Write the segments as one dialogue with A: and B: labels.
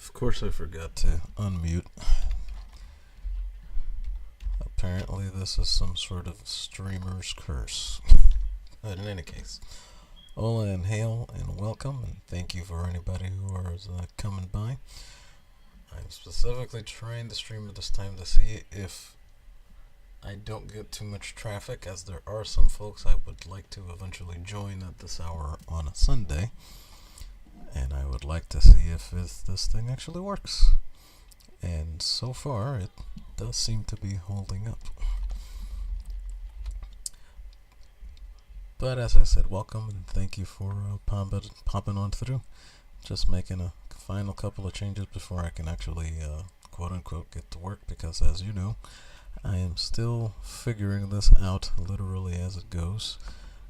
A: Of course I forgot to unmute. Apparently this is some sort of streamer's curse. But in any case, Hola and Hail and welcome, and thank you for anybody who is coming by. I'm specifically trying to stream at this time to see if I don't get too much traffic, as there are some folks I would like to eventually join at this hour on a Sunday. And I would like to see if this thing actually works. And so far, it does seem to be holding up. But as I said, welcome and thank you for popping on through. Just making a final couple of changes before I can actually, quote-unquote, get to work. Because as you know, I am still figuring this out literally as it goes.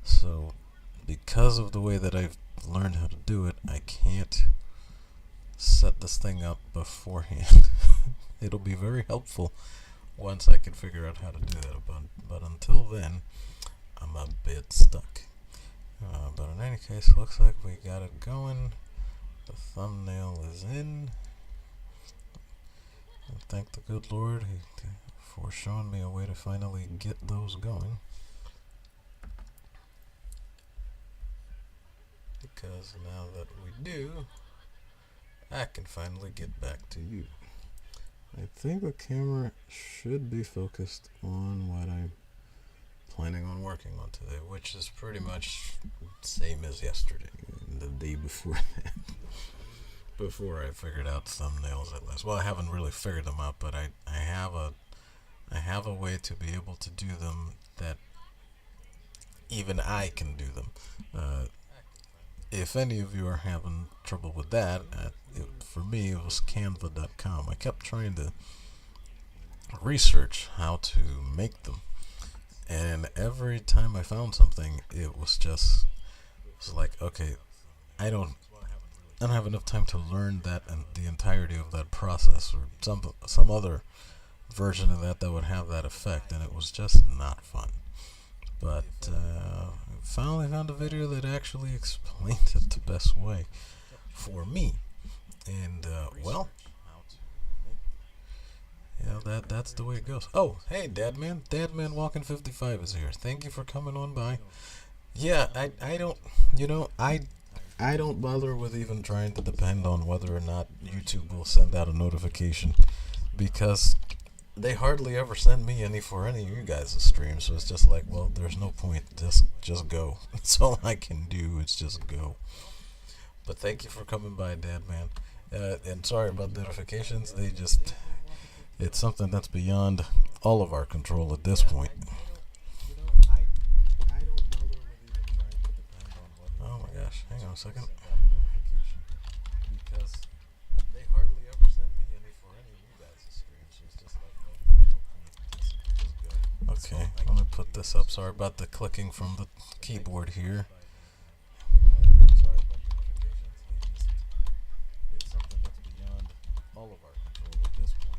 A: So because of the way that I've learned how to do it, I can't set this thing up beforehand. It'll be very helpful once I can figure out how to do that, but until then, I'm a bit stuck. But in any case, looks like we got it going. The thumbnail is in. And thank the good Lord for showing me a way to finally get those going. Because now that we do, I can finally get back to you. I think the camera should be focused on what I'm planning on working on today, which is pretty much same as yesterday and the day before that. Before I figured out thumbnails at last. Well, I haven't really figured them out, but I have a way to be able to do them that even I can do them. If any of you are having trouble with that, for me it was canva.com. I kept trying to research how to make them, and every time I found something, it was like, okay, I don't have enough time to learn that and the entirety of that process, or some other version of that would have that effect, and it was just not fun. But finally found a video that actually explained it the best way for me. And well, yeah, that's the way it goes. Oh, hey, Dadman Walking 55 is here. Thank you for coming on by. Yeah, I don't, I don't bother with even trying to depend on whether or not YouTube will send out a notification, because they hardly ever send me any for any of you guys' streams, so it's just like, well, there's no point. Just go. That's all I can do. It's just go. But thank you for coming by, Dadman. And sorry about notifications. It's something that's beyond all of our control at this point. Oh my gosh, hang on a second. Because they hardly ever send me any for any of you guys' streams, so it's just like, well, there's no point. Just go. Okay, let me put this up. Sorry about the clicking from the keyboard here. Sorry about the notifications. It's something that's beyond all of our control at this point.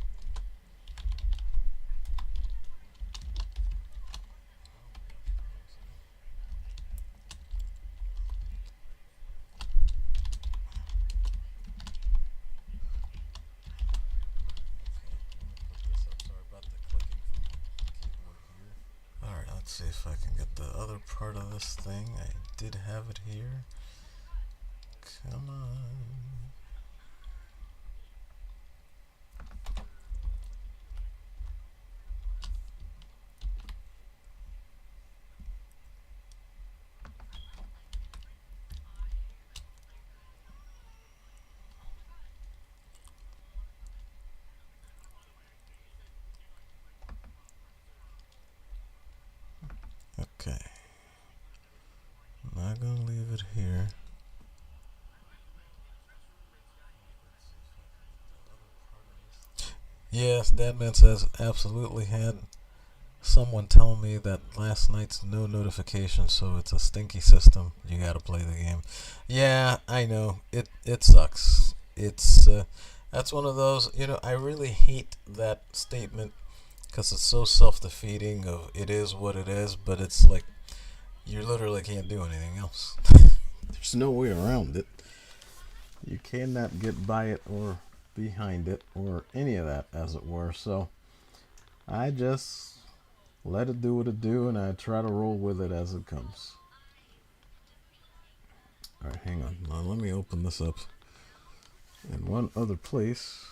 A: Let's see if I can get the other part of this thing. I did have it here. Come on. Okay, I'm not gonna leave it here. Yes, Dadman says absolutely had someone tell me that last night's no notification, so it's a stinky system. You gotta play the game. Yeah, I know. It sucks. It's that's one of those. I really hate that statement, because it's so self-defeating of it is what it is, but it's like you literally can't do anything else. There's no way around it. You cannot get by it or behind it or any of that, as it were. So I just let it do what it do, and I try to roll with it as it comes. Alright, hang on. Now let me open this up in one other place.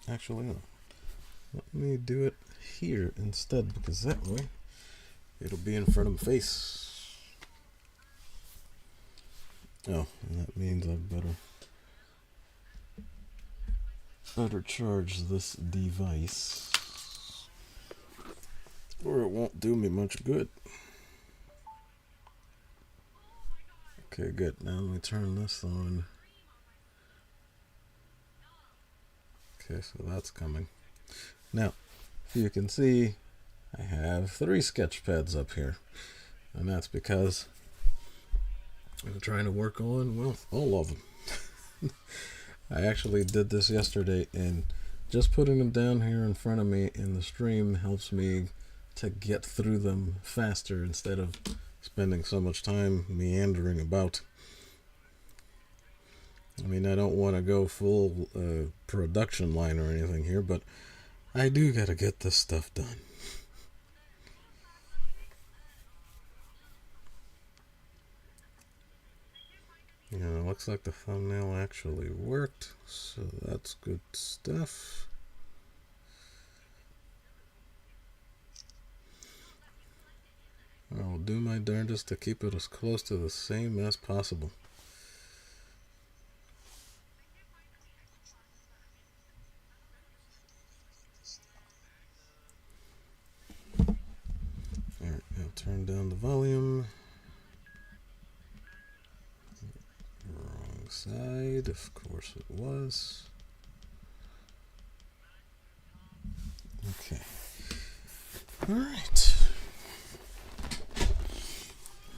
A: Actually, no. Let me do it here instead, because that way it'll be in front of my face. Oh, and that means I better charge this device, or it won't do me much good. Okay, good. Now let me turn this on. Okay, so that's coming. Now, if you can see, I have 3 sketch pads up here. And that's because I'm trying to work on, well, all of them. I actually did this yesterday, and just putting them down here in front of me in the stream helps me to get through them faster instead of spending so much time meandering about. I mean, I don't want to go full production line or anything here, but I do gotta get this stuff done. Yeah, it looks like the thumbnail actually worked, so that's good stuff. I'll do my darndest to keep it as close to the same as possible. Alright, now turn down the volume. Wrong side, of course it was. Okay. Alright.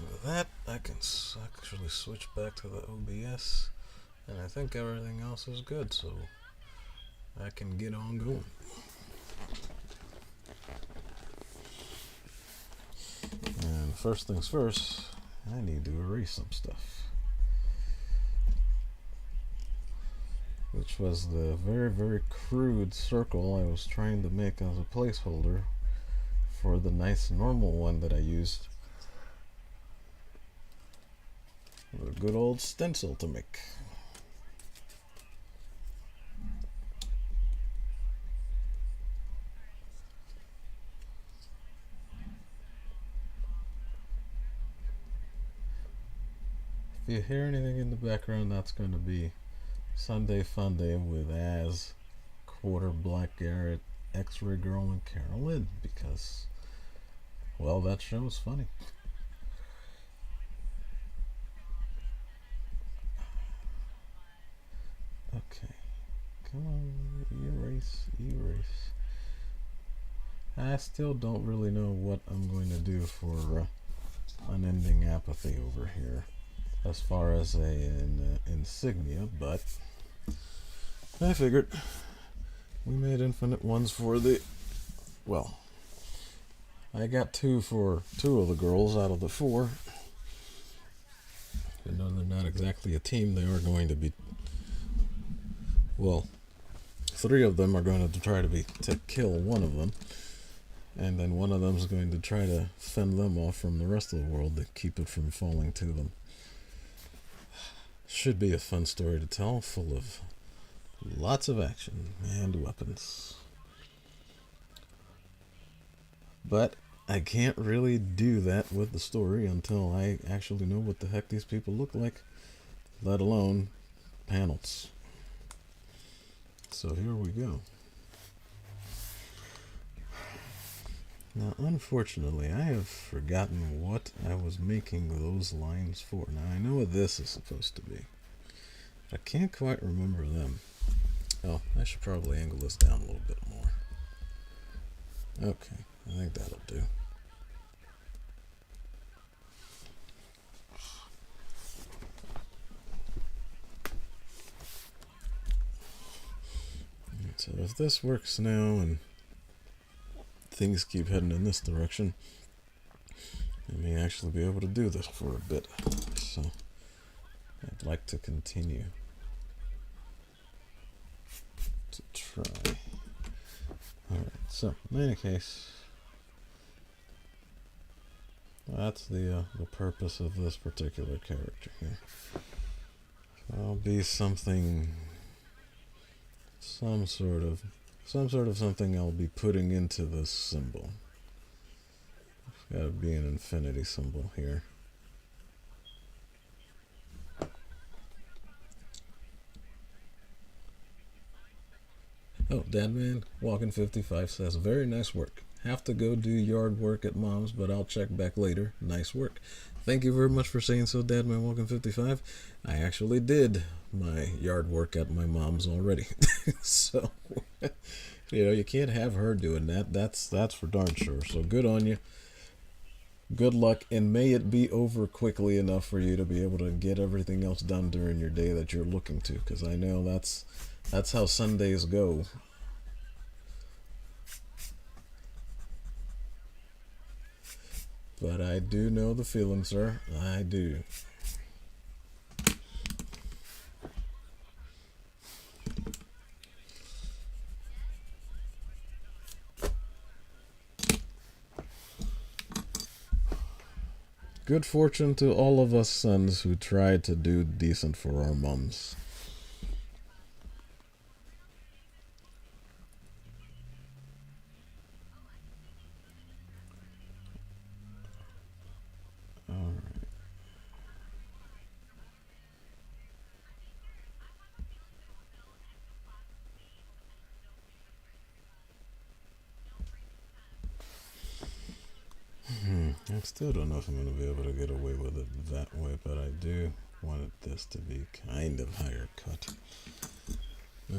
A: With that, I can actually switch back to the OBS, and I think everything else is good, so I can get on going. And first things first, I need to erase some stuff, which was the very, very crude circle I was trying to make as a placeholder for the nice normal one that I used with a good old stencil to make. If you hear anything in the background, that's going to be Sunday Funday with Az, Quarter, Black Garrett, X-Ray Girl, and Carolyn, because, well, that show is funny. Okay, come on, erase. I still don't really know what I'm going to do for Unending Apathy over here as far as an insignia, but I figured we made infinite ones for the, well, I got 2 for 2 of the girls out of the 4. Even though they're not exactly a team, they are going to be, well, 3 of them are going to try to kill one of them, and then one of them is going to try to fend them off from the rest of the world to keep it from falling to them. Should be a fun story to tell, full of lots of action and weapons. But I can't really do that with the story until I actually know what the heck these people look like, let alone panels. So here we go. Now, unfortunately, I have forgotten what I was making those lines for. Now, I know what this is supposed to be. I can't quite remember them. Oh, I should probably angle this down a little bit more. Okay, I think that'll do. So if this works now and things keep heading in this direction, I may actually be able to do this for a bit. So I'd like to continue to try. Alright, so in any case, that's the purpose of this particular character here. I'll be something, some sort of something I'll be putting into this symbol. It's got to be an infinity symbol here. Oh, Dadman Walking 55 says, very nice work. Have to go do yard work at Mom's, but I'll check back later. Nice work. Thank you very much for saying so, Dadman Walking 55. I actually did my yard work at my mom's already. So, you know, you can't have her doing that. That's for darn sure. So good on you. Good luck, and may it be over quickly enough for you to be able to get everything else done during your day that you're looking to, because I know that's how Sundays go. But I do know the feeling, sir. I do. Good fortune to all of us sons who try to do decent for our mums. I still don't know if I'm going to be able to get away with it that way, but I do want this to be kind of higher cut. I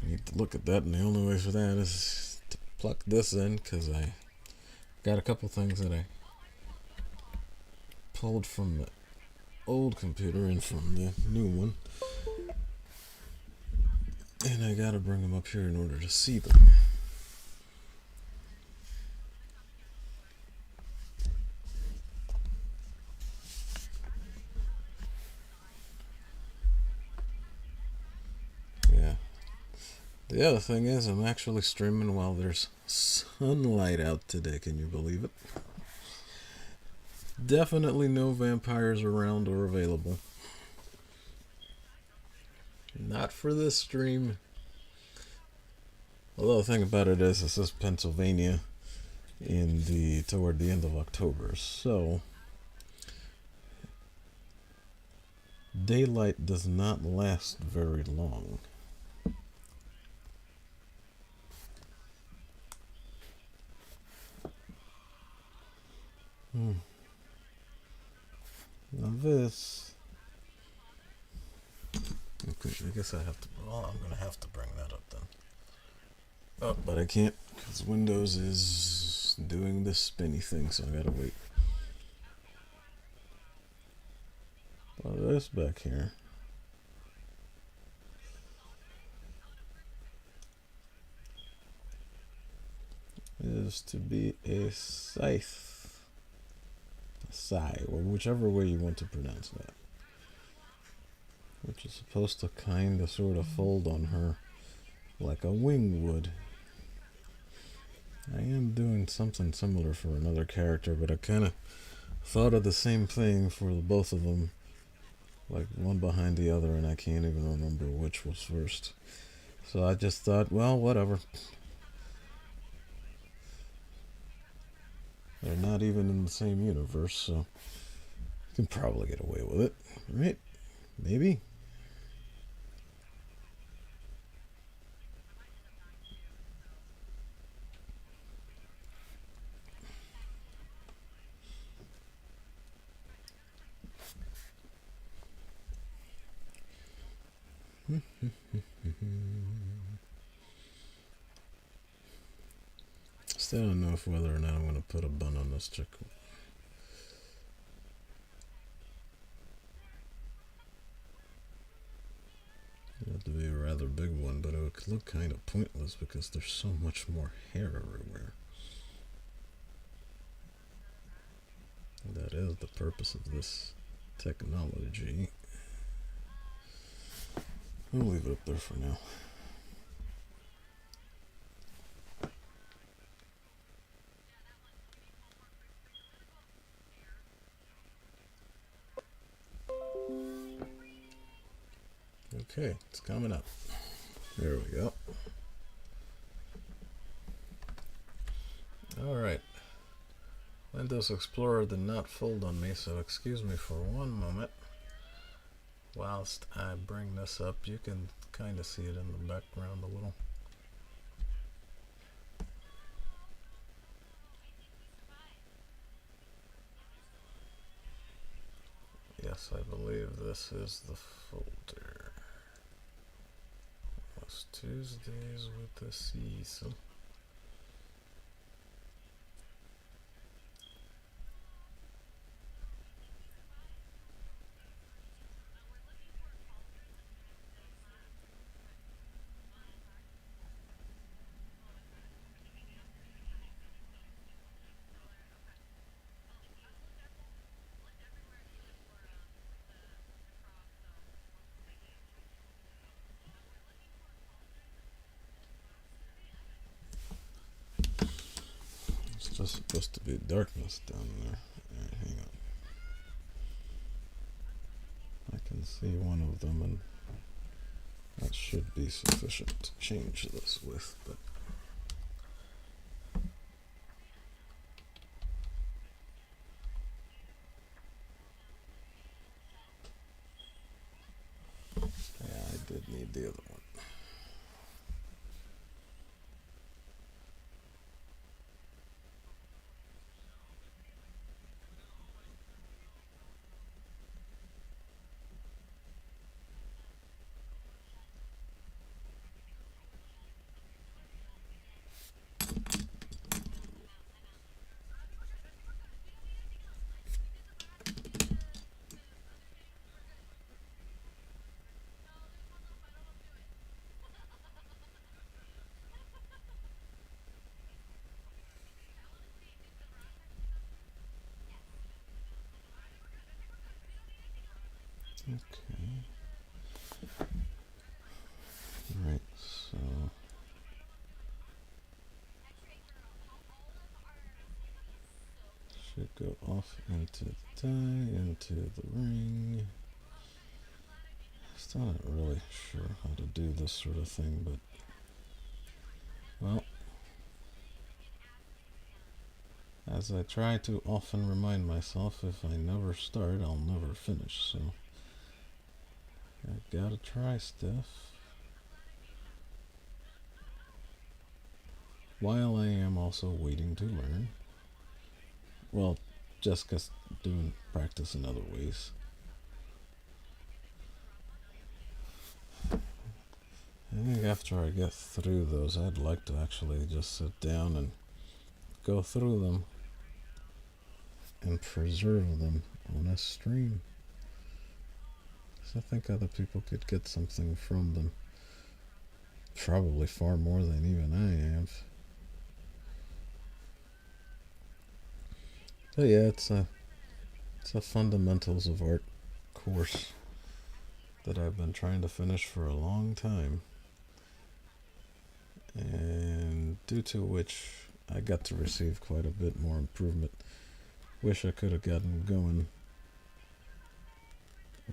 A: need to look at that, and the only way for that is to pluck this in, because I got a couple things that I pulled from the old computer and from the new one, and I got to bring them up here in order to see them. The other thing is, I'm actually streaming while there's sunlight out today. Can you believe it? Definitely no vampires around or available. Not for this stream. Although the thing about it is, this is Pennsylvania toward the end of October, so daylight does not last very long. Now this, okay, I guess I have to, well, I'm gonna have to bring that up then. Oh, but I can't, because Windows is doing this spinny thing, so I gotta wait. Well, this back here is to be a scythe. Or whichever way you want to pronounce that, which is supposed to kind of sort of fold on her like a wing would. I am doing something similar for another character, but I kind of thought of the same thing for the both of them, like one behind the other, and I can't even remember which was first. So I just thought, well, whatever. They're not even in the same universe, so you can probably get away with it, right? Maybe. Still don't know whether or not I'm going to put a bun on this chick. It have to be a rather big one, but it would look kind of pointless because there's so much more hair everywhere. That is the purpose of this technology. I'll leave it up there for now. Okay, it's coming up. There we go. Alright. Windows Explorer did not fold on me, so excuse me for one moment. Whilst I bring this up, you can kind of see it in the background a little. Yes, I believe this is the folder. Most Tuesdays with the Cecil. It's just supposed to be darkness down there. Alright, hang on. I can see one of them, and that should be sufficient to change this with, but yeah, I did need the other one. Okay. Alright, so should go off into the die, into the ring. Still not really sure how to do this sort of thing, but well, as I try to often remind myself, if I never start, I'll never finish, so I gotta try stuff while I am also waiting to learn. Well, Jessica's doing practice in other ways. I think after I get through those, I'd like to actually just sit down and go through them and preserve them on a stream. I think other people could get something from them. Probably far more than even I have. But yeah, it's a fundamentals of art course that I've been trying to finish for a long time, and due to which I got to receive quite a bit more improvement. Wish I could have gotten going,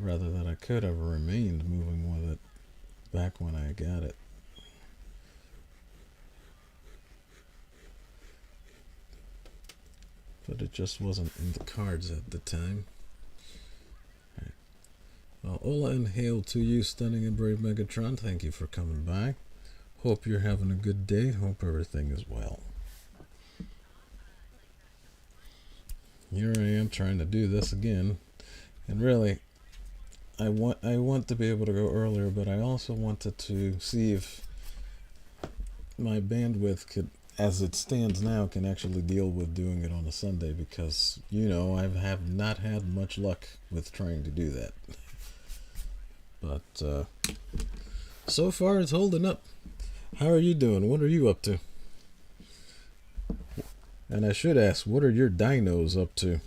A: rather that I could have remained moving with it back when I got it. But it just wasn't in the cards at the time. Right. Well, Hola Hail to you, stunning and brave Megatron. Thank you for coming by. Hope you're having a good day. Hope everything is well. Here I am trying to do this again, and really, I want to be able to go earlier, but I also wanted to see if my bandwidth could, as it stands now, can actually deal with doing it on a Sunday, because, you know, I have not had much luck with trying to do that. But so far it's holding up. How are you doing? What are you up to? And I should ask, what are your dinos up to?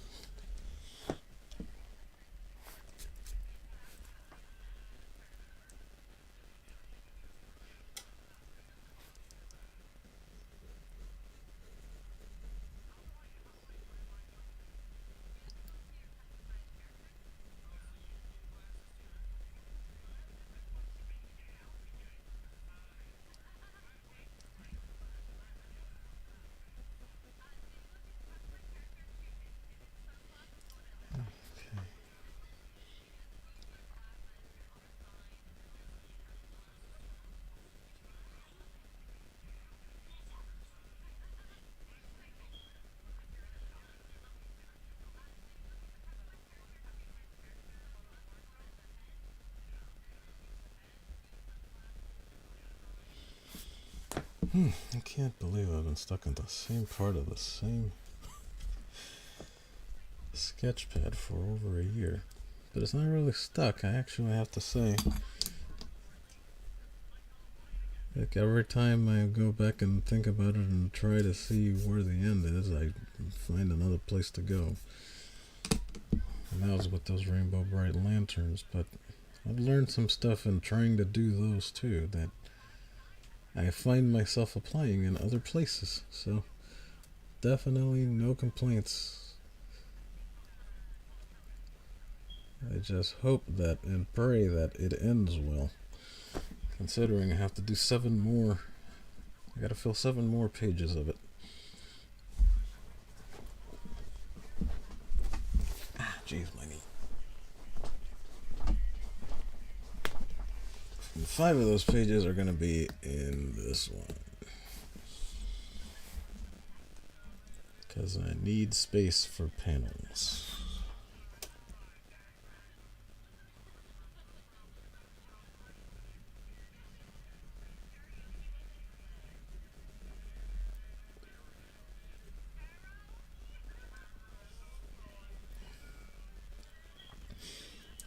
A: I can't believe I've been stuck in the same part of the same sketch pad for over a year. But it's not really stuck. I actually have to say, like, every time I go back and think about it and try to see where the end is, I find another place to go. And that was with those rainbow bright lanterns, but I've learned some stuff in trying to do those too that I find myself applying in other places. So definitely no complaints. I just hope that and pray that it ends well, considering I have to do 7 more. I gotta fill 7 more pages of it. Jeez, my knee. And 5 of those pages are gonna be in this one, because I need space for panels.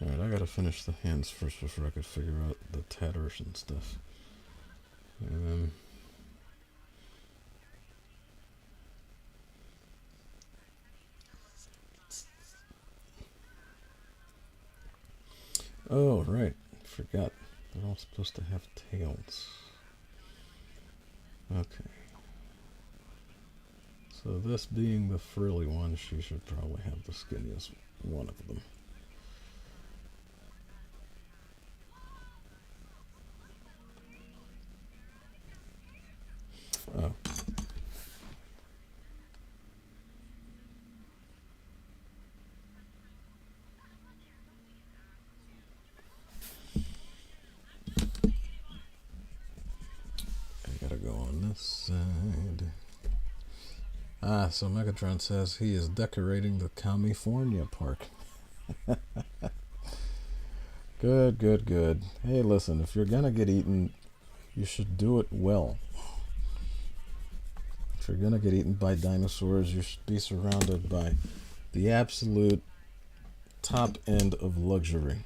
A: Alright, I gotta finish the hands first before I could figure out the tatters and stuff. Oh, right. Forgot. They're all supposed to have tails. Okay. So this being the frilly one, she should probably have the skinniest one of them. Oh. I gotta go on this side. Ah, so Megatron says he is decorating the California park. Good, good, good. Hey, listen, if you're gonna get eaten, you should do it well. If you're gonna get eaten by dinosaurs, you should be surrounded by the absolute top end of luxury.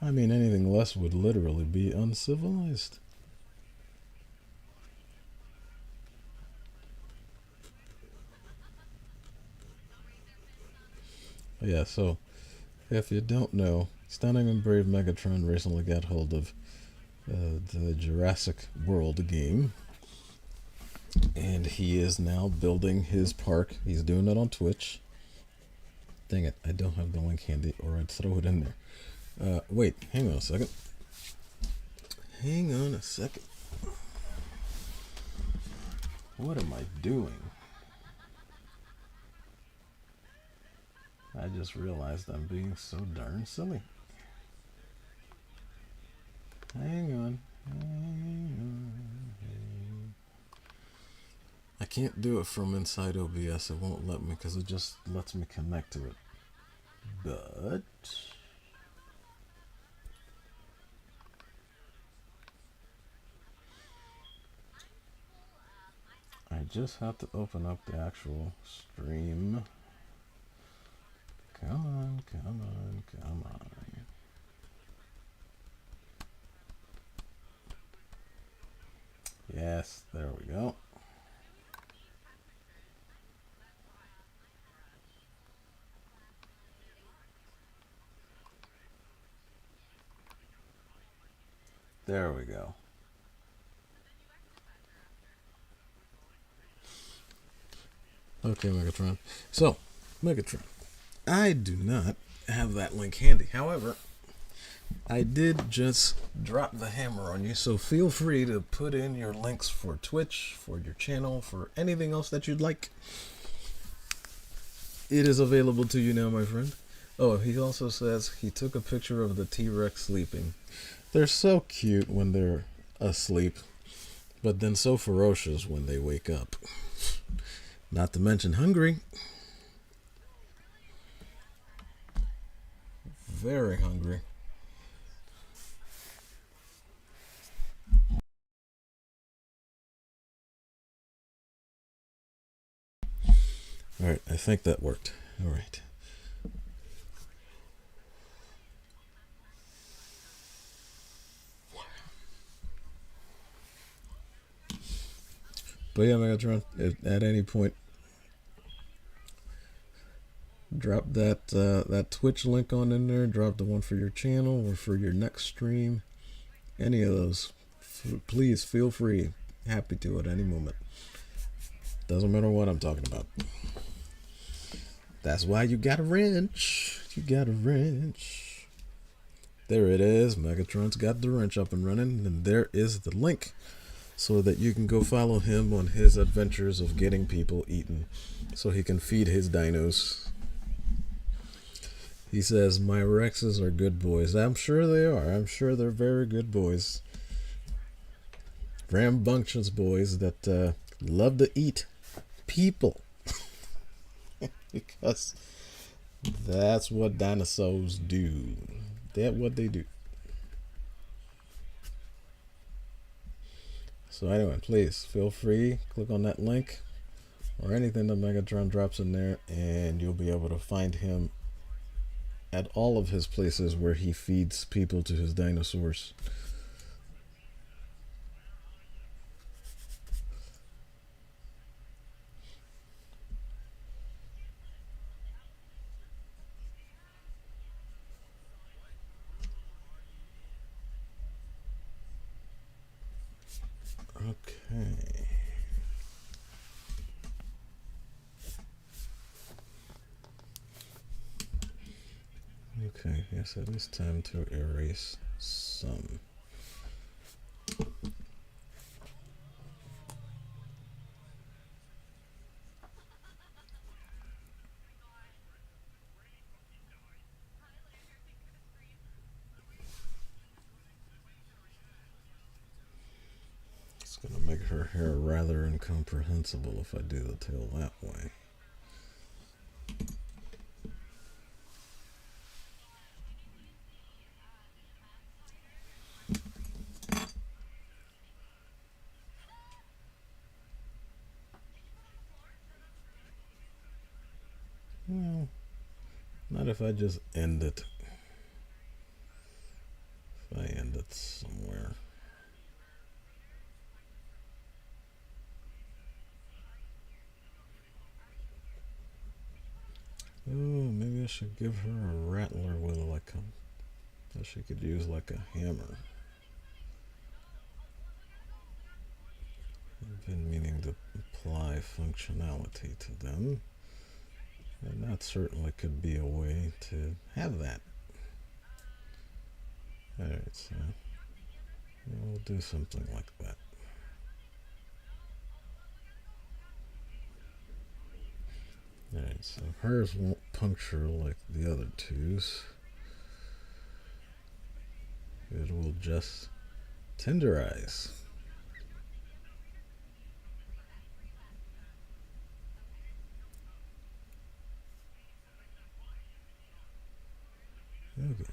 A: I mean, anything less would literally be uncivilized. Yeah, so if you don't know, Stunning and Brave Megatron recently got hold of the Jurassic World game, and he is now building his park. He's doing it on Twitch. Dang it, I don't have the link handy, or I'd throw it in there. Wait, hang on a second. Hang on a second. What am I doing? I just realized I'm being so darn silly. Hang on. I can't do it from inside OBS. It won't let me because it just lets me connect to it. But I just have to open up the actual stream. Come on, come on, come on. Yes, there we go. There we go. Okay, Megatron. So, Megatron, I do not have that link handy. However, I did just drop the hammer on you, so feel free to put in your links for Twitch, for your channel, for anything else that you'd like. It is available to you now, my friend. Oh, he also says he took a picture of the T-Rex sleeping. They're so cute when they're asleep, but then so ferocious when they wake up. Not to mention hungry. Very hungry. All right, I think that worked. All right. But yeah, Megatron, at any point, drop that Twitch link on in there. Drop the one for your channel or for your next stream. Any of those. Please feel free. Happy to at any moment. Doesn't matter what I'm talking about. That's why you got a wrench. You got a wrench. There it is. Megatron's got the wrench up and running. And there is the link so that you can go follow him on his adventures of getting people eaten so he can feed his dinos. He says, my Rexes are good boys. I'm sure they are. I'm sure they're very good boys. Rambunctious boys that love to eat people. Because that's what dinosaurs do. That's what they do. So anyway, please feel free, click on that link or anything that Megatron drops in there, and you'll be able to find him at all of his places where he feeds people to his dinosaurs. Okay. Okay, yes, it is time to erase some. It's gonna make her hair rather incomprehensible if I do the tail that way. Well, not if I just end it. If I end it somewhere. Oh, maybe I should give her a rattler with like that she could use like a hammer. I've been meaning to apply functionality to them. And that certainly could be a way to have that. Alright, so we'll do something like that. Alright, so hers won't puncture like the other two's. It will just tenderize. Okay.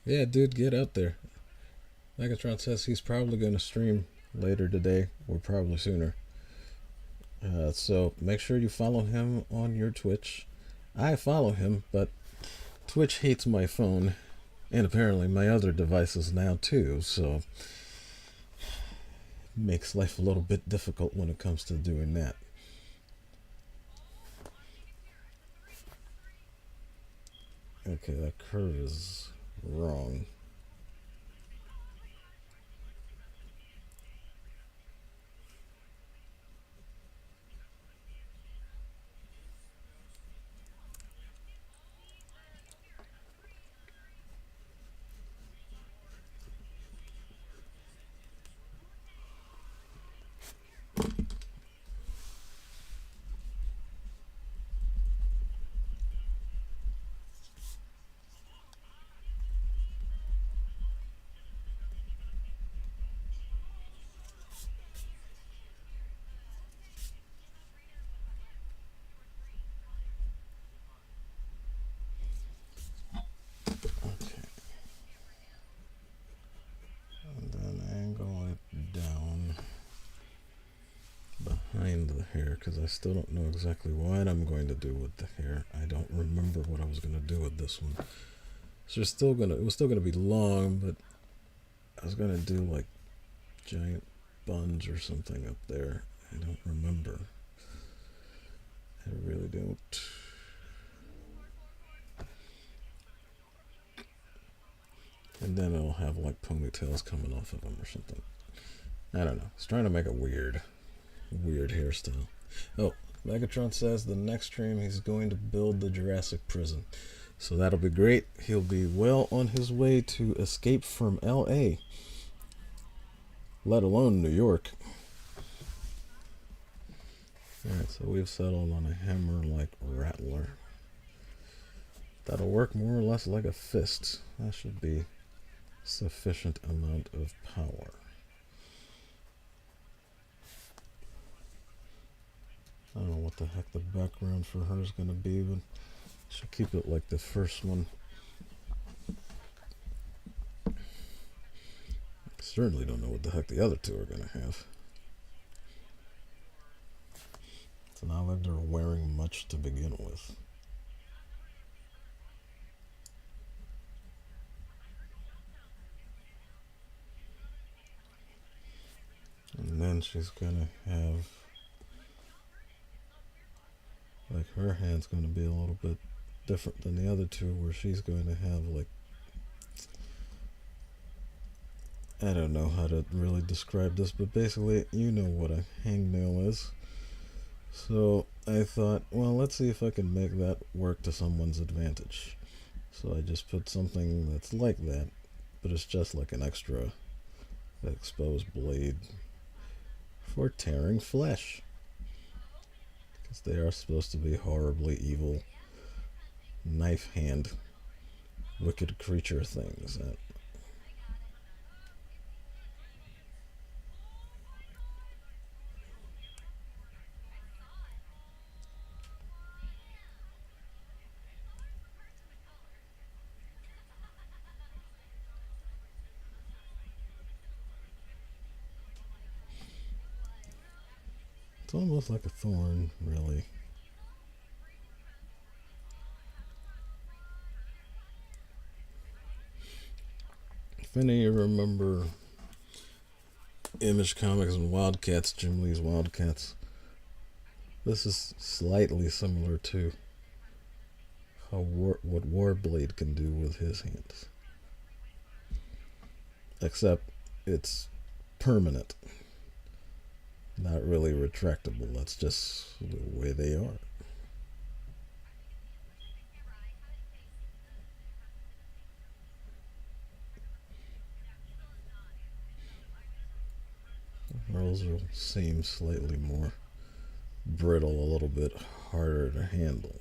A: Yeah, dude, get out there. Megatron says he's probably going to stream later today, or probably sooner. So make sure you follow him on your Twitch. I follow him, but Twitch hates my phone, and apparently my other devices now too, so it makes life a little bit difficult when it comes to doing that. Okay, that curve is wrong. behind the hair because I still don't know exactly what I'm going to do with the hair. I don't remember what I was going to do with this one. So it was still gonna be long, but I was gonna do like giant buns or something up there. I don't remember. I really don't. And then it'll have like ponytails coming off of them or something. I don't know. It's trying to make a weird hairstyle. Oh, Megatron says the next stream he's going to build the Jurassic prison. So that'll be great. He'll be well on his way to escape from LA, let alone New York. Alright, so we've settled on a hammer-like rattler. That'll work more or less like a fist. That should be sufficient amount of power. I don't know what the heck the background for her is going to be, but I should keep it like the first one. I certainly don't know what the heck the other two are going to have. It's not like they're wearing much to begin with. And then she's going to have, like, her hand's going to be a little bit different than the other two, where she's going to have, like, I don't know how to really describe this, but basically, you know what a hangnail is. So I thought, well, let's see if I can make that work to someone's advantage. So I just put something that's like that, but it's just like an extra exposed blade for tearing flesh. Because they are supposed to be horribly evil, knife hand, wicked creature things. It's almost like a thorn, really. If any of you remember Image Comics and Wildcats, Jim Lee's Wildcats, this is slightly similar to what Warblade can do with his hands. Except it's permanent. Not really retractable. That's just the way they are. Girls will seem slightly more brittle, a little bit harder to handle.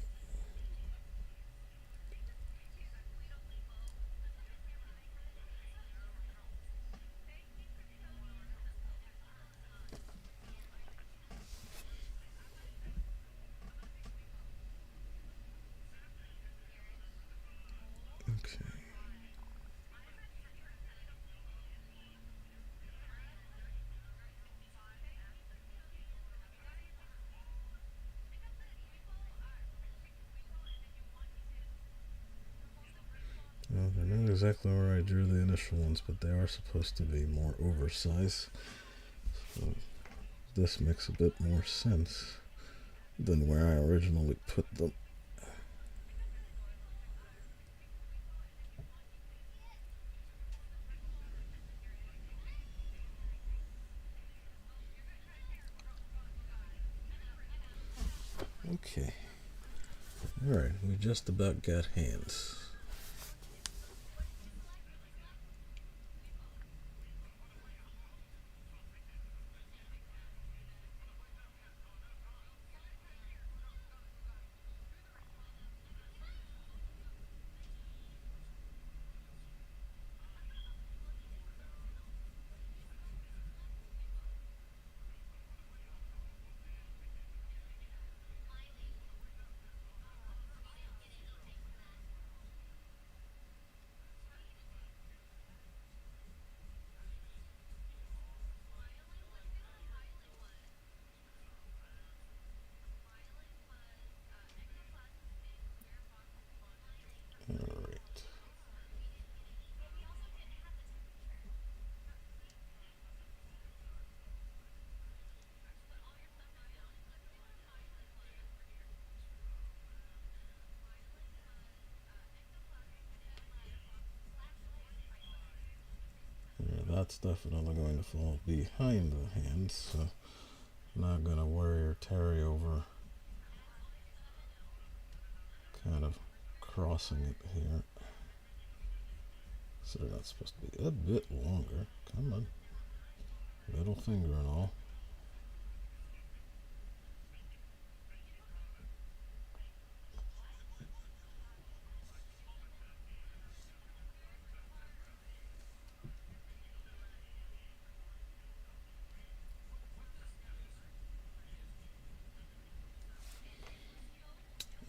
A: Okay. Well, they're not exactly where I drew the initial ones, but they are supposed to be more oversized. So this makes a bit more sense than where I originally put them. Okay. Alright, we just about got hands. that's definitely going to fall behind the hand, so I'm not going to worry or tarry over kind of crossing it here. So that's supposed to be a bit longer. Come on. Middle finger and all.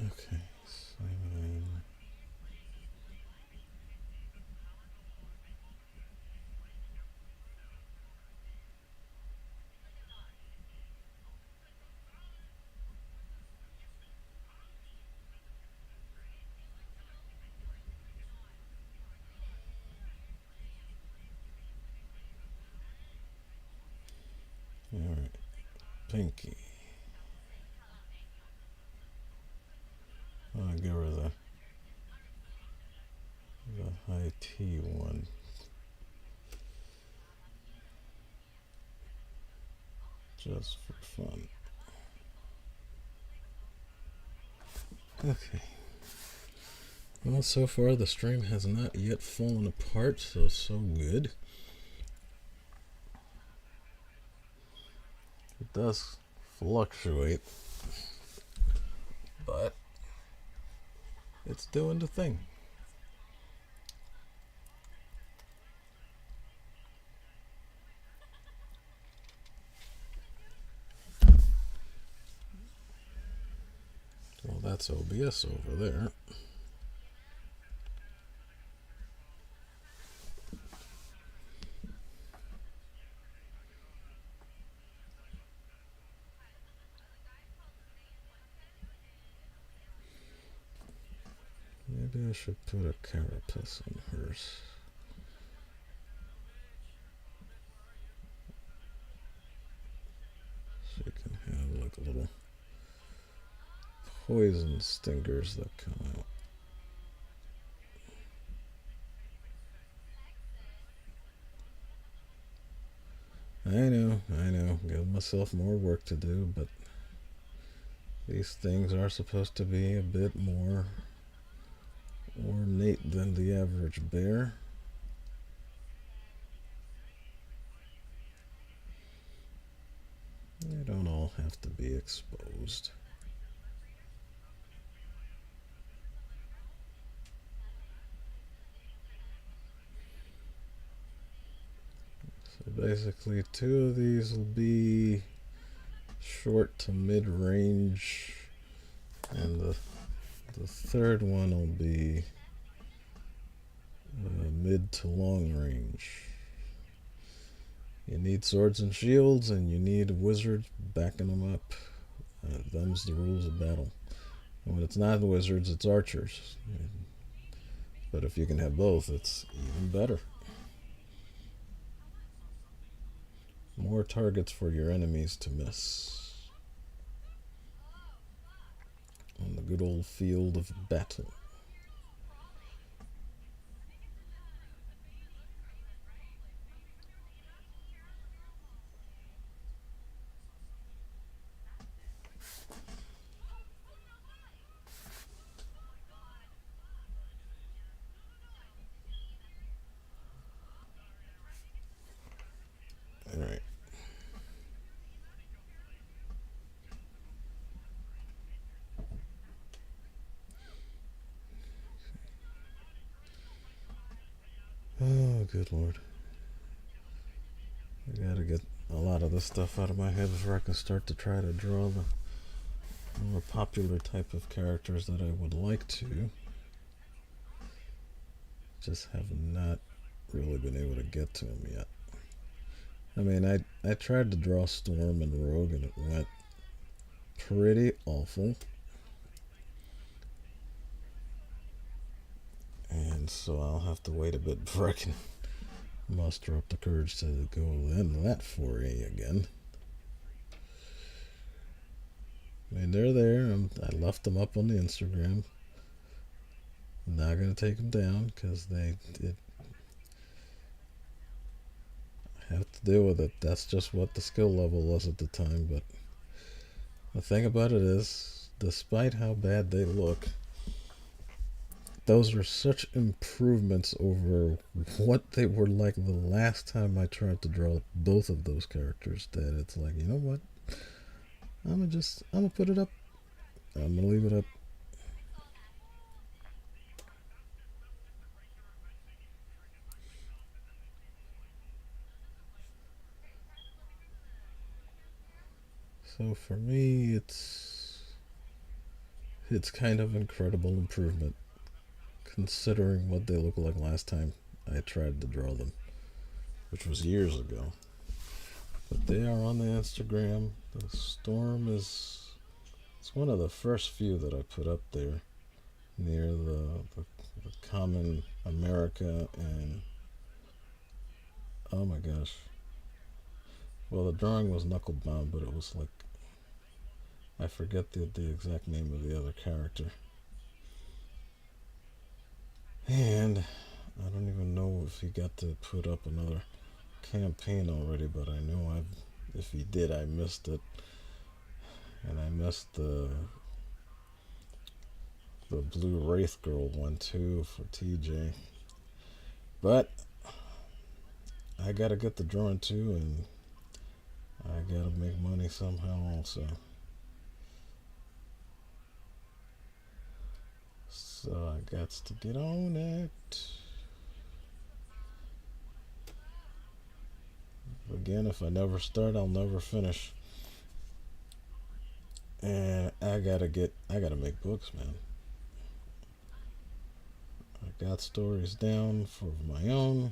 A: Okay, 7. Alright, pinky. I'll give her the high T one. Just for fun. Okay. Well, so far the stream has not yet fallen apart, so good. It does fluctuate, but it's doing the thing. Well, that's OBS over there. Maybe I should put a carapace on hers. So you can have like little poison stingers that come out. I know, give myself more work to do, but these things are supposed to be a bit more ornate than the average bear. They don't all have to be exposed. So basically 2 of these will be short to mid-range, and the third one will be mid to long range. You need swords and shields, and you need wizards backing them up. Them's the rules of battle. And when it's not wizards, it's archers. But if you can have both, it's even better. More targets for your enemies to miss on the good old field of battle. All right. Oh, good Lord. I gotta get a lot of this stuff out of my head before I can start to try to draw the more popular type of characters that I would like to. Just have not really been able to get to them yet. I mean, I tried to draw Storm and Rogue, and it went pretty awful. And so I'll have to wait a bit before I can muster up the courage to go in that foray again. I mean, they're there. I left them up on the Instagram. I'm not going to take them down because they did. have to deal with it. That's just what the skill level was at the time. But the thing about it is, despite how bad they look, those are such improvements over what they were like the last time I tried to draw both of those characters that it's like, you know what? I'm gonna put it up. I'm gonna leave it up. So for me, it's kind of incredible improvement considering what they look like last time I tried to draw them, which was years ago. But they are on the Instagram. The storm it's one of the first few that I put up there near the common America and oh my gosh. Well, the drawing was knuckle bound, but it was like I forget the exact name of the other character. And I don't even know if he got to put up another campaign already, but I know if he did, I missed it. And I missed the Blue Wraith Girl one too for TJ. But I gotta get the drawing too, and I gotta make money somehow also. So I got to get on it. Again, if I never start, I'll never finish. And I gotta make books, man. I got stories down for my own,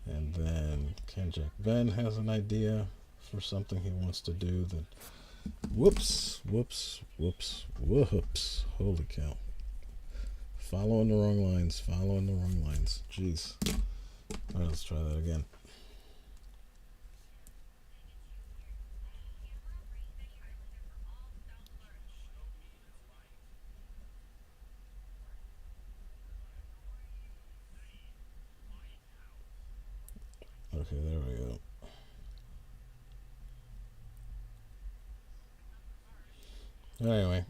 A: and then Ken Jack Ben has an idea for something he wants to do. Then, whoops, holy cow! Following the wrong lines. Jeez. All right, let's try that again. Okay, there we go. Anyway,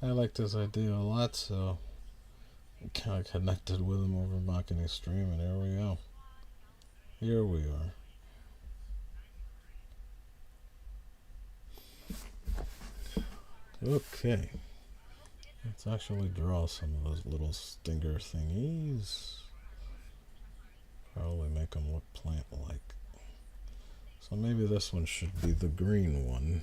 A: I liked his idea a lot, so I kind of connected with him over Marketing Stream, and here we go. Here we are. Okay. Let's actually draw some of those little stinger thingies. Probably make them look plant-like. So maybe this one should be the green one.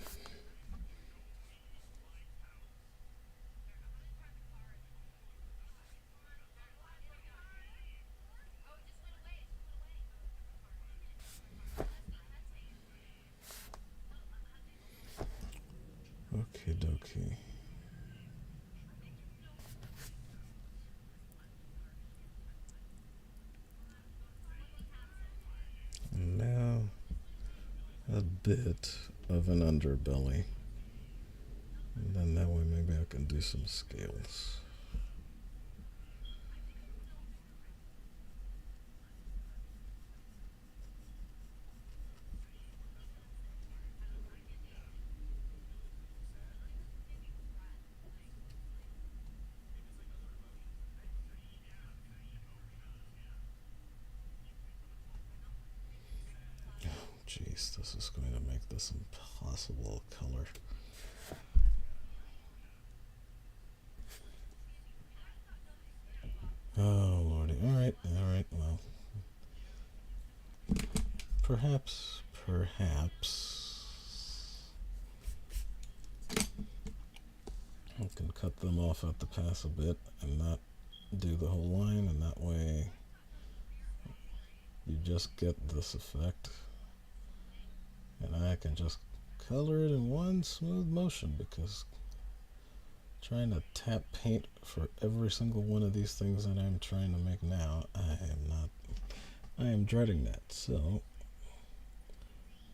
A: Okie dokie. And now a bit of an underbelly. And then that way maybe I can do some scales. Jeez, this is going to make this impossible color. Oh lordy. Alright, well. Perhaps I can cut them off at the pass a bit and not do the whole line, and that way you just get this effect. And I can just color it in one smooth motion, because trying to tap paint for every single one of these things that I'm trying to make now, I am dreading that. So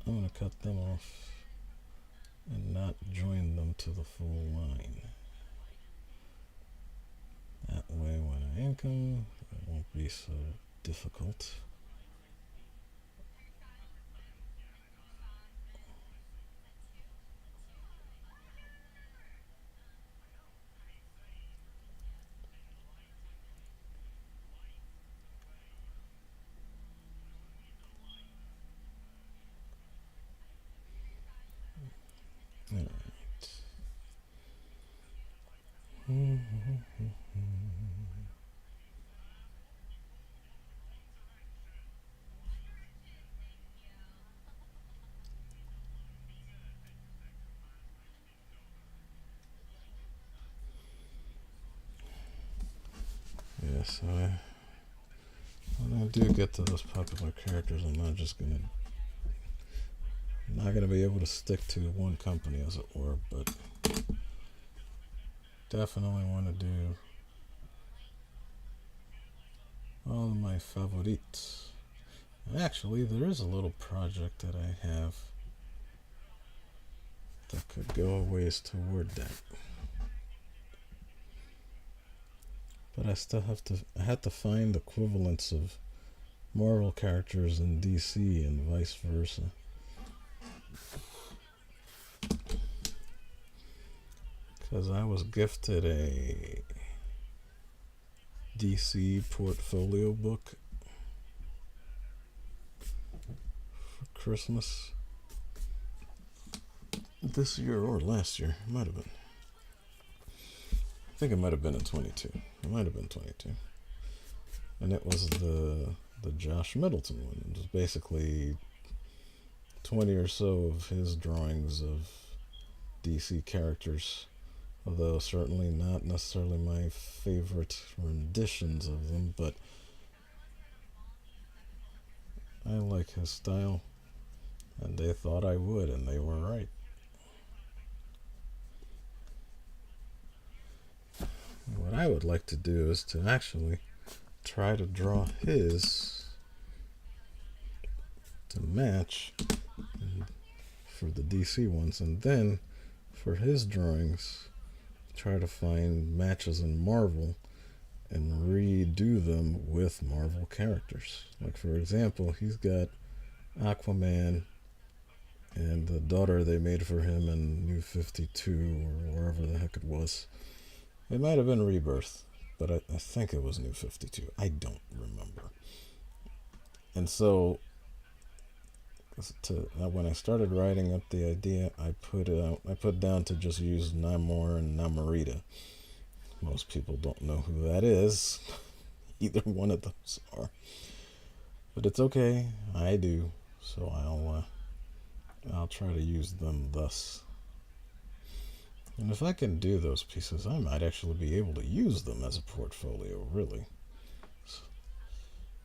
A: I'm going to cut them off and not join them to the full line. That way when I ink them, it won't be so difficult. so when I do get to those popular characters, I'm not gonna be able to stick to one company, as it were, but definitely want to do all of my favorites. Actually, there is a little project that I have that could go a ways toward that. But I had to find equivalents of Marvel characters in DC and vice versa. Because I was gifted a DC portfolio book for Christmas this year or last year. It might have been. I think it might have been in 22. It might have been 22. And it was the Josh Middleton one. It was basically 20 or so of his drawings of DC characters, although certainly not necessarily my favorite renditions of them, but I like his style, and they thought I would, and they were right. What I would like to do is to actually try to draw his to match for the DC ones, and then for his drawings try to find matches in Marvel and redo them with Marvel characters. Like, for example, he's got Aquaman and the daughter they made for him in New 52 or wherever the heck it was. It might have been Rebirth, but I think it was New 52. I don't remember. And so when I started writing up the idea, I put down to just use Namor and Namorita. Most people don't know who that is. Either one of those are. But it's okay. I do. So I'll try to use them thus. And if I can do those pieces, I might actually be able to use them as a portfolio, really.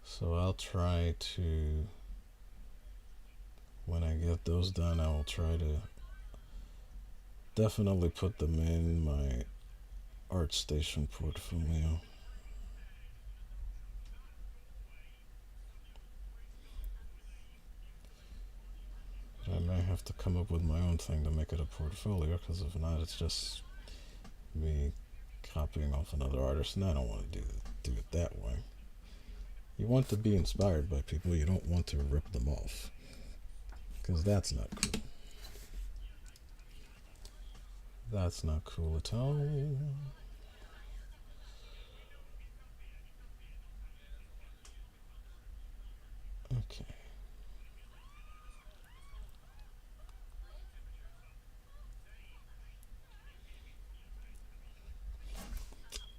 A: So I'll try to, when I get those done, I will try to definitely put them in my ArtStation portfolio. But I may have to come up with my own thing to make it a portfolio, because if not, it's just me copying off another artist, and I don't want to do it that way. You want to be inspired by people, you don't want to rip them off, because that's not cool. That's not cool at all. Okay.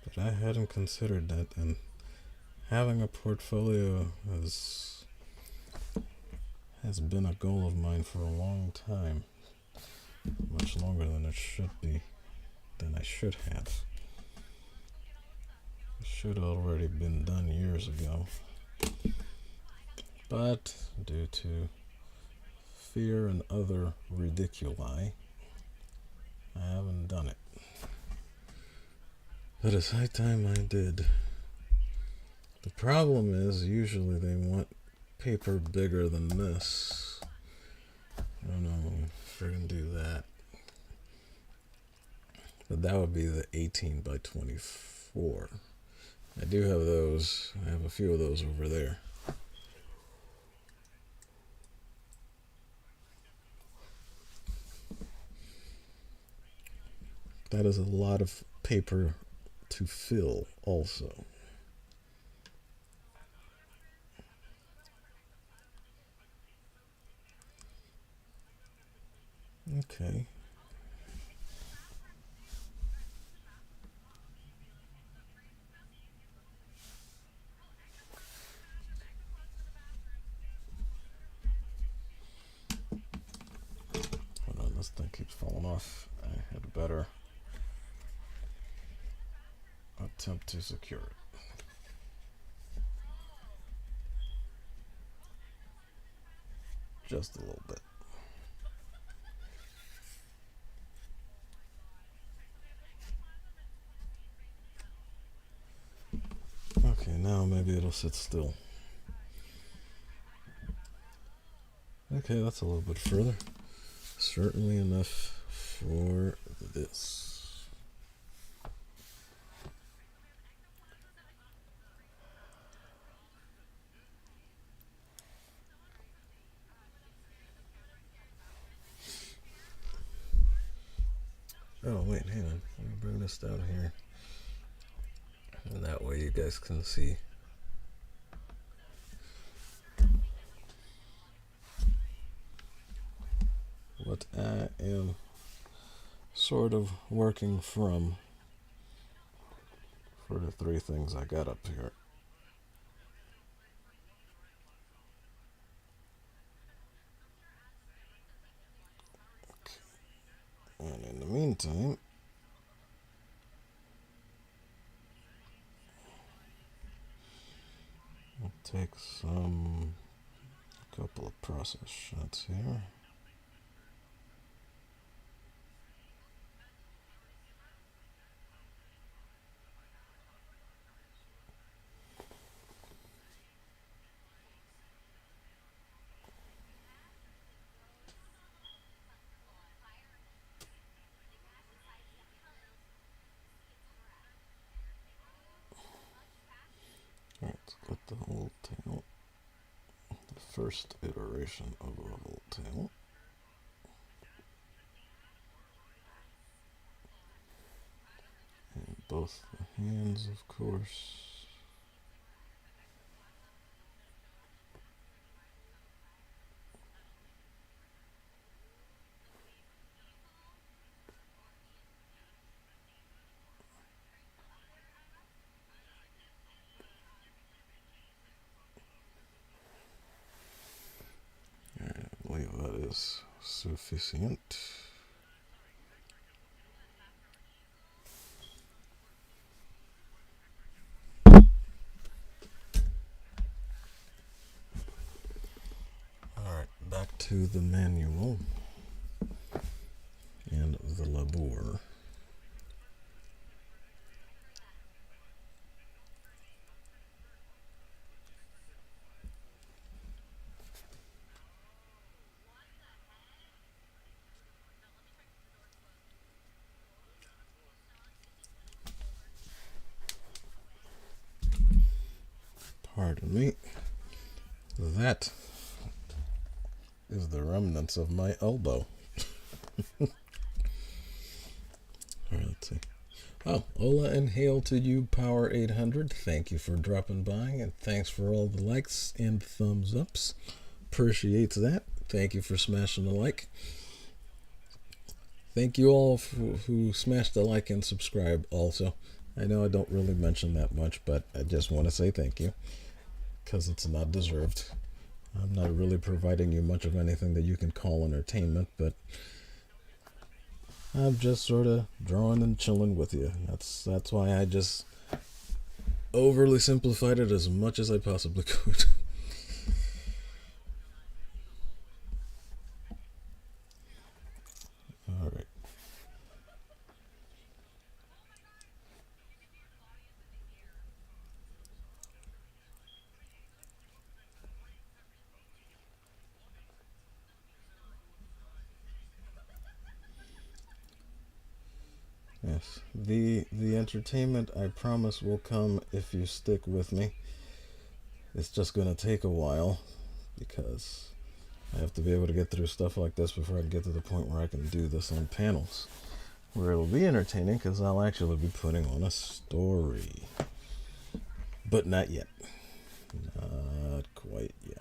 A: But I hadn't considered that, and having a portfolio has been a goal of mine for a long time. Much longer than it should be, than I should have. It should have already been done years ago. But due to fear and other ridiculi, I haven't done it. But it's high time I did. The problem is, usually they want paper bigger than this. I don't know if we're going to do that. But that would be the 18 by 24. I do have those. I have a few of those over there. That is a lot of paper to fill also. Okay. Hold on, this thing keeps falling off. I had better attempt to secure it. just a little bit. Okay, now maybe it'll sit still. Okay, that's a little bit further. Certainly enough for this. Oh, wait, hang on. Let me bring this down here. And that way you guys can see. What I am sort of working from for the three things I got up here. Okay. And in the meantime, I'll take a couple of process shots here. Alright, let's get the whole tail. The first iteration of a whole tail. And both the hands, of course. I believe that is sufficient. Alright, back to the manual and the labor. Pardon me. That is the remnants of my elbow. Alright, let's see. Oh, Hola and Hail to you, Power 800. Thank you for dropping by, and thanks for all the likes and thumbs ups. Appreciate that. Thank you for smashing the like. Thank you all who smashed the like and subscribe also. I know I don't really mention that much, but I just want to say thank you, because it's not deserved. I'm not really providing you much of anything that you can call entertainment, but I'm just sort of drawing and chilling with you. That's why I just overly simplified it as much as I possibly could. Alright. Yes, the entertainment, I promise, will come if you stick with me. It's just going to take a while, because I have to be able to get through stuff like this before I can get to the point where I can do this on panels, where it'll be entertaining, because I'll actually be putting on a story. But not yet. Not quite yet.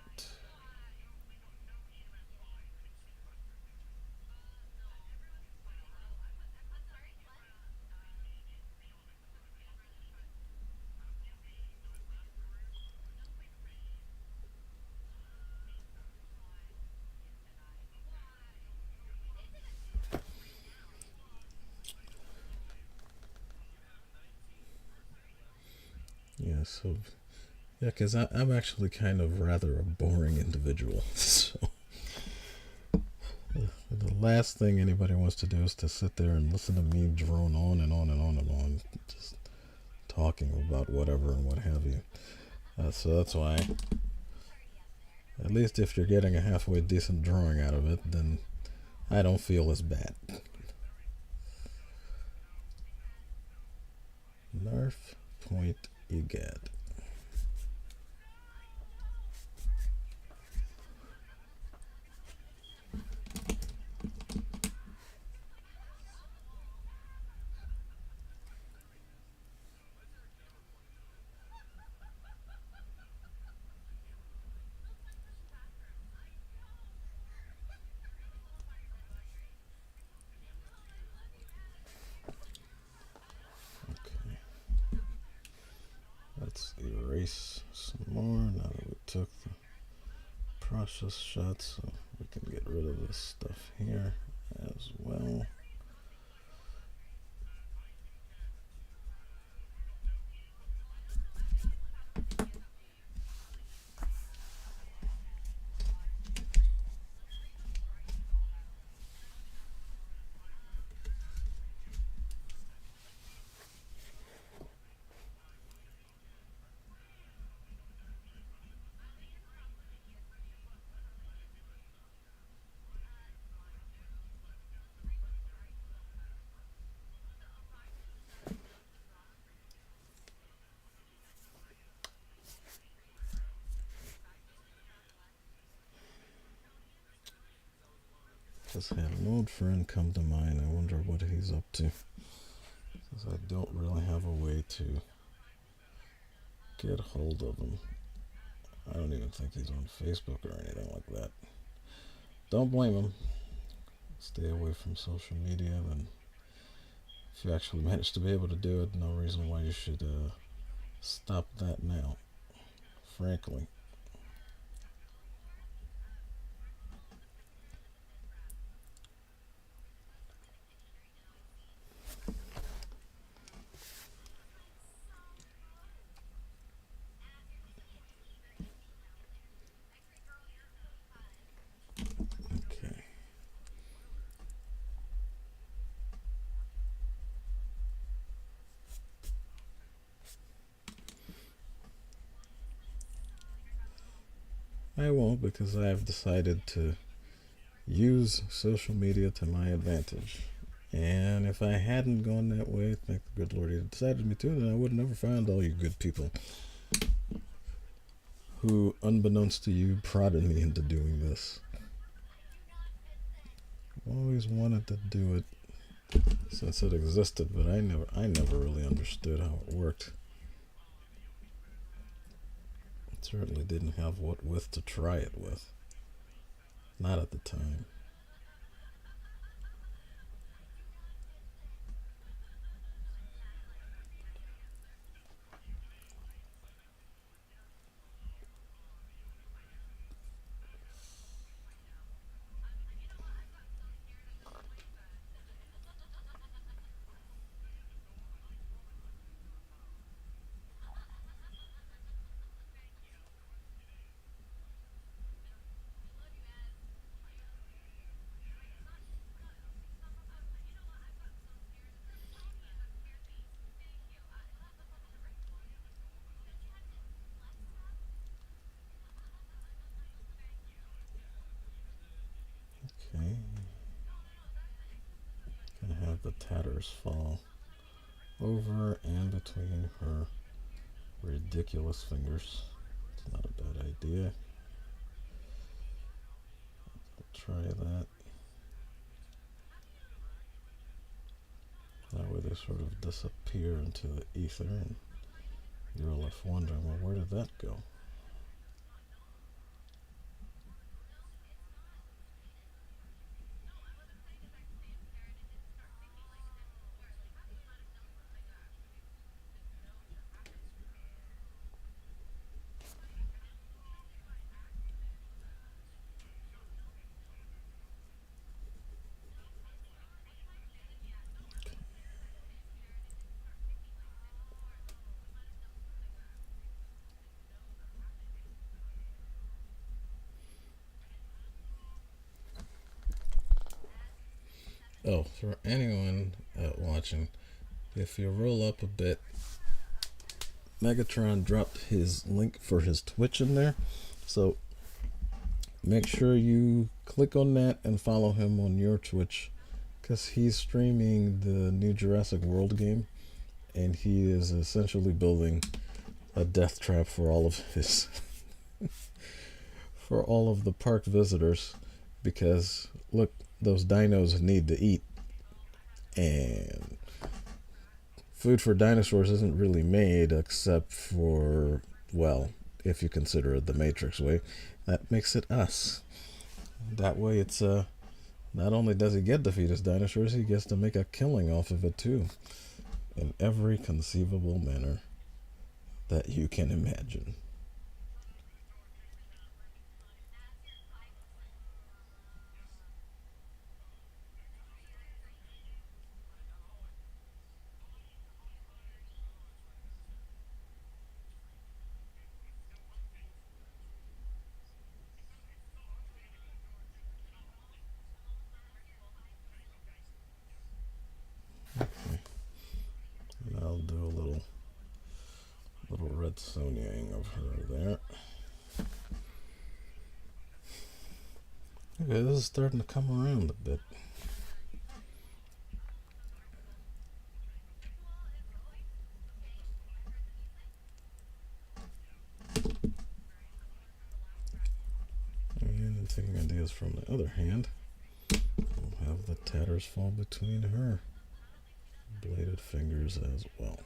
A: Yeah, so, yeah, because I'm actually kind of rather a boring individual, so last thing anybody wants to do is to sit there and listen to me drone on and on and on and on, just talking about whatever and what have you. So that's why, at least if you're getting a halfway decent drawing out of it, then I don't feel as bad. Nerf point egad. Let's erase some more now that we took the process shots, so we can get rid of this stuff here as well. Just had an old friend come to mind. I wonder what he's up to, since I don't really have a way to get hold of him. I don't even think he's on Facebook or anything like that. Don't blame him. Stay away from social media. And if you actually manage to be able to do it, no reason why you should stop that now, frankly. I won't, because I have decided to use social media to my advantage. And if I hadn't gone that way, thank the good Lord he decided me to, then I would have never found all you good people who, unbeknownst to you, prodded me into doing this. I've always wanted to do it since it existed, but I never really understood how it worked. Certainly didn't have what width to try it with. Not at the time. Okay. Gonna have the tatters fall over and between her ridiculous fingers. It's not a bad idea. I'll try that. That way they sort of disappear into the ether, and you're left wondering, well, where did that go? Oh, for anyone watching, if you roll up a bit, Megatron dropped his link for his Twitch in there, so make sure you click on that and follow him on your Twitch, because he's streaming the new Jurassic World game, and he is essentially building a death trap for all of his for all of the park visitors, because look, those dinos need to eat, and food for dinosaurs isn't really made except for, well, if you consider it the Matrix way, that makes it us. That way it's not only does he get to feed his dinosaurs, he gets to make a killing off of it too, in every conceivable manner that you can imagine. And I'll do a little red Sonyaing of her there. Okay, this is starting to come around a bit. And taking ideas from the other hand, we'll have the tatters fall between her bladed fingers as well.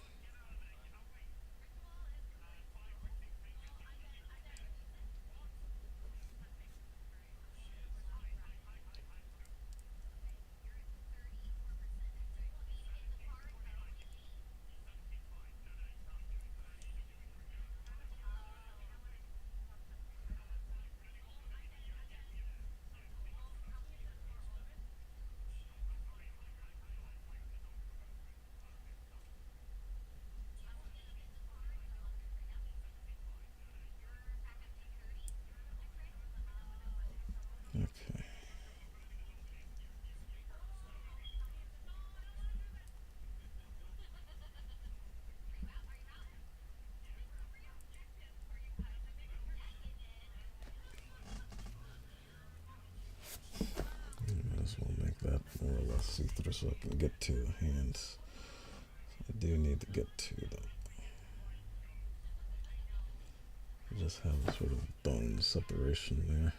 A: Okay. Might as well make that more or less see-through so I can get to the hands. I do need to get to them. Just have a sort of bone separation there.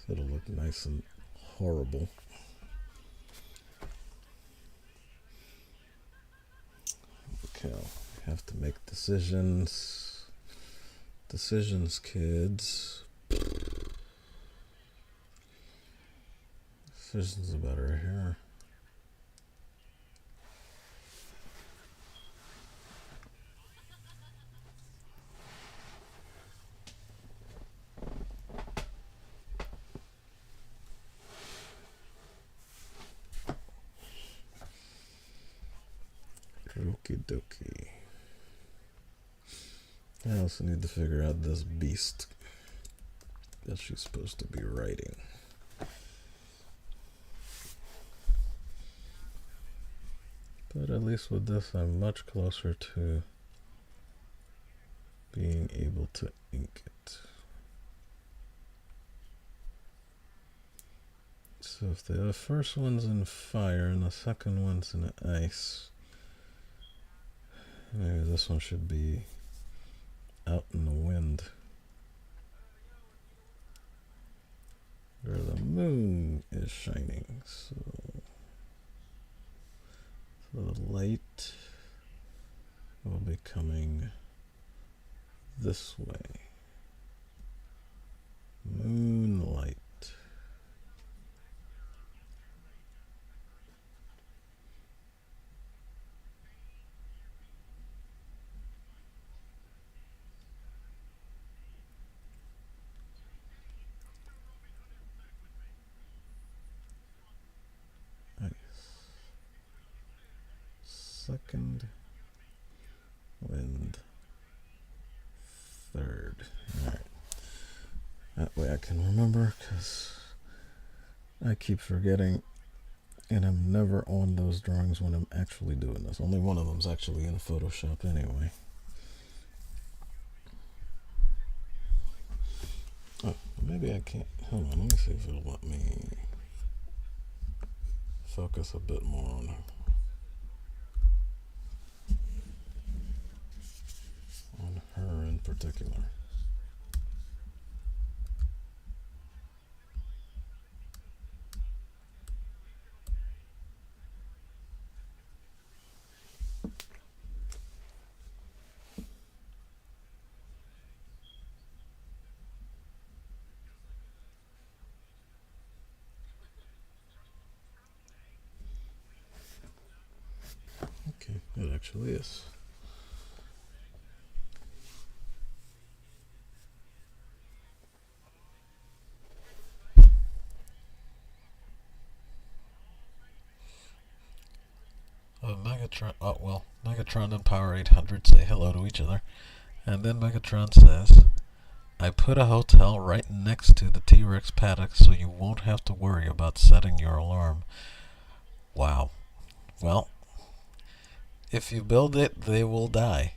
A: So it'll look nice and horrible. Okay, I have to make decisions. Decisions, kids. Decisions about her hair. Okie dokie. I also need to figure out this beast that she's supposed to be riding. But at least with this, I'm much closer to being able to ink it. So if the first one's in fire and the second one's in ice, maybe this one should be out in the wind, where the moon is shining. So the light will be coming this way. Moonlight. Second, wind, third. Alright. That way I can remember, because I keep forgetting, and I'm never on those drawings when I'm actually doing this. Only one of them's actually in Photoshop anyway. Oh, maybe I can't. Hold on, let me see if it'll let me focus a bit more on her in particular. Okay, it actually is. Megatron and Power 800 say hello to each other. And then Megatron says, I put a hotel right next to the T-Rex paddock so you won't have to worry about setting your alarm. Wow. Well, if you build it, they will die.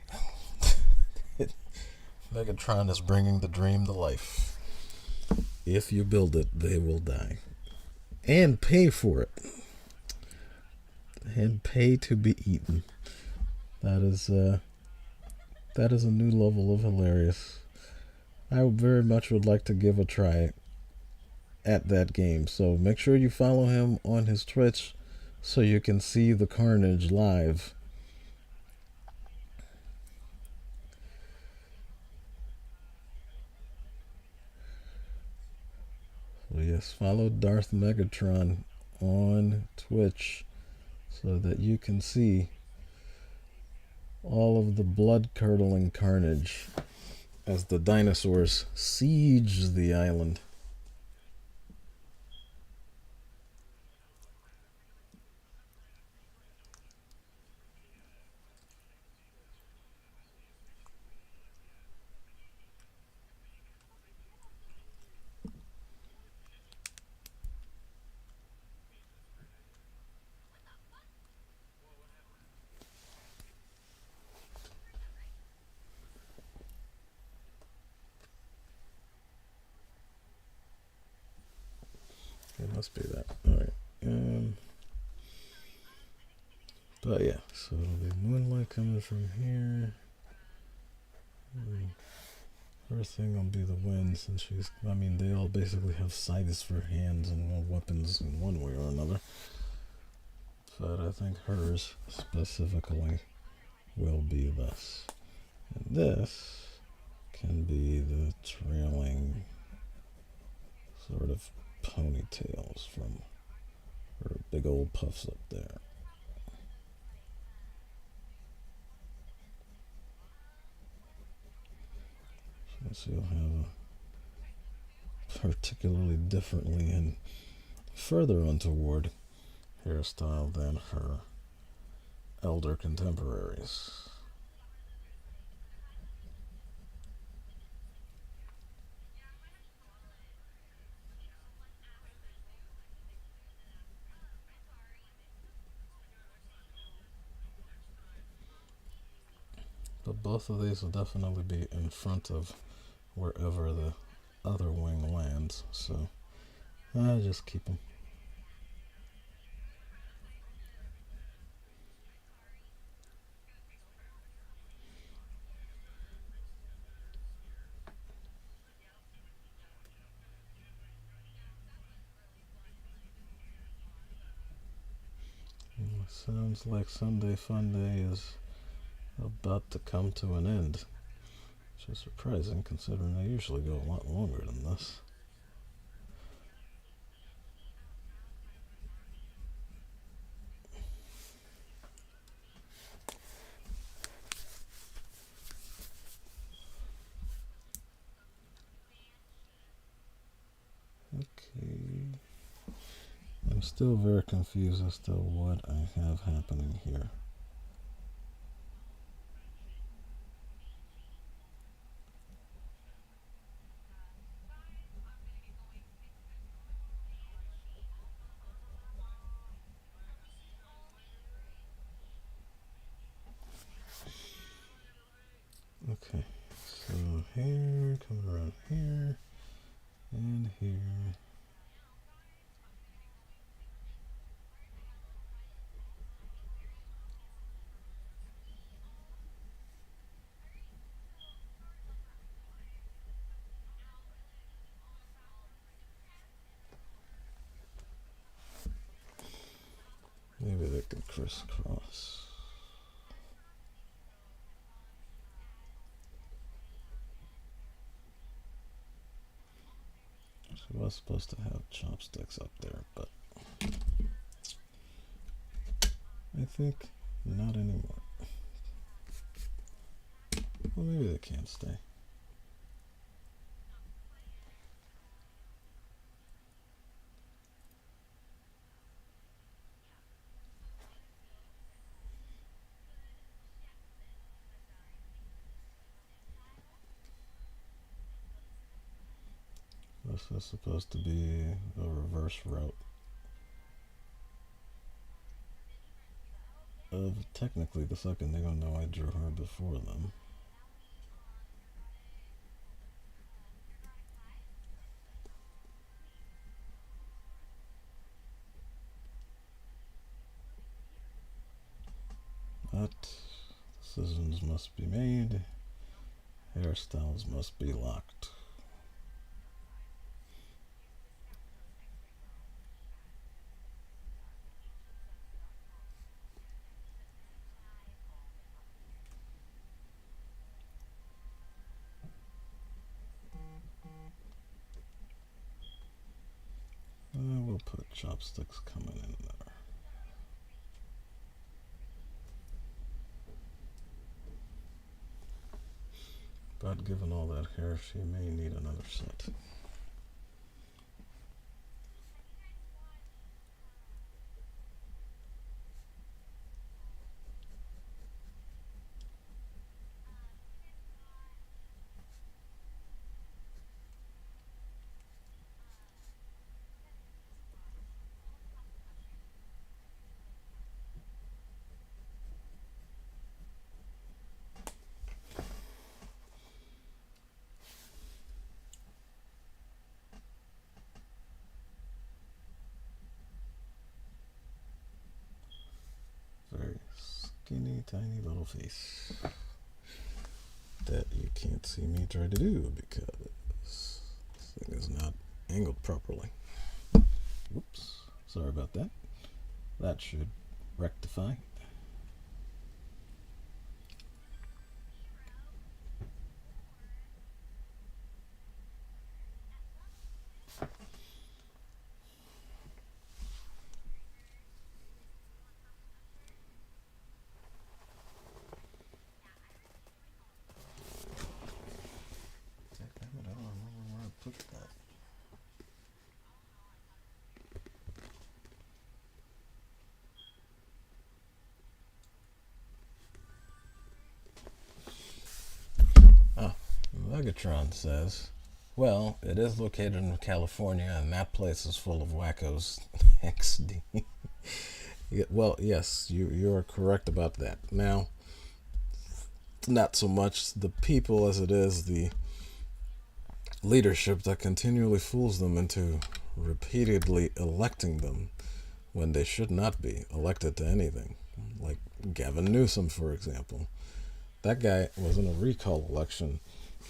A: Megatron is bringing the dream to life. If you build it, they will die. And pay for it. And pay to be eaten. That is a new level of hilarious. I very much would like to give a try at that game. So make sure you follow him on his Twitch so you can see the carnage live. So yes, follow Darth Megatron on Twitch so that you can see all of the blood-curdling carnage as the dinosaurs siege the island. It must be that. Alright. But yeah, so it'll be moonlight coming from here. First thing will be the wind, since she's, I mean, they all basically have scythes for hands and weapons in one way or another. But I think hers specifically will be this. And this can be the trailing sort of ponytails from her big old puffs up there. So you'll have a particularly differently and further untoward hairstyle than her elder contemporaries. But both of these will definitely be in front of wherever the other wing lands, so I just keep them. Sounds like Sunday Fun Day is about to come to an end, which is surprising considering they usually go a lot longer than this. Okay. I'm still very confused as to what I have happening here. And here. Maybe they could crisscross. She was supposed to have chopsticks up there, but I think not anymore. Well, maybe they can't stay. This is supposed to be a reverse route of technically the second they're gonna know I drew her before them. But decisions must be made. Hairstyles must be locked. We'll put chopsticks coming in there. But given all that hair, she may need another set. Very skinny, tiny little face that you can't see me try to do because this thing is not angled properly. Oops, sorry about that. That should rectify. Megatron says, well, it is located in California, and that place is full of wackos. XD. Well, yes, you are correct about that. Now, not so much the people as it is the leadership that continually fools them into repeatedly electing them when they should not be elected to anything. Like Gavin Newsom, for example. That guy was in a recall election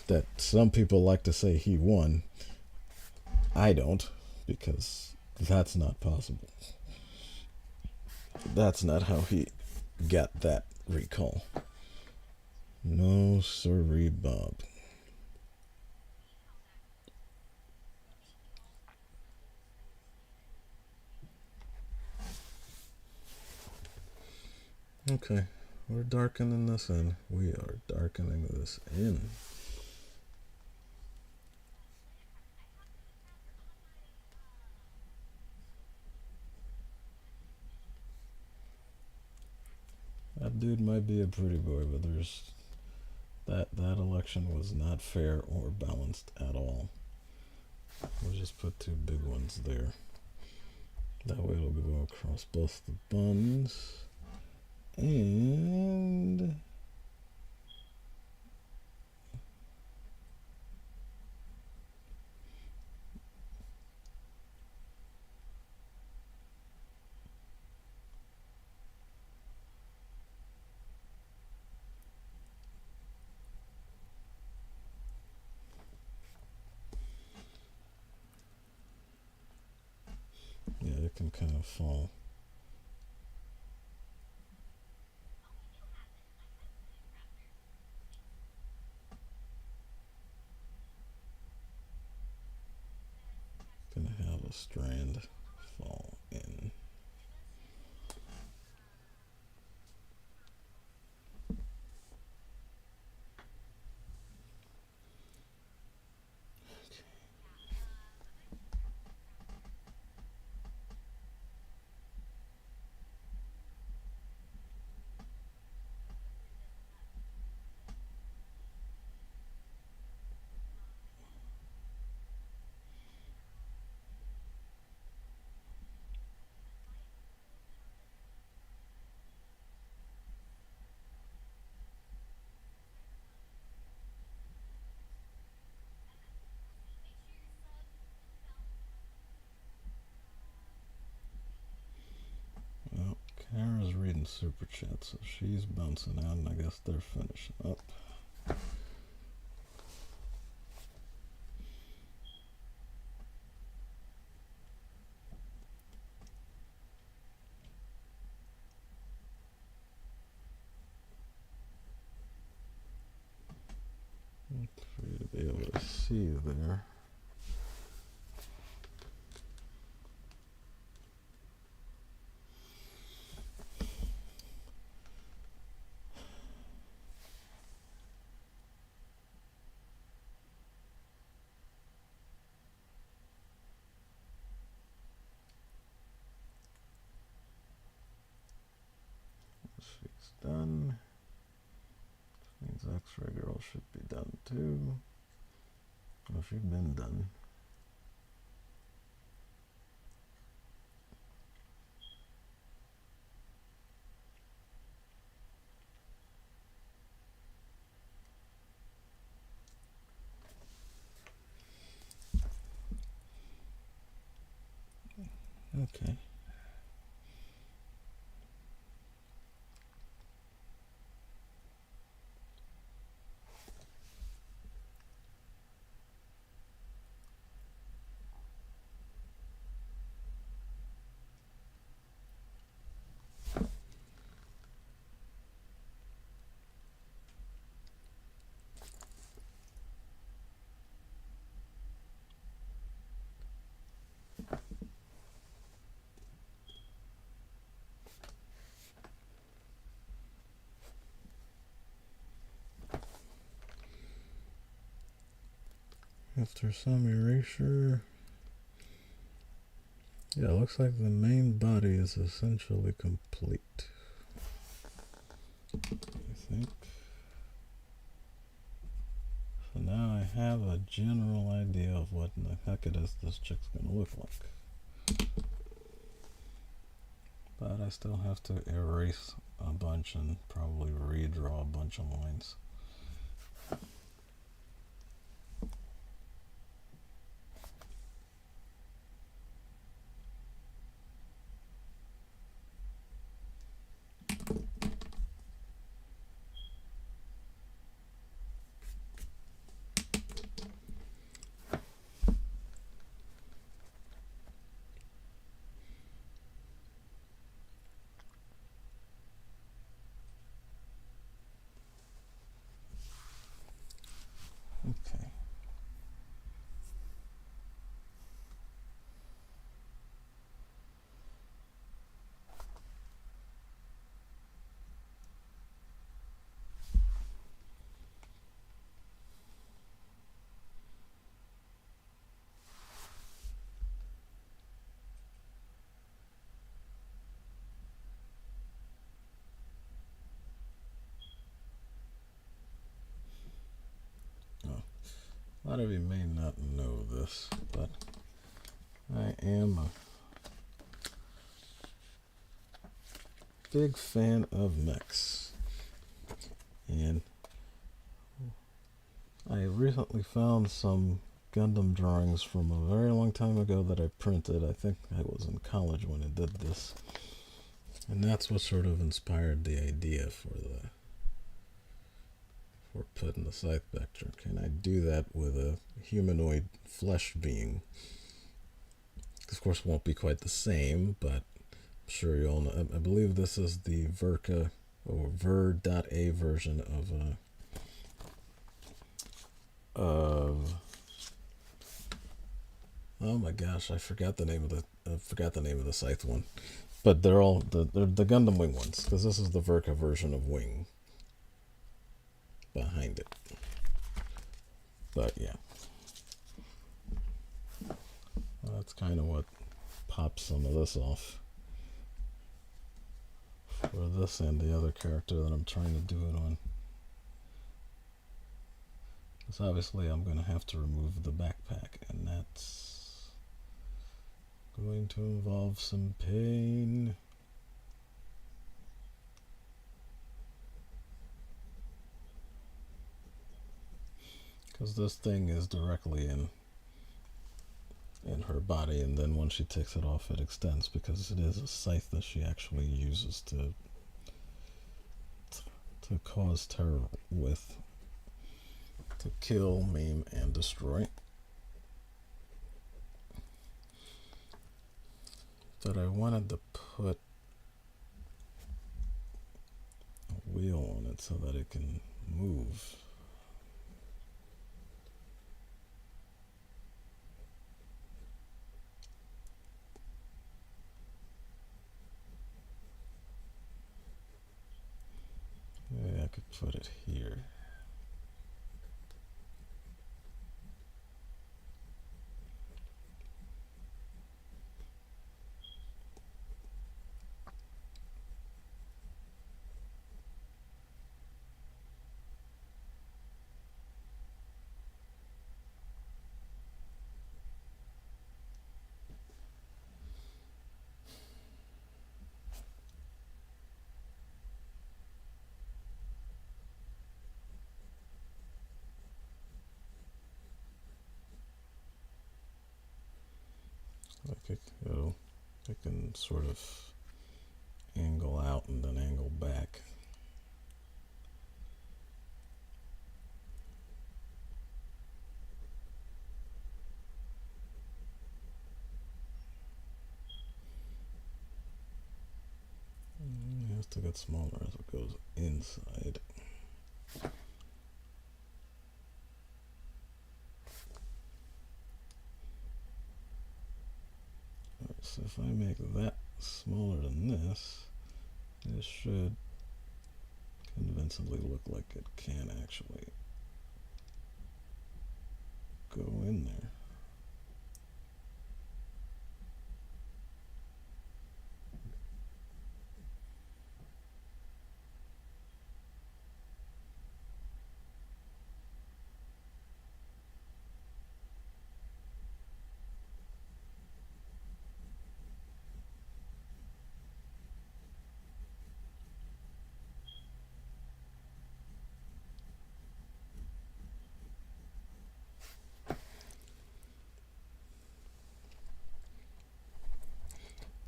A: that some people like to say he won. I don't, because that's not possible. That's not how he got that recall. No sirree, Bob. Okay, we're darkening this in. We are darkening this in. That dude might be a pretty boy, but there's that election was not fair or balanced at all. We'll just put two big ones there. That way it'll go across both the buns. And Yeah, it can kind of fall. Gonna have a strand fall in. Well, Kara's reading Super Chat, so she's bouncing out, and I guess they're finishing up. For you to be able to see there. She's done. Means X-ray girl should be done too. Well, she's been done. Okay. After some erasure, yeah, it looks like the main body is essentially complete, I think. So now I have a general idea of what in the heck it is this chick's gonna look like. But I still have to erase a bunch and probably redraw a bunch of lines. Okay. A lot of you may not know this, but I am a big fan of mechs. And I recently found some Gundam drawings from a very long time ago that I printed. I think I was in college when I did this. And that's what sort of inspired the idea for putting the scythe vector. Can I do that with a humanoid flesh being? Because course, won't be quite the same, but I'm sure you all know. I believe this is the Verka or ver.a version of oh my gosh, I forgot the name of the scythe one, but they're all they're the Gundam Wing ones, because this is the Verka version of Wing behind it. But yeah, that's kind of what pops some of this off for this and the other character that I'm trying to do it on. Because obviously I'm going to have to remove the backpack, and that's going to involve some pain. Because this thing is directly in her body, and then once she takes it off, it extends, because it is a scythe that she actually uses to cause terror with, to kill, maim, and destroy. But I wanted to put a wheel on it so that it can move. Maybe I could put it here. Like it can sort of angle out and then angle back. It has to get smaller as it goes inside. So if I make that smaller than this, it should convincingly look like it can actually go in there.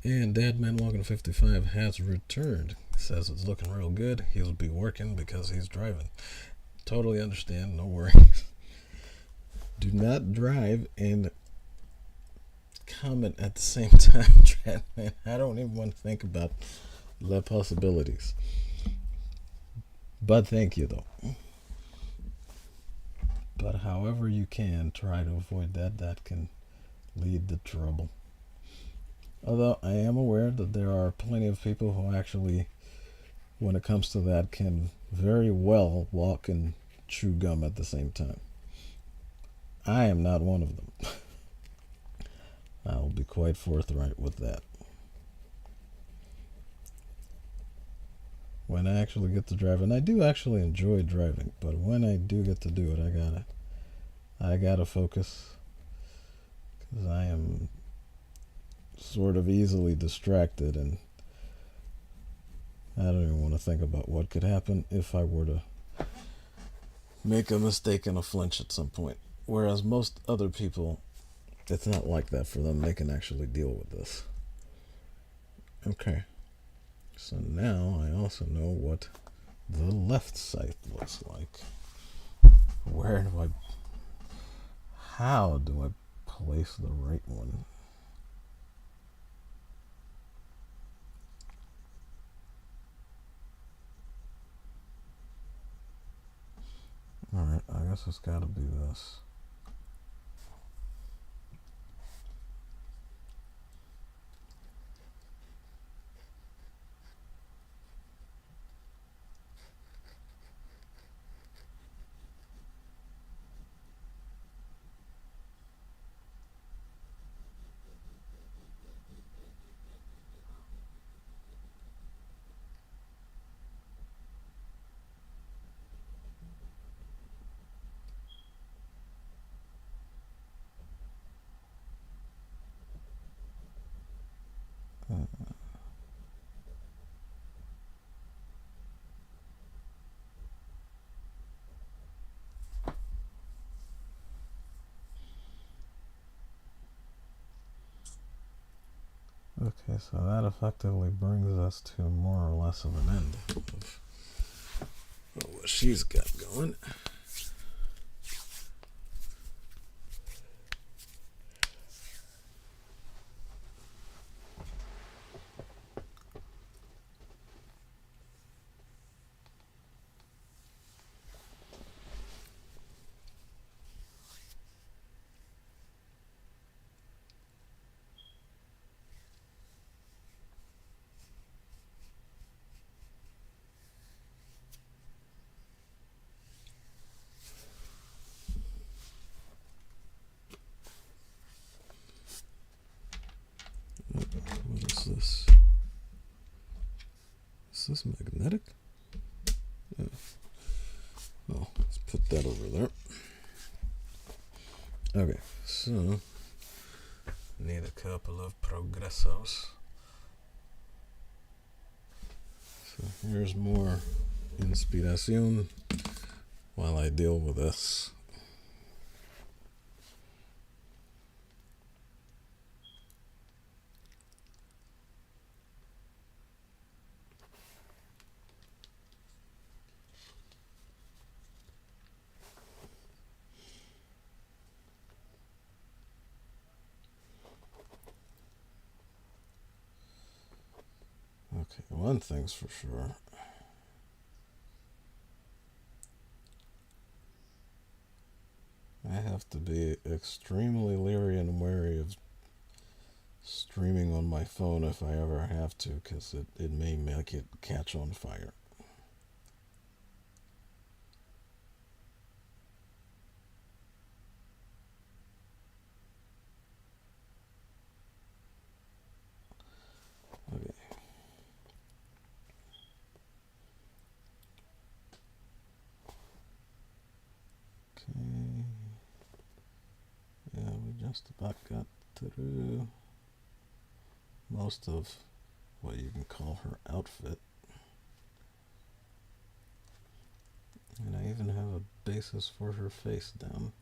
A: And Dadman Walking 55 has returned. Says it's looking real good. He'll be working because he's driving. Totally understand, no worries. Do not drive and comment at the same time, Dadman. I don't even want to think about the possibilities. But thank you, though. But however you can, try to avoid that. That can lead to trouble. Although I am aware that there are plenty of people who actually, when it comes to that, can very well walk and chew gum at the same time. I am not one of them. I'll be quite forthright with that. When I actually get to drive, and I do actually enjoy driving, but when I do get to do it, I gotta focus, because I am sort of easily distracted, and I don't even want to think about what could happen if I were to make a mistake and a flinch at some point. Whereas most other people, it's not like that for them. They can actually deal with this. Okay. So now I also know what the left scythe looks like. How do I place the right one? guess it's gotta be this. Okay, so that effectively brings us to more or less of an end of what she's got going. What is this? Is this magnetic? Yeah. Oh, let's put that over there. Okay, so need a couple of progressos. So here's more inspiración while I deal with this. Okay, one thing's for sure. I have to be extremely leery and wary of streaming on my phone if I ever have to, because it may make it catch on fire. Okay. Okay. Yeah, we just about got through most of what you can call her outfit. And I even have a basis for her face down.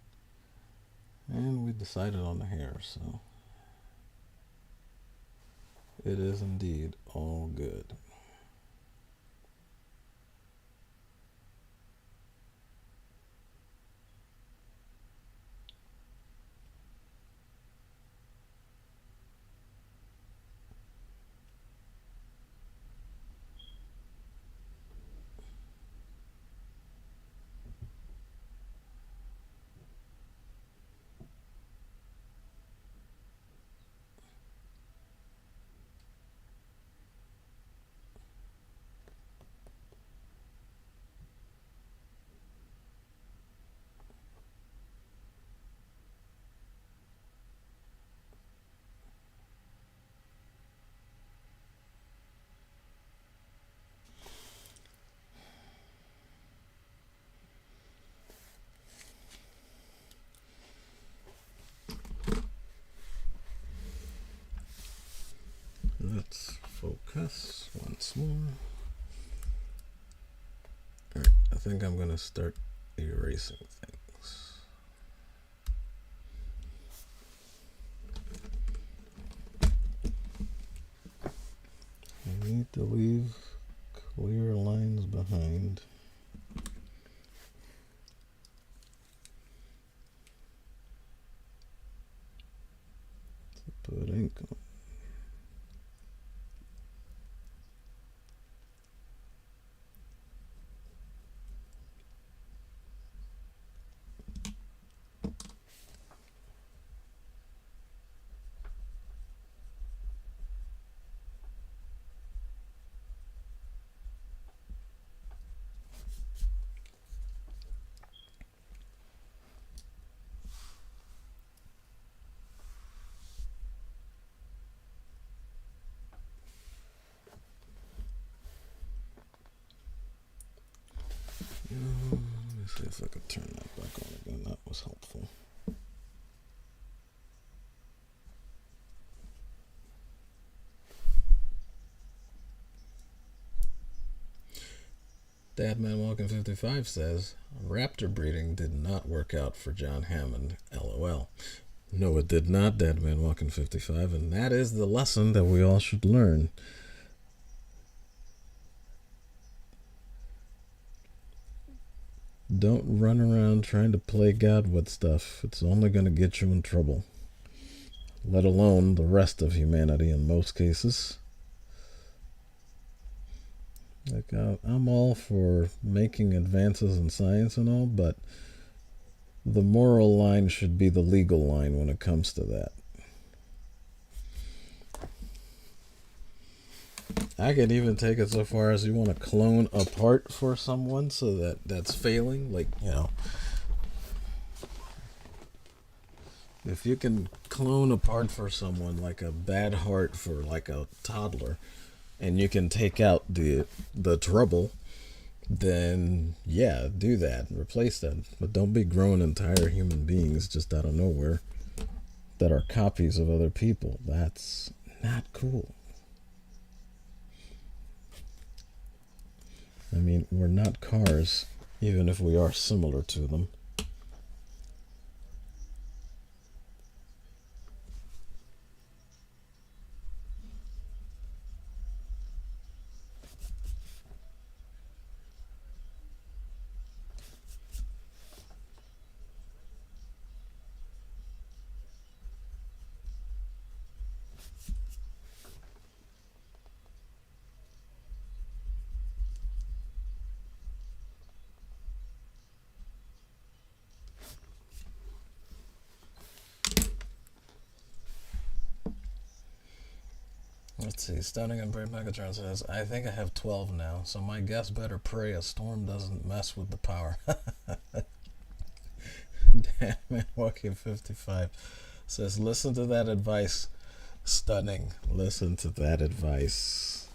A: And we decided on the hair, so it is indeed all good. Let's focus once more. Alright, I think I'm going to start erasing things. I need to leave clear lines behind. To put ink on. if I could turn that back on again. That was helpful. Dadman Walking 55 says, raptor breeding did not work out for John Hammond, LOL. No, it did not, Dadman Walking 55, and that is the lesson that we all should learn. Don't run around trying to play God with stuff. It's only going to get you in trouble. Let alone the rest of humanity in most cases. Like, I'm all for making advances in science and all, but the moral line should be the legal line when it comes to that. I could even take it so far as you want to clone a part for someone so that's failing. Like, you know, if you can clone a part for someone, like a bad heart for like a toddler, and you can take out the trouble, then yeah, do that. Replace that. But don't be growing entire human beings just out of nowhere that are copies of other people. That's not cool. I mean, we're not cars, even if we are similar to them. Let's see, Stunning and Brave Megatron says, I think I have 12 now, so my guess better pray a storm doesn't mess with the power. Damn man, Walking 55 says, listen to that advice. Stunning, listen to that advice.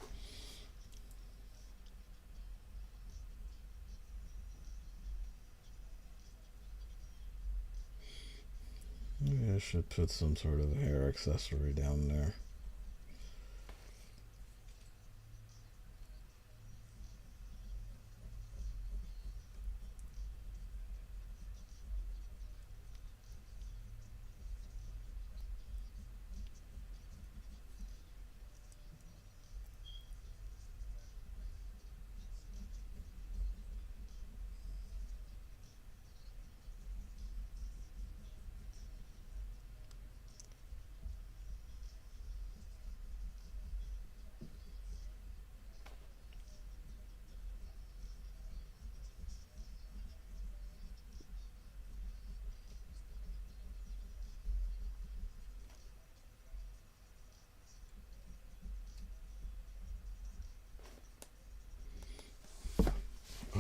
A: Maybe I should put some sort of hair accessory down there.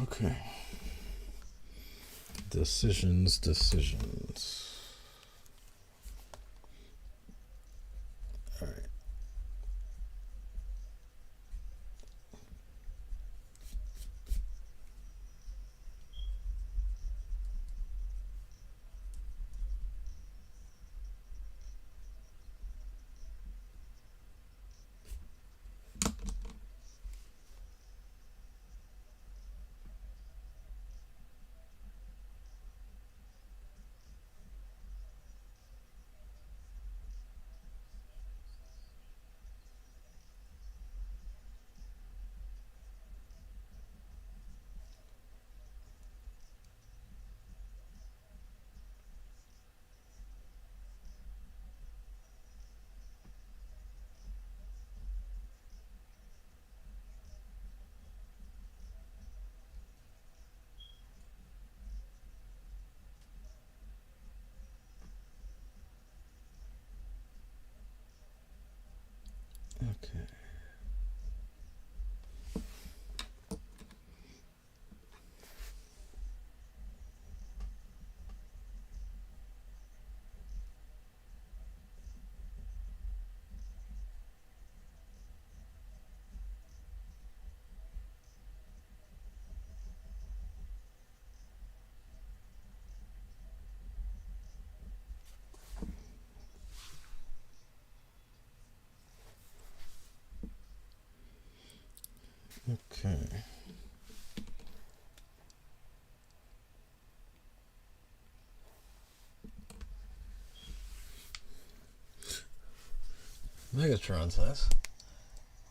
A: Okay. Decisions. All right. Okay. Okay. Megatron says,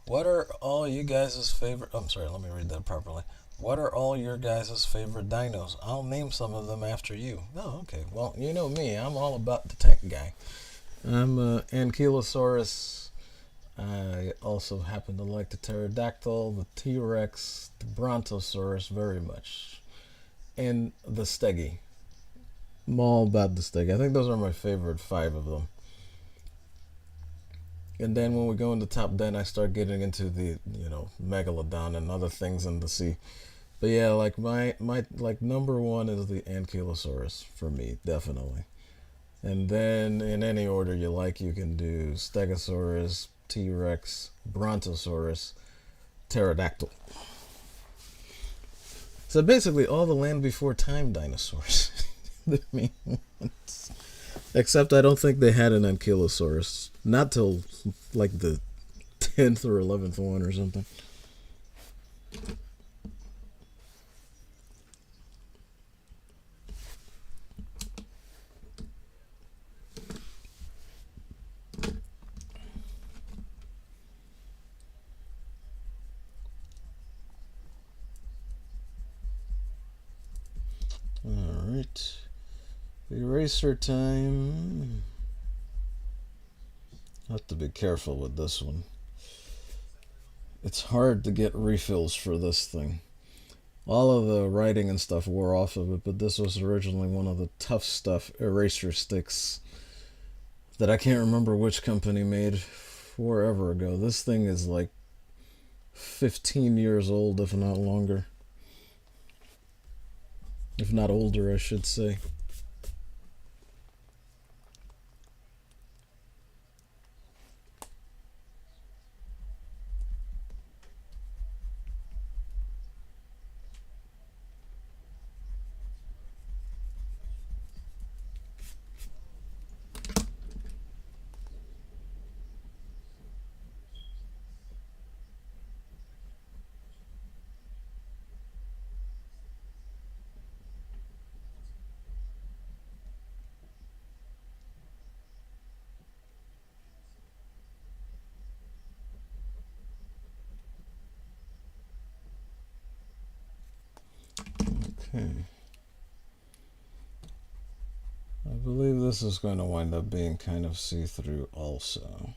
A: what are all you guys' favorite... I'm sorry, let me read that properly. What are all your guys' favorite dinos? I'll name some of them after you. Oh, okay. Well, you know me. I'm all about the tank guy. I'm Ankylosaurus. I also happen to like the pterodactyl, the T-Rex, the Brontosaurus very much, and the Stegi. I'm all about the Stegi. I think those are my favorite 5 of them. And then when we go into top 10, I start getting into the, megalodon and other things in the sea. But yeah, like my like number 1 is the Ankylosaurus for me, definitely. And then in any order you like, you can do Stegosaurus, T-Rex, Brontosaurus, Pterodactyl. So basically all the Land Before Time dinosaurs. The main ones. Except I don't think they had an Ankylosaurus. Not till like the 10th or 11th one or something. Alright. Eraser time. I have to be careful with this one. It's hard to get refills for this thing. All of the writing and stuff wore off of it, but this was originally one of the tough stuff eraser sticks that I can't remember which company made forever ago. This thing is like 15 years old, if not longer. If not older, I should say. Okay. I believe this is going to wind up being kind of see-through also.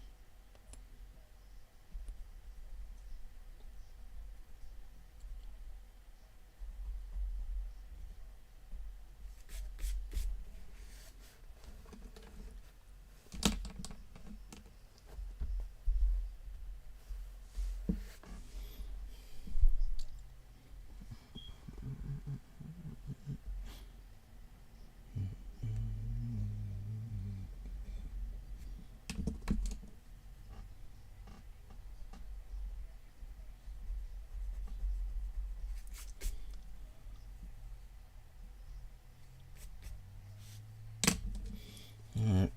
A: Alright.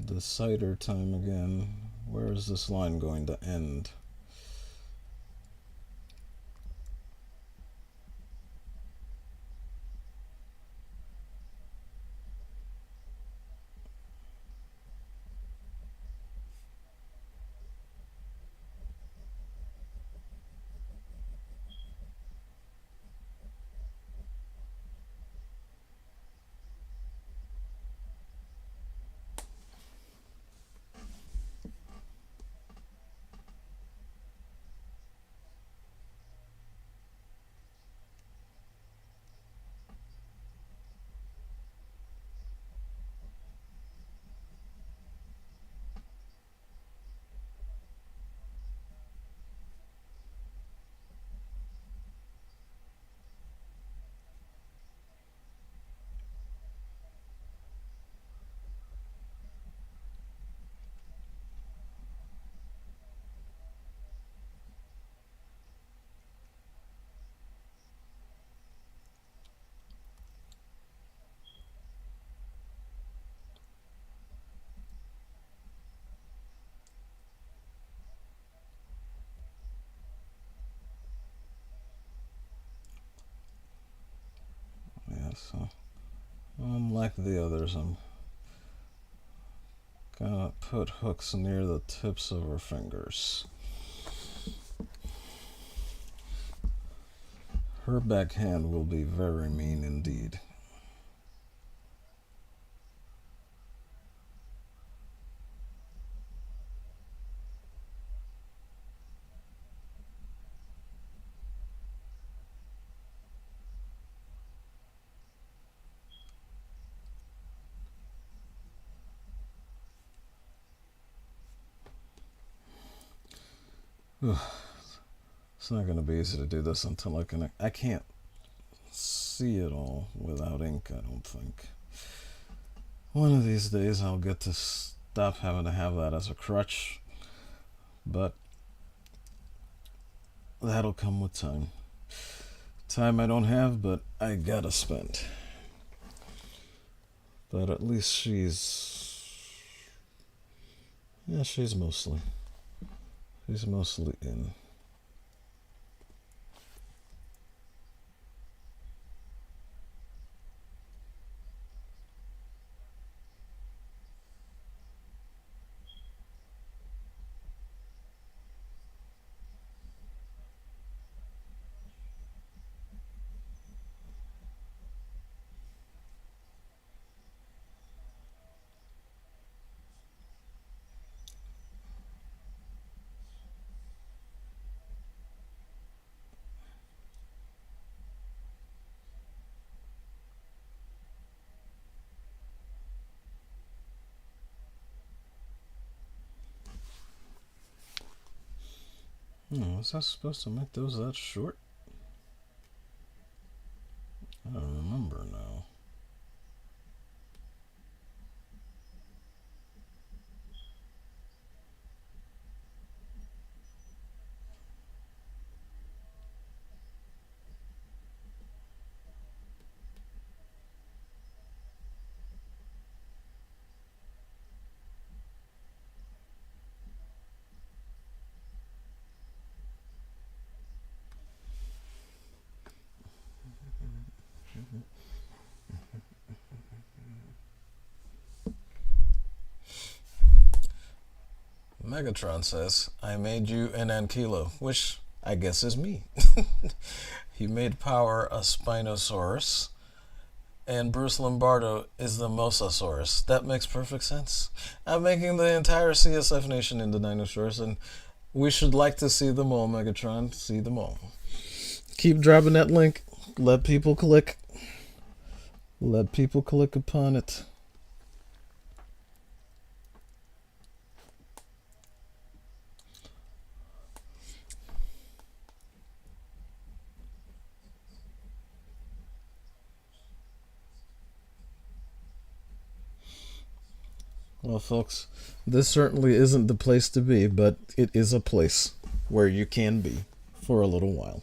A: Decider time again. Where is this line going to end? So, unlike the others, I'm gonna put hooks near the tips of her fingers. Her backhand will be very mean indeed. It's not going to be easy to do this until I can't see it all without ink, I don't think. One of these days I'll get to stop having to have that as a crutch, but that'll come with time. Time I don't have, but I gotta spend. But at least she's mostly in. Was I supposed to make those that short? I don't remember now. Megatron says, I made you an Ankylo, which I guess is me. He made Power a Spinosaurus, and Bruce Lombardo is the Mosasaurus. That makes perfect sense. I'm making the entire CSF Nation into dinosaurs, and we should like to see them all, Megatron. See them all. Keep dropping that link. Let people click. Let people click upon it. Well, folks, this certainly isn't the place to be, but it is a place where you can be for a little while.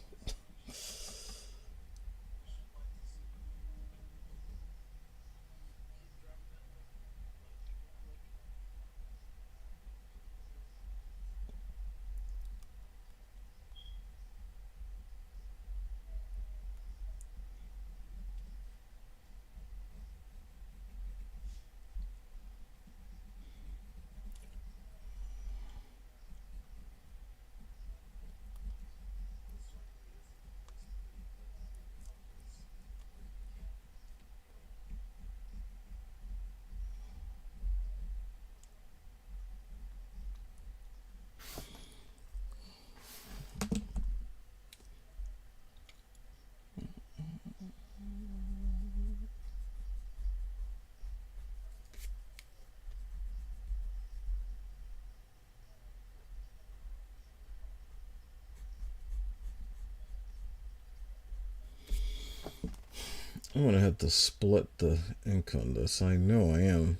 A: I'm going to have to split the ink on this. I know I am.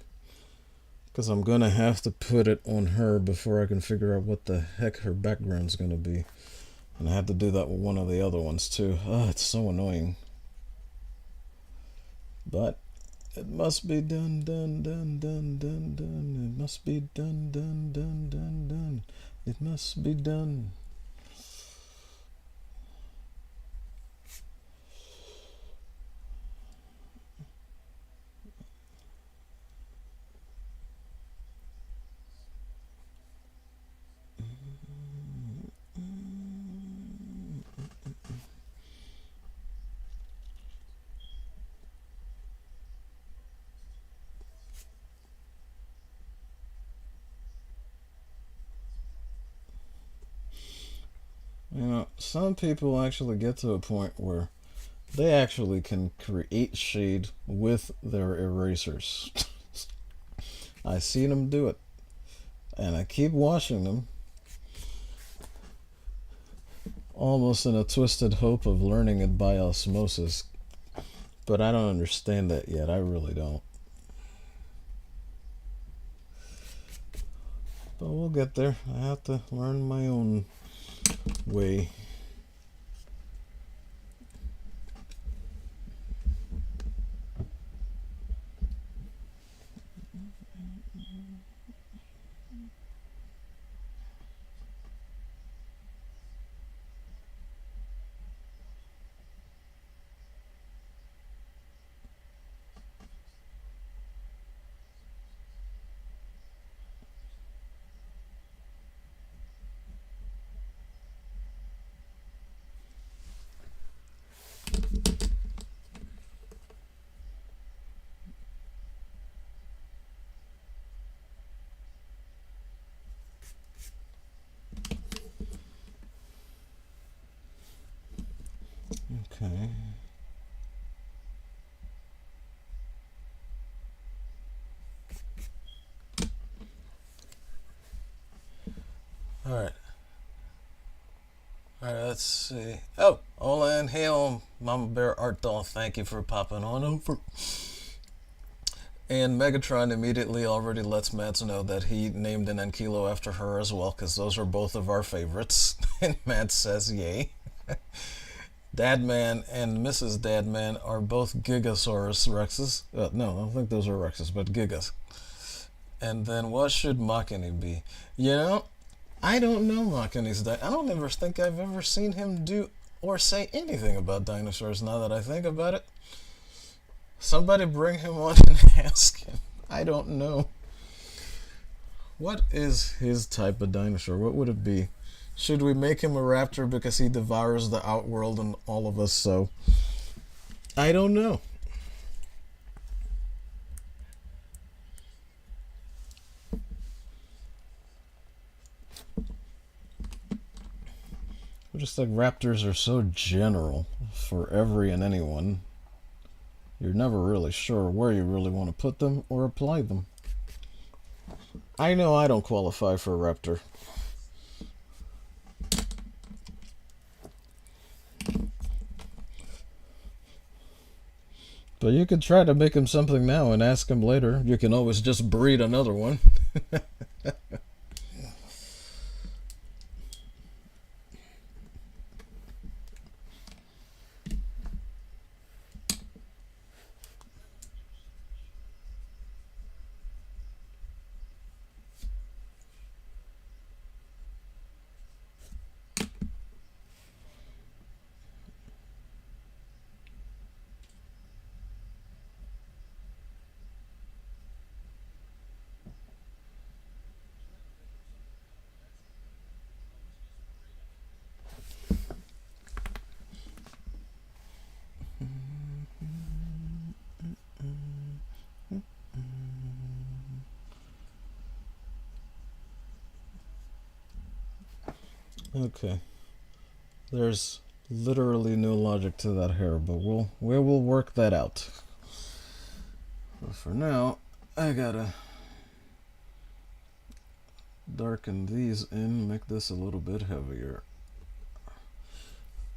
A: Because I'm going to have to put it on her before I can figure out what the heck her background's going to be. And I have to do that with one of the other ones too. Oh, it's so annoying. But it must be done. It must be done. It must be done. some people actually get to a point where they actually can create shade with their erasers. I seen them do it, and I keep watching them, almost in a twisted hope of learning it by osmosis. But I don't understand that yet. I really don't. But we'll get there. I have to learn my own way. Okay. Alright. Alright, let's see. Oh, Hola Hail, Mama Bear ArtDoll, thank you for popping on over. And Megatron immediately already lets Mads know that he named an Ankilo after her as well, because those are both of our favorites. And Mads says, yay. Dadman and Mrs. Dadman are both Gigasaurus Rexes. No, I don't think those are Rexes, but Gigas. And then what should Makini be? You know, I don't know Makini's I don't ever think I've ever seen him do or say anything about dinosaurs now that I think about it. Somebody bring him on and ask him. I don't know. What is his type of dinosaur? What would it be? Should we make him a raptor because he devours the outworld and all of us so? I don't know. Just like raptors are so general for every and anyone, you're never really sure where you really want to put them or apply them. I know I don't qualify for a raptor. But you could try to make him something now and ask him later. You can always just breed another one. Okay. There's literally no logic to that hair, but we will work that out. But for now, I gotta darken these in, make this a little bit heavier.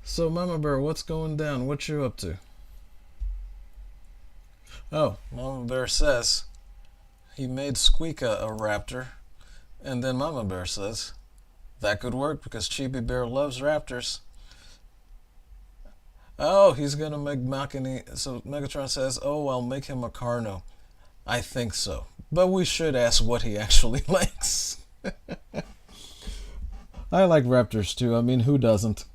A: So, Mama Bear, what's going down? What you up to? Oh, Mama Bear says he made Squeaka a raptor, and then Mama Bear says that could work because Chibi Bear loves raptors. Oh, he's gonna make Makini. So Megatron says, oh, I'll make him a Carno. I think so. But we should ask what he actually likes. I like raptors too. I mean, who doesn't?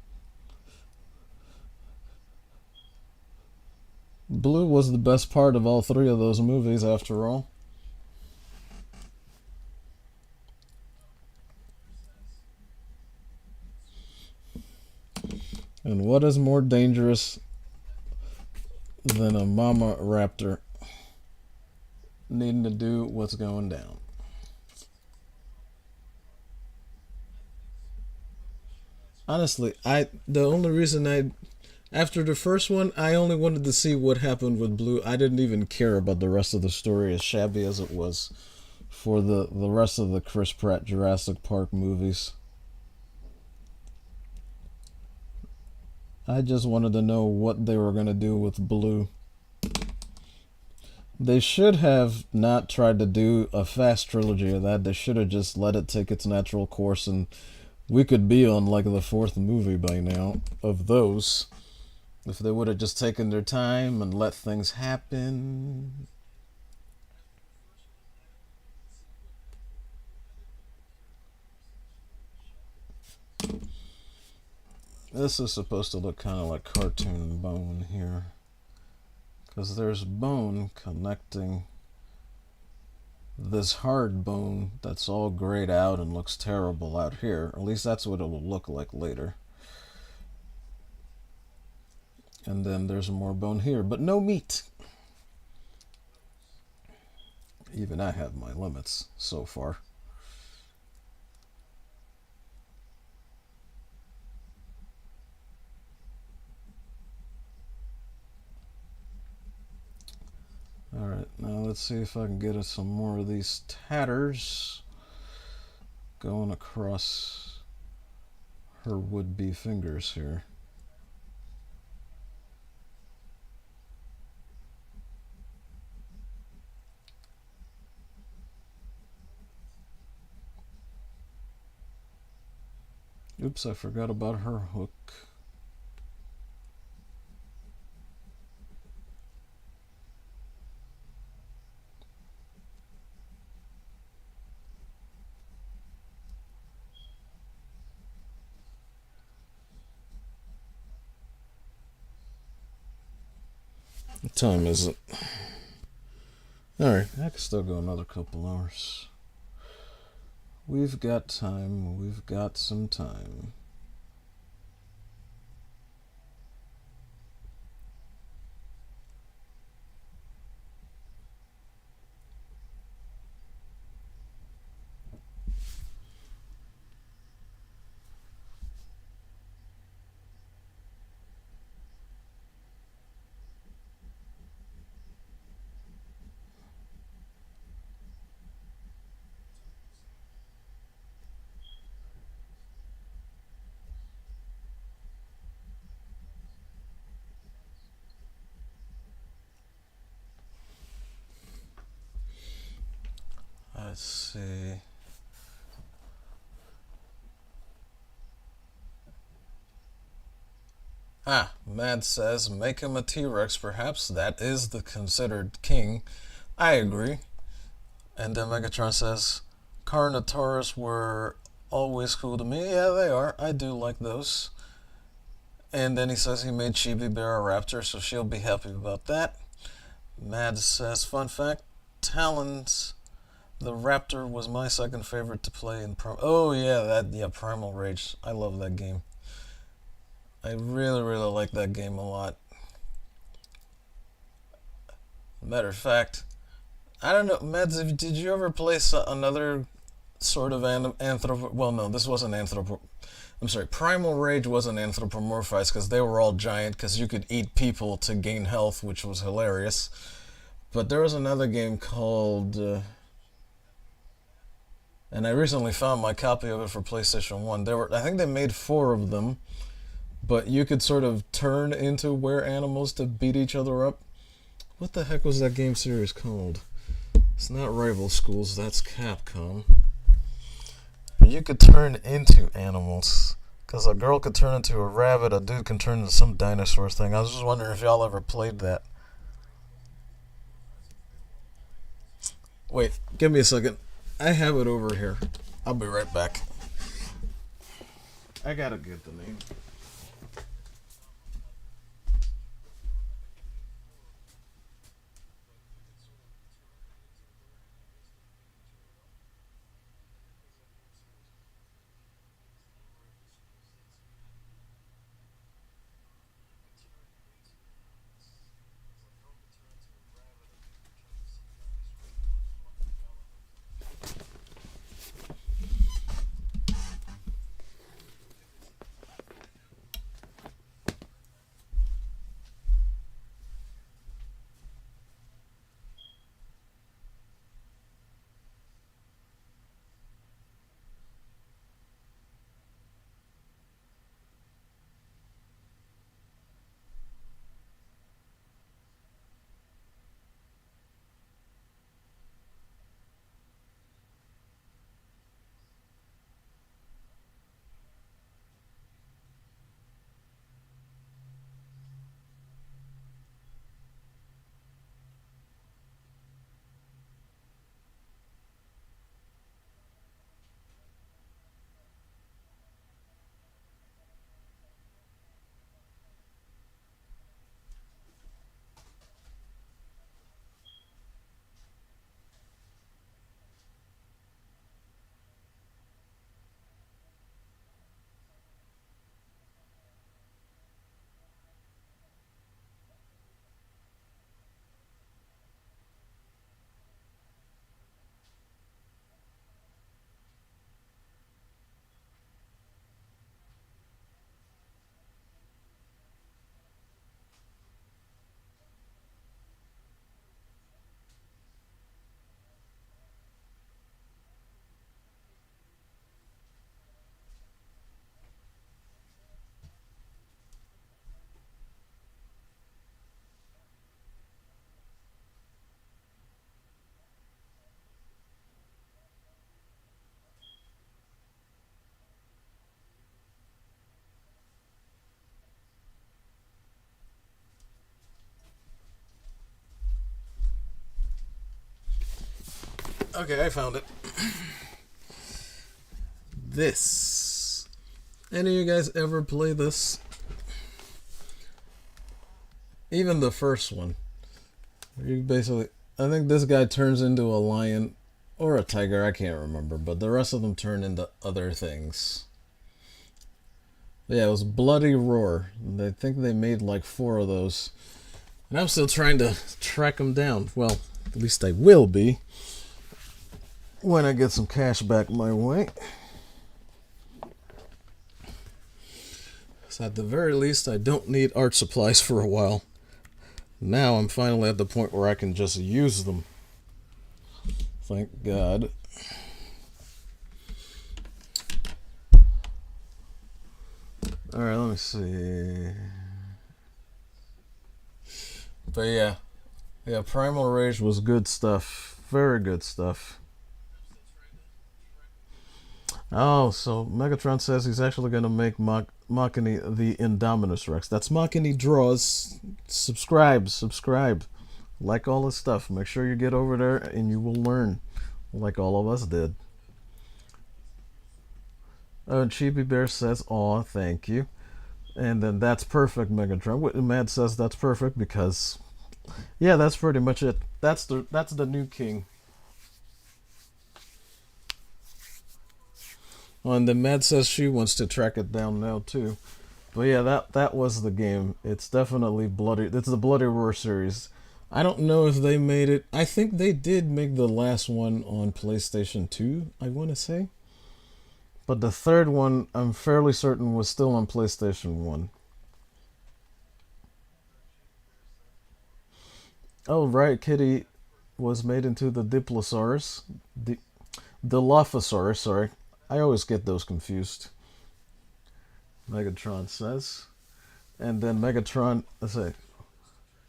A: Blue was the best part of all three of those movies, after all. And what is more dangerous than a mama raptor needing to do what's going down? Honestly, the only reason after the first one, I only wanted to see what happened with Blue. I didn't even care about the rest of the story, as shabby as it was, for the rest of the Chris Pratt Jurassic Park movies. I just wanted to know what they were going to do with Blue. They should have not tried to do a fast trilogy of that. They should have just let it take its natural course, and we could be on like the fourth movie by now of those. If they would have just taken their time and let things happen. This is supposed to look kind of like cartoon bone here. Because there's bone connecting this hard bone that's all grayed out and looks terrible out here. At least that's what it will look like later. And then there's more bone here, but no meat. Even I have my limits so far. Alright, now let's see if I can get us some more of these tatters going across her would-be fingers here. Oops, I forgot about her hook. What time is it? Alright, I can still go another couple hours. We've got time. We've got some time. Let's see. Mad says, make him a T-Rex, perhaps that is the considered king. I agree. And then Megatron says, Carnotaurus were always cool to me. Yeah, they are. I do like those. And then he says he made Chibi Bear a raptor, so she'll be happy about that. Mad says, fun fact, Talons, the raptor was my second favorite to play in Oh yeah, Primal Rage. I love that game. I really, really like that game a lot. Matter of fact, I don't know, Mads, did you ever play another sort of Well, no, this wasn't I'm sorry, Primal Rage wasn't anthropomorphized because they were all giant because you could eat people to gain health, which was hilarious. But there was another game called... and I recently found my copy of it for PlayStation 1. I think they made 4 of them, but you could sort of turn into were animals to beat each other up. What the heck was that game series called? It's not Rival Schools, that's Capcom. But you could turn into animals. Because a girl could turn into a rabbit, a dude can turn into some dinosaur thing. I was just wondering if y'all ever played that. Wait, give me a second. I have it over here. I'll be right back. I gotta get the name. Okay, I found it. This. Any of you guys ever play this? Even the first one. You basically, I think this guy turns into a lion or a tiger, I can't remember, but the rest of them turn into other things. Yeah, it was Bloody Roar. I think they made like 4 of those. And I'm still trying to track them down. Well, at least I will be when I get some cash back my way. So at the very least, I don't need art supplies for a while. Now I'm finally at the point where I can just use them. Thank God. Alright, let me see. But yeah. Yeah, Primal Rage was good stuff. Very good stuff. Oh, so Megatron says he's actually going to make Machini the Indominus Rex. That's Machini Draws. Subscribe. Like all this stuff. Make sure you get over there and you will learn. Like all of us did. Oh, Chibi Bear says, aw, thank you. And then that's perfect, Megatron. Mad says that's perfect because, yeah, that's pretty much it. That's the new king. Oh, and then Mad says she wants to track it down now too. But yeah, that was the game. It's definitely bloody. It's the Bloody Roar series. I don't know if they made it. I think they did make the last one on PlayStation 2, I want to say. But the third one, I'm fairly certain, was still on PlayStation 1. Oh, right, Kitty was made into the Diplosaurus. The Dilophosaurus, sorry. I always get those confused. Megatron says. And then Megatron, let's say,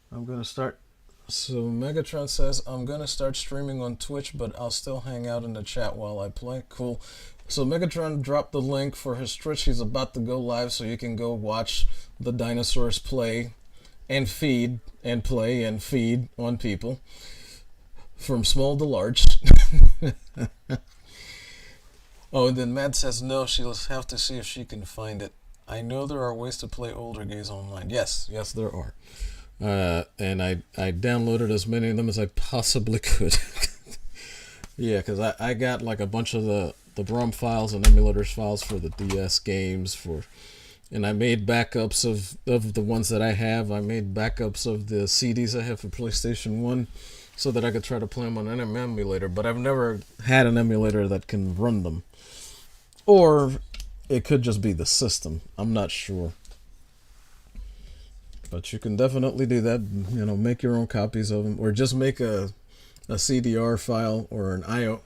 A: I'm going to start. So Megatron says, I'm going to start streaming on Twitch, but I'll still hang out in the chat while I play. Cool. So Megatron dropped the link for his Twitch. He's about to go live, so you can go watch the dinosaurs play and feed and play and feed on people from small to large. Oh, and then Matt says no, she'll have to see if she can find it. I know there are ways to play older games online. Yes, there are. And I downloaded as many of them as I possibly could. Yeah, because I got like a bunch of the ROM files and emulators files for the DS games and I made backups of the ones that I have. I made backups of the CDs I have for PlayStation 1 so that I could try to play them on an emulator, but I've never had an emulator that can run them. Or it could just be the system. I'm not sure. But you can definitely do that, make your own copies of them, or just make a CDR file or an IO.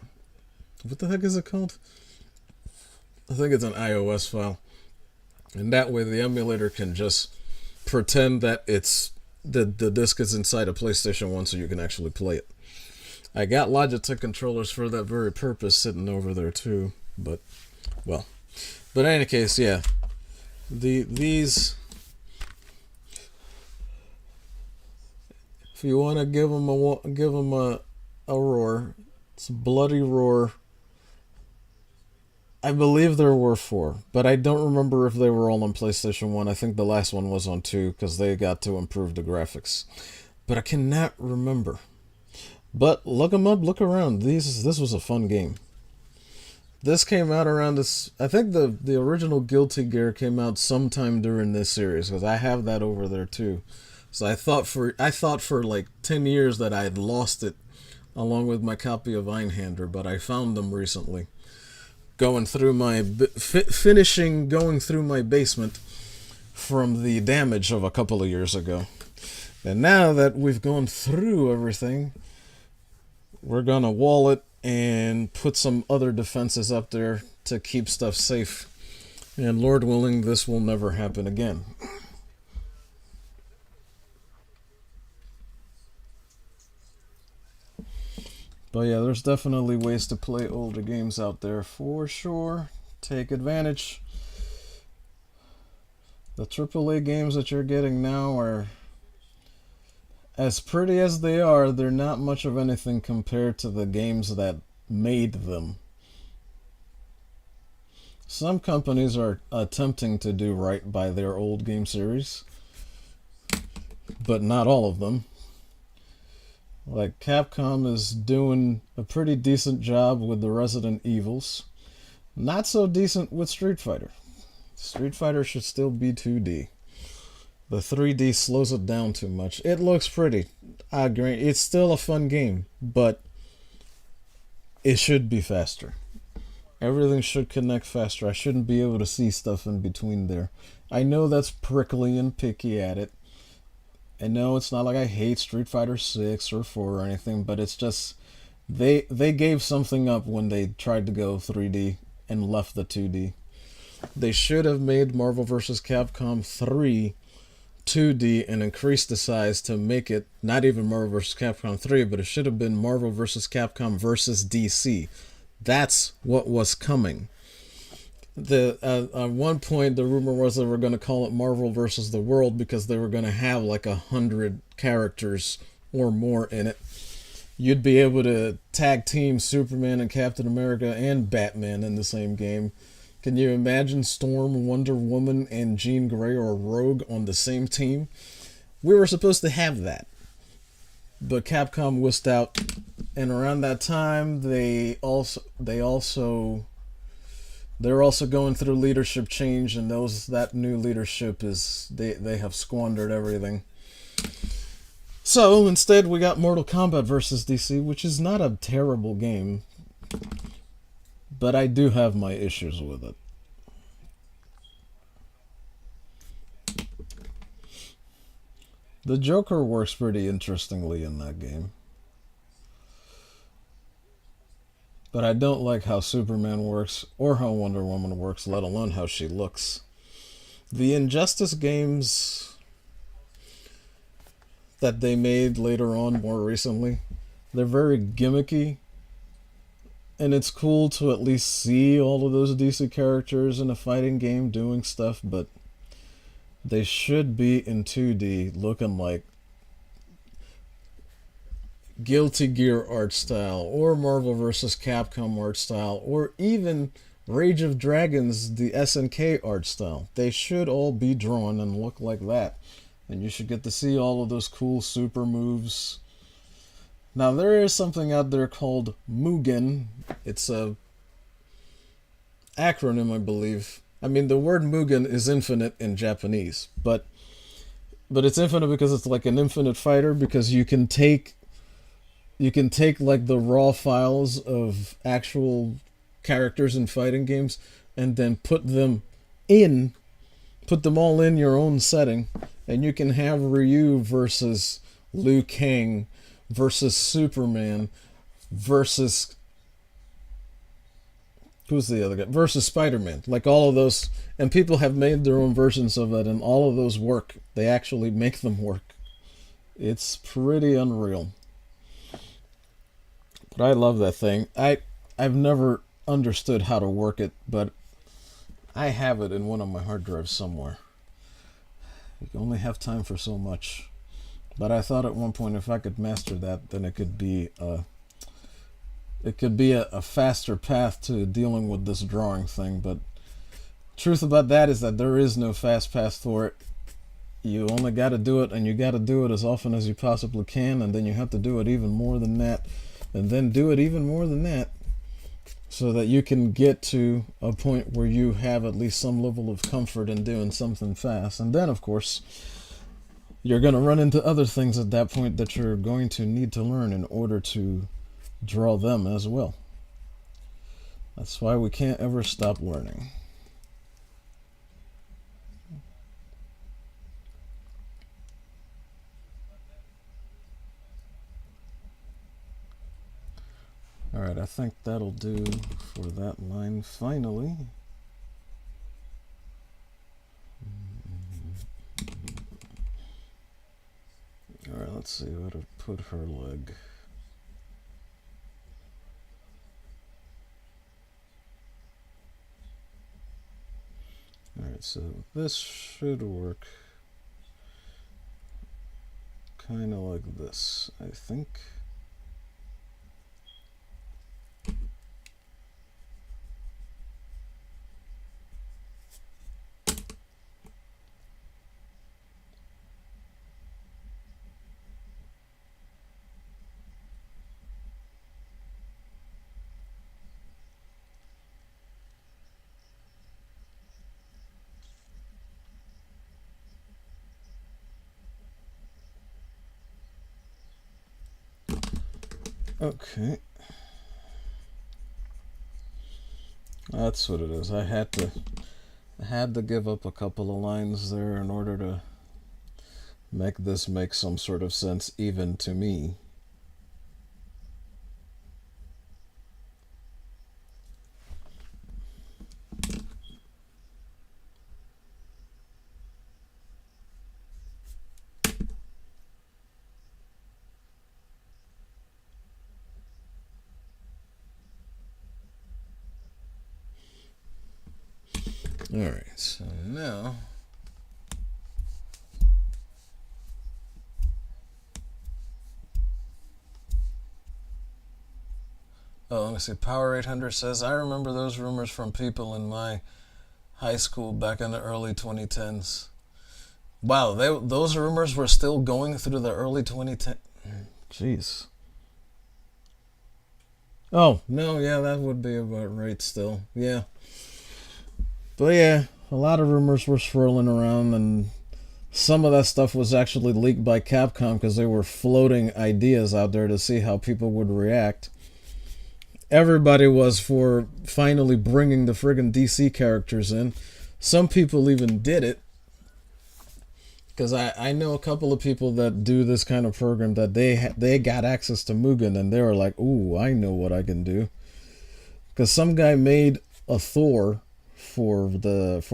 A: What the heck is it called? I think it's an iOS file. And that way the emulator can just pretend that it's the disc is inside a PlayStation 1 so you can actually play it. I got Logitech controllers for that very purpose sitting over there too, but in any case, yeah. These, if you want to give them a roar, it's Bloody Roar. I believe there were 4, but I don't remember if they were all on PlayStation 1. I think the last one was on 2 because they got to improve the graphics. But I cannot remember. But look them up, look around. This was a fun game. This came out around this. I think the original Guilty Gear came out sometime during this series because I have that over there too. So I thought for like 10 years that I had lost it along with my copy of Einhander, but I found them recently. Going through my basement from the damage of a couple of years ago. And now that we've gone through everything, we're gonna wall it and put some other defenses up there to keep stuff safe. And Lord willing, this will never happen again. But yeah, there's definitely ways to play older games out there for sure. Take advantage. The AAA games that you're getting now are, as pretty as they are, they're not much of anything compared to the games that made them. Some companies are attempting to do right by their old game series, but not all of them. Like Capcom is doing a pretty decent job with the Resident Evils. Not so decent with Street Fighter. Street Fighter should still be 2D. The 3D slows it down too much. It looks pretty. I agree. It's still a fun game, but it should be faster. Everything should connect faster. I shouldn't be able to see stuff in between there. I know that's prickly and picky at it. I know it's not like I hate Street Fighter 6 or 4 or anything, but it's just they gave something up when they tried to go 3D and left the 2D. They should have made Marvel vs. Capcom 3 2D and increased the size to make it not even Marvel vs. Capcom 3, but it should have been Marvel vs. Capcom versus DC. That's what was coming. At one point, the rumor was they were going to call it Marvel versus the World because they were going to have like 100 characters or more in it. You'd be able to tag team Superman and Captain America and Batman in the same game. Can you imagine Storm, Wonder Woman, and Jean Grey or Rogue on the same team? We were supposed to have that, but Capcom whisked out. And around that time, they're also going through leadership change, and that new leadership is they have squandered everything. So instead, we got Mortal Kombat vs. DC, which is not a terrible game, but I do have my issues with it. The Joker works pretty interestingly in that game. But I don't like how Superman works or how Wonder Woman works, let alone how she looks. The Injustice games that they made later on, more recently, they're very gimmicky. And it's cool to at least see all of those DC characters in a fighting game doing stuff, but they should be in 2D looking like Guilty Gear art style, or Marvel vs. Capcom art style, or even Rage of Dragons, the SNK art style. They should all be drawn and look like that. And you should get to see all of those cool super moves. Now, there is something out there called Mugen. It's a acronym, I believe. I mean, the word Mugen is infinite in Japanese, but it's infinite because it's like an infinite fighter, because you can take like the raw files of actual characters in fighting games and then put them all in your own setting, and you can have Ryu versus Liu Kang versus Superman versus who's the other guy? Versus Spider-Man. Like all of those, and people have made their own versions of it, and all of those work. They actually make them work. It's pretty unreal. But I love that thing. I've never understood how to work it, but I have it in one of my hard drives somewhere. You can only have time for so much. But I thought at one point, if I could master that, then it could be a faster path to dealing with this drawing thing. But truth about that is that there is no fast path for it. You only got to do it, and you got to do it as often as you possibly can, and then you have to do it even more than that, and then do it even more than that, so that you can get to a point where you have at least some level of comfort in doing something fast. And then, of course, you're going to run into other things at that point that you're going to need to learn in order to draw them as well. That's why we can't ever stop learning. Alright, I think that'll do for that line finally. Alright, let's see where to put her leg. Alright, so this should work kind of like this, I think. Okay. That's what it is. I had to give up a couple of lines there in order to make this make some sort of sense even to me. Alright, so now let me see. Power 800 says, I remember those rumors from people in my high school back in the early 2010s. Wow, those rumors were still going through the early 2010s. Jeez. Oh, no, yeah, that would be about right still. Yeah. But yeah, a lot of rumors were swirling around, and some of that stuff was actually leaked by Capcom because they were floating ideas out there to see how people would react. Everybody was for finally bringing the friggin' DC characters in. Some people even did it. Because I know a couple of people that do this kind of program that they got access to Mugen and they were like, ooh, I know what I can do. Because some guy made a Thor for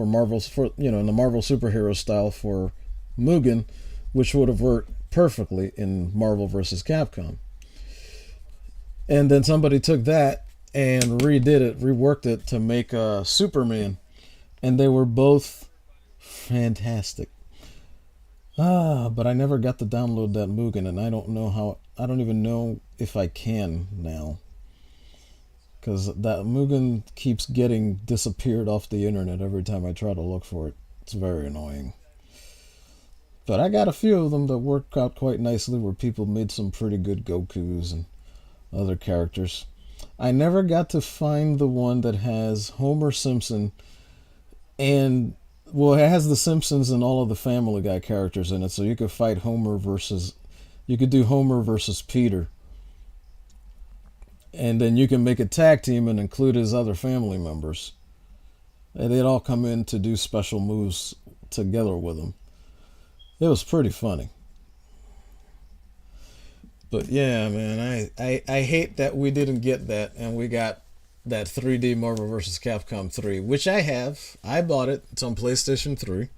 A: Marvel's, in the Marvel superhero style for Mugen, which would have worked perfectly in Marvel vs. Capcom. And then somebody took that and reworked it to make Superman. And they were both fantastic. But I never got to download that Mugen, and I don't even know if I can now. Because that Mugen keeps getting disappeared off the internet every time I try to look for it. It's very annoying. But I got a few of them that worked out quite nicely where people made some pretty good Gokus and other characters. I never got to find the one that has Homer Simpson and, well, it has the Simpsons and all of the Family Guy characters in it, so you could fight you could do Homer versus Peter. And then you can make a tag team and include his other family members. And they'd all come in to do special moves together with him. It was pretty funny. But yeah, man, I hate that we didn't get that and we got that 3D Marvel vs. Capcom 3, which I have. I bought it. It's on PlayStation 3.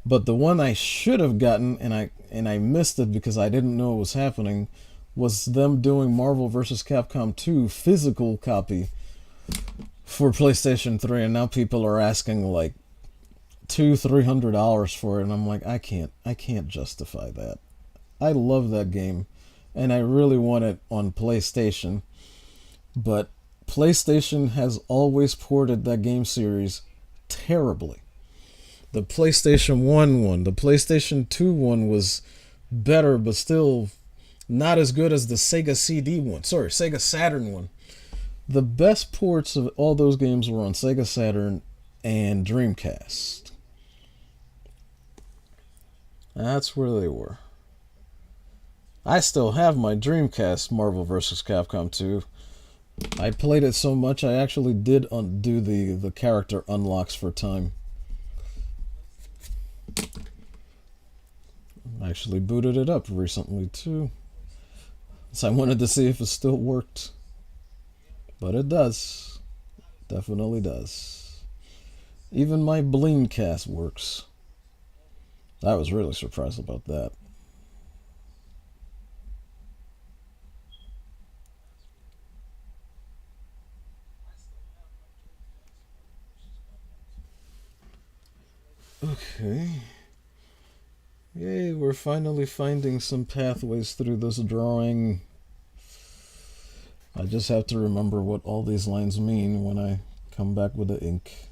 A: But the one I should have gotten and I missed it because I didn't know it was happening was them doing Marvel vs. Capcom 2 physical copy for PlayStation 3, and now people are asking like $200-$300 for it, and I'm like, I can't justify that. I love that game, and I really want it on PlayStation, but PlayStation has always ported that game series terribly. The PlayStation 1 one, the PlayStation 2 one was better, but still not as good as the Sega CD one. Sorry, Sega Saturn one. The best ports of all those games were on Sega Saturn and Dreamcast. That's where they were. I still have my Dreamcast Marvel vs. Capcom 2. I played it so much I actually did do the character unlocks for time. I actually booted it up recently too. So I wanted to see if it still worked. But it does. Definitely does. Even my Bleamcast works. I was really surprised about that. Okay. Yay, we're finally finding some pathways through this drawing. I just have to remember what all these lines mean when I come back with the ink.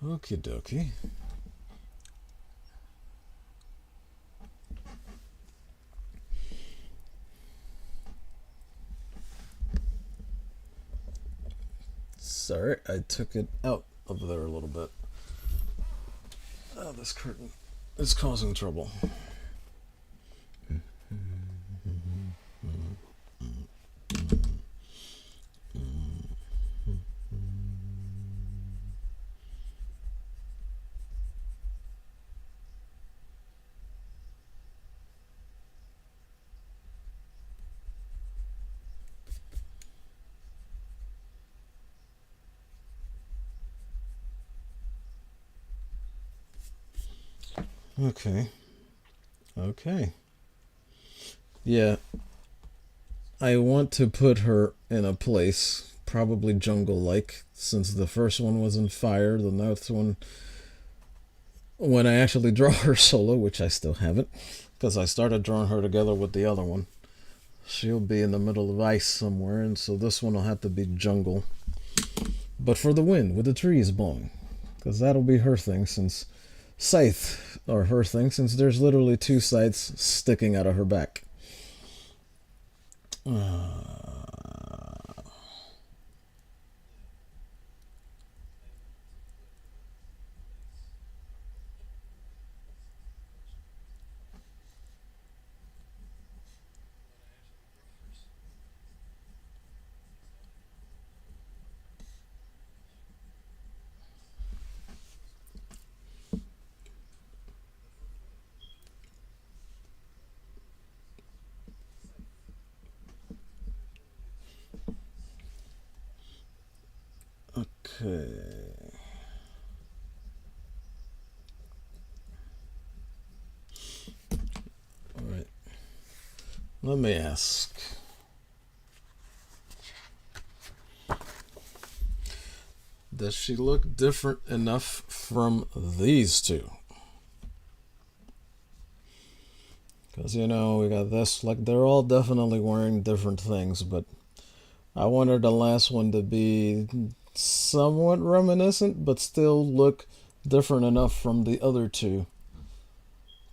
A: Okie dokie. Sorry, I took it out of there a little bit. Oh, this curtain is causing trouble. Okay. Okay. Yeah. I want to put her in a place, probably jungle-like, since the first one was in fire. The next one, when I actually draw her solo, which I still haven't, because I started drawing her together with the other one, she'll be in the middle of ice somewhere, and so this one will have to be jungle. But for the wind, with the trees blowing, because that'll be her thing, since scythe are her thing, since there's literally two scythes sticking out of her back. Okay. All right. Let me ask. Does she look different enough from these two? Because, you know, we got this, like, they're all definitely wearing different things, but I wanted the last one to be somewhat reminiscent, but still look different enough from the other two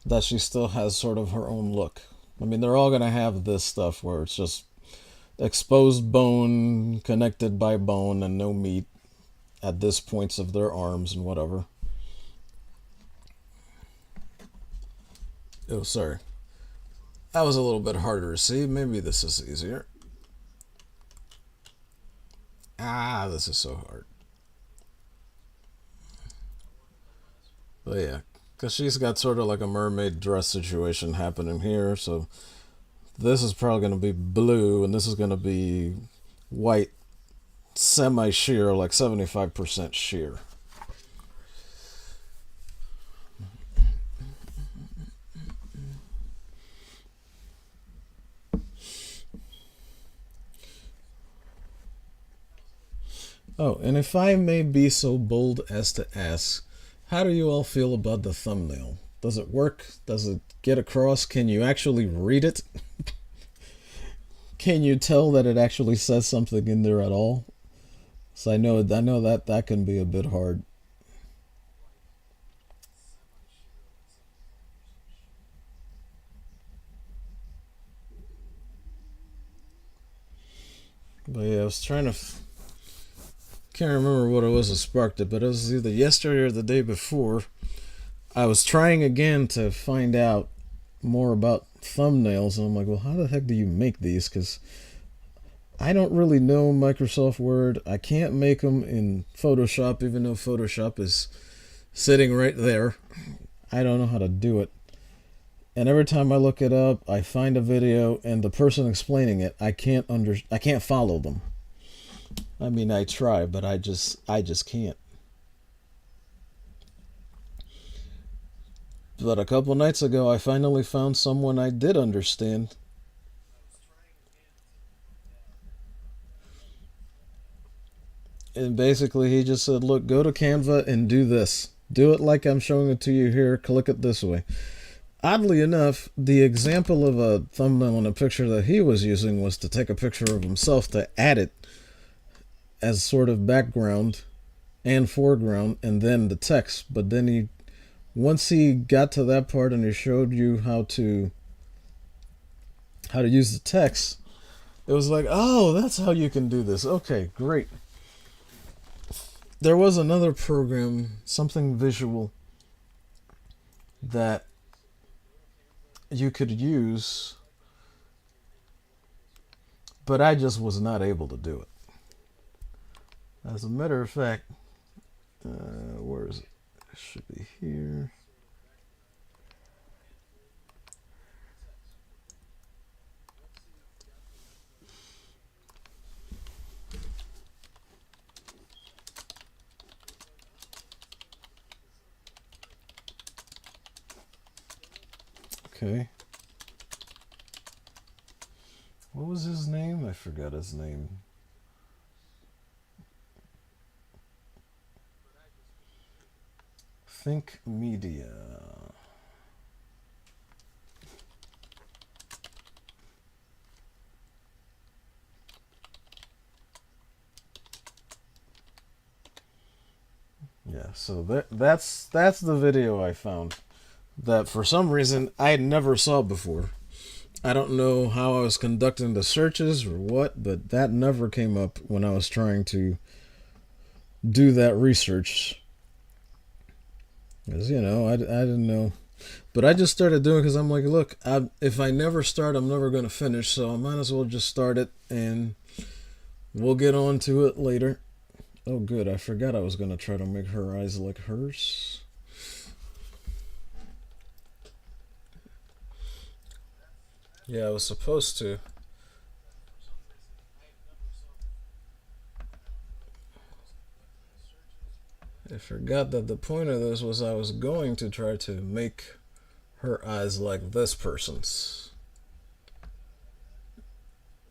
A: that she still has sort of her own look. I mean, they're all going to have this stuff where it's just exposed bone connected by bone and no meat at this points of their arms and whatever. Oh, sorry. That was a little bit harder to see. Maybe this is easier. Ah, this is so hard. But yeah, because she's got sort of like a mermaid dress situation happening here, so this is probably going to be blue, and this is going to be white, semi-sheer, like 75% sheer. Oh, and if I may be so bold as to ask, how do you all feel about the thumbnail? Does it work? Does it get across? Can you actually read it? Can you tell that it actually says something in there at all? So I know that can be a bit hard. But yeah, I was trying to can't remember what it was that sparked it, but it was either yesterday or the day before. I was trying again to find out more about thumbnails, and I'm like, well, how the heck do you make these? Because I don't really know Microsoft Word. I can't make them in Photoshop, even though Photoshop is sitting right there. I don't know how to do it. And every time I look it up, I find a video, and the person explaining it, I can't follow them. I mean, I try, but I just can't. But a couple nights ago, I finally found someone I did understand. And basically, he just said, look, go to Canva and do this. Do it like I'm showing it to you here. Click it this way. Oddly enough, the example of a thumbnail in a picture that he was using was to take a picture of himself to add it as sort of background and foreground and then the text. But then once he got to that part and he showed you how to use the text, it was like, oh, that's how you can do this. Okay, great. there was another program, something visual, that you could use, but I just was not able to do it. As a matter of fact, where is it? It should be here. Okay. What was his name? I forgot his name. Think Media. Yeah, so that's the video I found that for some reason I never saw before. I don't know how I was conducting the searches or what, but that never came up when I was trying to do that research. Because, I didn't know. But I just started doing it because I'm like, look, if I never start, I'm never going to finish. So I might as well just start it and we'll get on to it later. Oh, good. I forgot I was going to try to make her eyes like hers. Yeah, I was supposed to. I forgot that the point of this was I was going to try to make her eyes like this person's.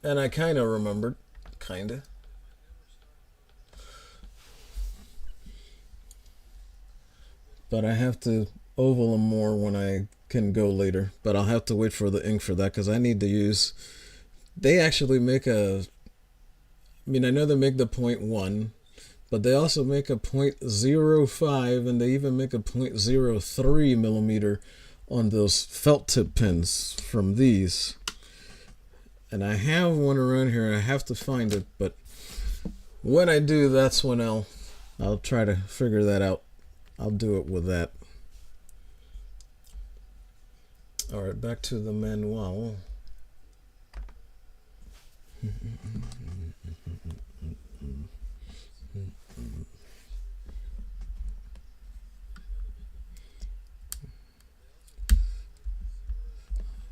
A: And I kind of remembered. Kind of. But I have to oval them more when I can go later. But I'll have to wait for the ink for that because I need to use... They actually make a... I know they make the 0.1, but they also make a 0.05 and they even make a 0.03 millimeter on those felt tip pens from these. And I have one around here. I have to find it, but when I do, that's when I'll try to figure that out. I'll do it with that. All right, back to the manual.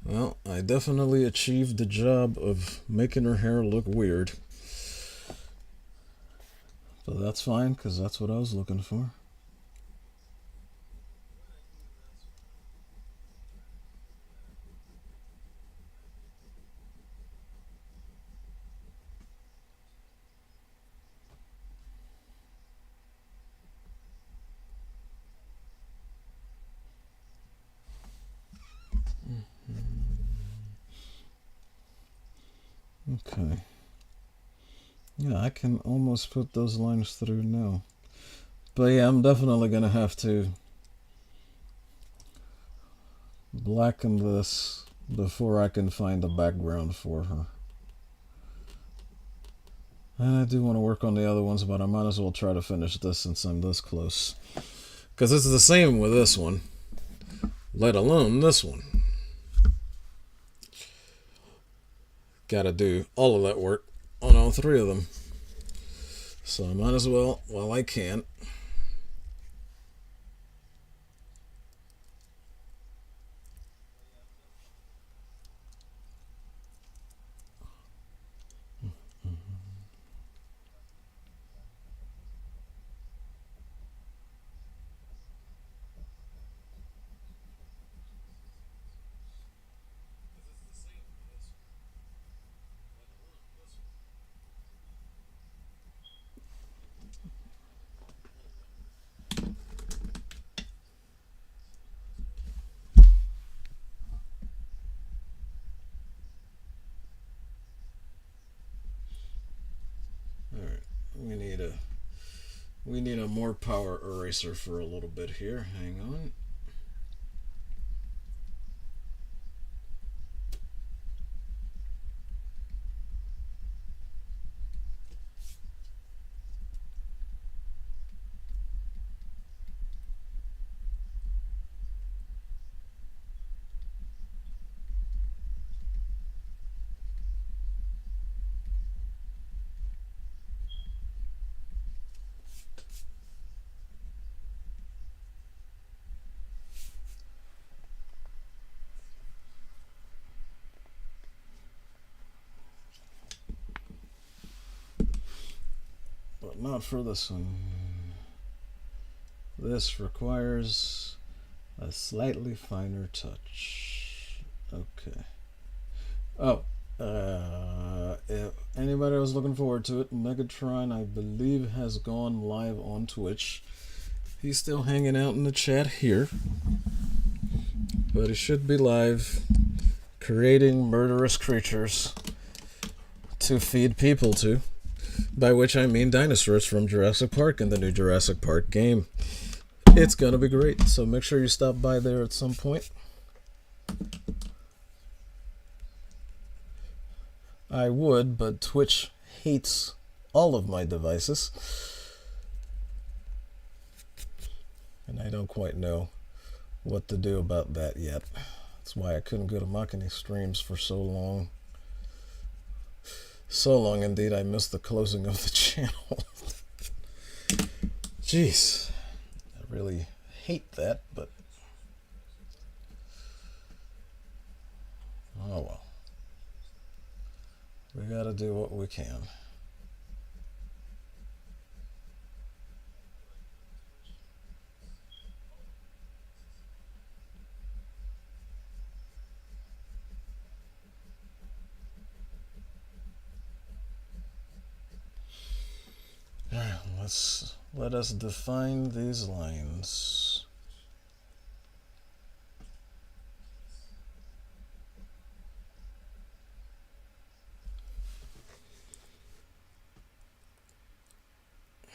A: Well, I definitely achieved the job of making her hair look weird. But that's fine, because that's what I was looking for. Okay. Yeah, I can almost put those lines through now. But yeah, I'm definitely going to have to blacken this before I can find a background for her. And I do want to work on the other ones, but I might as well try to finish this since I'm this close. Because it's the same with this one, let alone this one. Gotta do all of that work on all three of them. So I might as well while I can. We need a more power eraser for a little bit here. Hang on. but not for this one. This requires a slightly finer touch. Okay. Oh, if anybody was looking forward to it, Megatron, I believe, has gone live on Twitch. He's still hanging out in the chat here, but he should be live creating murderous creatures to feed people to, by which I mean dinosaurs from Jurassic Park in the new Jurassic Park game. It's gonna be great, so make sure you stop by there at some point. I would, but Twitch hates all of my devices, and I don't quite know what to do about that yet. That's why I couldn't go to Machiny streams for so long. So long indeed, I missed the closing of the channel. Jeez, I really hate that, but oh well. We gotta do what we can. Let us define these lines.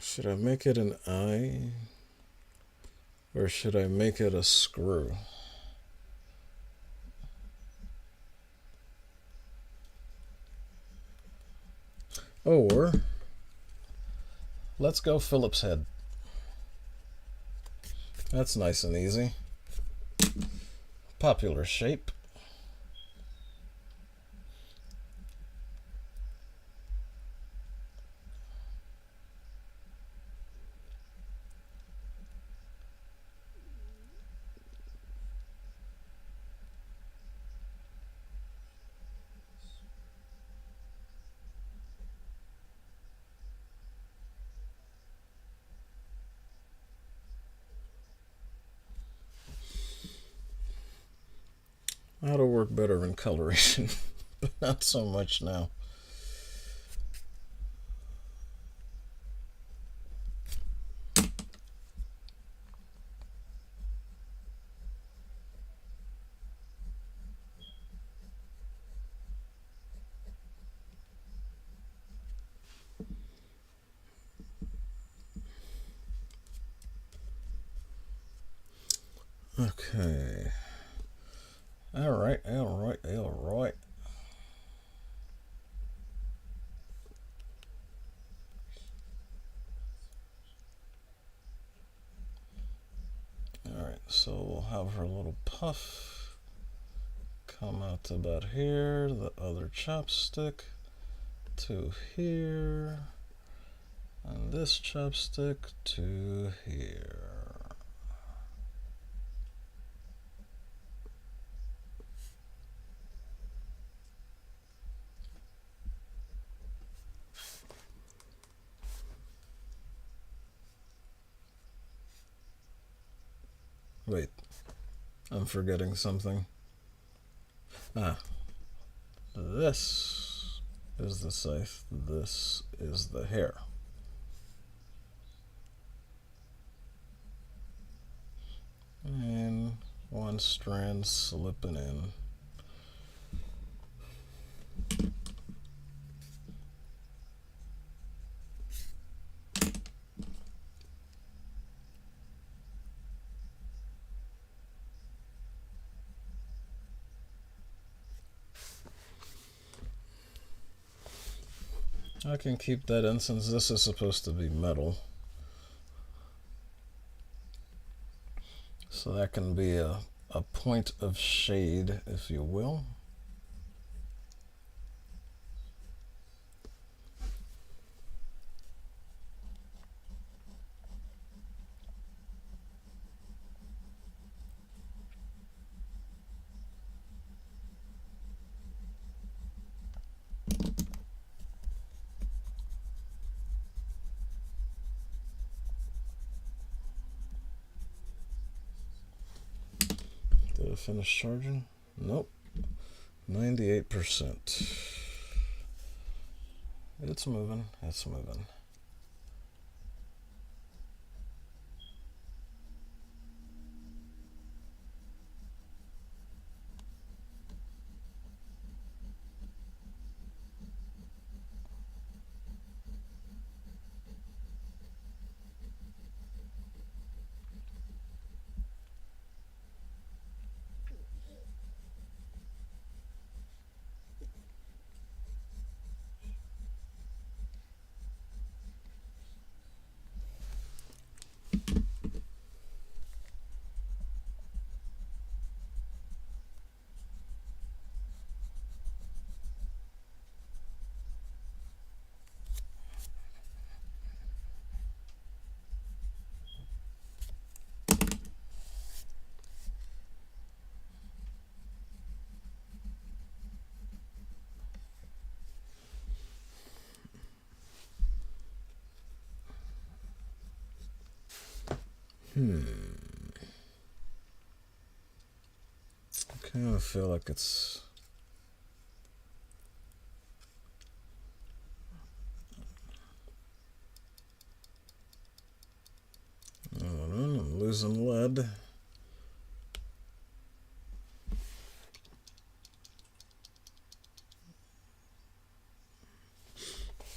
A: Should I make it an eye, or should I make it a screw? Or let's go Phillips head. That's nice and easy. Popular shape. That'll work better in coloration, but not so much now. Okay. All right. So we'll have her little puff come out to about here, the other chopstick to here, and this chopstick to here. Wait, I'm forgetting something. This is the scythe, this is the hair. And one strand slipping in. I can keep that in since this is supposed to be metal. So that can be a point of shade, if you will. Did it finish charging? Nope. 98%. It's moving. It's moving. I kind of feel like it's... I'm losing lead.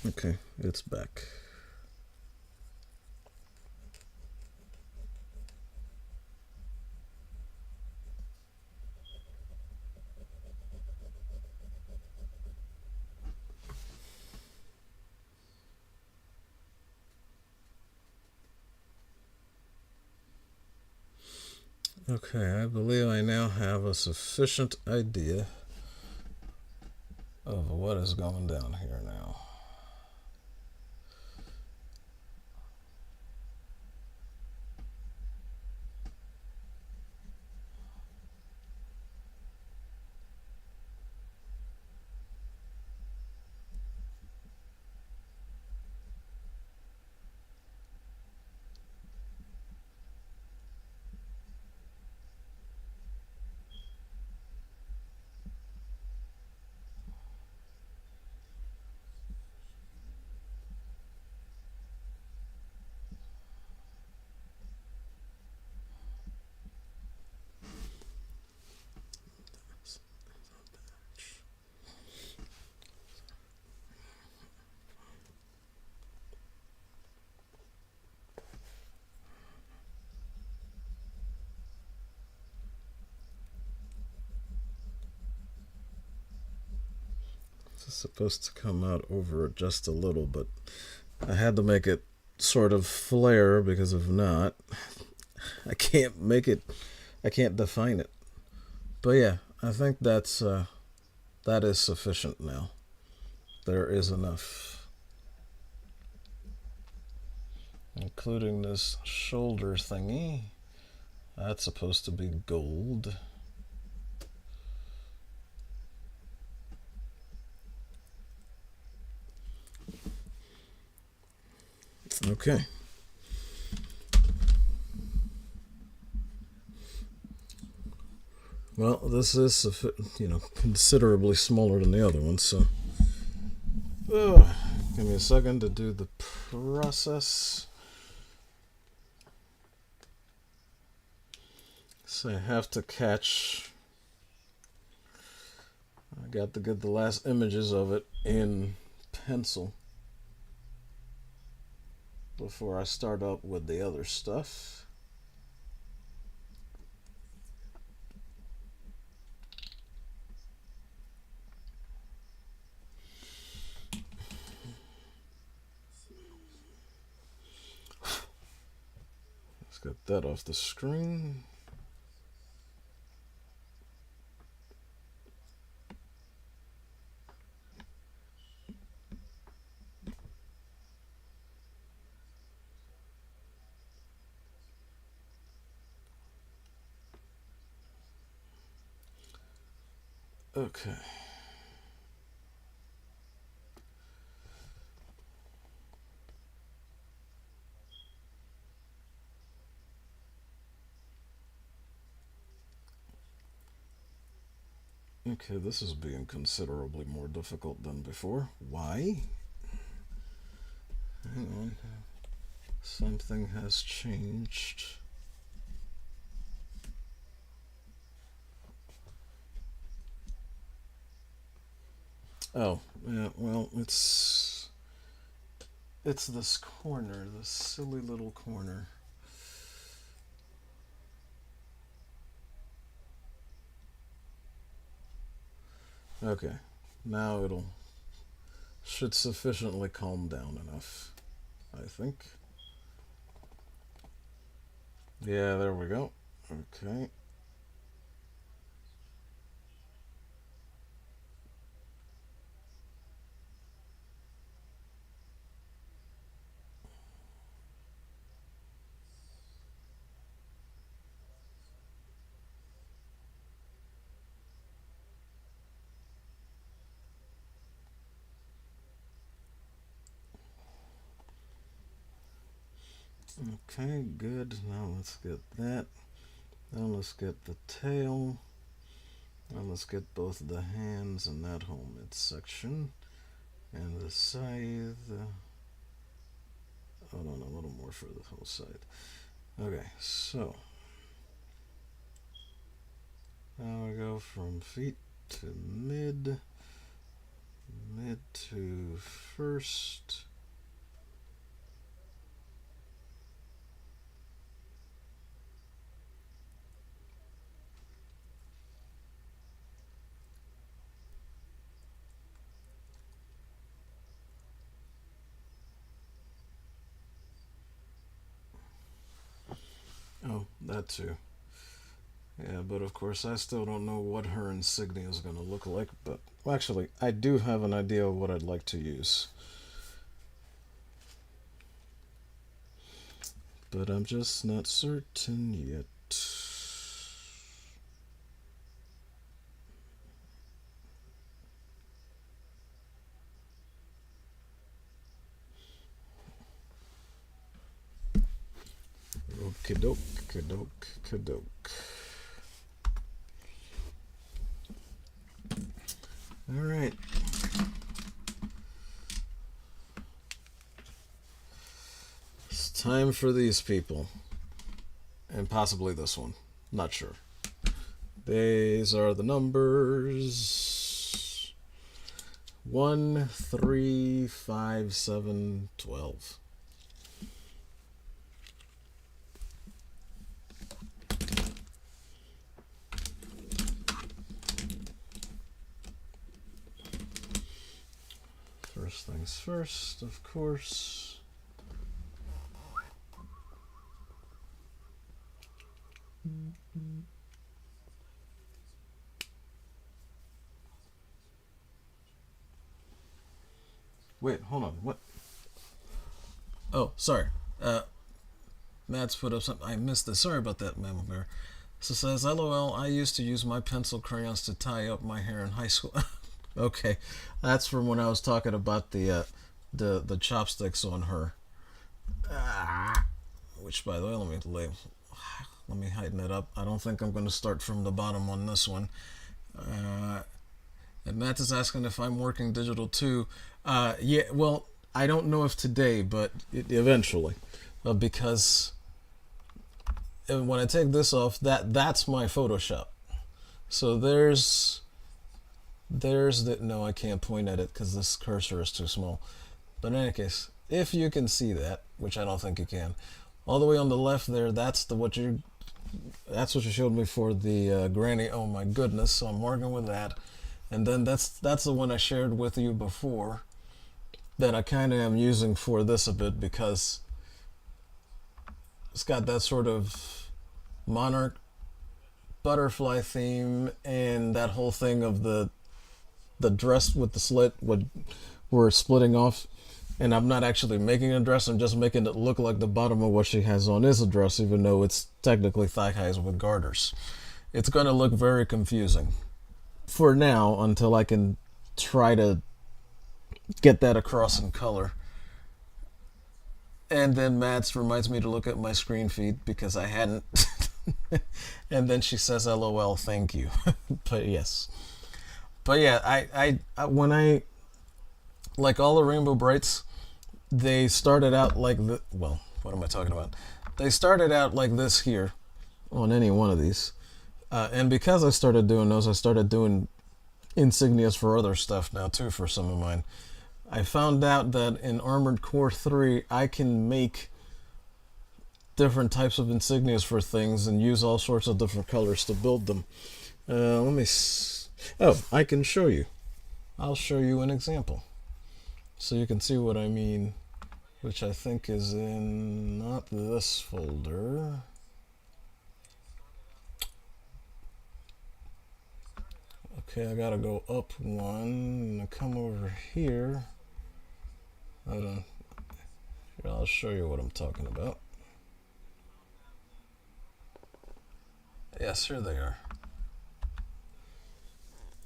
A: Okay, it's back. Okay, I believe I now have a sufficient idea of what is going down here now. It's supposed to come out over it just a little, but I had to make it sort of flare because if not, I can't make it, I can't define it. But yeah, I think that is sufficient now. There is enough. Including this shoulder thingy. That's supposed to be gold. Okay. Well, this is, considerably smaller than the other one, so give me a second to do the process. So I have to catch. I got to get the last images of it in pencil before I start up with the other stuff. Let's get that off the screen. Okay. Okay, this is being considerably more difficult than before. Why? Hang on. Something has changed. Oh, yeah, well, it's this corner, this silly little corner. Okay, now it'll should sufficiently calm down enough, I think. Yeah, there we go. Okay. Okay, good. Now let's get that. Now let's get the tail. Now let's get both the hands and that whole midsection. And the scythe. Hold on, a little more for the whole side. Okay, so now we go from feet to mid, mid to first. Oh, that too. Yeah, but of course I still don't know what her insignia is going to look like, but well, actually, I do have an idea of what I'd like to use. But I'm just not certain yet. Okie-doke, kadoke, kadoke. All right. It's time for these people. And possibly this one. Not sure. These are the numbers 1, 3, 5, 7, 12. First things first, of course. Wait, hold on. What? Oh, sorry. Matt's put up something. I missed this. Sorry about that, Mammal Bear. So it says, LOL, I used to use my pencil crayons to tie up my hair in high school. Okay, that's from when I was talking about the chopsticks on her. Which, by the way, let me heighten it up. I don't think I'm going to start from the bottom on this one. And Matt is asking if I'm working digital too. Yeah, well, I don't know if today, but eventually, because when I take this off, that's my Photoshop. So there's that. No, I can't point at it because this cursor is too small. But in any case, if you can see that, which I don't think you can, all the way on the left there, that's what you showed me for the granny. Oh my goodness! So I'm working with that, and then that's the one I shared with you before, that I kind of am using for this a bit because it's got that sort of monarch butterfly theme and that whole thing of the dress with the slit what we're splitting off, and I'm not actually making a dress, I'm just making it look like the bottom of what she has on is a dress, even though it's technically thigh highs with garters. It's going to look very confusing for now until I can try to get that across in color. And then Mads reminds me to look at my screen feed because I hadn't. And then she says, LOL, thank you. But yes. But yeah, when I like all the Rainbow Brights, they started out like well, what am I talking about? They started out like this here on any one of these. And because I started doing those, I started doing insignias for other stuff now too for some of mine. I found out that in Armored Core 3, I can make different types of insignias for things and use all sorts of different colors to build them. Let me... Oh, I can show you. I'll show you an example. So you can see what I mean, which I think is in not this folder. Okay, I gotta go up one and come over here. Hold on. Here, I'll show you what I'm talking about. Yes, here they are.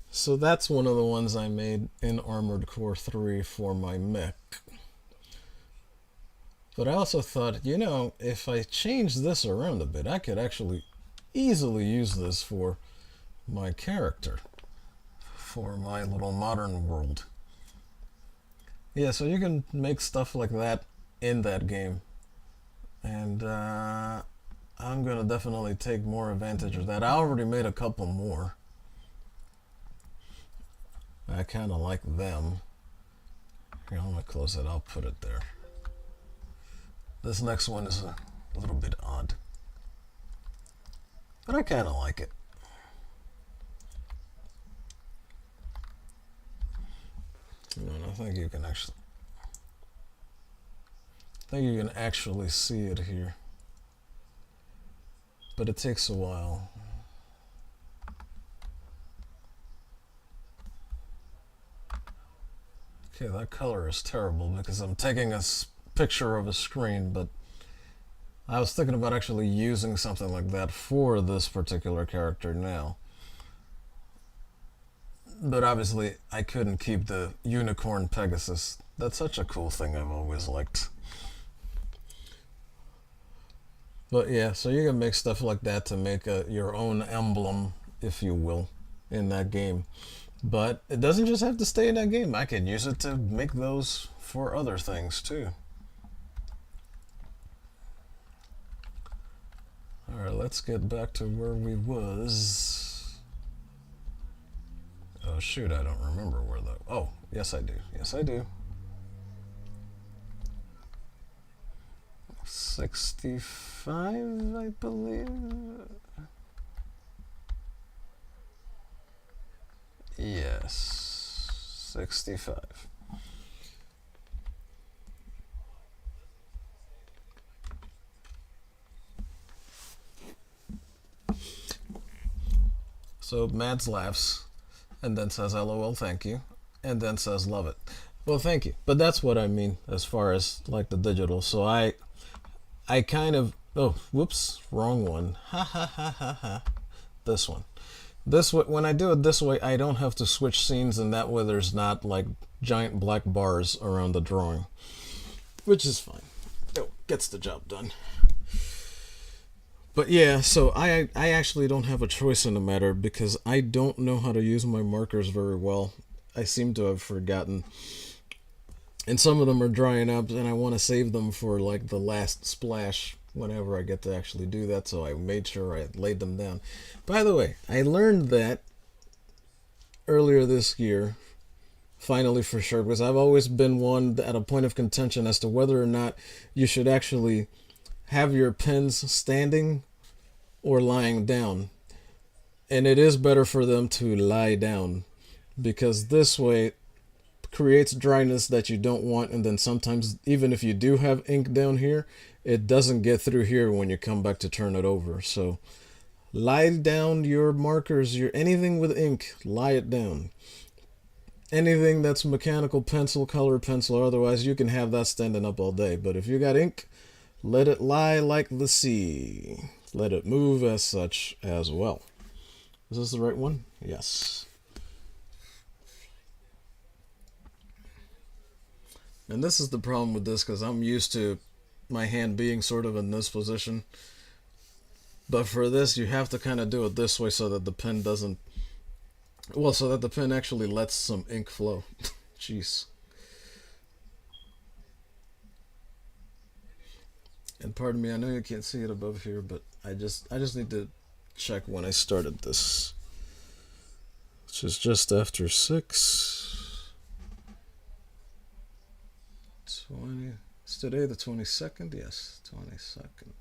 A: So that's one of the ones I made in Armored Core 3 for my mech. But I also thought, you know, if I change this around a bit, I could actually easily use this for my character, for my little modern world. Yeah, so you can make stuff like that in that game. And I'm going to definitely take more advantage of that. I already made a couple more. I kind of like them. Here, I'm going to close it. I'll put it there. This next one is a little bit odd, but I kind of like it. And I think you can actually see it here, but it takes a while. Okay, that color is terrible because I'm taking a picture of a screen, but I was thinking about actually using something like that for this particular character now. But obviously, I couldn't keep the unicorn Pegasus. That's such a cool thing I've always liked. But yeah, so you can make stuff like that to make your own emblem, if you will, in that game. But it doesn't just have to stay in that game. I can use it to make those for other things too. Alright, let's get back to where we was. Oh shoot, I don't remember where that... Oh, yes I do. Yes I do. 65, I believe. Yes, 65. So Mads laughs and then says LOL, thank you, and then says love it. Well, thank you. But that's what I mean as far as like the digital. So I kind of... Oh, whoops, wrong one. Ha ha ha ha ha. This one. This way, when I do it this way, I don't have to switch scenes, and that way there's not like giant black bars around the drawing, which is fine. It gets the job done. But yeah, so I actually don't have a choice in the matter because I don't know how to use my markers very well. I seem to have forgotten. And some of them are drying up, and I want to save them for like the last splash whenever I get to actually do that, so I made sure I laid them down. By the way, I learned that earlier this year, finally for sure, because I've always been one at a point of contention as to whether or not you should actually have your pens standing or lying down. And it is better for them to lie down, because this way creates dryness that you don't want, and then sometimes even if you do have ink down here, it doesn't get through here when you come back to turn it over. So lie down your markers, your anything with ink, lie it down. Anything that's mechanical pencil, color pencil, or otherwise, you can have that standing up all day. But if you got ink, let it lie like the sea. Let it move as such as well. Is this the right one? Yes. And this is the problem with this, because I'm used to my hand being sort of in this position. But for this, you have to kind of do it this way so that the pen doesn't Well, so that the pen actually lets some ink flow. Jeez. And pardon me, I know you can't see it above here, but I just need to check when I started this, which is just after 6:20. It's today the 22nd. Yes, 22nd.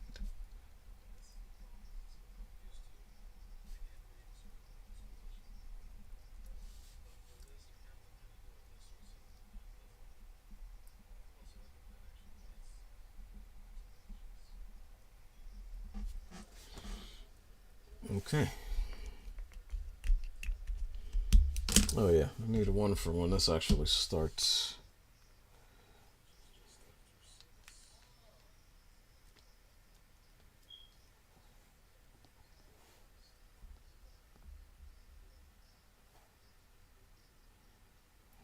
A: Okay. Oh yeah, I need one for when this actually starts.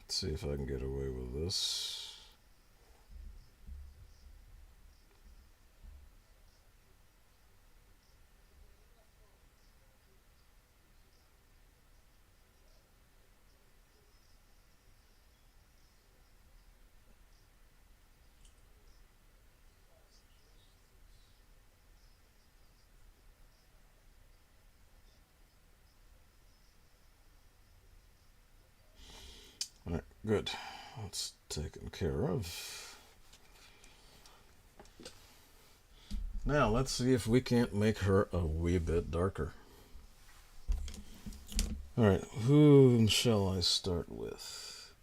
A: Let's see if I can get away with this. All right, good. That's taken care of. Now let's see if we can't make her a wee bit darker. All right, whom shall I start with?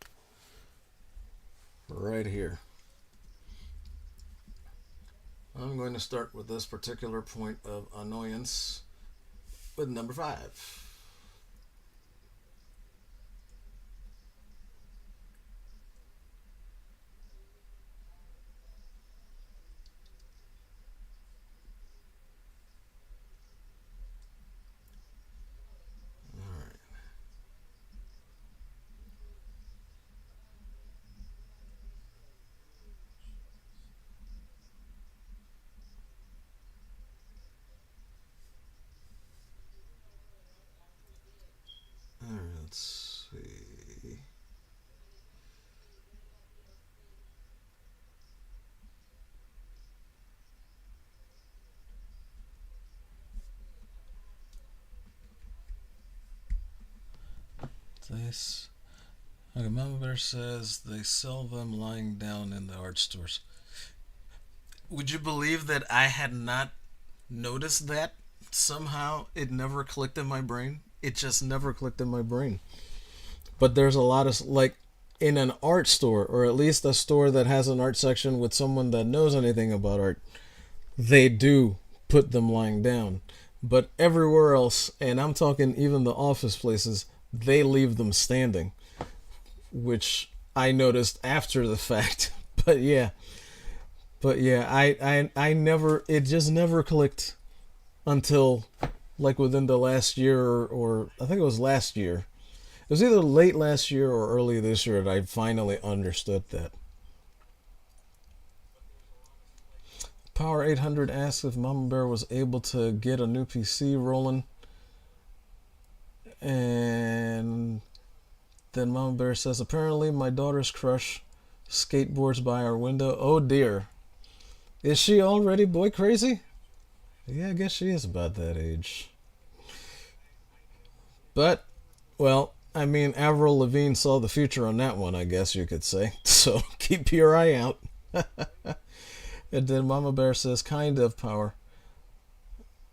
A: Right here. I'm going to start with this particular point of annoyance with number 5. All right, let's see. This. Okay, Mama Bear says they sell them lying down in the art stores. Would you believe that I had not noticed that? Somehow it never clicked in my brain. It just never clicked in my brain. But there's a lot of, like, in an art store, or at least a store that has an art section with someone that knows anything about art, they do put them lying down. But everywhere else, and I'm talking even the office places, they leave them standing, which I noticed after the fact. But yeah, I never, it just never clicked until like within the last year, or I think it was last year. It was either late last year or early this year that I finally understood that. Power 800 asks if Mama Bear was able to get a new PC rolling. And then Mama Bear says, apparently my daughter's crush skateboards by our window. Oh dear. Is she already boy crazy? Yeah, I guess she is about that age. But, well, I mean, Avril Lavigne saw the future on that one, I guess you could say. So keep your eye out. And then Mama Bear says, kind of power.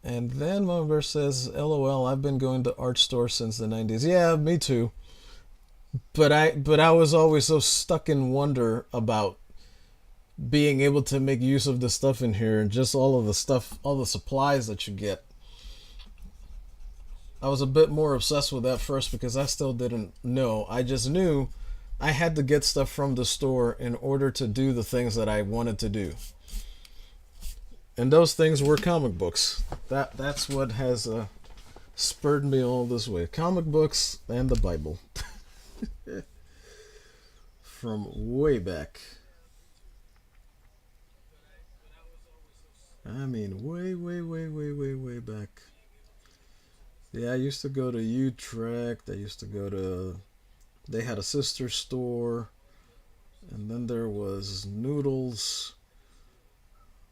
A: And then Mama Bear says, LOL, I've been going to art stores since the 90s. Yeah, me too. But I was always so stuck in wonder about being able to make use of the stuff in here and just all of the stuff, all the supplies that you get. I was a bit more obsessed with that first because I still didn't know. I just knew I had to get stuff from the store in order to do the things that I wanted to do. And those things were comic books. That's what has spurred me all this way. Comic books and the Bible. From way back. I mean, way back. Yeah, I used to go to Utrecht. I used to go to. They had a sister store, and then there was Noodles,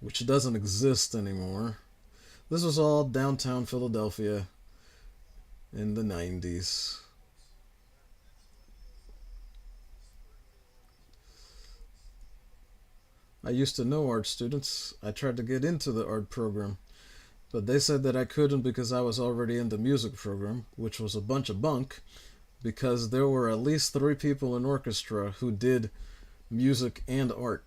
A: which doesn't exist anymore. This was all downtown Philadelphia in the 90s. I used to know art students. I tried to get into the art program, but they said that I couldn't because I was already in the music program, which was a bunch of bunk because there were at least 3 people in orchestra who did music and art,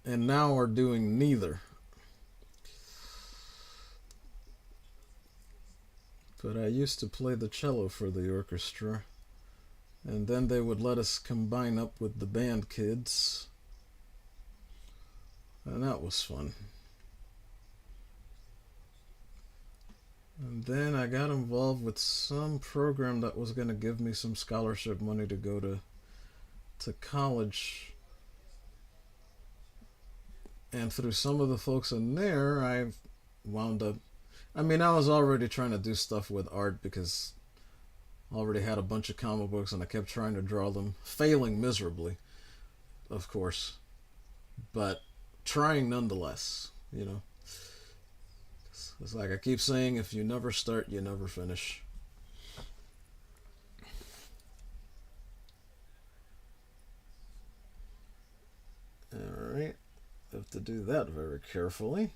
A: and now are doing neither. But I used to play the cello for the orchestra, and then they would let us combine up with the band kids, and that was fun. And then I got involved with some program that was going to give me some scholarship money to go to college. And through some of the folks in there, I wound up. I mean, I was already trying to do stuff with art because I already had a bunch of comic books and I kept trying to draw them, failing miserably, of course, but trying nonetheless, you know. It's like I keep saying, if you never start, you never finish. Alright, have to do that very carefully.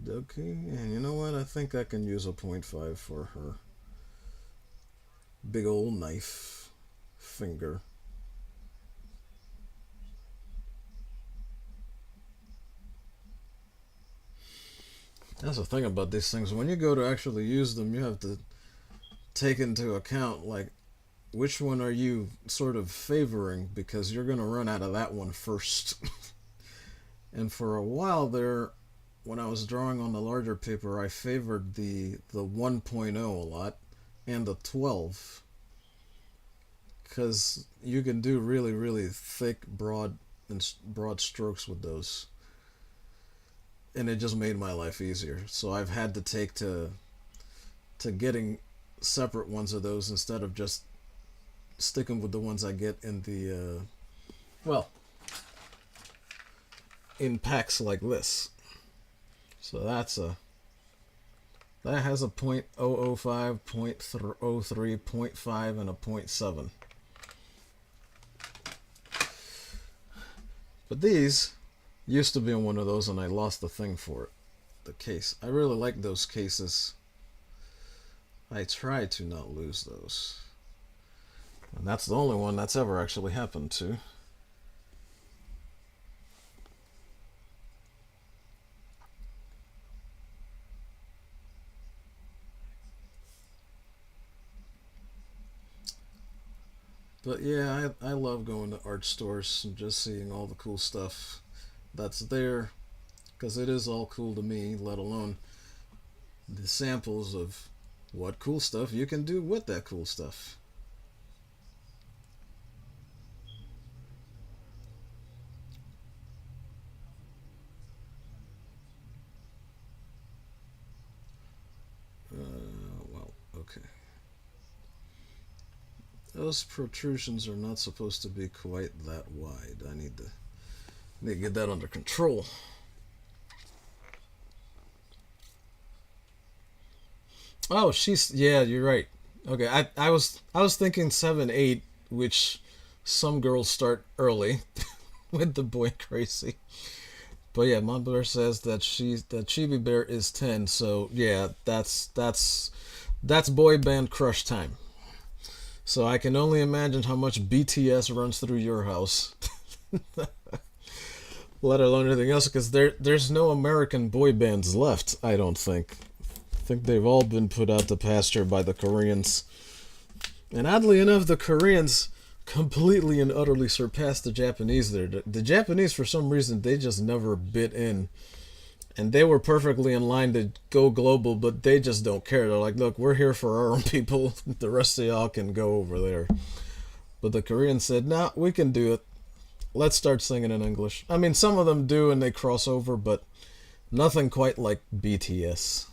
A: Okie and you know what? I think I can use a 0.5 for her. Big old knife finger. That's the thing about these things. When you go to actually use them, you have to take into account, like, which one are you sort of favoring, because you're going to run out of that one first. And for a while there, when I was drawing on the larger paper, I favored the 1.0 a lot and the 12, because you can do really, really thick, broad strokes with those, and it just made my life easier. So I've had to take to getting separate ones of those instead of just sticking with the ones I get in the well, in packs like this. So that has a 0.005, 0.03, 0.5, and a 0.7. But these used to be in one of those, and I lost the thing for it. The case. I really like those cases. I try to not lose those. And that's the only one that's ever actually happened to. But yeah, I love going to art stores and just seeing all the cool stuff that's there, because it is all cool to me, let alone the samples of what cool stuff you can do with that cool stuff. Well, okay. Those protrusions are not supposed to be quite that wide. I need to get that under control. Oh, yeah, you're right. Okay, I was thinking 7-8, which some girls start early with the boy crazy. But yeah, Montbler says that Chibi Bear is 10, so yeah, that's boy band crush time. So I can only imagine how much BTS runs through your house, let alone anything else, because there's no American boy bands left. I don't think. I think they've all been put out to pasture by the Koreans. And oddly enough, the Koreans completely and utterly surpassed the Japanese there. The Japanese, for some reason, they just never bit in And they were perfectly in line to go global, but they just don't care. They're like, look, we're here for our own people. The rest of y'all can go over there. But the Koreans said, nah, we can do it. Let's start singing in English. I mean, some of them do and they cross over, but nothing quite like BTS.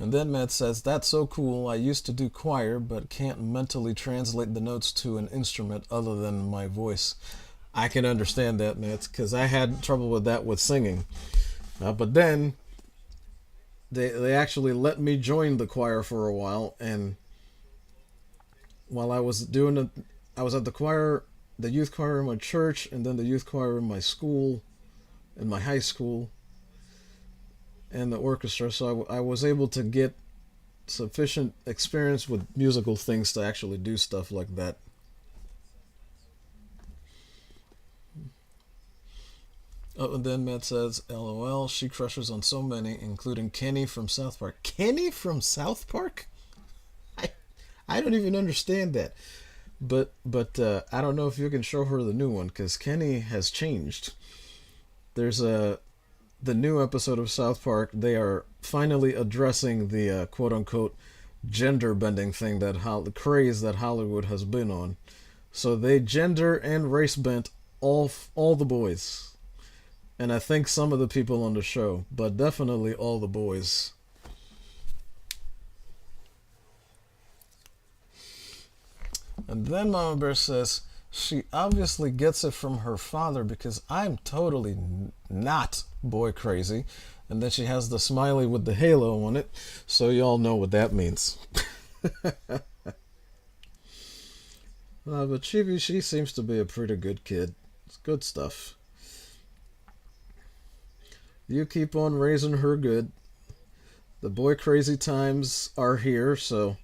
A: And then Matt says, that's so cool. I used to do choir, but can't mentally translate the notes to an instrument other than my voice. I can understand that, Matt, because I had trouble with that with singing. But then they actually let me join the choir for a while, and while I was doing it, I was at the choir, the youth choir in my church, and then the youth choir in my school, in my high school, and the orchestra. So I was able to get sufficient experience with musical things to actually do stuff like that. Oh, and then Matt says, LOL, she crushes on so many, including Kenny from South Park. Kenny from South Park? I, I don't even understand that. But I don't know if you can show her the new one, because Kenny has changed. There's the new episode of South Park. They are finally addressing the quote unquote gender bending thing that the craze that Hollywood has been on. So they gender and race bent all the boys. And I think some of the people on the show, but definitely all the boys. And then Mama Bear says, she obviously gets it from her father because I'm totally not boy crazy. And then she has the smiley with the halo on it, so y'all know what that means. But she seems to be a pretty good kid. It's good stuff. You keep on raising her good. The boy crazy times are here, so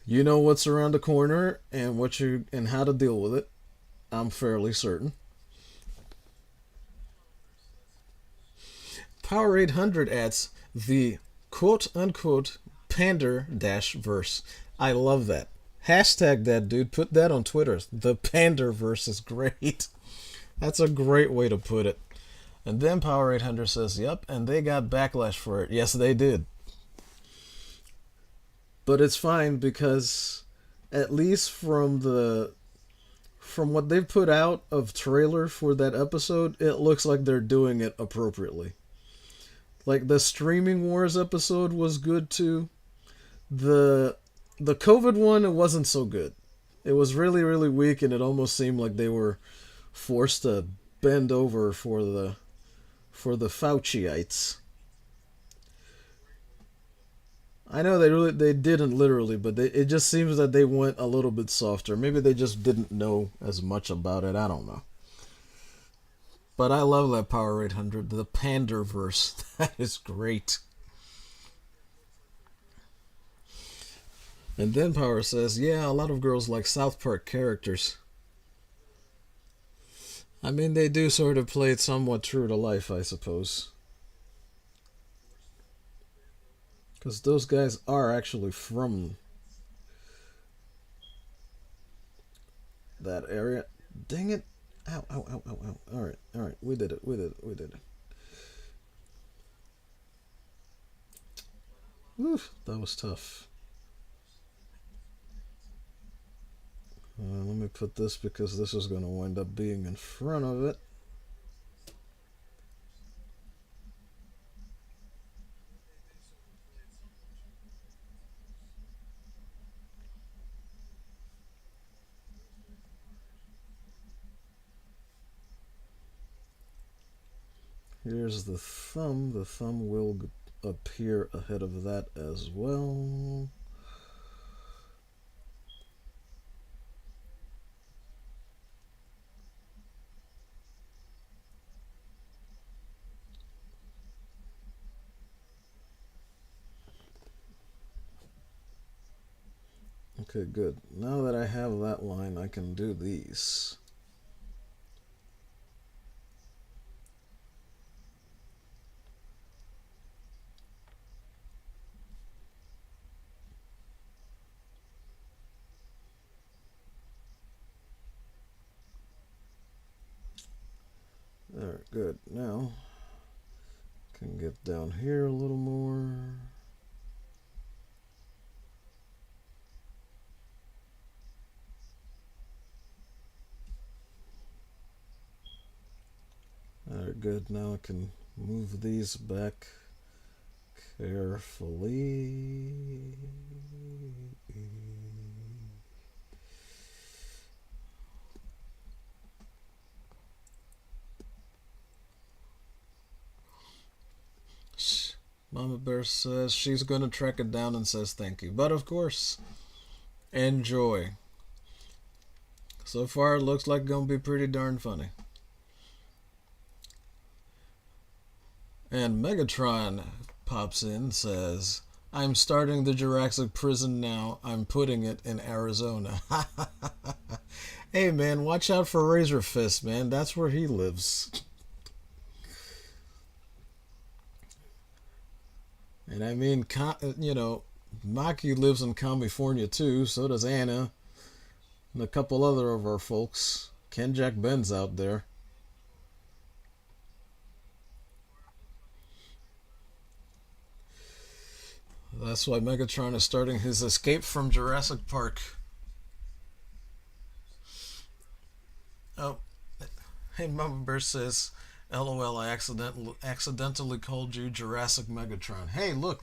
A: you know what's around the corner and how to deal with it. I'm fairly certain. Power 800 adds the quote unquote pander dash verse. I love that. Hashtag that, dude. Put that on Twitter. The pander verse is great. That's a great way to put it. And then Power 800 says, yep, and they got backlash for it. Yes, they did. But it's fine because at least from what they've put out of trailer for that episode, it looks like they're doing it appropriately. Like the Streaming Wars episode was good too. The COVID one, it wasn't so good. It was really, really weak, and it almost seemed like they were forced to bend over for the Fauciites. I know they didn't literally, but it just seems that they went a little bit softer. Maybe they just didn't know as much about it. I don't know. But I love that Power 800, the Panderverse. That is great. And then Power says, yeah, a lot of girls like South Park characters. I mean, they do sort of play it somewhat true to life, I suppose. Because those guys are actually from that area. Dang it. Ow, ow, ow, ow, ow. Alright. We did it. Oof, that was tough. Let me put this because this is going to wind up being in front of it. Here's the thumb. The thumb will appear ahead of that as well. Okay, good. Now that I have that line, I can do these. Alright, good. Now, can get down here a little more. Alright, good. Now I can move these back carefully. Mama Bear says she's going to track it down and says thank you. But of course, enjoy. So far, it looks like it's going to be pretty darn funny. And Megatron pops in, says, I'm starting the Jurassic prison now. I'm putting it in Arizona. Hey, man, watch out for Razor Fist, man. That's where he lives. And I mean, you know, Maki lives in California too, so does Anna. And a couple other of our folks. Ken Jack Ben's out there. That's why Megatron is starting his escape from Jurassic Park. Oh, hey, Mama Bear says, LOL, I accidentally called you Jurassic Megatron. Hey, look,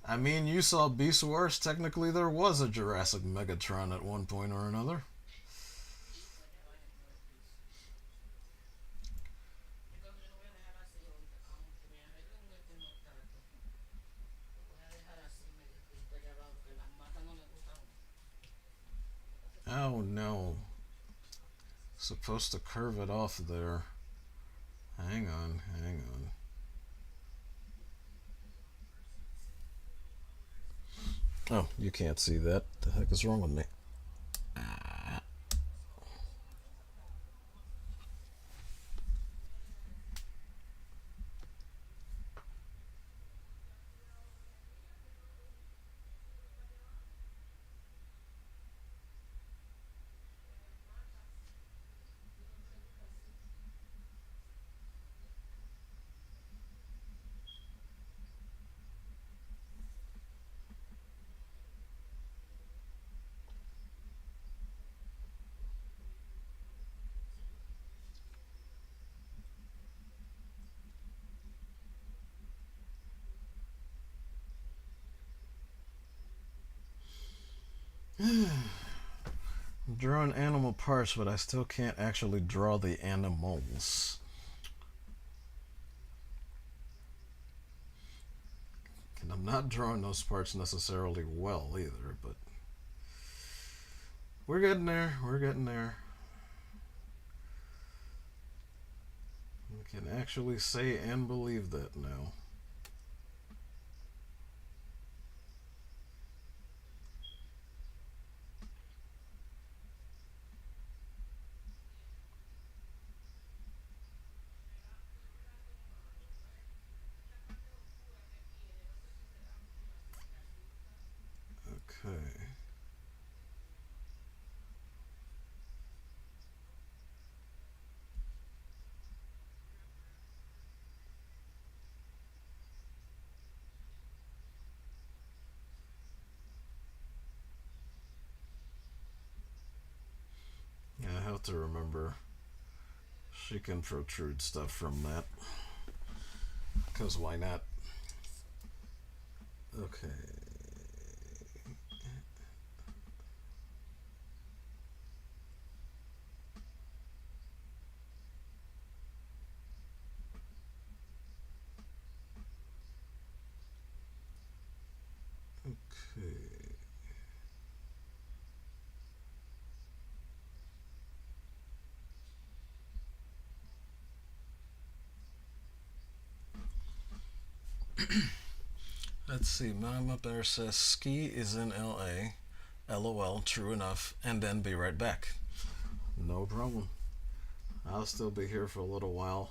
A: I mean, you saw Beast Wars. Technically, there was a Jurassic Megatron at one point or another. Oh no. Supposed to curve it off there. Hang on, hang on. Oh, you can't see that. The heck is wrong with me? I'm drawing animal parts, but I still can't actually draw the animals. And I'm not drawing those parts necessarily well either, but we're getting there. We're getting there. We can actually say and believe that now. Okay. Yeah, I have to remember she can protrude stuff from that. Because why not? Okay. Okay. Let's see. Mama Bear says Ski is in LA. LOL, true enough, and then be right back. No problem. I'll still be here for a little while.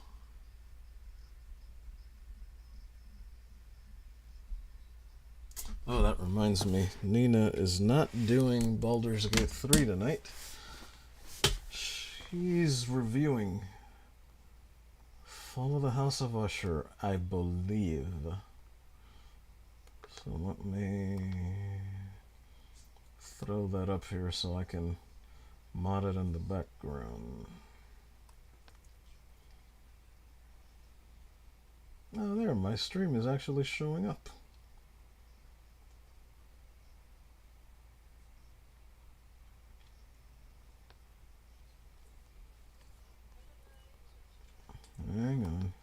A: Oh, that reminds me. Nina is not doing Baldur's Gate 3 tonight. She's reviewing Follow the House of Usher, I believe. So let me throw that up here so I can mod it in the background. Oh, there, my stream is actually showing up. Hang on.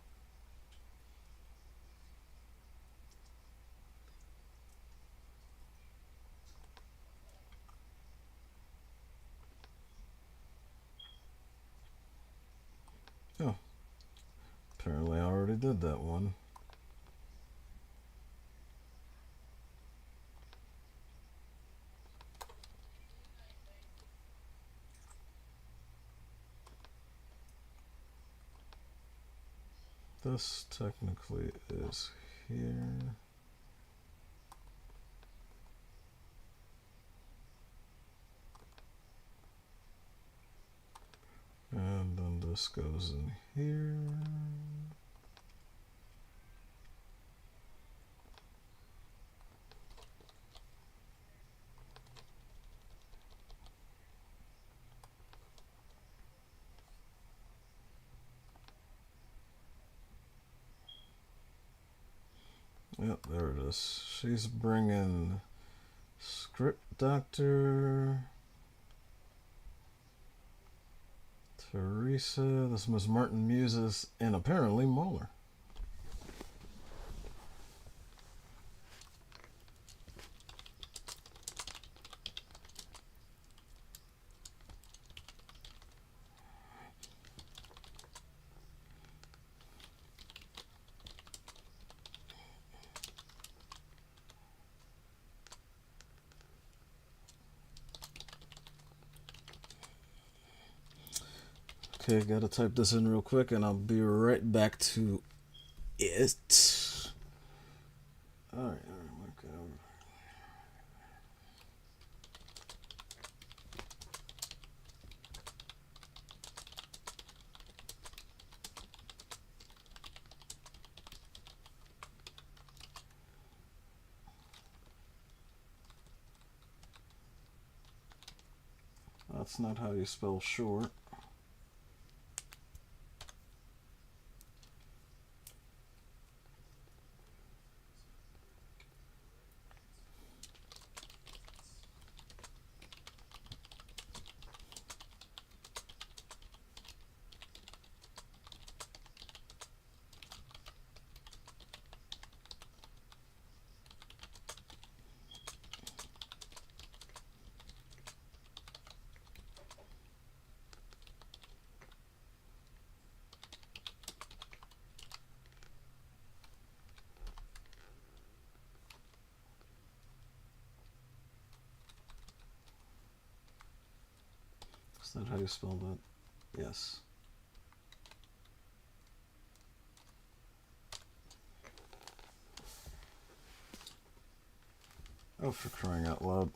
A: Oh, apparently I already did that one. This technically is here. And then this goes in here. Yep, there it is. She's bringing Script Doctor, Teresa, this Miss Martin Muses, and apparently Moeller. Okay, gotta type this in real quick and I'll be right back to it. Alright, okay. That's not how you spell short. Is that how you spell that? Yes. Oh, for crying out loud.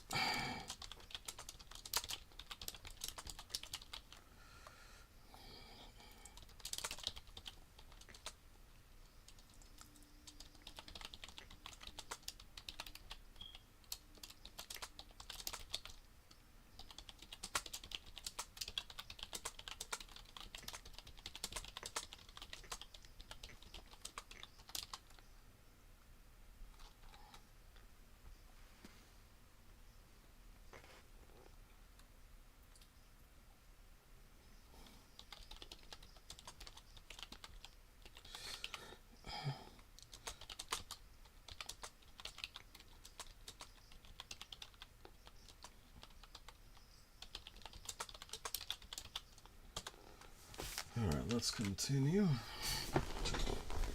A: Alright, let's continue.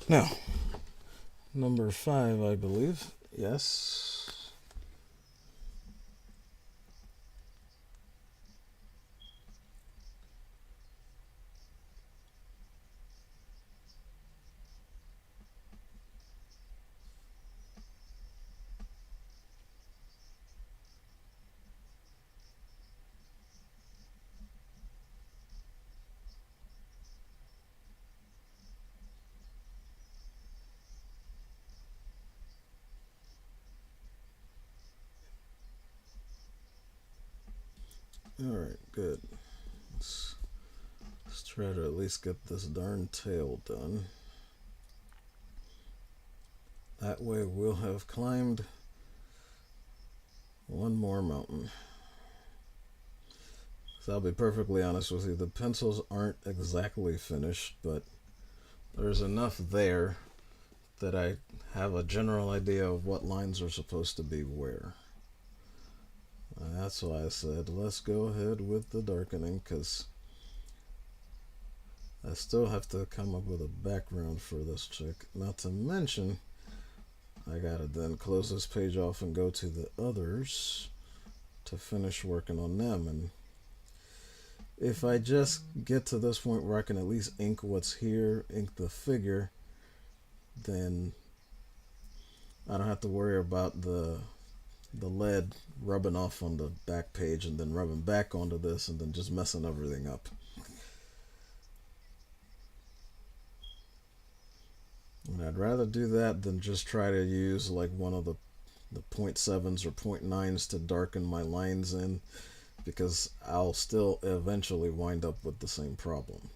A: Now, number 5, I believe. Yes. Alright, good. Let's try to at least get this darn tail done. That way we'll have climbed one more mountain. So I'll be perfectly honest with you, the pencils aren't exactly finished, but there's enough there that I have a general idea of what lines are supposed to be where. And that's why I said let's go ahead with the darkening, because I still have to come up with a background for this chick. Not to mention, I gotta then close this page off and go to the others to finish working on them. And if I just get to this point where I can at least ink what's here, ink the figure, then I don't have to worry about the lead rubbing off on the back page and then rubbing back onto this and then just messing everything up. And I'd rather do that than just try to use like one of the 0.7s or 0.9s to darken my lines in, because I'll still eventually wind up with the same problem,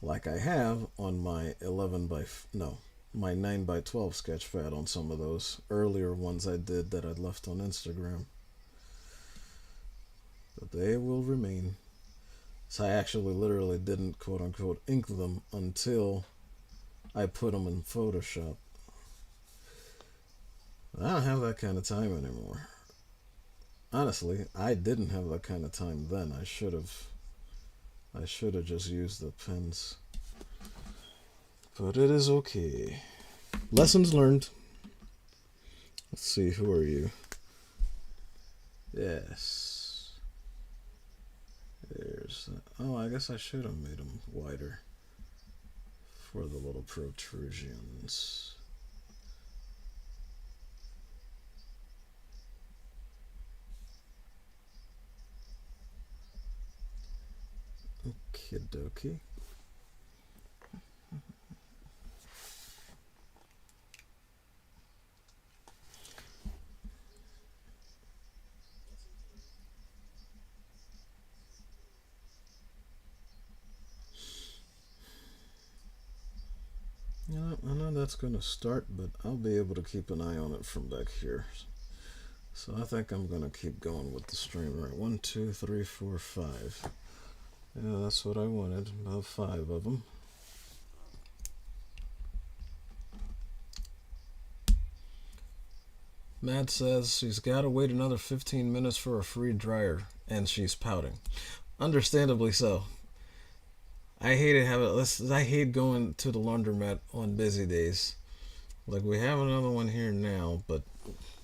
A: like I have on my 9 by 12 sketch pad on some of those earlier ones I did that I'd left on Instagram. But they will remain. So I actually literally didn't quote unquote ink them until I put them in Photoshop. I don't have that kind of time anymore. Honestly, I didn't have that kind of time then. I should have just used the pens. But it is okay. Lessons learned. Let's see, who are you? Yes. There's... Oh, I guess I should have made them wider for the little protrusions. Okie dokie. Yeah, I know that's going to start, but I'll be able to keep an eye on it from back here. So I think I'm going to keep going with the stream. Right, 1, 2, 3, 4, 5. Yeah, that's what I wanted. About 5 of them. Matt says she's got to wait another 15 minutes for a free dryer, and she's pouting. Understandably so. I hate going to the laundromat on busy days. Like, we have another one here now, but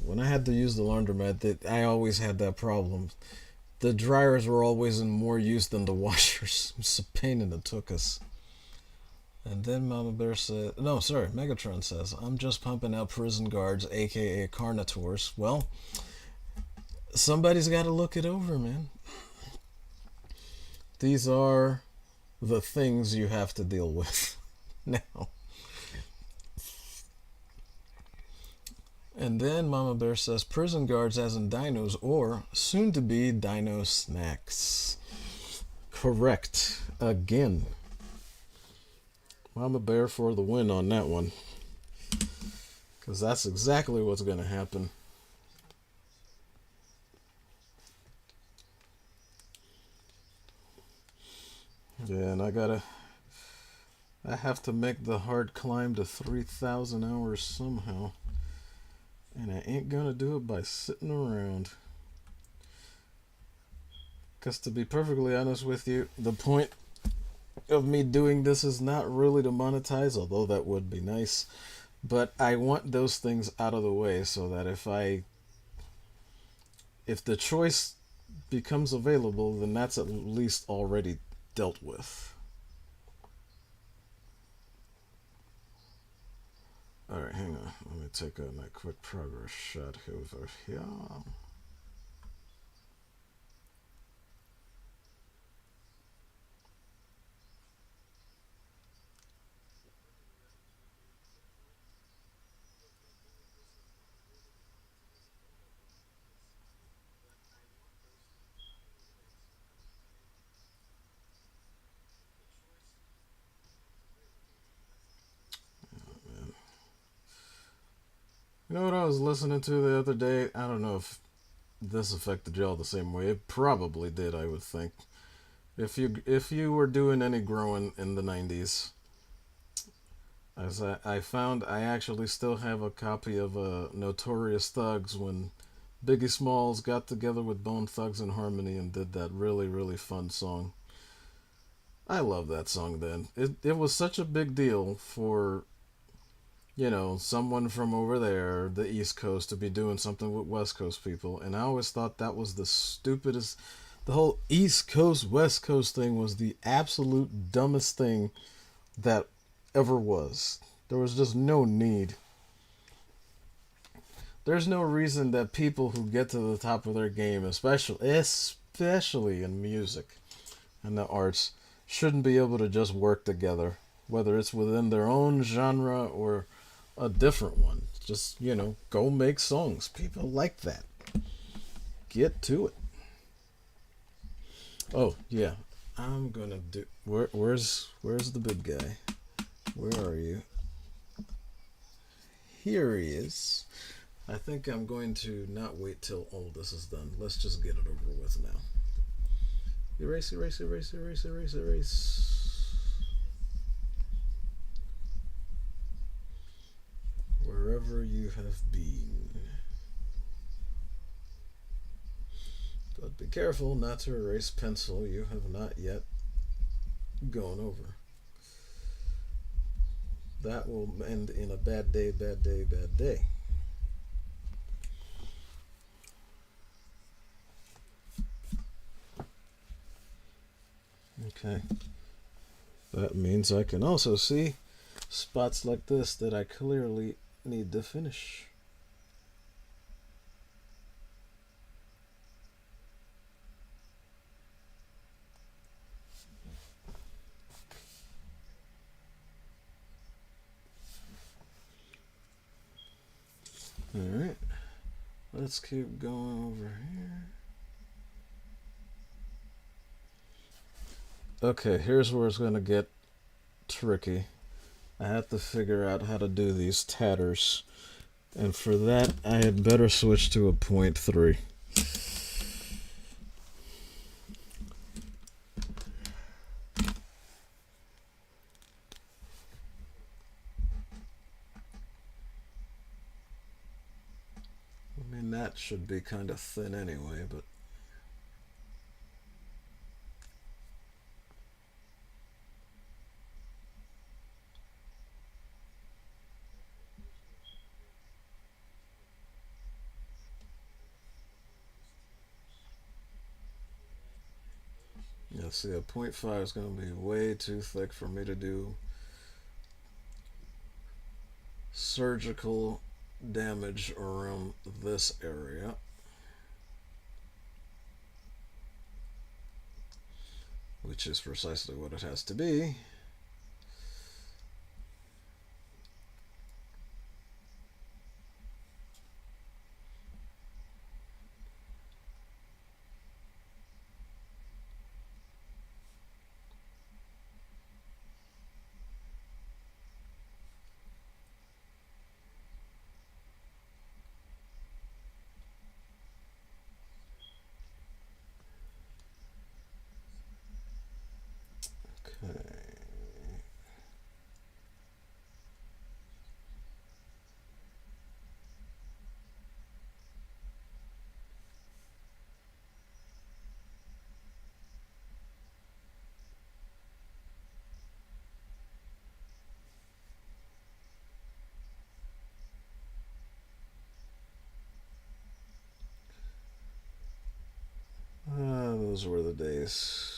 A: when I had to use the laundromat, I always had that problem. The dryers were always in more use than the washers. It's a pain in the tuchus. And then Mama Bear said, no, sorry, Megatron says, I'm just pumping out prison guards, aka carnitors. Well, somebody's got to look it over, man. These are the things you have to deal with now. And then Mama Bear says, prison guards as in dinos, or soon to be dino snacks. Correct. Again. Mama Bear for the win on that one. Because that's exactly what's going to happen. Yeah, and I have to make the hard climb to 3,000 hours somehow. And I ain't gonna do it by sitting around. Because to be perfectly honest with you, the point of me doing this is not really to monetize, although that would be nice. But I want those things out of the way so that if the choice becomes available, then that's at least already dealt with. Alright, hang on. Let me take a quick progress shot over here. You know what I was listening to the other day? I don't know if this affected y'all the same way. It probably did, I would think. If you were doing any growing in the 90s, as I found I actually still have a copy of Notorious Thugs when Biggie Smalls got together with Bone Thugs and Harmony and did that really, really fun song. I love that song then. It was such a big deal for, someone from over there, the East Coast, to be doing something with West Coast people. And I always thought that was the stupidest. The whole East Coast, West Coast thing was the absolute dumbest thing that ever was. There was just no need. There's no reason that people who get to the top of their game, especially in music and the arts, shouldn't be able to just work together, whether it's within their own genre or a different one. Just, go make songs. People like that. Get to it. Oh, yeah. I'm gonna do. Where's the big guy? Where are you? Here he is. I think I'm going to not wait till all this is done. Let's just get it over with now. Erase, erase, erase, erase, erase, erase. Wherever you have been. But be careful not to erase pencil you have not yet gone over. That will end in a bad day, bad day, bad day. Okay. That means I can also see spots like this that I clearly need to finish. Alright. Let's keep going over here. Okay, here's where it's going to get tricky. I have to figure out how to do these tatters. And for that, I had better switch to a 0.3. I mean, that should be kind of thin anyway, but yeah, see, a 0.5 is going to be way too thick for me to do surgical damage around this area. Which is precisely what it has to be. Okay. Those were the days.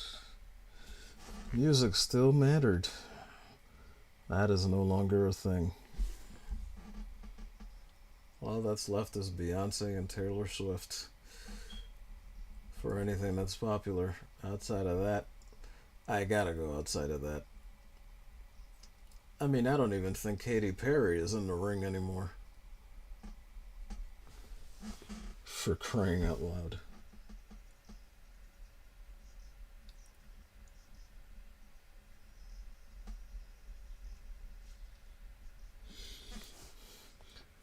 A: Music still mattered. That is no longer a thing. All that's left is Beyonce and Taylor Swift for anything that's popular. Outside of that, I gotta go outside of that. I mean, I don't even think Katy Perry is in the ring anymore. For crying out loud.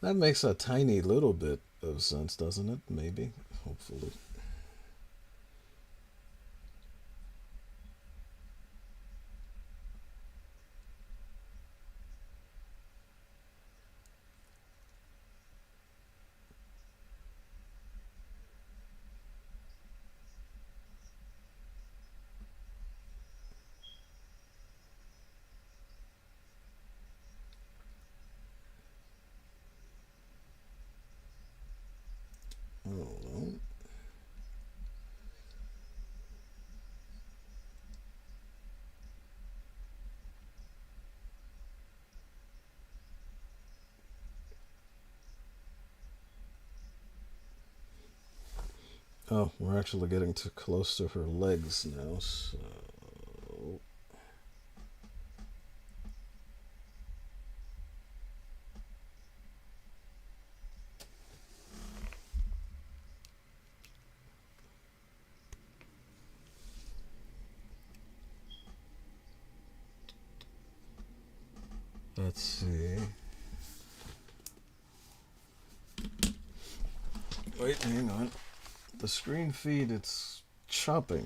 A: That makes a tiny little bit of sense, doesn't it? Maybe. Hopefully. Oh, oh, we're actually getting too close to her legs now, so... Let's see. Wait, hang on. The screen feed, it's chopping.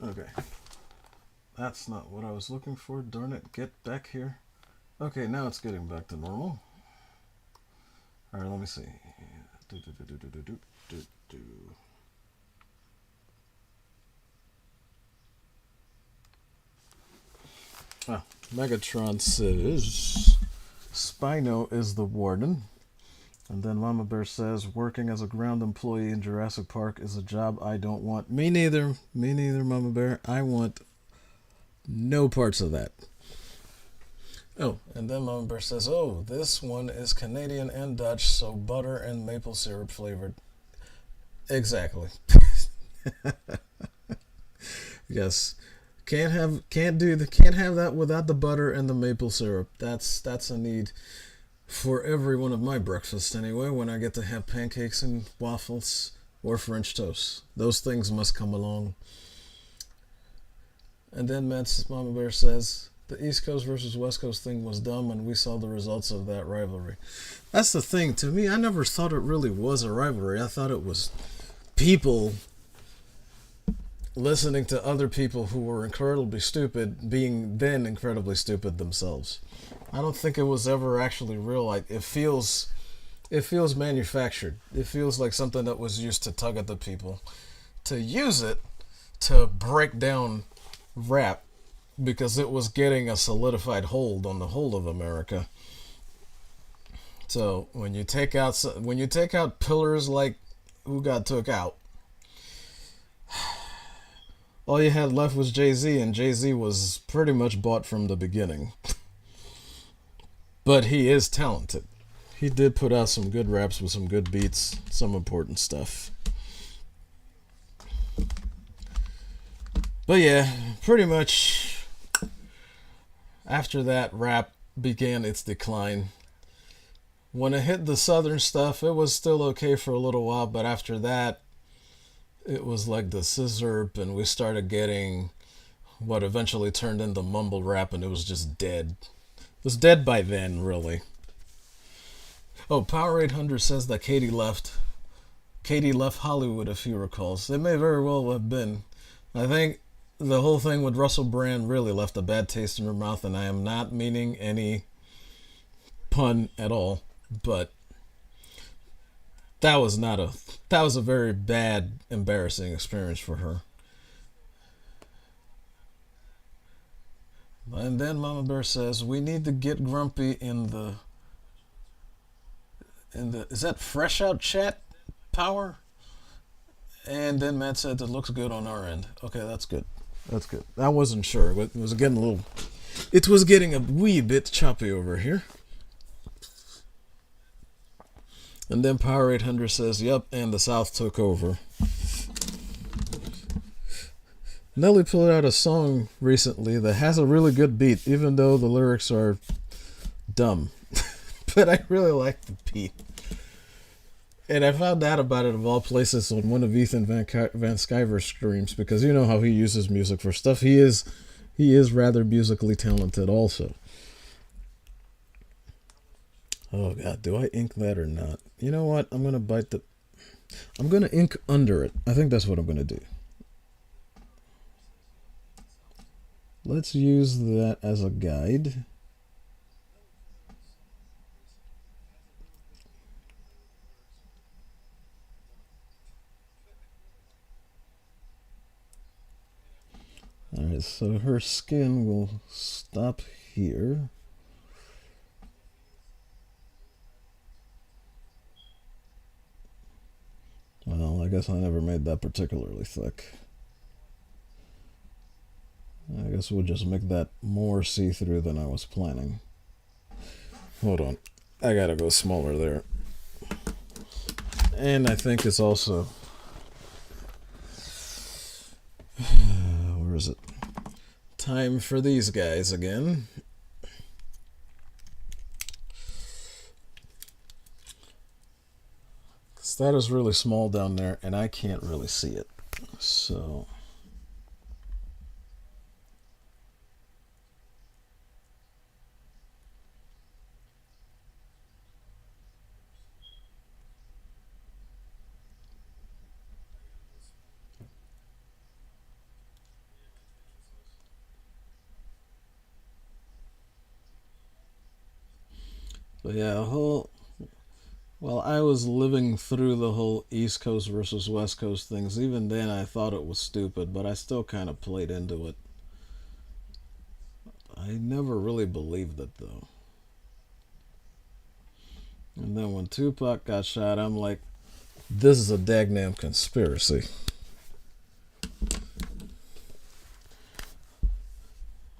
A: Okay. That's not what I was looking for. Darn it. Get back here. Okay, now it's getting back to normal. Alright, let me see. Ah, Megatron says Spino is the warden. And then Mama Bear says, working as a ground employee in Jurassic Park is a job I don't want. Me neither. Me neither, Mama Bear. I want no parts of that. Oh, and then Mama Bear says, oh, this one is Canadian and Dutch, so butter and maple syrup flavored. Exactly. Yes. Can't have that without the butter and the maple syrup. That's a need for every one of my breakfasts anyway, when I get to have pancakes and waffles or French toast. Those things must come along. And then Matt's Mama Bear says, the East Coast versus West Coast thing was dumb and we saw the results of that rivalry. That's the thing. To me, I never thought it really was a rivalry. I thought it was people listening to other people who were incredibly stupid being then incredibly stupid themselves. I don't think it was ever actually real. Like it feels manufactured. It feels like something that was used to tug at the people, to use it to break down rap, because it was getting a solidified hold on the whole of America. So when you take out pillars like who got took out, all you had left was Jay-Z, and Jay-Z was pretty much bought from the beginning. But he is talented. He did put out some good raps with some good beats, some important stuff. But yeah, pretty much after that, rap began its decline. When it hit the southern stuff, it was still okay for a little while, but after that, it was like the scissor, and we started getting what eventually turned into mumble rap, and it was just dead. It was dead by then, really. Oh, Power 800 says that Katie left. Katie left Hollywood, if he recalls. They may very well have been. I think the whole thing with Russell Brand really left a bad taste in her mouth, and I am not meaning any pun at all, but that was a very bad, embarrassing experience for her. And then Mama Bear says we need to get Grumpy in the is that fresh out chat power? And then Matt said it looks good on our end. Okay, that's good. That's good. I wasn't sure. It was getting a little. It was getting a wee bit choppy over here. And then Power 800 says, "Yep," and the South took over. Nelly put out a song recently that has a really good beat, even though the lyrics are dumb. But I really like the beat. And I found out about it, of all places, on one of Ethan Van Sciver's streams, because you know how he uses music for stuff. He is rather musically talented also. Oh God, do I ink that or not? You know what? I'm gonna ink under it. I think that's what I'm gonna do. Let's use that as a guide. Alright, so her skin will stop here. Well, I guess I never made that particularly thick. I guess we'll just make that more see-through than I was planning. Hold on. I gotta go smaller there. And I think it's also... where is it? Time for these guys again. Because that is really small down there, and I can't really see it. So... But yeah, while I was living through the whole East Coast versus West Coast things, even then I thought it was stupid, but I still kind of played into it. I never really believed it, though. And then when Tupac got shot, I'm like, this is a dagnam conspiracy.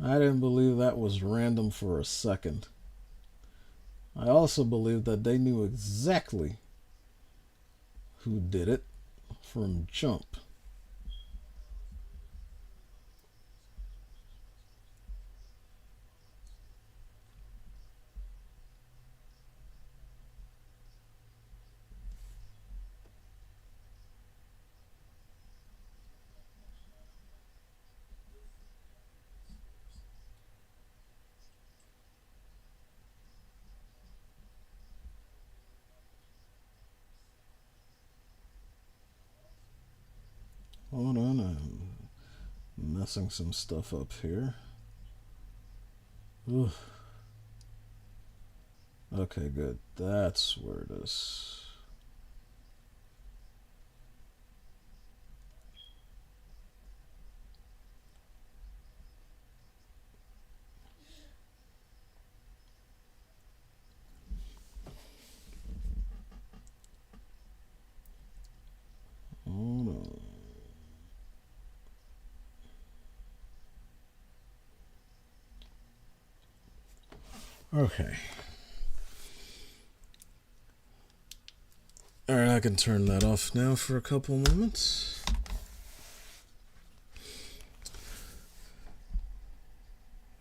A: I didn't believe that was random for a second. I also believe that they knew exactly who did it from jump. Hold on, I'm messing some stuff up here. Ooh. Okay, good. That's where it is. Hold on. Okay. Alright, I can turn that off now for a couple moments.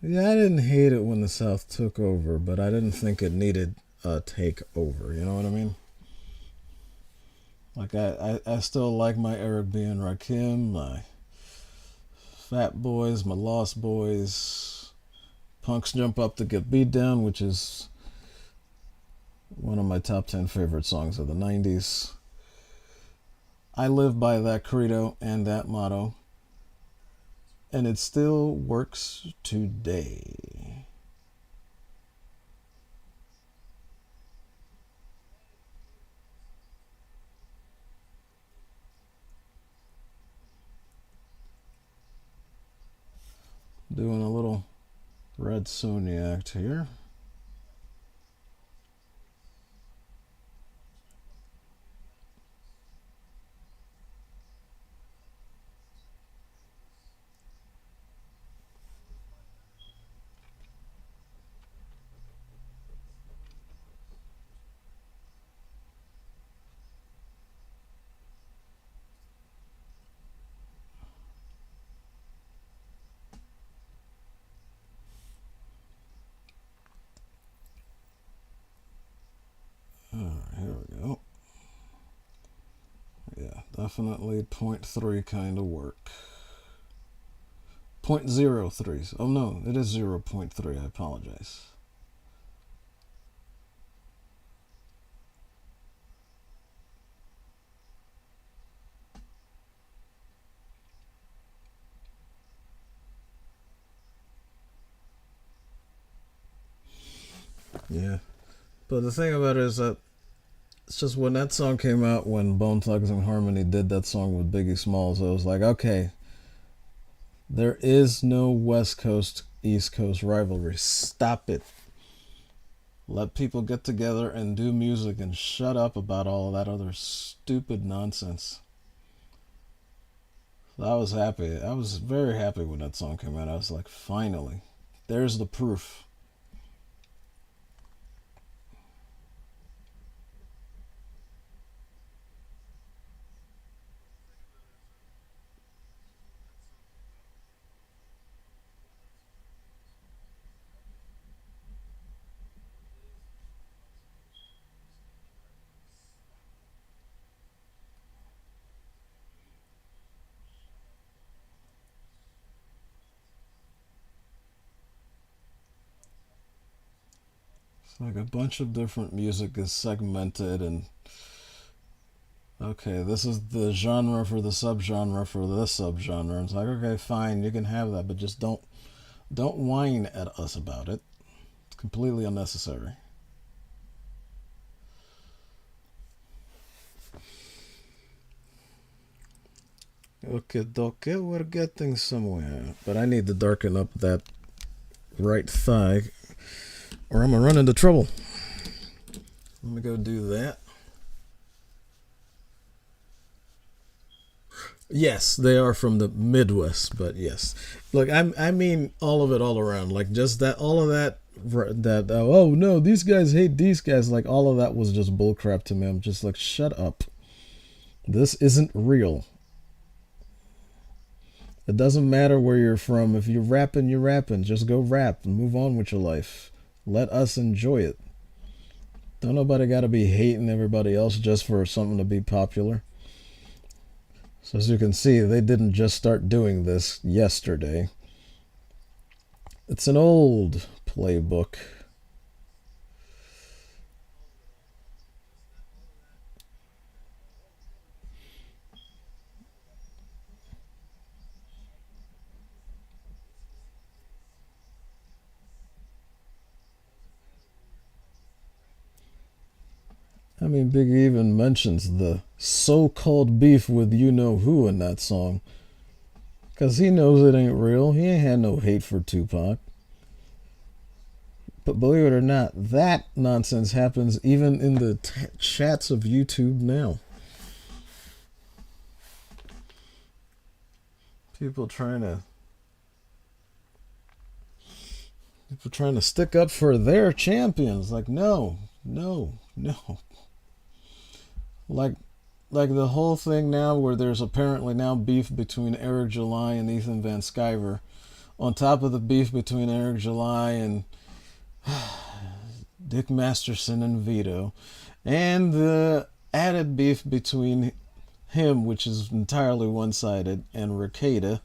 A: Yeah, I didn't hate it when the South took over, but I didn't think it needed a takeover, you know what I mean? Like, I still like my Eric B. and Rakim, my Fat Boys, my Lost Boys, Punks Jump Up to Get Beat Down, which is one of my top 10 favorite songs of the 90s. I live by that credo and that motto, and it still works today. Doing a little red Soniac here. Here we go. Yeah, definitely 0.3 kind of work. 0.03. Oh no, it is 0.3. I apologize. Yeah. But the thing about it is that it's just when that song came out, when Bone Thugs and Harmony did that song with Biggie Smalls, it was like, okay, there is no West Coast, East Coast rivalry. Stop it. Let people get together and do music and shut up about all of that other stupid nonsense. So I was happy. I was very happy when that song came out. I was like, finally, there's the proof. Like a bunch of different music is segmented, and okay, this is the genre for the subgenre for this subgenre. It's like, okay, fine, you can have that, but just don't whine at us about it. It's completely unnecessary. Okay, doke, we're getting somewhere, but I need to darken up that right thigh, or I'm gonna run into trouble. Let me go do that. Yes, they are from the Midwest, but yes. Look, I mean all of it all around. Like just that, all of that, oh no, these guys hate these guys. Like all of that was just bullcrap to me. I'm just like, shut up. This isn't real. It doesn't matter where you're from. If you're rapping, you're rapping. Just go rap and move on with your life. Let us enjoy it. Don't nobody got to be hating everybody else just for something to be popular. So as you can see, they didn't just start doing this yesterday. It's an old playbook. I mean, Big even mentions the so-called beef with you-know-who in that song. Because he knows it ain't real. He ain't had no hate for Tupac. But believe it or not, that nonsense happens even in the chats of YouTube now. People trying to stick up for their champions. Like, no, no, no. Like the whole thing now where there's apparently now beef between Eric July and Ethan Van Sciver, on top of the beef between Eric July and Dick Masterson and Vito, and the added beef between him, which is entirely one-sided, and Ricada.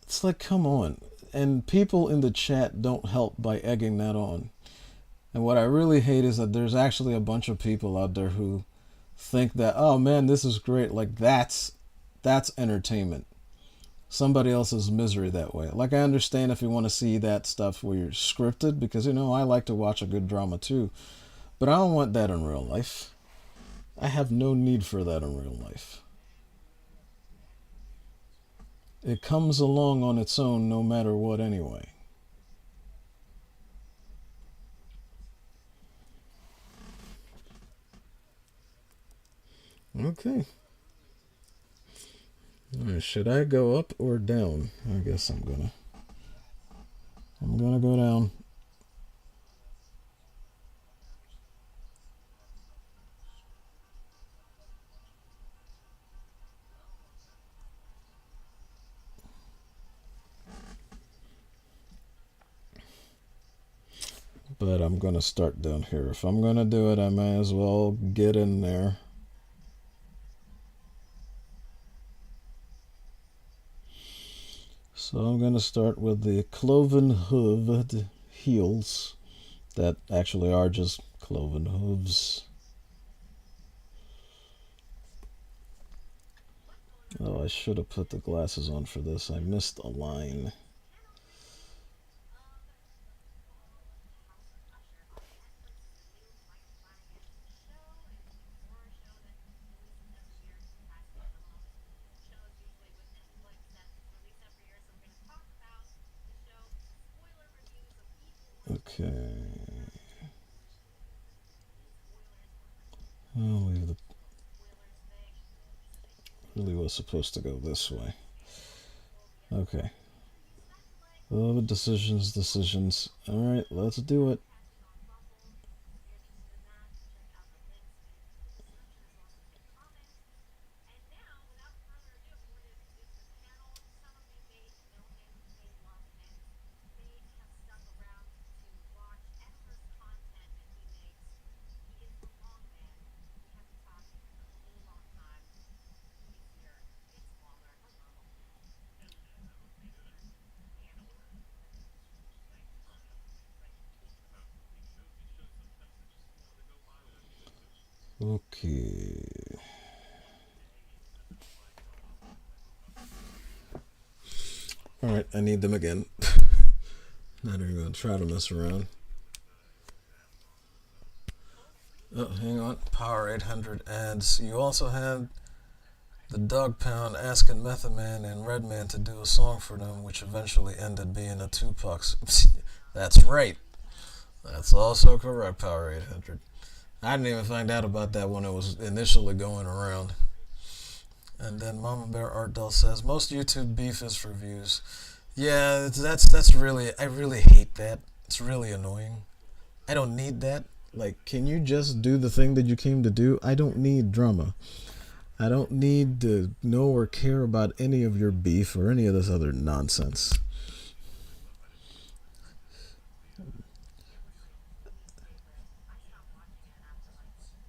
A: It's like, come on. And people in the chat don't help by egging that on. And what I really hate is that there's actually a bunch of people out there who think that, oh man, this is great. Like that's entertainment. Somebody else's misery that way. Like I understand if you want to see that stuff where you're scripted, because I like to watch a good drama too. But I don't want that in real life. I have no need for that in real life. It comes along on its own no matter what anyway. Okay. Should I go up or down? I guess I'm gonna go down. But I'm gonna start down here. If I'm gonna do it, I may as well get in there. So I'm gonna start with the cloven hooved heels that actually are just cloven hooves. Oh, I should have put the glasses on for this. I missed a line. Okay. I'll leave the. Really was supposed to go this way. Okay. Oh, decisions. Alright, let's do it. Okay. Alright, I need them again. Not even gonna try to mess around. Oh, hang on. Power 800 ads. You also had the Dog Pound asking Method Man and Redman to do a song for them, which eventually ended being a Tupac. That's right. That's also correct, Power 800. I didn't even find out about that when it was initially going around. And then Mama Bear Art Doll says most YouTube beef is for views. Yeah, that's really I really hate that. It's really annoying. I don't need that. Like, can you just do the thing that you came to do? I don't need drama. I don't need to know or care about any of your beef or any of this other nonsense.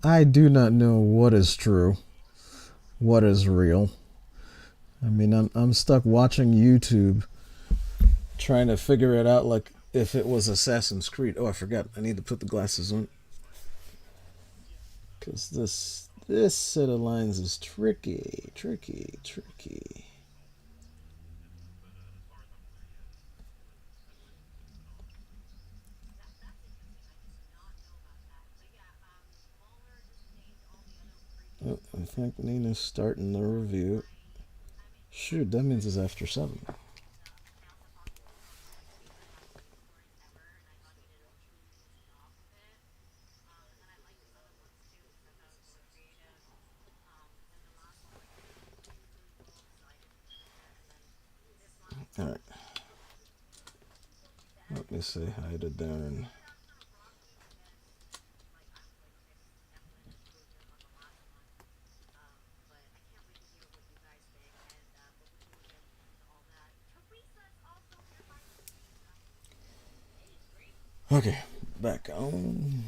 A: I do not know what is true, what is real. I mean, I'm stuck watching YouTube trying to figure it out like if it was Assassin's Creed. Oh, I forgot. I need to put the glasses on. Because this set of lines is tricky, tricky, tricky. Oh, I think Nina's starting the review. Shoot, that means it's after 7. Alright. Let me say hi to Darren. Okay, back on.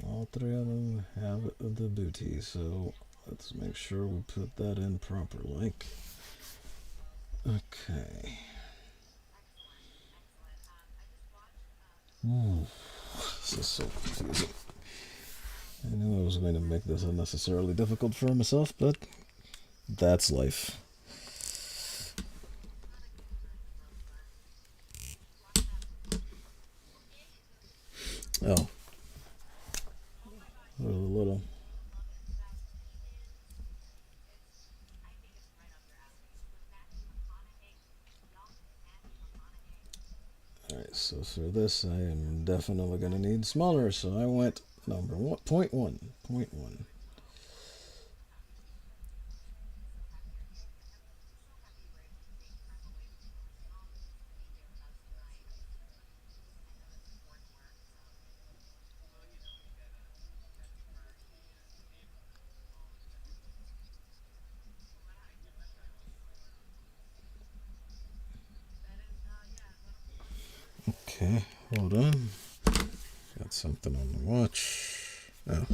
A: All 3 of them have the booty, so Let's make sure we put that in properly. Okay. This is so confusing. I knew I was going to make this unnecessarily difficult for myself, but that's life. Oh. A little. Alright, so for this I am definitely going to need smaller, so I went number 1.1. 0.1. Okay, hold on. Got something on the watch. Oh.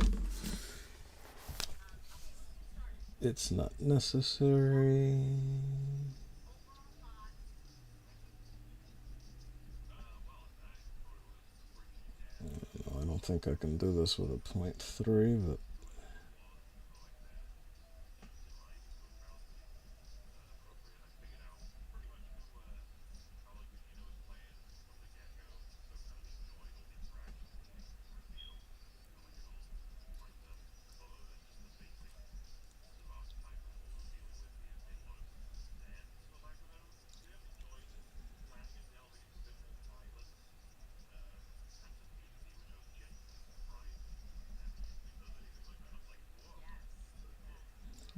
A: It's not necessary. No, I don't think I can do this with a 0.3, but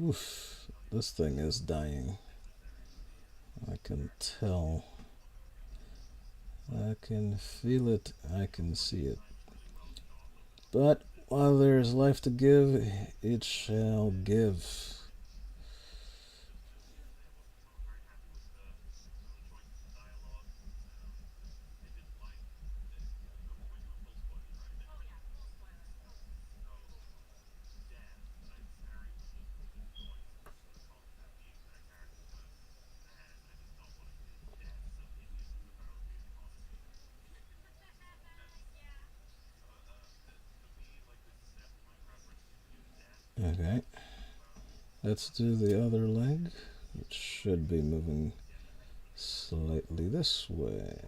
A: oof, this thing is dying. I can tell. I can feel it. I can see it. But while there is life to give, it shall give. Okay. Let's do the other leg. It should be moving slightly this way.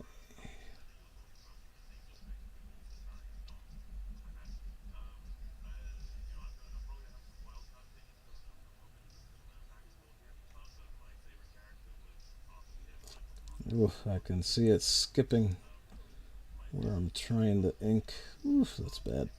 A: Oof, I can see it skipping where I'm trying to ink. Oof, that's bad.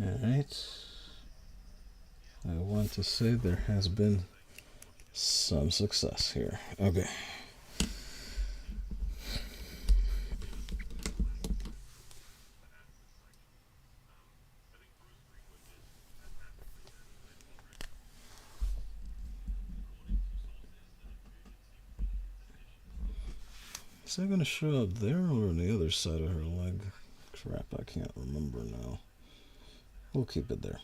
A: Alright. I want to say there has been some success here. Okay. Is that going to show up there or on the other side of her leg? Crap, I can't remember now. We'll keep it there.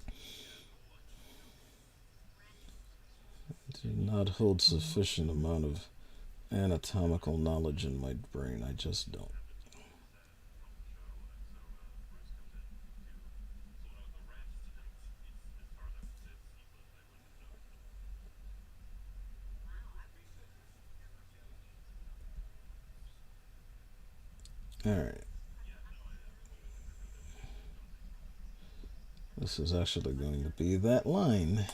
A: I do not hold sufficient amount of anatomical knowledge in my brain. I just don't. Alright. This is actually going to be that line.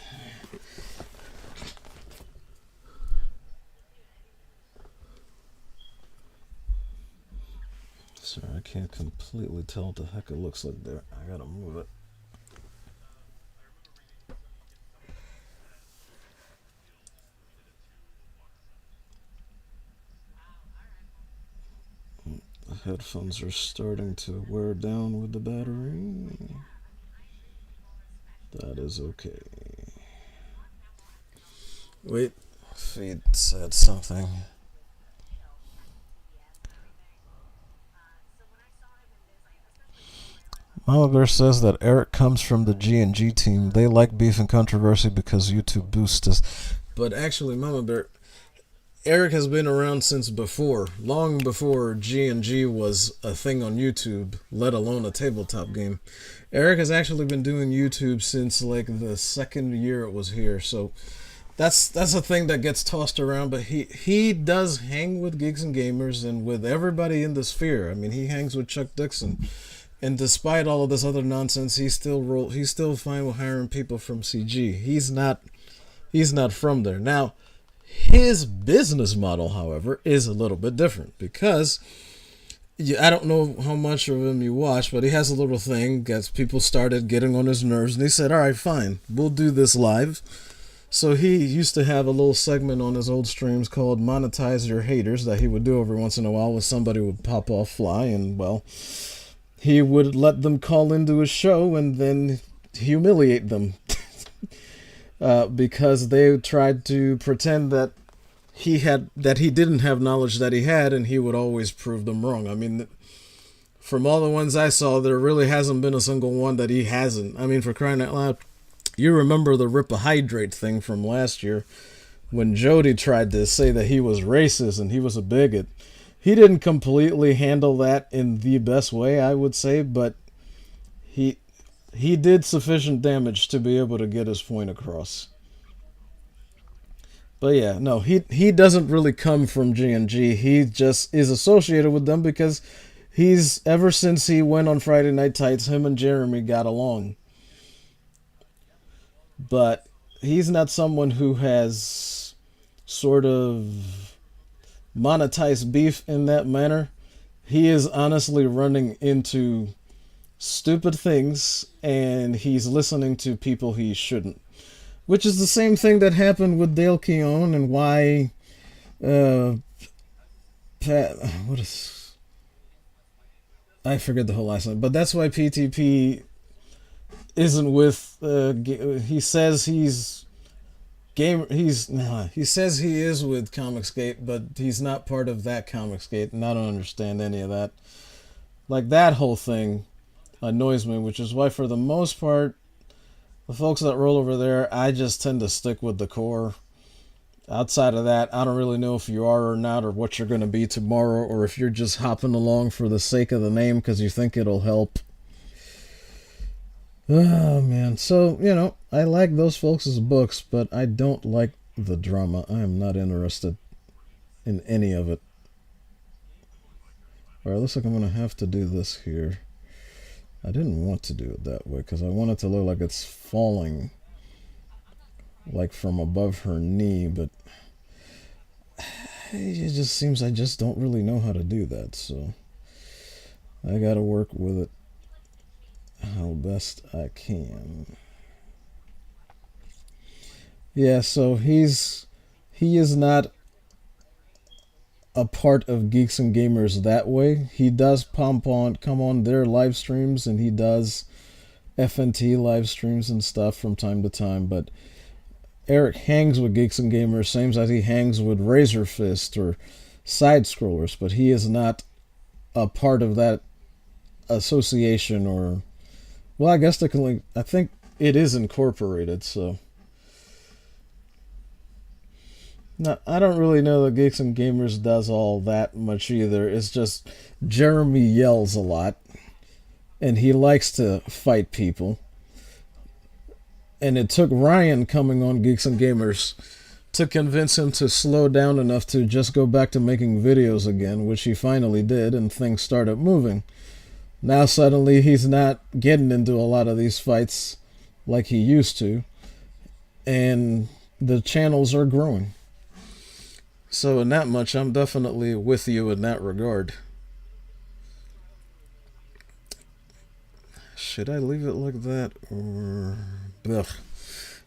A: Sorry, I can't completely tell what the heck it looks like there. I gotta move it. Headphones are starting to wear down with the battery. That is okay. Wait, Feed said something. Mama Bear says that Eric comes from the G&G team. They like beef and controversy because YouTube boosts us. But actually, Mama Bear, Eric has been around since before, long before G&G was a thing on YouTube, let alone a tabletop game. Eric has actually been doing YouTube since like the second year it was here, so that's a thing that gets tossed around. But he does hang with geeks and gamers and with everybody in the sphere. I mean, he hangs with Chuck Dixon, and despite all of this other nonsense, he's still fine with hiring people from CG. He's not from there now. His business model, however, is a little bit different because I don't know how much of him you watch, but he has a little thing that people started getting on his nerves, and he said, all right, fine, we'll do this live. So he used to have a little segment on his old streams called Monetize Your Haters that he would do every once in a while when somebody would pop off fly, and, well, he would let them call into his show and then humiliate them. Because they tried to pretend that he didn't have knowledge that he had, and he would always prove them wrong. I mean, from all the ones I saw, there really hasn't been a single one that he hasn't. I mean, for crying out loud, you remember the Ripahydrate thing from last year when Jody tried to say that he was racist and he was a bigot. He didn't completely handle that in the best way, I would say, but he did sufficient damage to be able to get his point across. But yeah, no, he doesn't really come from G&G. He just is associated with them because ever since he went on Friday Night Tights, him and Jeremy got along. But he's not someone who has sort of monetized beef in that manner. He is honestly running into stupid things, and he's listening to people he shouldn't, which is the same thing that happened with Dale Keown, and why I forget the whole last name, but that's why PTP isn't with he says he is with Comicsgate, but he's not part of that Comicsgate, and I don't understand any of that. Like, that whole thing annoys me, which is why for the most part the folks that roll over there, I just tend to stick with the core. Outside of that, I don't really know if you are or not, or what you're going to be tomorrow, or if you're just hopping along for the sake of the name because you think it'll help. Oh man, so I like those folks' books, but I don't like the drama. I am not interested in any of it. Alright, looks like I'm going to have to do this here. I didn't want to do it that way because I want it to look like it's falling like from above her knee, but it just seems I just don't really know how to do that, so I gotta work with it how best I can. Yeah, so he is not a part of Geeks and Gamers that way. He does come on their live streams, and he does FNT live streams and stuff from time to time, but Eric hangs with Geeks and Gamers, same as he hangs with Razor Fist or Side Scrollers, but he is not a part of that association, or, well, I guess I think it is incorporated, so. No, I don't really know that Geeks and Gamers does all that much either. It's just Jeremy yells a lot, and he likes to fight people. And it took Ryan coming on Geeks and Gamers to convince him to slow down enough to just go back to making videos again, which he finally did, and things started moving. Now suddenly he's not getting into a lot of these fights like he used to, and the channels are growing. So in that much, I'm definitely with you in that regard. Should I leave it like that, or... Ugh.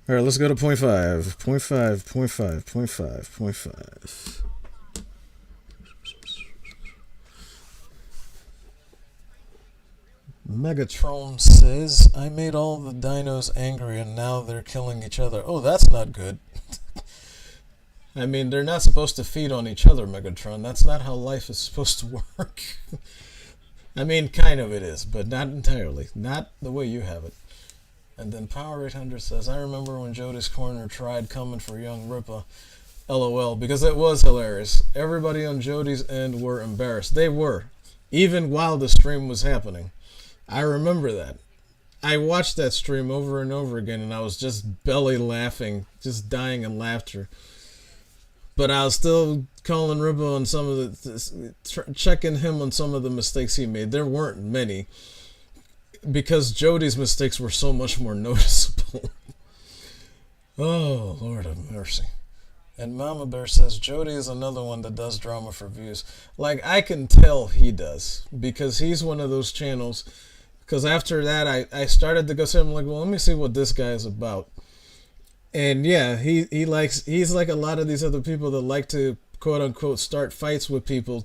A: Alright, let's go to 0.5. 0.5, 0.5, 0.5, 0.5. Megatron says, I made all the dinos angry and now they're killing each other. Oh, that's not good. I mean, they're not supposed to feed on each other, Megatron. That's not how life is supposed to work. I mean, kind of it is, but not entirely. Not the way you have it. And then Power 800 says, I remember when Jody's Corner tried coming for young Ripa. LOL, because it was hilarious. Everybody on Jody's end were embarrassed. They were. Even while the stream was happening. I remember that. I watched that stream over and over again, and I was just belly laughing, just dying in laughter. But I was still calling Ribbo on some of the, checking him on some of the mistakes he made. There weren't many, because Jody's mistakes were so much more noticeable. Oh, Lord of mercy. And Mama Bear says, Jody is another one that does drama for views. Like, I can tell he does, because he's one of those channels. Because after that, I started to go see him, like, well, let me see what this guy is about. And yeah, he's like a lot of these other people that like to, quote unquote, start fights with people.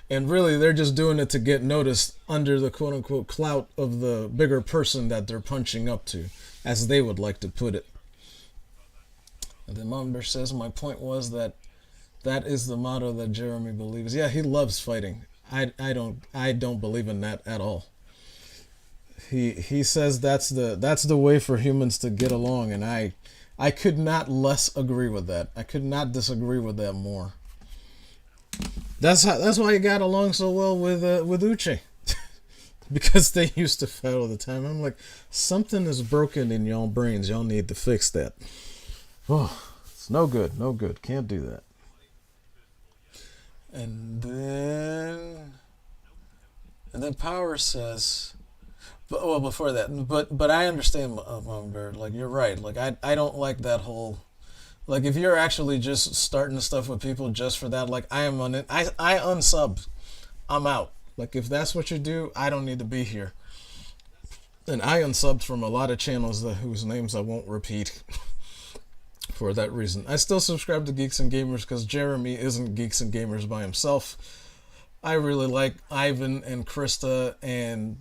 A: And really, they're just doing it to get noticed under the, quote unquote, clout of the bigger person that they're punching up to, as they would like to put it. And then Mama Bear says, my point was that is the motto that Jeremy believes. Yeah, he loves fighting. I don't believe in that at all. He says that's the way for humans to get along, and I could not less agree with that. I could not disagree with that more. That's why he got along so well with Uche. Because they used to fight all the time. I'm like, something is broken in y'all brains. Y'all need to fix that. Oh, it's no good. No good. Can't do that. And then Power says, well, before that, but I understand, Mama Bear. Like, you're right. Like, I don't like that whole, like, if you're actually just starting stuff with people just for that, like, I unsub. I'm out. Like, if that's what you do, I don't need to be here. And I unsubbed from a lot of channels whose names I won't repeat for that reason. I still subscribe to Geeks and Gamers because Jeremy isn't Geeks and Gamers by himself. I really like Ivan and Krista and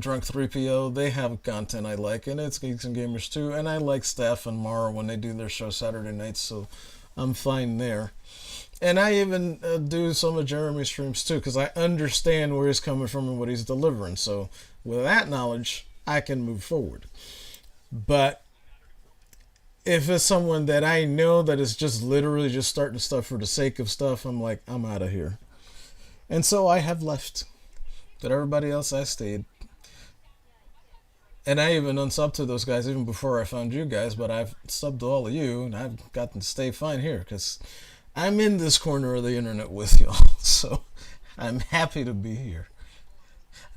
A: Drunk 3PO. They have content I like, and it's Geeks and Gamers too. And I like Steph and Mara when they do their show Saturday nights, so I'm fine there. And I even do some of Jeremy's streams too, because I understand where he's coming from and what he's delivering. So with that knowledge, I can move forward. But if it's someone that I know that is just literally just starting stuff for the sake of stuff, I'm like, I'm out of here. And so I have left. But everybody else, I stayed. And I even unsubbed to those guys even before I found you guys, but I've subbed to all of you, and I've gotten to stay fine here, because I'm in this corner of the internet with y'all, so I'm happy to be here.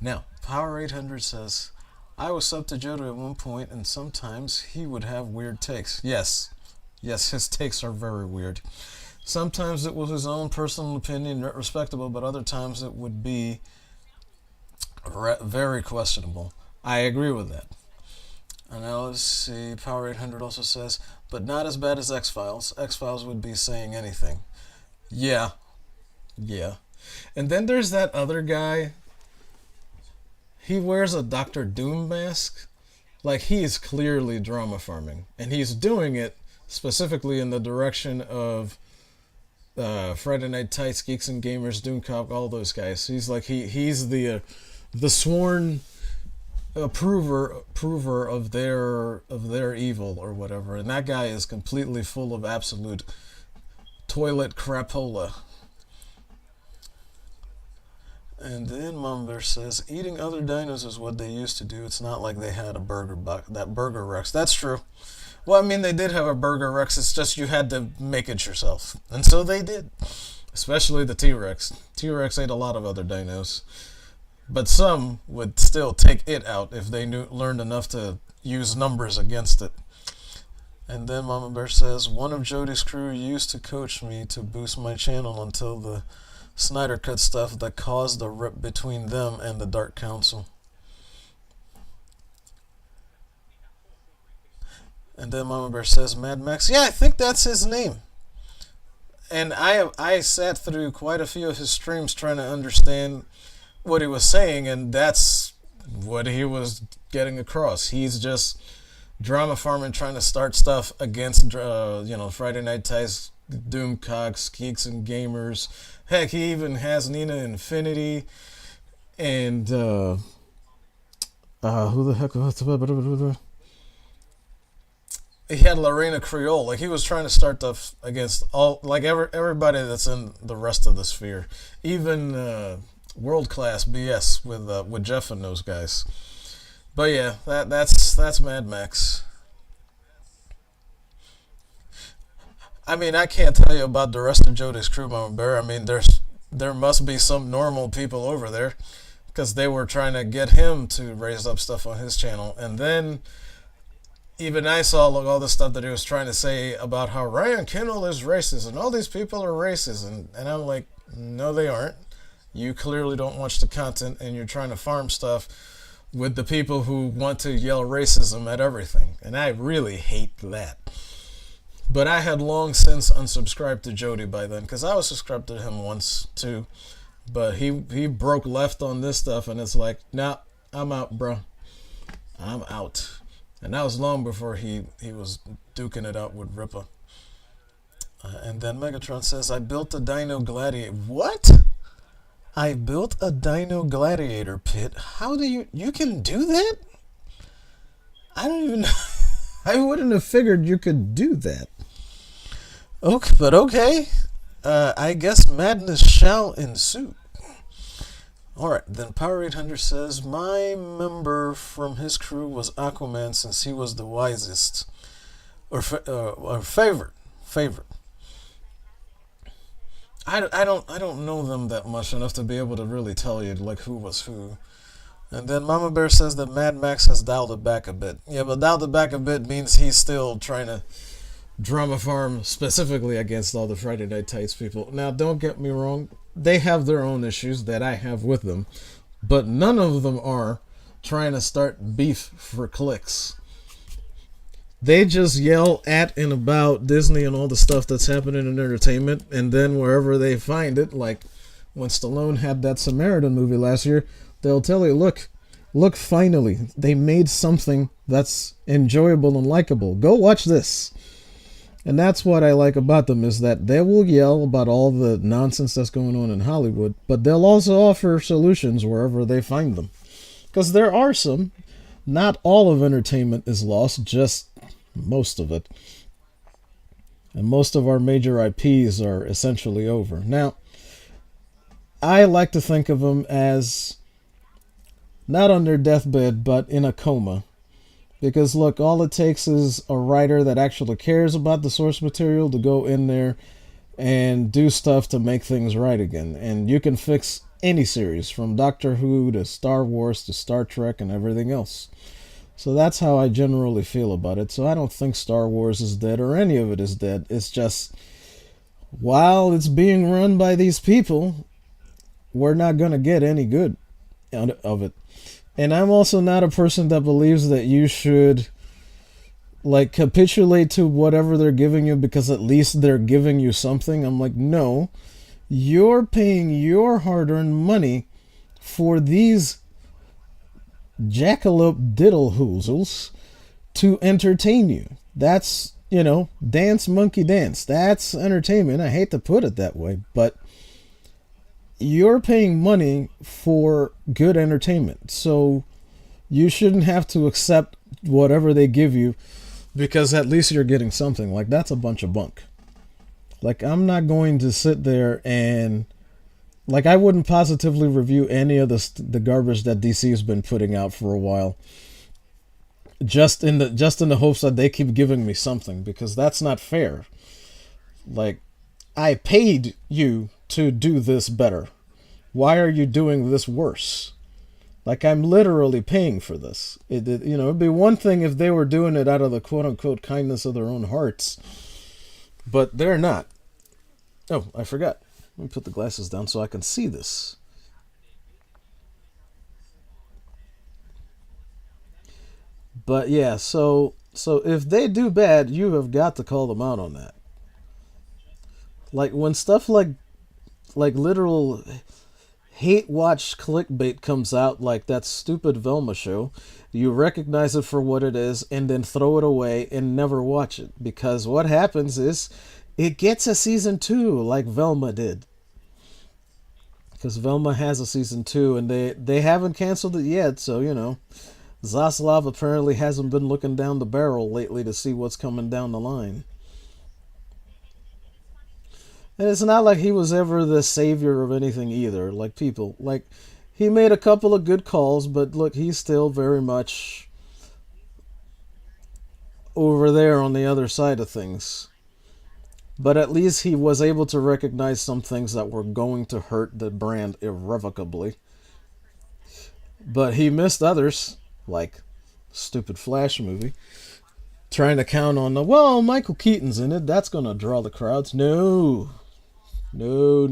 A: Now, Power 800 says, I was subbed to Jodo at one point, and sometimes he would have weird takes. Yes, his takes are very weird. Sometimes it was his own personal opinion, respectable, but other times it would be very questionable. I agree with that. And now let's see, Power 800 also says, but not as bad as X-Files. X-Files would be saying anything. Yeah. And then there's that other guy. He wears a Dr. Doom mask. Like, he is clearly drama farming. And he's doing it specifically in the direction of Friday Night Tights, Geeks and Gamers, Doomcock, all those guys. He's like, he's the sworn approver of their evil or whatever, and that guy is completely full of absolute toilet crapola. And then Mama Bear says, eating other dinos is what they used to do. It's not like they had a that Burger Rex. That's true. Well, I mean, they did have a Burger Rex. It's just you had to make it yourself, and so they did. Especially the T-Rex. T-Rex ate a lot of other dinos. But some would still take it out if they learned enough to use numbers against it. And then Mama Bear says, one of Jody's crew used to coach me to boost my channel until the Snyder Cut stuff that caused a rip between them and the Dark Council. And then Mama Bear says, Mad Max. Yeah, I think that's his name. And I sat through quite a few of his streams trying to understand what he was saying, and that's what he was getting across. He's just drama farming, trying to start stuff against Friday Night Ties, Doomcocks, Geeks and Gamers. Heck, he even has Nina Infinity and who the heck was he had Lorena Creole. Like he was trying to start stuff against all like everybody that's in the rest of the sphere, even world class BS with Jeff and those guys. But yeah, that's Mad Max. I mean, I can't tell you about the rest of Jody's crew, Mama Bear. I mean, there must be some normal people over there because they were trying to get him to raise up stuff on his channel, and then even I saw all the stuff that he was trying to say about how Ryan Kindle is racist and all these people are racist, and I'm like, no, they aren't. You clearly don't watch the content, and you're trying to farm stuff with the people who want to yell racism at everything, and I really hate that. But I had long since unsubscribed to Jody by then because I was subscribed to him once too, but he broke left on this stuff, and it's like, nah, I'm out, bro. I'm out. And that was long before he was duking it out with Rippa. And then Megatron says, I built a Dino Gladiator. What? I built a Dino Gladiator pit? How do you can do that? I don't even know. I wouldn't have figured you could do that. Okay, but okay. I guess madness shall ensue. Alright, then Power 800 says, my member from his crew was Aquaman since he was the wisest. Or favorite. I don't know them that much enough to be able to really tell you like who was who. And then Mama Bear says that Mad Max has dialed it back a bit. Yeah, but dialed it back a bit means he's still trying to drama farm specifically against all the Friday Night Tights people. Now, don't get me wrong. They have their own issues that I have with them. But none of them are trying to start beef for clicks. They just yell at and about Disney and all the stuff that's happening in entertainment. And then wherever they find it, like when Stallone had that Samaritan movie last year, they'll tell you, look, finally, they made something that's enjoyable and likable. Go watch this. And that's what I like about them, is that they will yell about all the nonsense that's going on in Hollywood, but they'll also offer solutions wherever they find them. Because there are some. Not all of entertainment is lost, just most of it. And most of our major IPs are essentially over. Now, I like to think of them as not on their deathbed, but in a coma. Because look, all it takes is a writer that actually cares about the source material to go in there and do stuff to make things right again. And you can fix any series, from Doctor Who to Star Wars to Star Trek and everything else. So that's how I generally feel about it. So I don't think Star Wars is dead or any of it is dead. It's just, while it's being run by these people, we're not going to get any good out of it. And I'm also not a person that believes that you should like capitulate to whatever they're giving you because at least they're giving you something. I'm like, no, you're paying your hard-earned money for these jackalope diddle-hoozles to entertain you. That's, dance monkey dance. That's entertainment. I hate to put it that way, but you're paying money for good entertainment, so you shouldn't have to accept whatever they give you because at least you're getting something. Like, that's a bunch of bunk. Like, I'm not going to sit there and like, I wouldn't positively review any of the garbage that DC has been putting out for a while, just in the hopes that they keep giving me something, because that's not fair. Like, I paid you to do this better. Why are you doing this worse? Like, I'm literally paying for this. It'd be one thing if they were doing it out of the quote-unquote kindness of their own hearts, but they're not. Oh, I forgot. Let me put the glasses down so I can see this. But yeah, so if they do bad, you have got to call them out on that. Like, when stuff like literal hate watch clickbait comes out like that stupid Velma show. You recognize it for what it is and then throw it away and never watch it. Because what happens is it gets a season 2 like Velma did. Because Velma has a season 2 and they haven't canceled it yet, so you know. Zaslav apparently hasn't been looking down the barrel lately to see what's coming down the line. And it's not like he was ever the savior of anything either. Like people, like he made a couple of good calls, but look, he's still very much over there on the other side of things. But at least he was able to recognize some things that were going to hurt the brand irrevocably. But he missed others, like stupid Flash movie. Trying to count on the, well, Michael Keaton's in it, that's going to draw the crowds. No. No.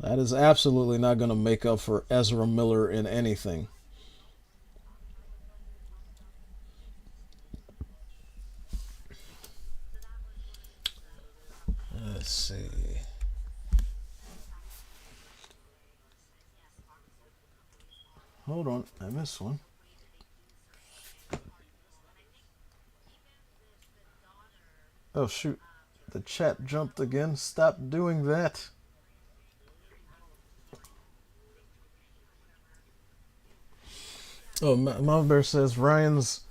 A: That is absolutely not going to make up for Ezra Miller in anything. Let's see. Hold on, I missed one. Oh shoot, the chat jumped again. Stop doing that. Oh, Mama Bear says Ryan's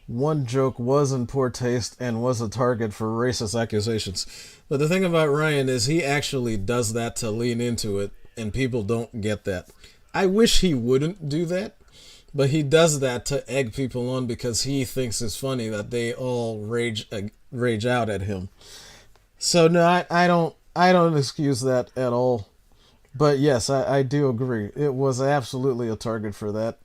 A: one joke was in poor taste and was a target for racist accusations. But the thing about Ryan is he actually does that to lean into it, and people don't get that. I wish he wouldn't do that, but he does that to egg people on because he thinks it's funny that they all rage out at him. So no, I don't excuse that at all. But yes, I do agree. It was absolutely a target for that.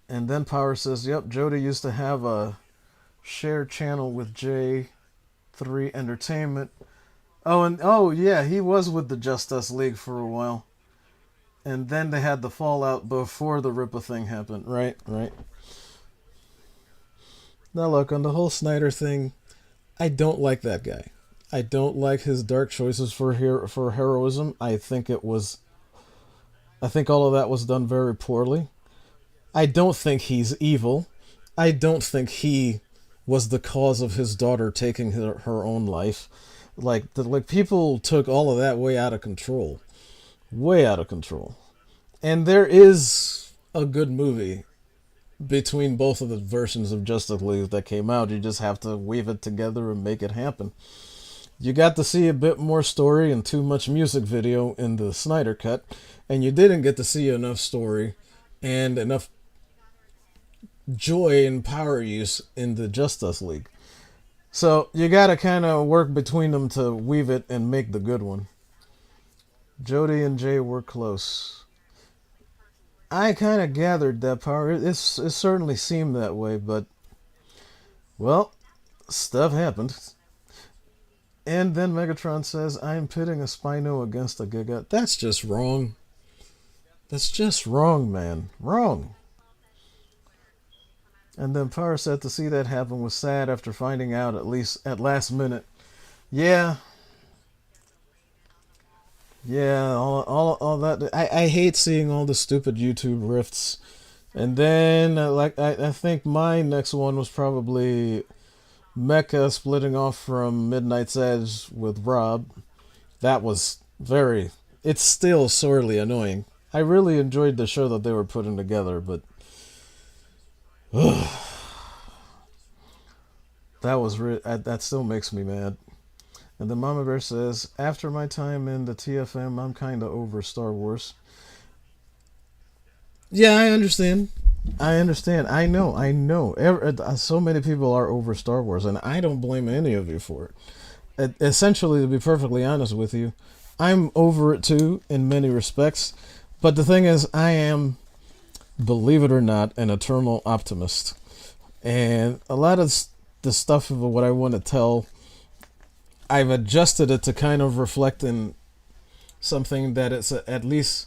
A: And then Power says, yep, Jody used to have a shared channel with J3 Entertainment. Oh yeah, he was with the Just Us League for a while. And then they had the fallout before the Rippa thing happened. Right. Now look, on the whole Snyder thing, I don't like that guy. I don't like his dark choices for heroism. I think all of that was done very poorly. I don't think he's evil. I don't think he was the cause of his daughter taking her own life. Like people took all of that way out of control. Way out of control. And there is a good movie between both of the versions of Justice League that came out. You just have to weave it together and make it happen. You got to see a bit more story and too much music video in the Snyder Cut, and you didn't get to see enough story and enough joy and power use in the Justice League. So you got to kind of work between them to weave it and make the good one. Jody and Jay were close. I kind of gathered that Power. It certainly seemed that way, but well, stuff happened. And then Megatron says, I'm pitting a Spino against a Giga. That's just wrong. That's just wrong, man. Wrong. And then Power said to see that happen was sad after finding out at least at last minute. Yeah. Yeah, all that. I hate seeing all the stupid YouTube rifts. And then, I think my next one was probably Mecha splitting off from Midnight's Edge with Rob. That was it's still sorely annoying. I really enjoyed the show that they were putting together, but that still makes me mad. And then Mama Bear says, after my time in the TFM, I'm kind of over Star Wars. Yeah, I understand. I know. So many people are over Star Wars, and I don't blame any of you for it. Essentially, to be perfectly honest with you, I'm over it too in many respects. But the thing is, I am, believe it or not, an eternal optimist. And a lot of the stuff of what I want to tell, I've adjusted it to kind of reflect in something that is at least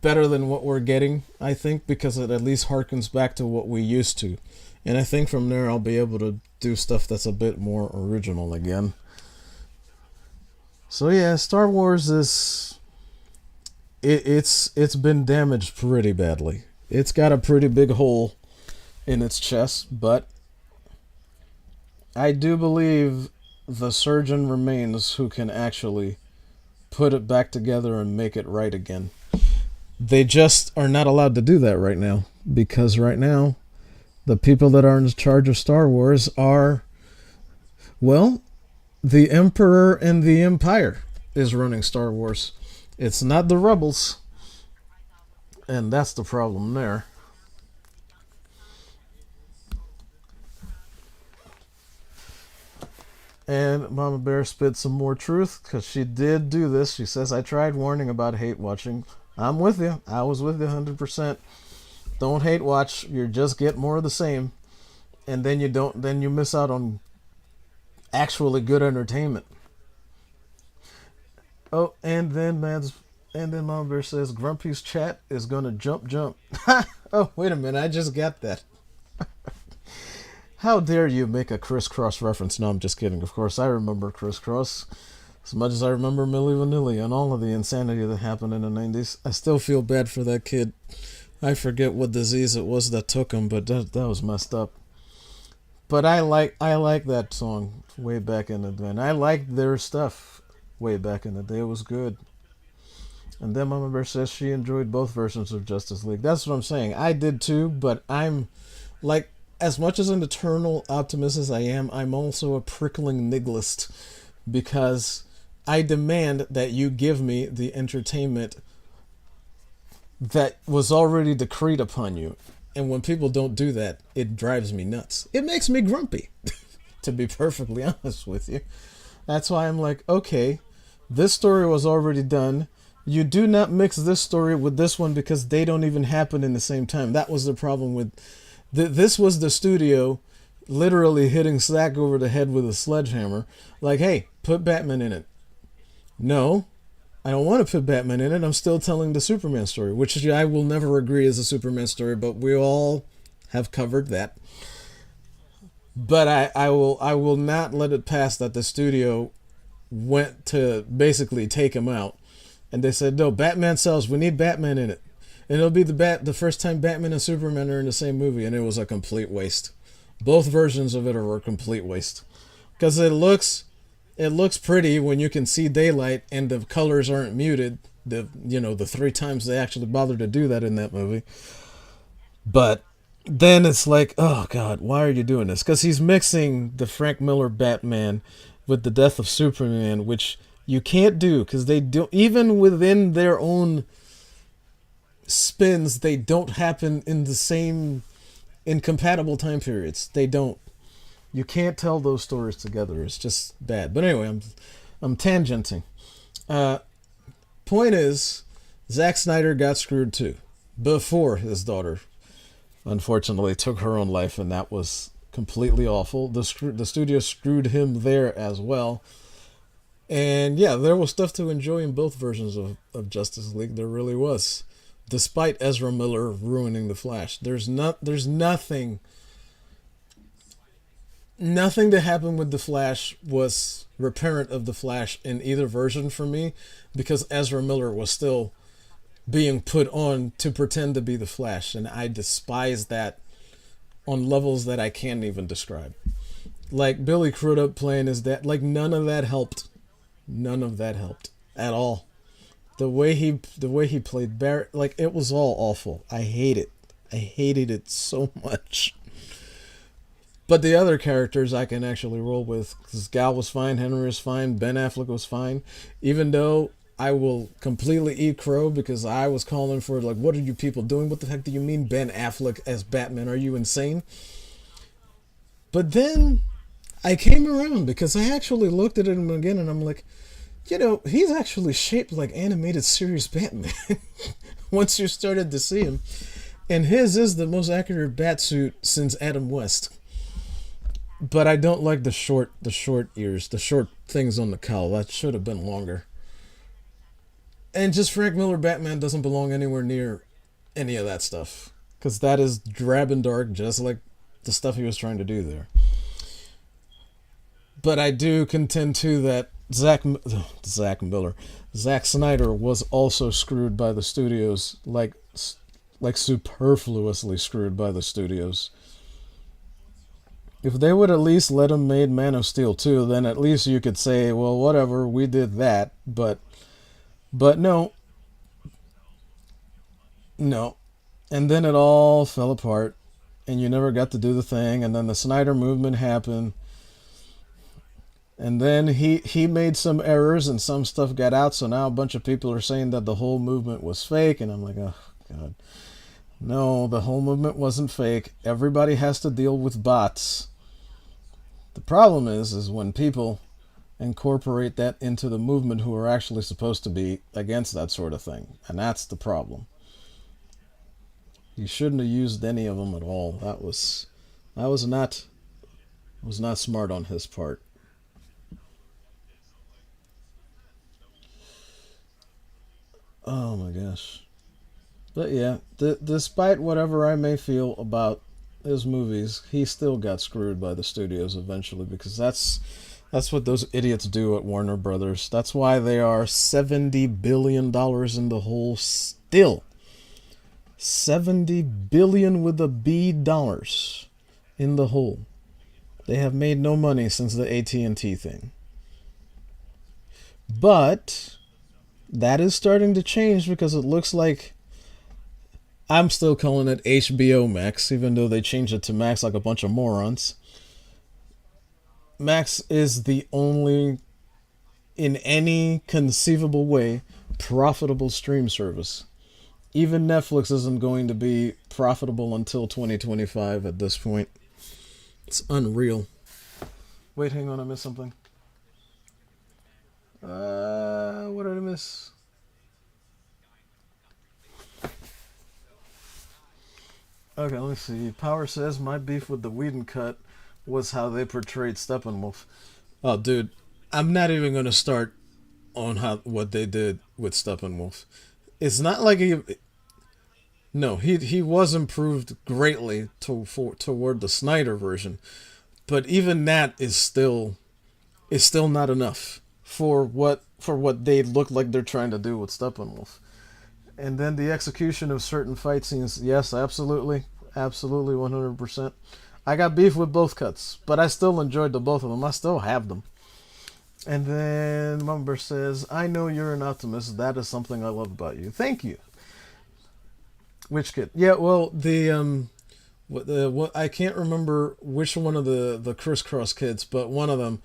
A: better than what we're getting, I think, because it at least harkens back to what we used to. And I think from there I'll be able to do stuff that's a bit more original again. So yeah, Star Wars is it's been damaged pretty badly. It's got a pretty big hole in its chest, but I do believe the surgeon remains who can actually put it back together and make it right again. They just are not allowed to do that right now, because right now the people that are in charge of Star Wars are, well, the Emperor and the Empire is running Star Wars. It's not the rebels, and that's the problem there. And Mama Bear spit some more truth, because she did do this. She says, I tried warning about hate watching. I'm with you. I was with you 100%. Don't hate watch. You just get more of the same. And then you miss out on actually good entertainment. Oh, and then Mama Bear says Grumpy's chat is gonna jump. Oh, wait a minute, I just got that. How dare you make a crisscross reference? No, I'm just kidding. Of course, I remember crisscross. As much as I remember Milli Vanilli and all of the insanity that happened in the 90s, I still feel bad for that kid. I forget what disease it was that took him, but that was messed up. But I like that song way back in the day. And I liked their stuff way back in the day. It was good. And then Mama Bear says she enjoyed both versions of Justice League. That's what I'm saying. I did too, but I'm like, as much as an eternal optimist as I am, I'm also a prickling nihilist, because I demand that you give me the entertainment that was already decreed upon you. And when people don't do that, it drives me nuts. It makes me grumpy, to be perfectly honest with you. That's why I'm like, okay, this story was already done. You do not mix this story with this one, because they don't even happen in the same time. That was the problem with... This was the studio literally hitting Zack over the head with a sledgehammer. Like, hey, put Batman in it. No, I don't want to put Batman in it. I'm still telling the Superman story, which I will never agree is a Superman story, but we all have covered that. But I will not let it pass that the studio went to basically take him out. And they said, no, Batman sells. We need Batman in it. And it'll be the first time Batman and Superman are in the same movie, and it was a complete waste. Both versions of it are a complete waste, because it looks pretty when you can see daylight and the colors aren't muted. The 3 times they actually bothered to do that in that movie. But then it's like, oh God, why are you doing this? Because he's mixing the Frank Miller Batman with the Death of Superman, which you can't do, because they do, even within their own spins, they don't happen in the same incompatible time periods. They don't. You can't tell those stories together. It's just bad. But anyway, I'm tangenting. Point is, Zack Snyder got screwed too, before his daughter unfortunately took her own life, and that was completely awful. The studio screwed him there as well. And yeah, there was stuff to enjoy in both versions of Justice League. There really was. Despite Ezra Miller ruining the Flash, there's nothing that happened with the Flash was reparent of the Flash in either version for me, because Ezra Miller was still being put on to pretend to be the Flash, and I despise that on levels that I can't even describe. Like Billy Crudup playing his dad, like none of that helped. None of that helped at all. The way he played Barrett, like, it was all awful. I hated it so much. But the other characters I can actually roll with, because Gal was fine, Henry was fine, Ben Affleck was fine. Even though I will completely eat crow, because I was calling for, like, what are you people doing? What the heck do you mean Ben Affleck as Batman? Are you insane? But then I came around, because I actually looked at him again and I'm like, he's actually shaped like animated series Batman once you started to see him. And his is the most accurate Batsuit since Adam West. But I don't like the short ears, the short things on the cowl. That should have been longer. And just Frank Miller Batman doesn't belong anywhere near any of that stuff, because that is drab and dark, just like the stuff he was trying to do there. But I do contend too that Zach Miller, Zack Snyder was also screwed by the studios, like superfluously screwed by the studios. If they would at least let him made Man of Steel 2, then at least you could say, well, whatever, we did that. But no, no. And then it all fell apart, and you never got to do the thing. And then the Snyder movement happened, and then he made some errors, and some stuff got out. So now a bunch of people are saying that the whole movement was fake, and I'm like, oh god, no, the whole movement wasn't fake. Everybody has to deal with bots. The problem is when people incorporate that into the movement who are actually supposed to be against that sort of thing, and that's the problem. He shouldn't have used any of them at all. That was not smart on his part. Oh my gosh. But yeah, despite whatever I may feel about his movies, he still got screwed by the studios eventually, because that's what those idiots do at Warner Brothers. That's why they are $70 billion in the hole still. 70 billion with a B dollars in the hole. They have made no money since the AT&T thing. But that is starting to change, because it looks like, I'm still calling it HBO Max, even though they changed it to Max like a bunch of morons. Max is the only, in any conceivable way, profitable stream service. Even Netflix isn't going to be profitable until 2025 at this point. It's unreal. Wait, hang on, I missed something. What did I miss? Okay, let me see. Power says my beef with the Whedon cut was how they portrayed Steppenwolf. Oh, dude, I'm not even gonna start on what they did with Steppenwolf. It's not like no, he was improved greatly toward the Snyder version, but even that is still not enough for what they look like they're trying to do with Steppenwolf. And then the execution of certain fight scenes, yes, absolutely, absolutely, 100%. I got beef with both cuts, but I still enjoyed the both of them. I still have them. And then Mumber says, I know you're an optimist. That is something I love about you. Thank you. Which kid? Yeah, well, what I can't remember which one of the crisscross kids, but one of them,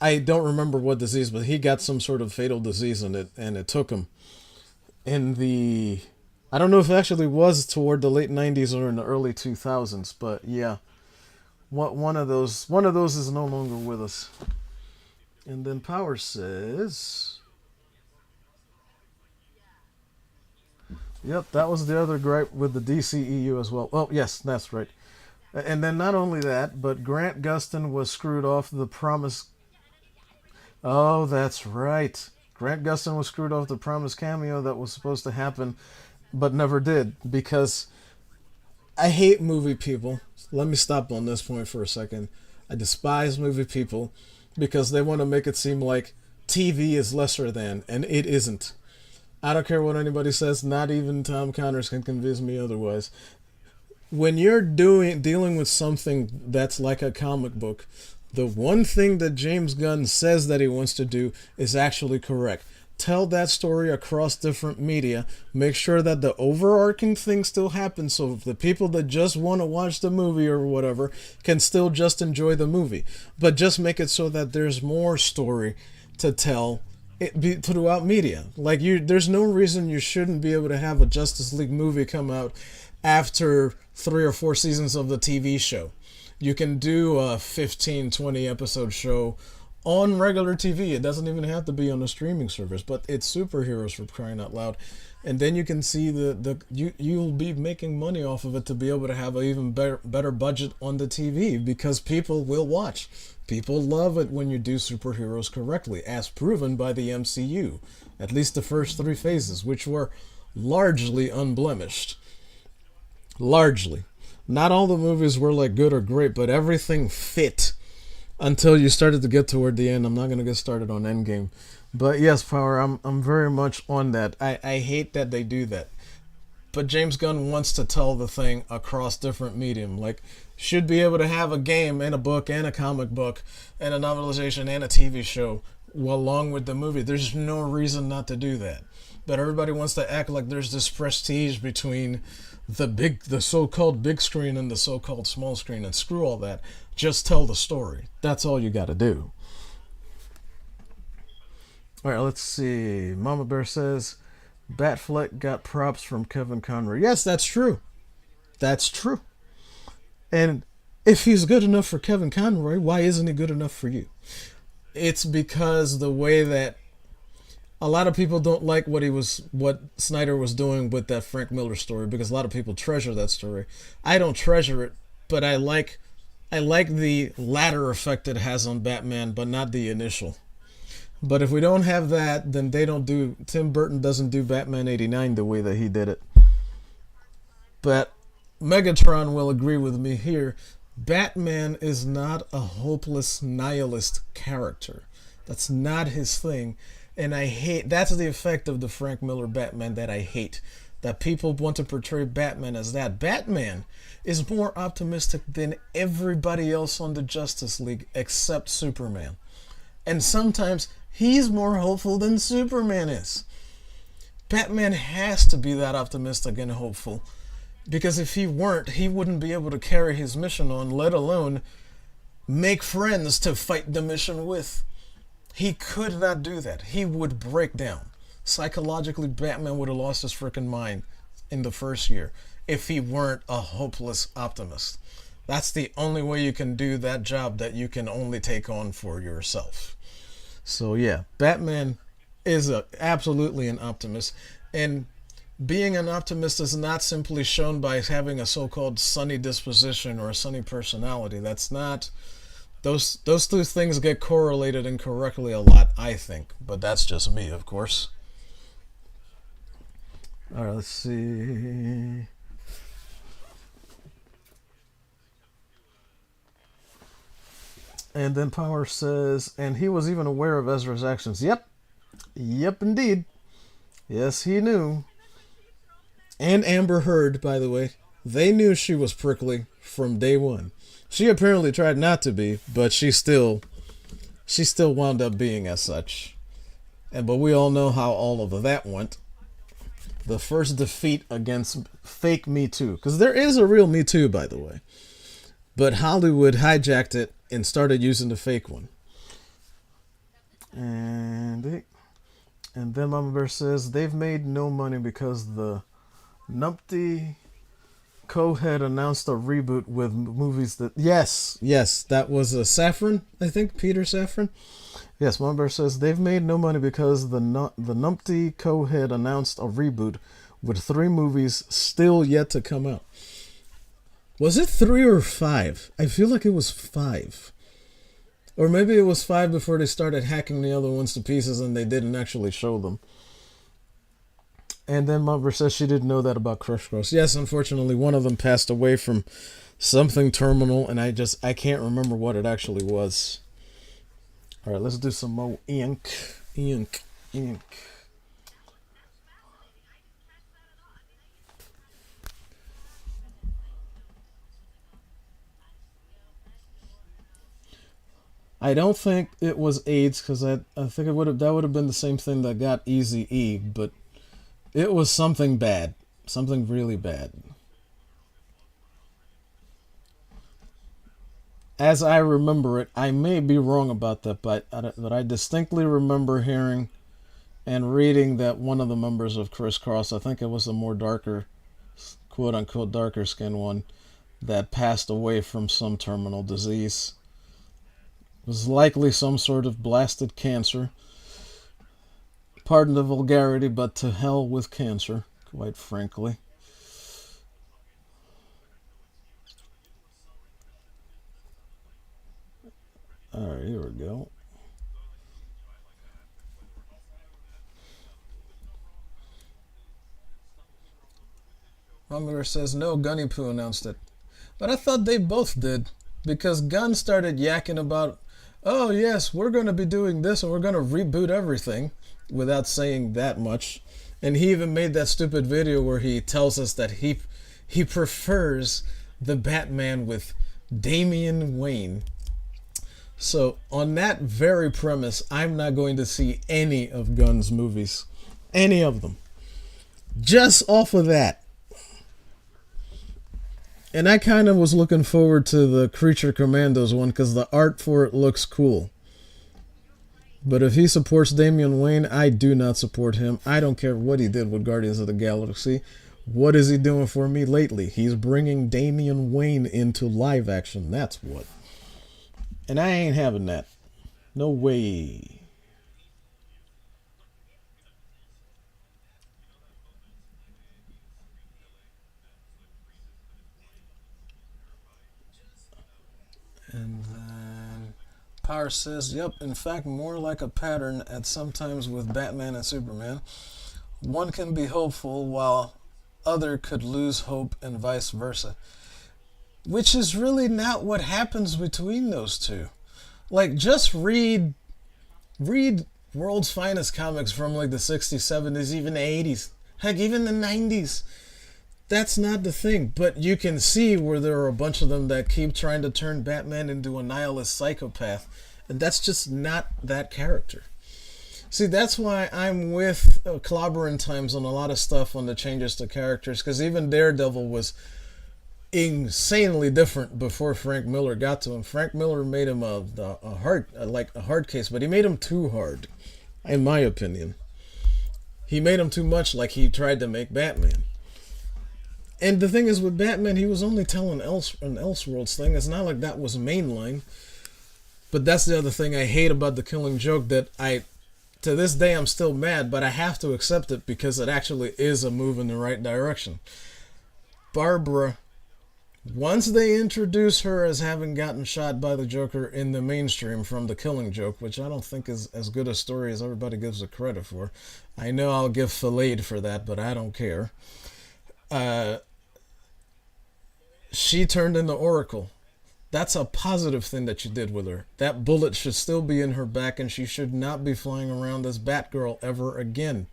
A: I don't remember what disease, but he got some sort of fatal disease in it, and it took him in the, I don't know if it actually was toward the late 90s or in the early 2000s, but yeah, one of those is no longer with us. And then Power says, yep, that was the other gripe with the DCEU as well. Oh, yes, that's right. And then not only that, but Grant Gustin was screwed off the promise. Oh, that's right. Grant Gustin was screwed off the promise cameo that was supposed to happen, but never did, because I hate movie people. Let me stop on this point for a second. I despise movie people because they want to make it seem like TV is lesser than, and it isn't. I don't care what anybody says, not even Tom Connors can convince me otherwise. When you're dealing with something that's like a comic book, the one thing that James Gunn says that he wants to do is actually correct. Tell that story across different media. Make sure that the overarching thing still happens, so the people that just want to watch the movie or whatever can still just enjoy the movie. But just make it so that there's more story to tell throughout media. Like, there's no reason you shouldn't be able to have a Justice League movie come out after 3 or 4 seasons of the TV show. You can do a 15, 20 episode show on regular TV. It doesn't even have to be on a streaming service, but it's superheroes, for crying out loud. And then you can see you'll be making money off of it to be able to have an even better budget on the TV, because people will watch. People love it when you do superheroes correctly, as proven by the MCU. At least the first 3 phases, which were largely unblemished. Largely. Not all the movies were like good or great, but everything fit. until you started to get toward the end. I'm not gonna get started on Endgame, but yes, Power. I'm very much on that. I hate that they do that. But James Gunn wants to tell the thing across different medium. Like, should be able to have a game and a book and a comic book and a novelization and a TV show along with the movie. There's no reason not to do that. But everybody wants to act like there's this prestige between the so-called big screen and the so-called small screen, and screw all that. Just tell the story. That's all you got to do. All right, let's see. Mama Bear says Batfleck got props from Kevin Conroy. Yes, that's true. That's true. And if he's good enough for Kevin Conroy, why isn't he good enough for you? It's because the way that a lot of people don't like what Snyder was doing with that Frank Miller story, because a lot of people treasure that story. I don't treasure it, but I like the latter effect it has on Batman, but not the initial. But if we don't have that, then Tim Burton doesn't do Batman 89 the way that he did it. But Megatron will agree with me here. Batman is not a hopeless nihilist character. That's not his thing. And that's the effect of the Frank Miller Batman that I hate. That people want to portray Batman as that. Batman is more optimistic than everybody else on the Justice League except Superman. And sometimes he's more hopeful than Superman is. Batman has to be that optimistic and hopeful, because if he weren't, he wouldn't be able to carry his mission on, let alone make friends to fight the mission with. He could not do that. He would break down. Psychologically, Batman would have lost his freaking mind in the first year if he weren't a hopeless optimist. That's the only way you can do that job that you can only take on for yourself. So yeah, Batman is absolutely an optimist, and being an optimist is not simply shown by having a so-called sunny disposition or a sunny personality. That's not. Those two things get correlated incorrectly a lot, I think, but that's just me, of course. All right, let's see. And then Power says, and he was even aware of Ezra's actions. Yep, indeed. Yes, he knew. And Amber Heard, by the way, they knew she was prickly from day one. She apparently tried not to be, but she still wound up being as such. But we all know how all of that went. The first defeat against fake Me Too, because there is a real Me Too, by the way, but Hollywood hijacked it and started using the fake one. And then Mama Bear says they've made no money because the numpty co-head announced a reboot with movies that... Yes, that was Safran, I think, Peter Safran. Yes, Mama Bear says they've made no money because the numpty co-head announced a reboot with 3 movies still yet to come out. Was it 3 or 5? I feel like it was 5. Or maybe it was 5 before they started hacking the other ones to pieces and they didn't actually show them. And then Mama Bear says she didn't know that about Crush Gross. Yes, unfortunately, one of them passed away from something terminal, and I can't remember what it actually was. All right, let's do some more ink. I don't think it was AIDS, because I think that would have been the same thing that got Eazy-E, but it was something bad, something really bad. As I remember it, I may be wrong about that, but I distinctly remember hearing and reading that one of the members of Criss Cross, I think it was the more darker, quote unquote darker skin one, that passed away from some terminal disease. It was likely some sort of blasted cancer. Pardon the vulgarity, but to hell with cancer, quite frankly. Alright, here we go. Mummer says no, Gunny Poo announced it. But I thought they both did, because Gunn started yakking about oh yes, we're going to be doing this and we're going to reboot everything, without saying that much. And he even made that stupid video where he tells us that he prefers the Batman with Damian Wayne. So on that very premise, I'm not going to see any of Gunn's movies. Any of them. Just off of that. And I kind of was looking forward to the Creature Commandos one because the art for it looks cool. But if he supports Damian Wayne, I do not support him. I don't care what he did with Guardians of the Galaxy. What is he doing for me lately? He's bringing Damian Wayne into live action. That's what. And I ain't having that. No way. And then Power says, yep, in fact, more like a pattern at sometimes with Batman and Superman. One can be hopeful while other could lose hope and vice versa. Which is really not what happens between those two. Like, just read World's Finest comics from like the 60s, 70s, even the 80s. Heck, even the 90s. That's not the thing, but you can see where there are a bunch of them that keep trying to turn Batman into a nihilist psychopath, and that's just not that character. See, that's why I'm with Clobbering Times on a lot of stuff on the changes to characters, because even Daredevil was insanely different before Frank Miller got to him. Frank Miller made him a hard case, but he made him too hard, in my opinion. He made him too much like he tried to make Batman. And the thing is, with Batman, he was only telling an Elseworlds thing. It's not like that was mainline. But that's the other thing I hate about the Killing Joke, that to this day, I'm still mad, but I have to accept it because it actually is a move in the right direction. Barbara, once they introduce her as having gotten shot by the Joker in the mainstream from the Killing Joke, which I don't think is as good a story as everybody gives it credit for. I know I'll give Filleted for that, but I don't care. She turned into Oracle. That's a positive thing that you did with her. That bullet should still be in her back, and she should not be flying around as Batgirl ever again.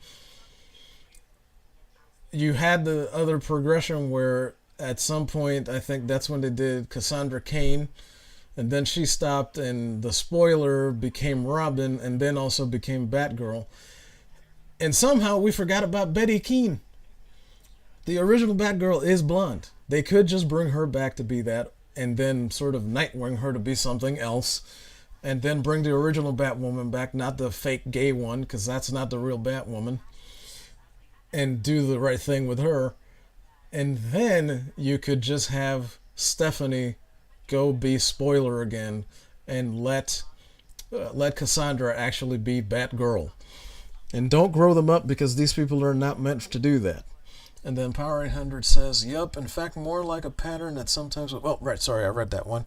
A: You had the other progression where at some point, I think that's when they did Cassandra Cain, and then she stopped, and the spoiler became Robin, and then also became Batgirl. And somehow we forgot about Betty Keane. The original Batgirl is blonde. They could just bring her back to be that, and then sort of Nightwing her to be something else, and then bring the original Batwoman back, not the fake gay one, because that's not the real Batwoman, and do the right thing with her. And then you could just have Stephanie go be Spoiler again, and let Cassandra actually be Batgirl. And don't grow them up, because these people are not meant to do that. And then Power 800 says, yup, in fact, more like a pattern that sometimes... Oh, right, sorry, I read that one.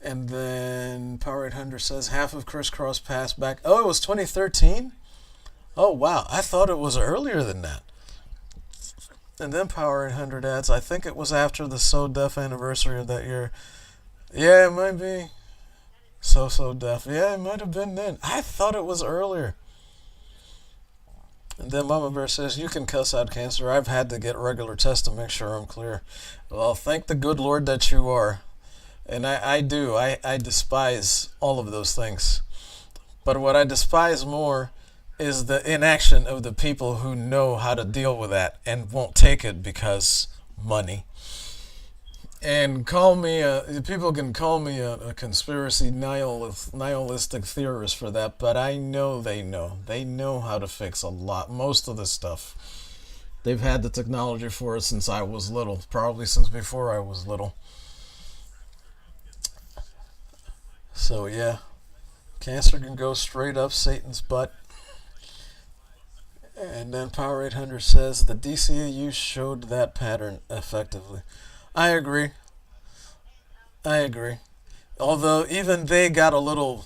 A: And then Power 800 says, half of Crisscross passed back... Oh, it was 2013? Oh, wow, I thought it was earlier than that. And then Power 800 adds, I think it was after the So Deaf anniversary of that year. Yeah, it might be. So Deaf. Yeah, it might have been then. I thought it was earlier. And then Mama Bear says, you can cuss out cancer. I've had to get regular tests to make sure I'm clear. Well, thank the good Lord that you are. And I do. I despise all of those things. But what I despise more is the inaction of the people who know how to deal with that and won't take it because money. And people can call me a conspiracy nihilistic theorist for that, but I know they know. They know how to fix most of the stuff. They've had the technology for it since I was little, probably since before I was little. So yeah, cancer can go straight up Satan's butt. And then Power 800 says, the DCAU showed that pattern effectively. I agree. Although even they got a little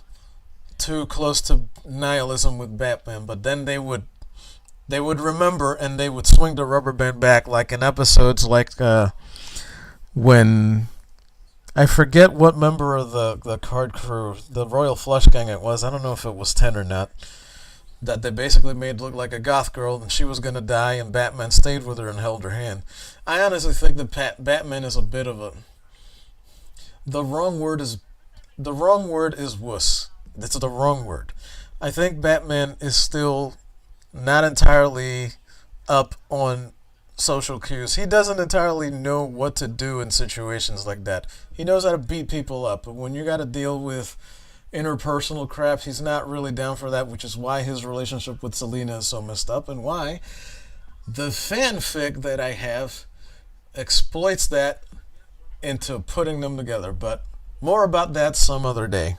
A: too close to nihilism with Batman, but then they would remember and they would swing the rubber band back, like in episodes like when I forget what member of the card crew, the Royal Flush Gang it was. I don't know if it was 10 or not. That they basically made look like a goth girl, and she was gonna die, and Batman stayed with her and held her hand. I honestly think that Batman is a bit of a. The wrong word is wuss. That's the wrong word. I think Batman is still not entirely up on social cues. He doesn't entirely know what to do in situations like that. He knows how to beat people up, but when you got to deal with interpersonal crap, he's not really down for that, which is why his relationship with Selina is so messed up, and why the fanfic that I have exploits that into putting them together. But more about that some other day.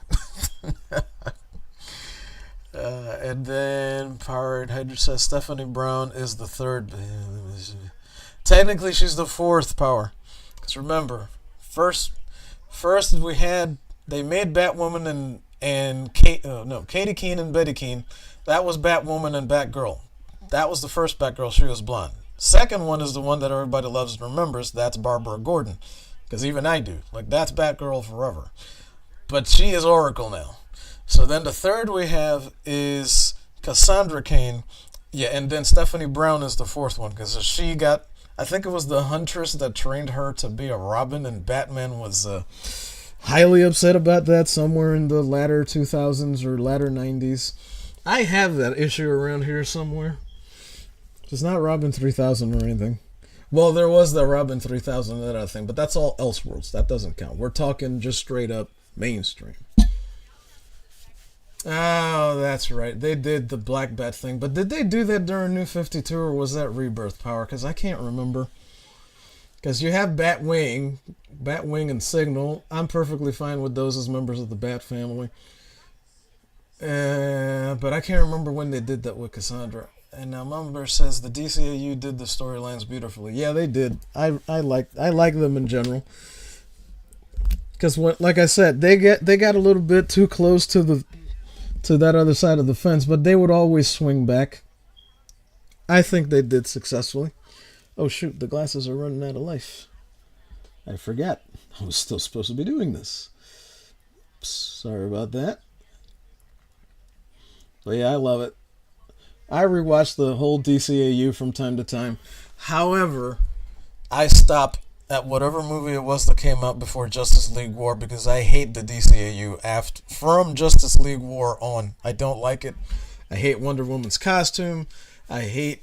A: And then Powered Hydra says Stephanie Brown is the third. Technically, she's the fourth power. Because remember, first they made Batwoman and Katie Keene and Betty Keene. That was Batwoman and Batgirl. That was the first Batgirl. She was blonde. Second one is the one that everybody loves and remembers. That's Barbara Gordon. Because even I do. Like, that's Batgirl forever. But she is Oracle now. So then the third we have is Cassandra Cain. Yeah, and then Stephanie Brown is the fourth one. Because she got, I think it was the Huntress that trained her to be a Robin. And Batman was highly upset about that somewhere in the latter 2000s or latter 90s. I have that issue around here somewhere. It's not Robin 3000 or anything. Well, there was the Robin 3000 and that other thing, but that's all Elseworlds. That doesn't count. We're talking just straight up mainstream. Oh, that's right. They did the Black Bat thing, but did they do that during New 52 or was that Rebirth Power? Because I can't remember. Because you have Batwing and Signal. I'm perfectly fine with those as members of the Bat family. But I can't remember when they did that with Cassandra. And now Mumber says the DCAU did the storylines beautifully. Yeah, they did. I like them in general. Because like I said, they got a little bit too close to that other side of the fence, but they would always swing back. I think they did successfully. Oh shoot, the glasses are running out of life. I forgot. I was still supposed to be doing this. Sorry about that. But yeah, I love it. I rewatch the whole DCAU from time to time. However, I stop at whatever movie it was that came out before Justice League War because I hate the DCAU from Justice League War on. I don't like it. I hate Wonder Woman's costume. I hate,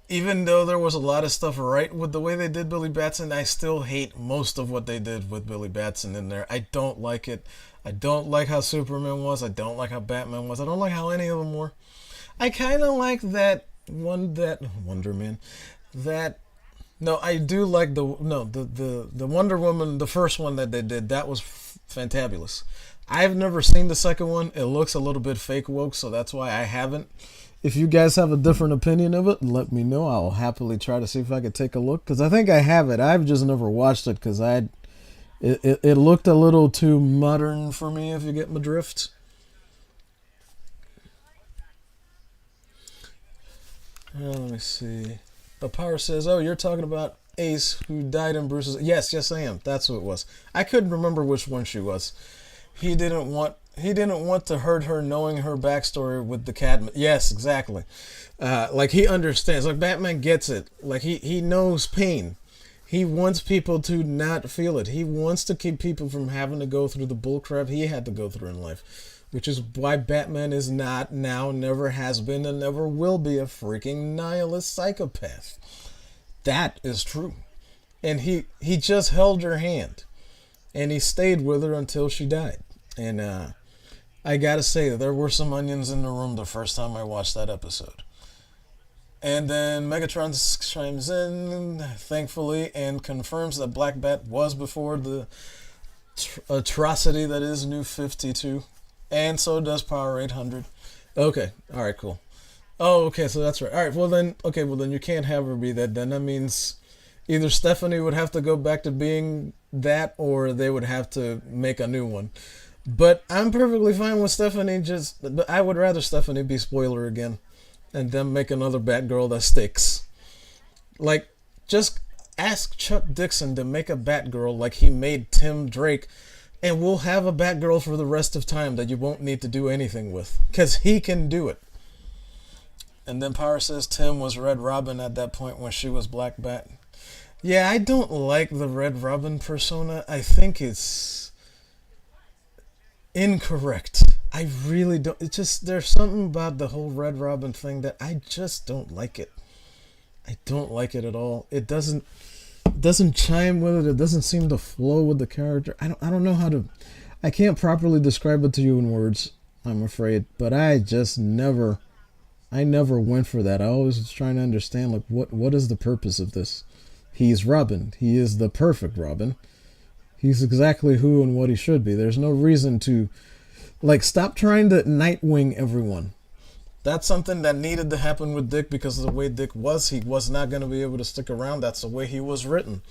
A: even though there was a lot of stuff right with the way they did Billy Batson, I still hate most of what they did with Billy Batson in there. I don't like it. I don't like how Superman was. I don't like how Batman was. I don't like how any of them were. I kind of like Wonder Man. I do like the Wonder Woman, the first one that they did. That was fantabulous. I've never seen the second one. It looks a little bit fake woke, so that's why I haven't. If you guys have a different opinion of it, let me know. I'll happily try to see if I could take a look, because I think I have it. I've just never watched it because it looked a little too modern for me, if you get my drift. Let me see. The Power says, oh, you're talking about Ace, who died in Bruce's... Yes, I am. That's who it was. I couldn't remember which one she was. He didn't want to hurt her knowing her backstory with the Cadman. Yes, exactly. Like, he understands. Like, Batman gets it. Like, he knows pain. He wants people to not feel it. He wants to keep people from having to go through the bullcrap he had to go through in life. Which is why Batman is not now, never has been, and never will be a freaking nihilist psychopath. That is true. And he just held her hand. And he stayed with her until she died. And I gotta say, there were some onions in the room the first time I watched that episode. And then Megatron chimes in, thankfully, and confirms that Black Bat was before the atrocity that is New 52. And so does Power 800. Okay, alright, cool. Oh, okay, so that's right. Alright, well then you can't have her be that then. That means either Stephanie would have to go back to being that, or they would have to make a new one. But I'm perfectly fine with Stephanie but I would rather Stephanie be spoiler again. And then make another Batgirl that sticks. Like, just ask Chuck Dixon to make a Batgirl like he made Tim Drake, and we'll have a Batgirl for the rest of time that you won't need to do anything with, because he can do it. And then Power says Tim was Red Robin at that point when she was Black Bat. Yeah, I don't like the Red Robin persona. I think it's incorrect. I really don't. It's just, there's something about the whole Red Robin thing that I just don't like it. I don't like it at all. It doesn't chime with it. It doesn't seem to flow with the character. I don't know how to. I can't properly describe it to you in words, I'm afraid. But I never went for that. I always was trying to understand, like, what is the purpose of this? He's Robin. He is the perfect Robin. He's exactly who and what he should be. There's no reason to, like, stop trying to Nightwing everyone. That's something that needed to happen with Dick because of the way Dick was. He was not going to be able to stick around. That's the way he was written.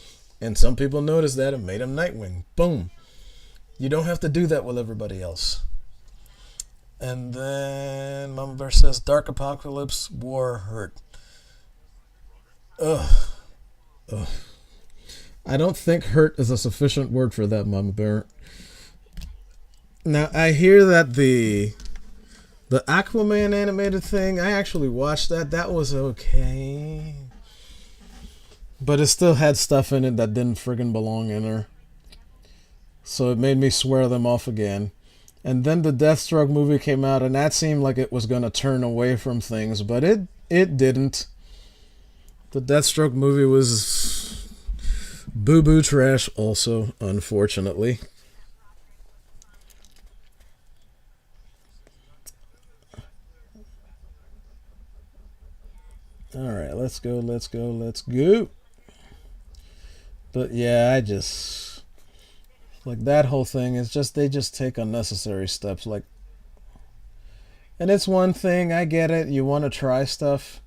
A: And some people noticed that and made him Nightwing. Boom. You don't have to do that with everybody else. And then Mama Bear says, Dark Apocalypse War Hurt. Ugh. I don't think hurt is a sufficient word for that, Mama Bear. Now, I hear that the Aquaman animated thing, I actually watched that. That was okay. But it still had stuff in it that didn't friggin' belong in her. So it made me swear them off again. And then the Deathstroke movie came out, and that seemed like it was going to turn away from things, but it didn't. The Deathstroke movie was boo-boo trash also, unfortunately. Alright, let's go. But yeah, I just... like, that whole thing is just, they just take unnecessary steps. Like, and it's one thing, I get it, you want to try stuff.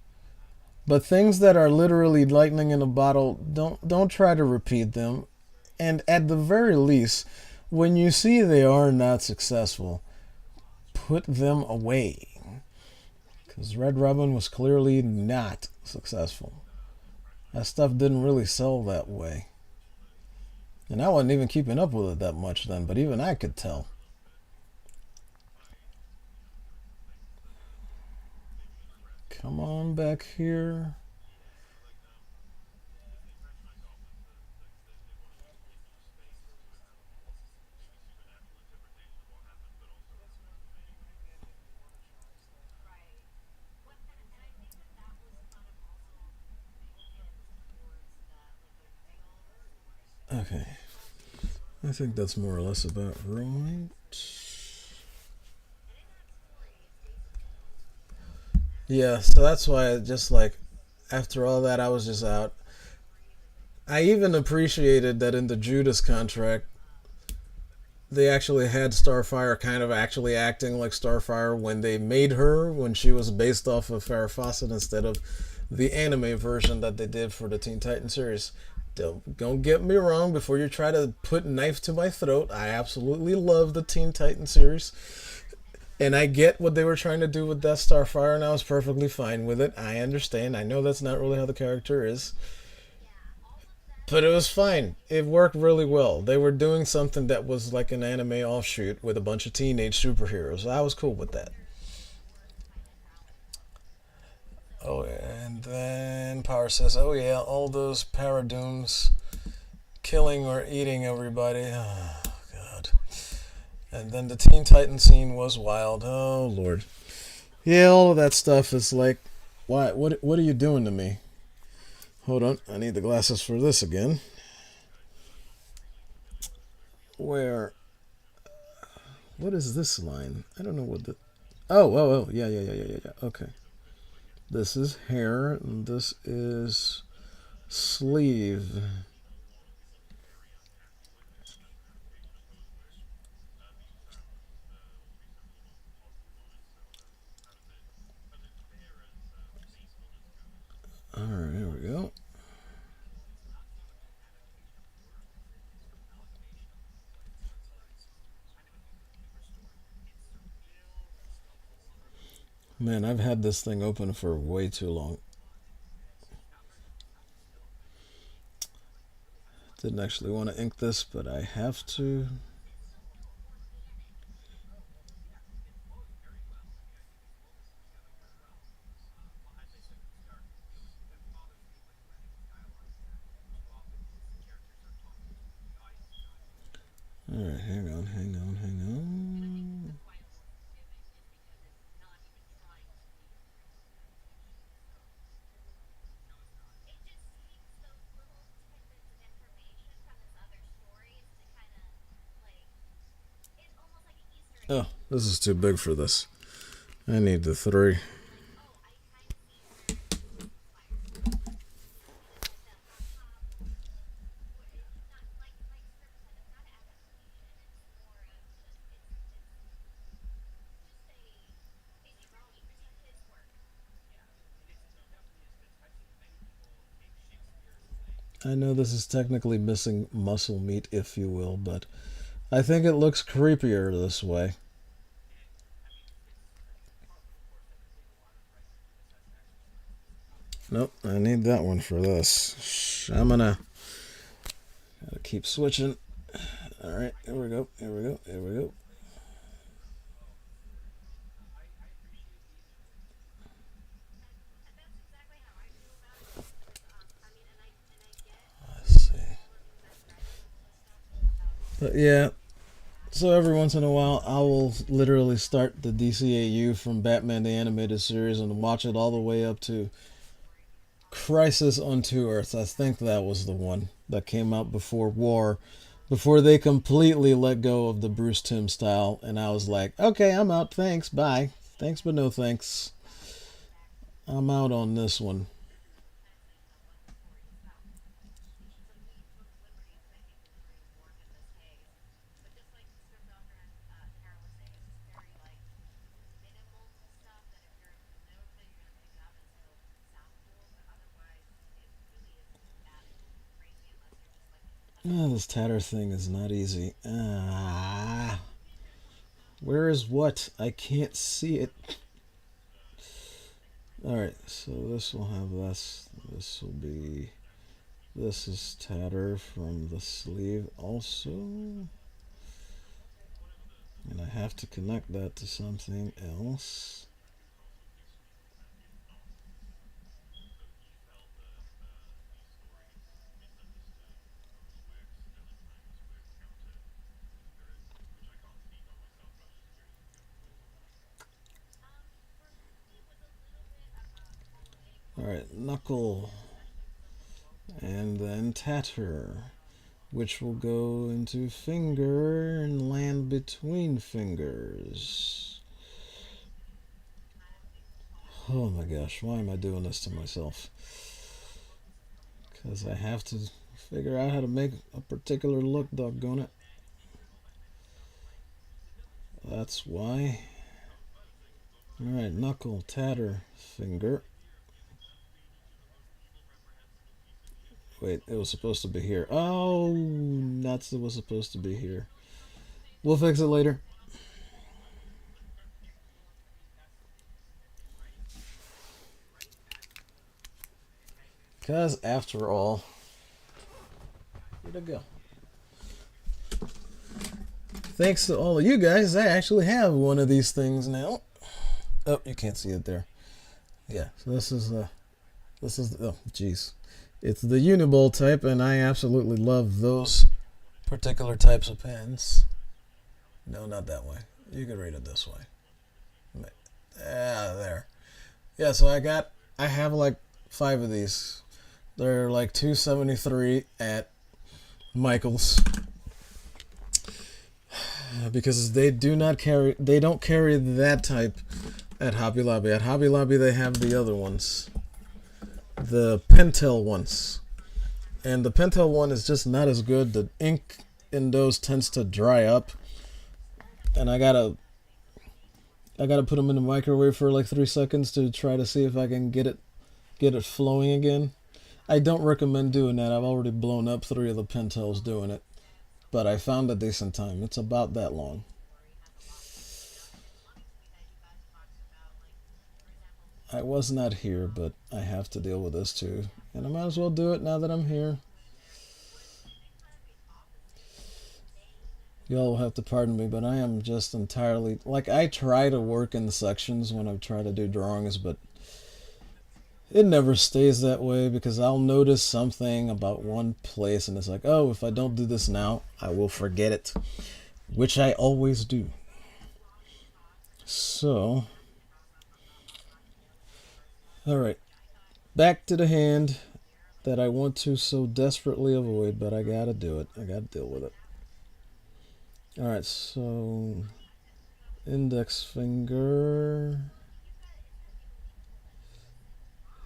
A: But things that are literally lightning in a bottle, don't try to repeat them. And at the very least, when you see they are not successful, put them away. Because Red Robin was clearly not successful. That stuff didn't really sell that way. And I wasn't even keeping up with it that much then, but even I could tell. Come on back here. Okay. I think that's more or less about right. Yeah, so that's why I just, like, after all that, I was just out. I even appreciated that in the Judas contract, they actually had Starfire kind of actually acting like Starfire when they made her, when she was based off of Farrah Fawcett instead of the anime version that they did for the Teen Titans series. Don't get me wrong, before you try to put knife to my throat, I absolutely love the Teen Titans series. And I get what they were trying to do with Death Starfire, and I was perfectly fine with it. I understand. I know that's not really how the character is. But it was fine. It worked really well. They were doing something that was like an anime offshoot with a bunch of teenage superheroes. I was cool with that. Oh, and then Power says, oh yeah, all those Paradooms killing or eating everybody. Oh, God. And then the Teen Titan scene was wild. Oh, Lord. Yeah, all of that stuff is like, why? What are you doing to me? Hold on, I need the glasses for this again. Where? What is this line? I don't know what the... Oh, yeah. Okay. This is hair, and this is sleeve. Alright, here we go. Man, I've had this thing open for way too long. Didn't actually want to ink this, but I have to. Alright, hang on. Oh, this is too big for this. I need the 3. I know this is technically missing muscle meat, if you will, but I think it looks creepier this way. Nope, I need that one for this. I'm gonna gotta keep switching. Alright, here we go. Let's see. But yeah, so every once in a while, I will literally start the DCAU from Batman the Animated Series and watch it all the way up to Crisis on 2 Earths. I think that was the one that came out before War, before they completely let go of the Bruce Timm style. And I was like, okay, I'm out. Thanks. Bye. Thanks, but no thanks. I'm out on this one. Oh, this tatter thing is not easy. Where is what? I can't see it. Alright, so this will have this. This will be... This is tatter from the sleeve also. And I have to connect that to something else. Alright, knuckle. And then tatter, which will go into finger and land between fingers. Oh my gosh, why am I doing this to myself? Because I have to figure out how to make a particular look, doggone it. That's why. Alright, knuckle, tatter, finger. Wait, it was supposed to be here. Oh, nuts, it was supposed to be here. We'll fix it later. Because, after all, where'd it go? Thanks to all of you guys, I actually have one of these things now. Oh, you can't see it there. Yeah, so this is oh, jeez. It's the Uniball type, and I absolutely love those particular types of pens. No, not that way. You can read it this way. Yeah, there. Yeah, so I have like 5 of these. They're like $2.73 at Michael's. Because they don't carry that type at Hobby Lobby. At Hobby Lobby they have the other ones. The Pentel ones. And the Pentel one is just not as good. The ink in those tends to dry up. And I gotta put them in the microwave for like 3 seconds to try to see if I can get it flowing again. I don't recommend doing that. I've already blown up 3 of the Pentels doing it. But I found a decent time. It's about that long. I was not here, but I have to deal with this too. And I might as well do it now that I'm here. Y'all will have to pardon me, but I am just entirely... Like, I try to work in the sections when I try to do drawings, but it never stays that way because I'll notice something about one place and it's like, oh, if I don't do this now, I will forget it, which I always do. So, alright, back to the hand that I want to so desperately avoid, but I gotta do it. I gotta deal with it. Alright, so index finger.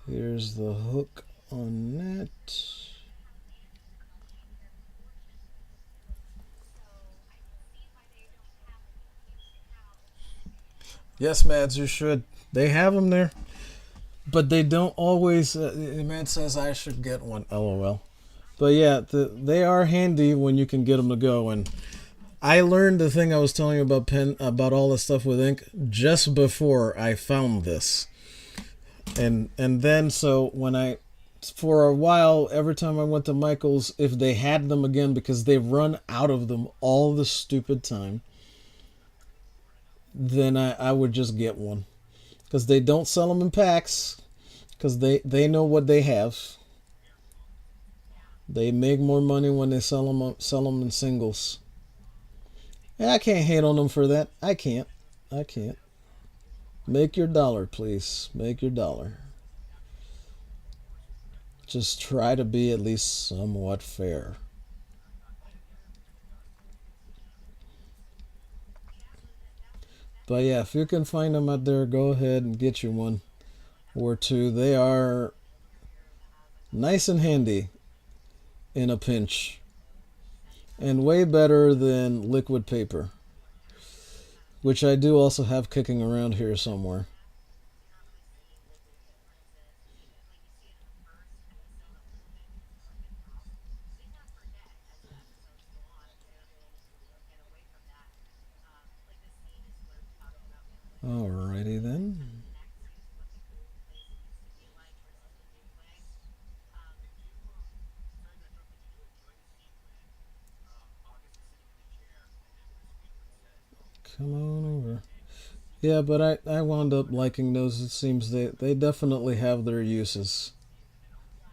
A: Here's the hook on that. Yes, Mads, you should. They have them there. But they don't always... Mads says I should get one. LOL. But yeah, they are handy when you can get them to go. And I learned the thing I was telling you about about all the stuff with ink just before I found this. And then so when I... For a while, every time I went to Michael's, if they had them again, because they've run out of them all the stupid time, then I would just get one. Because they don't sell them in packs, because they know what they have. They make more money when they sell them in singles. And I can't hate on them for that. I can't. Make your dollar, please. Make your dollar. Just try to be at least somewhat fair. But yeah, if you can find them out there, go ahead and get you one or two. They are nice and handy in a pinch. And way better than liquid paper, which I do also have kicking around here somewhere. Alrighty then. Come on over. Yeah, but I wound up liking those. It seems they definitely have their uses.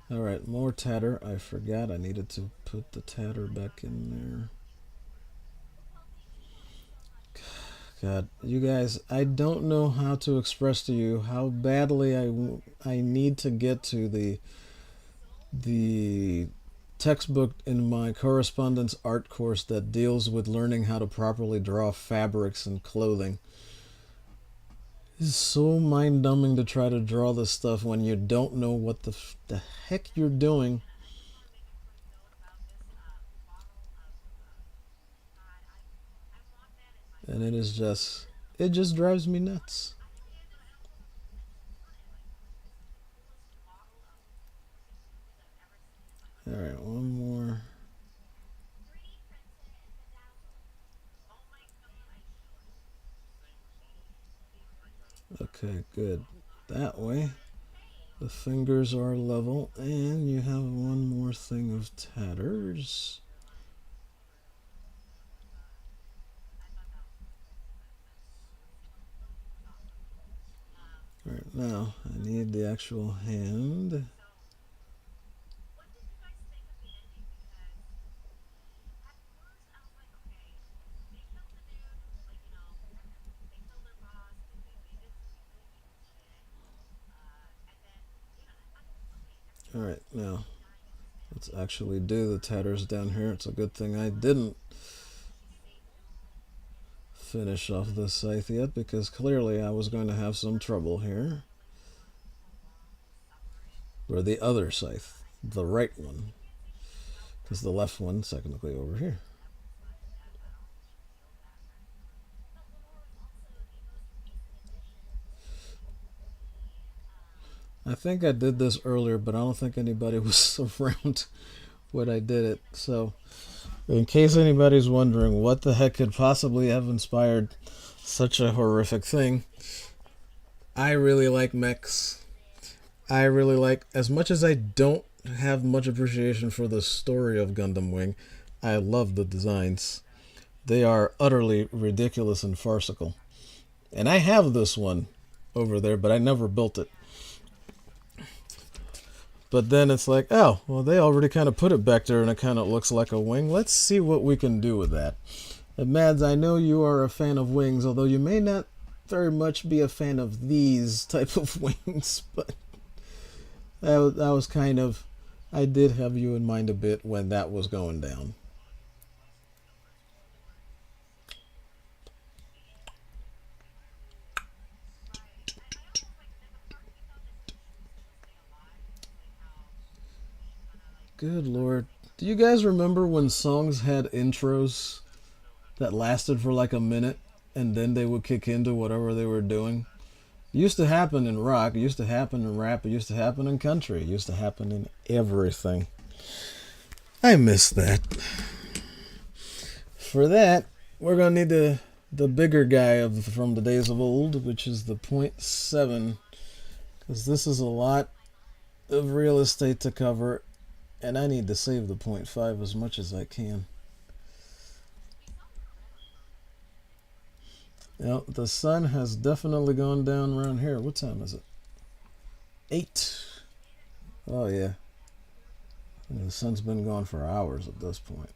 A: Alright, more tatter. I forgot I needed to put the tatter back in there. God, you guys, I don't know how to express to you how badly I need to get to the textbook in my correspondence art course that deals with learning how to properly draw fabrics and clothing. It's so mind-numbing to try to draw this stuff when you don't know what the heck you're doing. And it just drives me nuts. Alright, one more. Okay, good. That way, the fingers are level, and you have one more thing of tatters. Alright, now I need the actual hand. Alright, now let's actually do the tatters down here. It's a good thing I didn't finish off the scythe yet, because clearly I was going to have some trouble here. Or the other scythe, the right one, because the left one's technically over here. I think I did this earlier, but I don't think anybody was around when I did it. So, in case anybody's wondering what the heck could possibly have inspired such a horrific thing, I really like mechs. I really like, as much as I don't have much appreciation for the story of Gundam Wing, I love the designs. They are utterly ridiculous and farcical. And I have this one over there, but I never built it. But then it's like, oh, well, they already kind of put it back there and it kind of looks like a wing. Let's see what we can do with that. And Mads, I know you are a fan of wings, although you may not very much be a fan of these type of wings, but that was kind of, I did have you in mind a bit when that was going down. Good Lord. Do you guys remember when songs had intros that lasted for like a minute and then they would kick into whatever they were doing? It used to happen in rock, it used to happen in rap, it used to happen in country, it used to happen in everything. I miss that. For that, we're going to need the bigger guy from the days of old, which is the 0.7, because this is a lot of real estate to cover. And I need to save the 0.5 as much as I can. Now, the sun has definitely gone down around here. What time is it? 8. Oh, yeah. And the sun's been gone for hours at this point.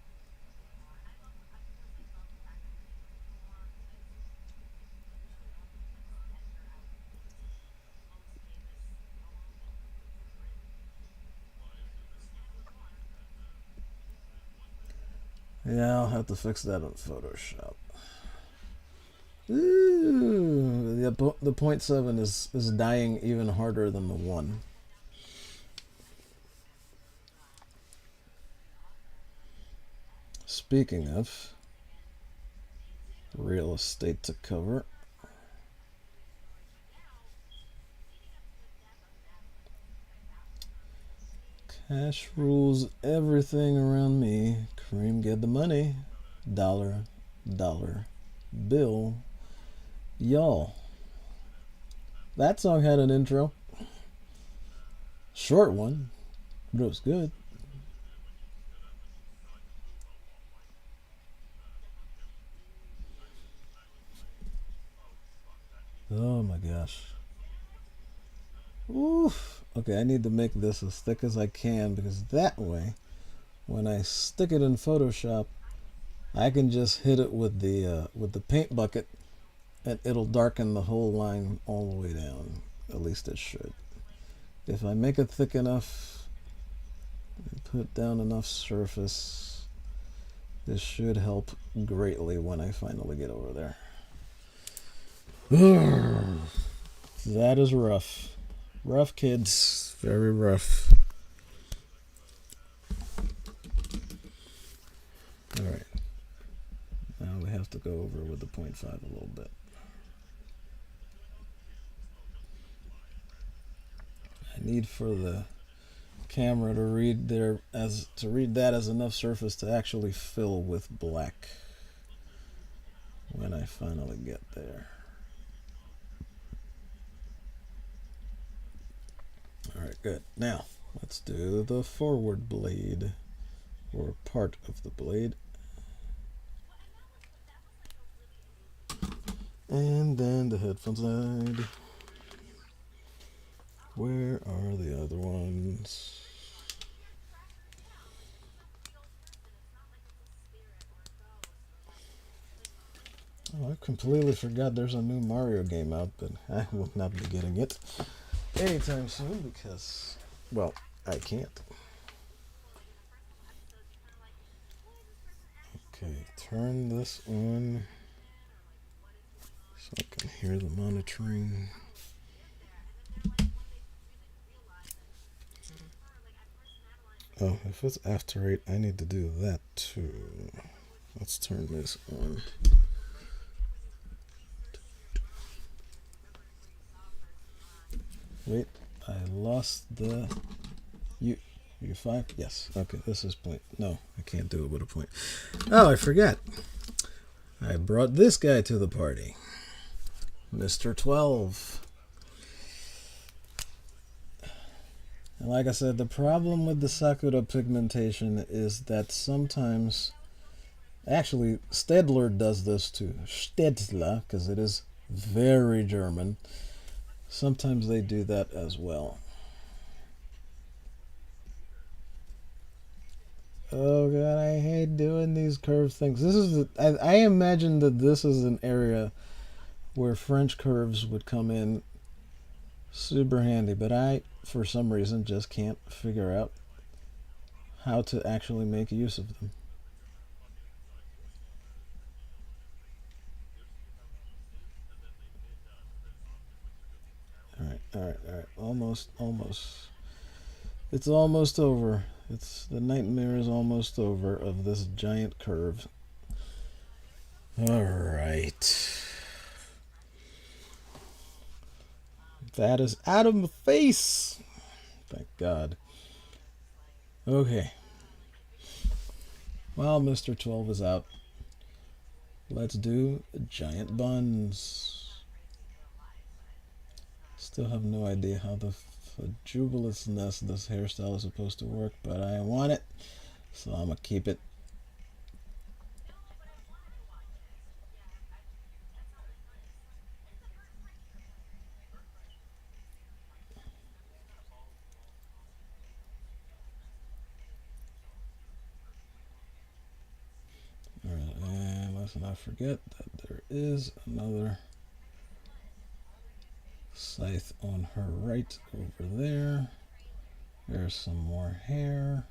A: Yeah, I'll have to fix that in Photoshop. Ooh, the 0.7 is dying even harder than the 1. Speaking of real estate to cover, cash rules everything around me. Cream, get the money. Dollar, dollar, bill, y'all. That song had an intro. Short one, but it was good. Oh my gosh. Oof. Okay, I need to make this as thick as I can, because that way, when I stick it in Photoshop, I can just hit it with the paint bucket, and it'll darken the whole line all the way down. At least it should. If I make it thick enough, put down enough surface, this should help greatly when I finally get over there. That is rough. Rough, kids. Very rough. Alright. Now we have to go over with the 0.5 a little bit. I need for the camera to read that as enough surface to actually fill with black when I finally get there. Alright, good. Now, let's do the forward blade, or part of the blade. And then the headphone side. Where are the other ones? Oh, I completely forgot there's a new Mario game out, but I will not be getting it anytime soon because, well, I can't. Okay, turn this on so I can hear the monitoring. Oh, if it's after 8, I need to do that too. Let's turn this on. Wait, I lost the U5? Yes. Okay, this is point. No, I can't do it with a point. Oh, I forgot. I brought this guy to the party. Mr. 12. And like I said, the problem with the Sakura pigmentation is that sometimes Actually, Stedler does this too. Stedler, because it is very German. Sometimes they do that as well. Oh god, I hate doing these curved things. This is I imagine that this is an area where French curves would come in super handy, but I, for some reason, just can't figure out how to actually make use of them. Alright, alright, alright. Almost, almost. It's almost over. The nightmare is almost over of this giant curve. Alright. That is out of my face! Thank God. Okay. While Mr. 12 is out, let's do giant buns. Still have no idea how the fajulousness of this hairstyle is supposed to work, but I want it, so I'm gonna keep it. Alright, and let's not forget that there is another scythe on her right over there. There's some more hair.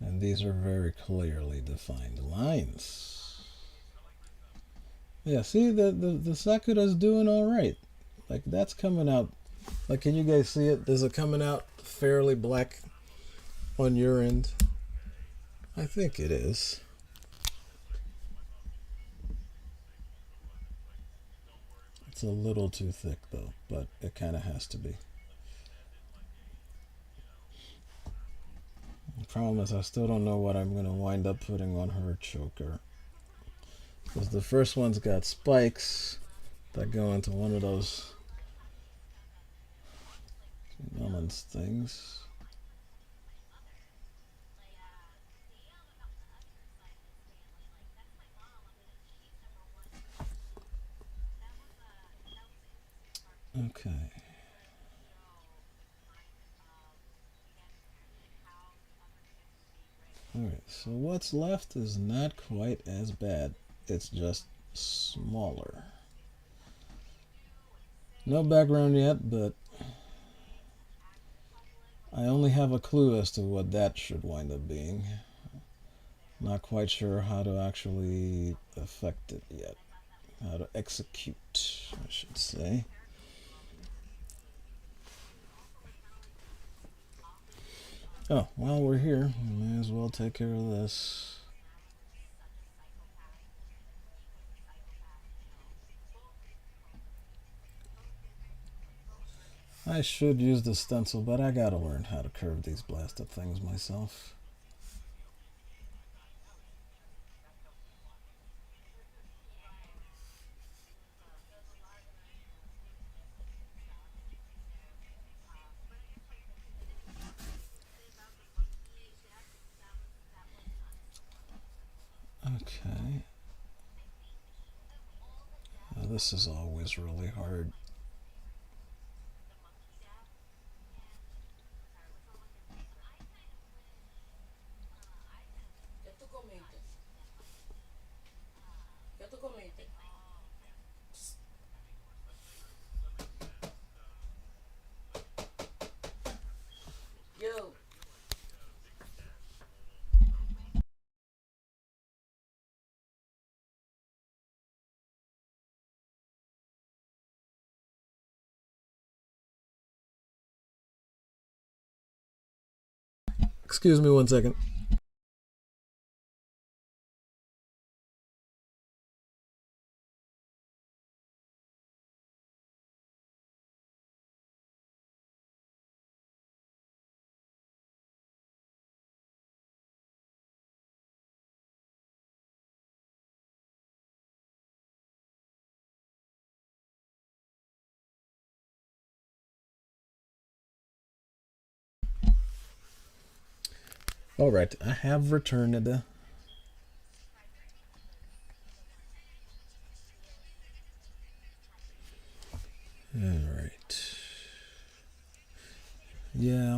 A: And these are very clearly defined lines. Yeah, see, the Sakura's doing alright. Like, that's coming out. Like, can you guys see it? Is it coming out fairly black on your end? I think it is. It's a little too thick, though, but it kind of has to be. The problem is I still don't know what I'm going to wind up putting on her choker. Because the first one's got spikes that go into one of those Melons things. Okay. Alright, so what's left is not quite as bad. It's just smaller. No background yet, but I only have a clue as to what that should wind up being. Not quite sure how to actually affect it yet. How to execute, I should say. Oh, while we're here, we may as well take care of this. I should use the stencil, but I gotta learn how to curve these blasted things myself. Okay. This is always really hard. Excuse me 1 second. Alright, I have returned.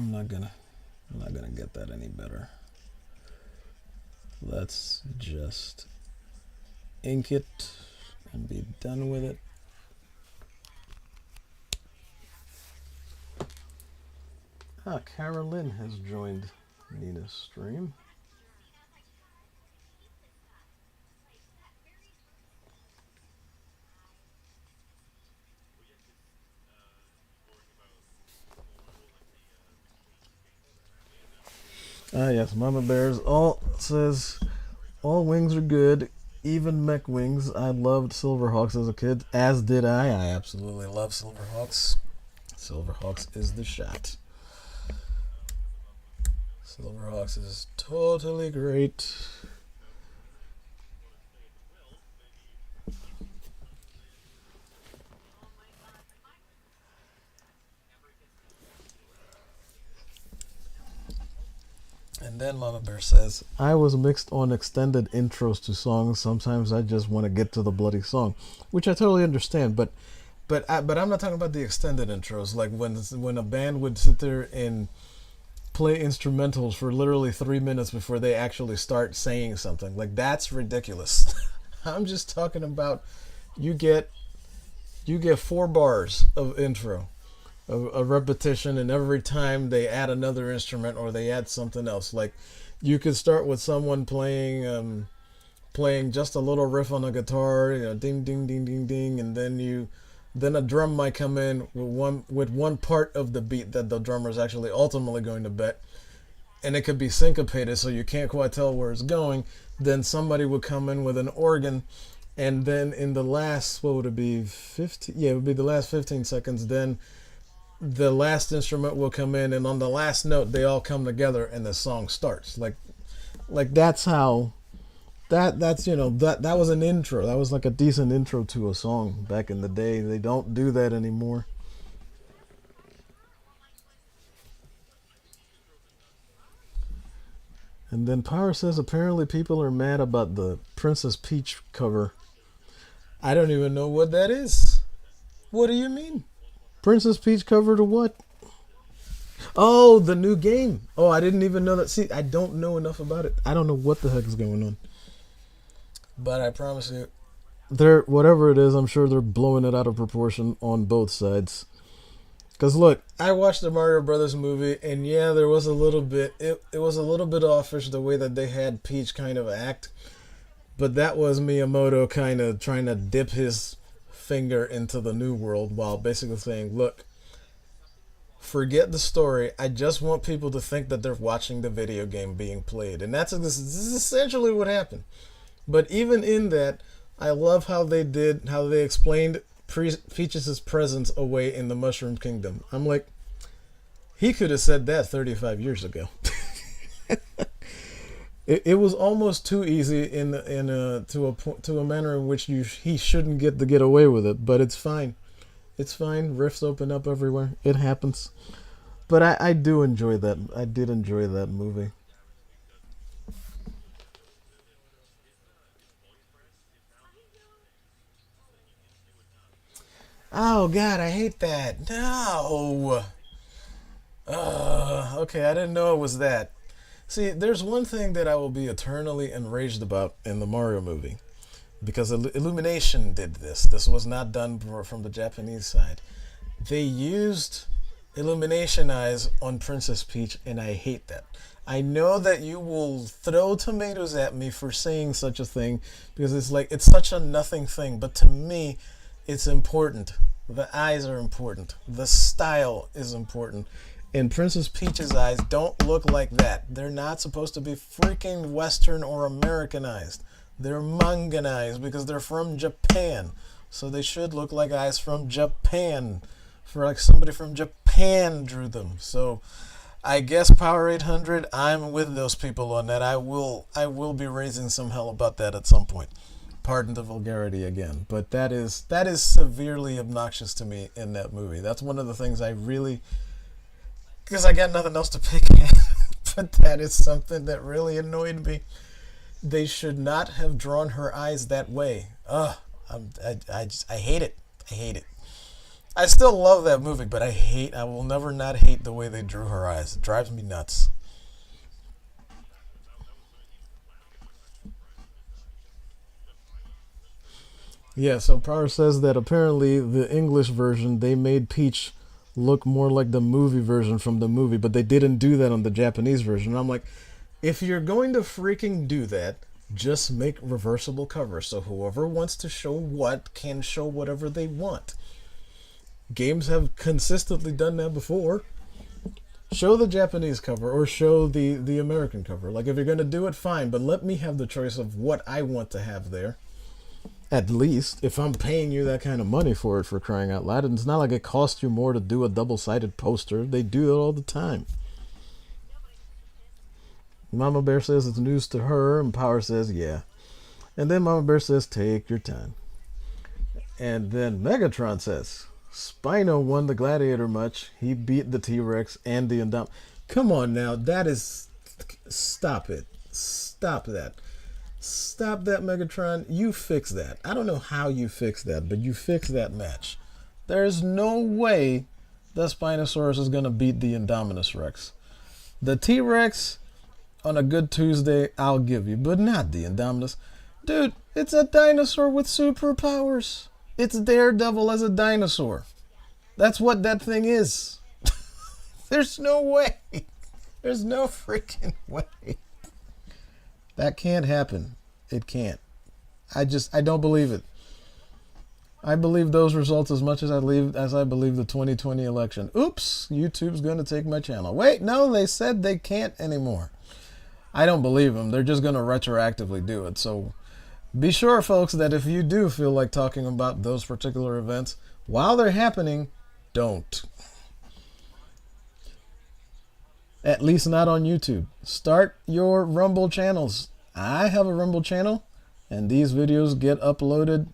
A: I'm not gonna get that any better. Let's just ink it and be done with it. Carolyn has joined Nina's stream. Yes, Mama Bears all says all wings are good, even mech wings. I loved Silverhawks as a kid, as did I. I absolutely love Silverhawks. Silverhawks is the shot. Silverhawks is totally great. And then Mama Bear says, I was mixed on extended intros to songs. Sometimes I just want to get to the bloody song, which I totally understand. But I'm not talking about the extended intros. Like when a band would sit there and play instrumentals for literally 3 minutes before they actually start saying something. Like, that's ridiculous. I'm just talking about you get 4 bars of intro, a repetition, and every time they add another instrument or they add something else. Like, you could start with someone playing just a little riff on a guitar, ding ding ding ding ding, and then a drum might come in with one part of the beat that the drummer is actually ultimately going to bet, and it could be syncopated so you can't quite tell where it's going. Then somebody would come in with an organ, and then in the last, what would it be, 15? Yeah, it would be the last 15 seconds. Then the last instrument will come in, and on the last note, they all come together, and the song starts. Like that's how. That was an intro. That was like a decent intro to a song back in the day. They don't do that anymore. And then Power says apparently people are mad about the Princess Peach cover. I don't even know what that is. What do you mean? Princess Peach cover to what? Oh, the new game. Oh, I didn't even know that. See, I don't know enough about it. I don't know what the heck is going on. But I promise you, whatever it is, I'm sure they're blowing it out of proportion on both sides. Because look, I watched the Mario Brothers movie, and yeah, there was a little bit. It was a little bit offish the way that they had Peach kind of act, but that was Miyamoto kind of trying to dip his finger into the new world while basically saying, "Look, forget the story. I just want people to think that they're watching the video game being played," and this is essentially what happened. But even in that, I love how they explained Peach's presence away in the Mushroom Kingdom. I'm like, he could have said that 35 years ago. It was almost too easy to a manner in which he shouldn't get away with it. But it's fine. It's fine. Rifts open up everywhere. It happens. But I do enjoy that. I did enjoy that movie. Oh God, I hate that. No. Okay, I didn't know it was that. See, there's one thing that I will be eternally enraged about in the Mario movie, because Illumination did this. This was not done from the Japanese side. They used Illumination eyes on Princess Peach, and I hate that. I know that you will throw tomatoes at me for saying such a thing, because it's such a nothing thing, but to me, it's important. The eyes are important. The style is important. And Princess Peach's eyes don't look like that. They're not supposed to be freaking Western or Americanized. They're manganized because they're from Japan. So they should look like eyes from Japan. For like somebody from Japan drew them. So I guess Power 800, I'm with those people on that. I will be raising some hell about that at some point. Pardon the vulgarity again, but that is severely obnoxious to me in that movie. That's one of the things I really, because I got nothing else to pick at, but that is something that really annoyed me. They should not have drawn her eyes that way. I hate it. I hate it. I still love that movie, but I will never not hate the way they drew her eyes. It drives me nuts. Yeah, so Power says that apparently the English version, they made Peach look more like the movie version from the movie, but they didn't do that on the Japanese version. And I'm like, if you're going to freaking do that, just make reversible covers so whoever wants to show what can show whatever they want. Games have consistently done that before. Show the Japanese cover or show the American cover. Like, if you're going to do it, fine, but let me have the choice of what I want to have there. At least, if I'm paying you that kind of money for it, for crying out loud. And it's not like it costs you more to do a double-sided poster. They do it all the time. Mama Bear says it's news to her, and Power says, yeah. And then Mama Bear says, take your time. And then Megatron says, Spino won the Gladiator match. He beat the T-Rex and the Indominus. Come on now, that is... Stop it. Stop that. Stop that, Megatron. You fix that. I don't know how you fix that, but you fix that match. There's no way the Spinosaurus is going to beat the Indominus Rex. The T-Rex, on a good Tuesday, I'll give you, but not the Indominus. Dude, it's a dinosaur with superpowers. It's Daredevil as a dinosaur. That's what that thing is. There's no way. There's no freaking way. That can't happen. It can't. I don't believe it. I believe those results as much as I believe the 2020 election. Oops, YouTube's going to take my channel. Wait, no, they said they can't anymore. I don't believe them. They're just going to retroactively do it. So be sure, folks, that if you do feel like talking about those particular events while they're happening, don't. At least not on YouTube. Start your Rumble channels. I have a Rumble channel, and these videos get uploaded,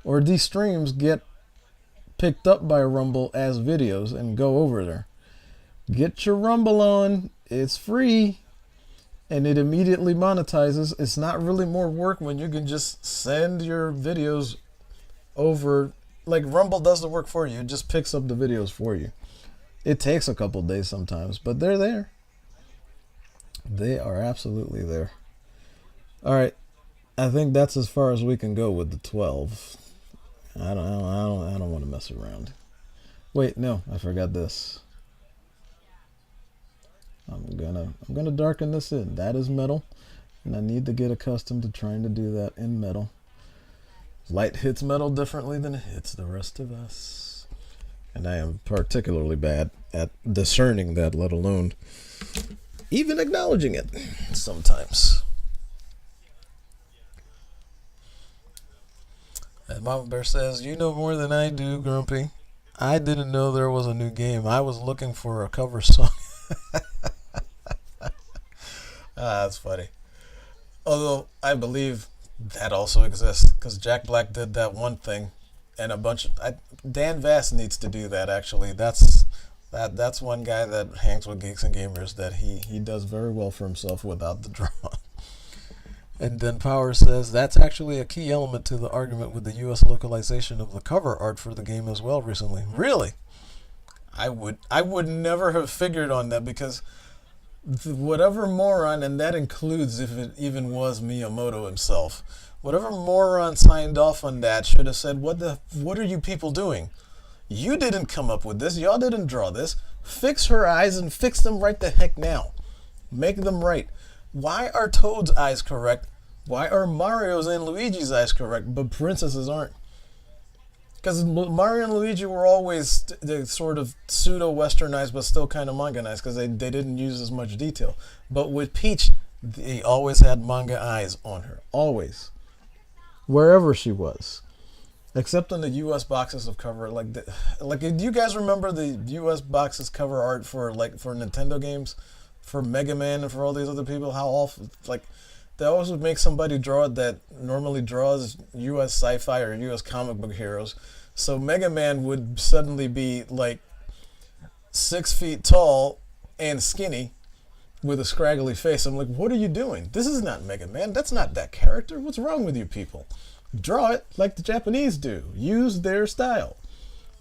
A: or these streams get picked up by Rumble as videos and go over there. Get your Rumble on. It's free, and it immediately monetizes. It's not really more work when you can just send your videos over. Like, Rumble does the work for you. It just picks up the videos for you. It takes a couple days sometimes, but they're there. They are absolutely there. All right, I think that's as far as we can go with the 12. I don't want to mess around. Wait, no, I forgot this. I'm gonna darken this in. That is metal, and I need to get accustomed to trying to do that in metal. Light hits metal differently than it hits the rest of us. And I am particularly bad at discerning that, let alone even acknowledging it sometimes. And Mama Bear says, you know more than I do, Grumpy. I didn't know there was a new game. I was looking for a cover song. That's funny. Although, I believe that also exists, because Jack Black did that one thing, and a bunch of... Dan Vass needs to do that, actually. That's one guy that hangs with geeks and gamers that he does very well for himself without the draw. And then Power says, that's actually a key element to the argument with the U.S. localization of the cover art for the game as well recently. Really? I would never have figured on that, because whatever moron, and that includes if it even was Miyamoto himself, whatever moron signed off on that should have said, what are you people doing? You didn't come up with this. Y'all didn't draw this. Fix her eyes and fix them right the heck now. Make them right. Why are Toad's eyes correct? Why are Mario's and Luigi's eyes correct, but Princess's aren't? Because Mario and Luigi were always sort of pseudo-westernized, but still kind of manga-nized, because they didn't use as much detail. But with Peach, they always had manga eyes on her. Always. Wherever she was. Except on the U.S. boxes of cover. Do you guys remember the U.S. boxes cover art for Nintendo games? For Mega Man and for all these other people? How awful. They always would make somebody draw that normally draws U.S. sci-fi or U.S. comic book heroes. So Mega Man would suddenly be 6 feet tall and skinny with a scraggly face. I'm like, what are you doing? This is not Mega Man. That's not that character. What's wrong with you people? Draw it like the Japanese do. Use their style.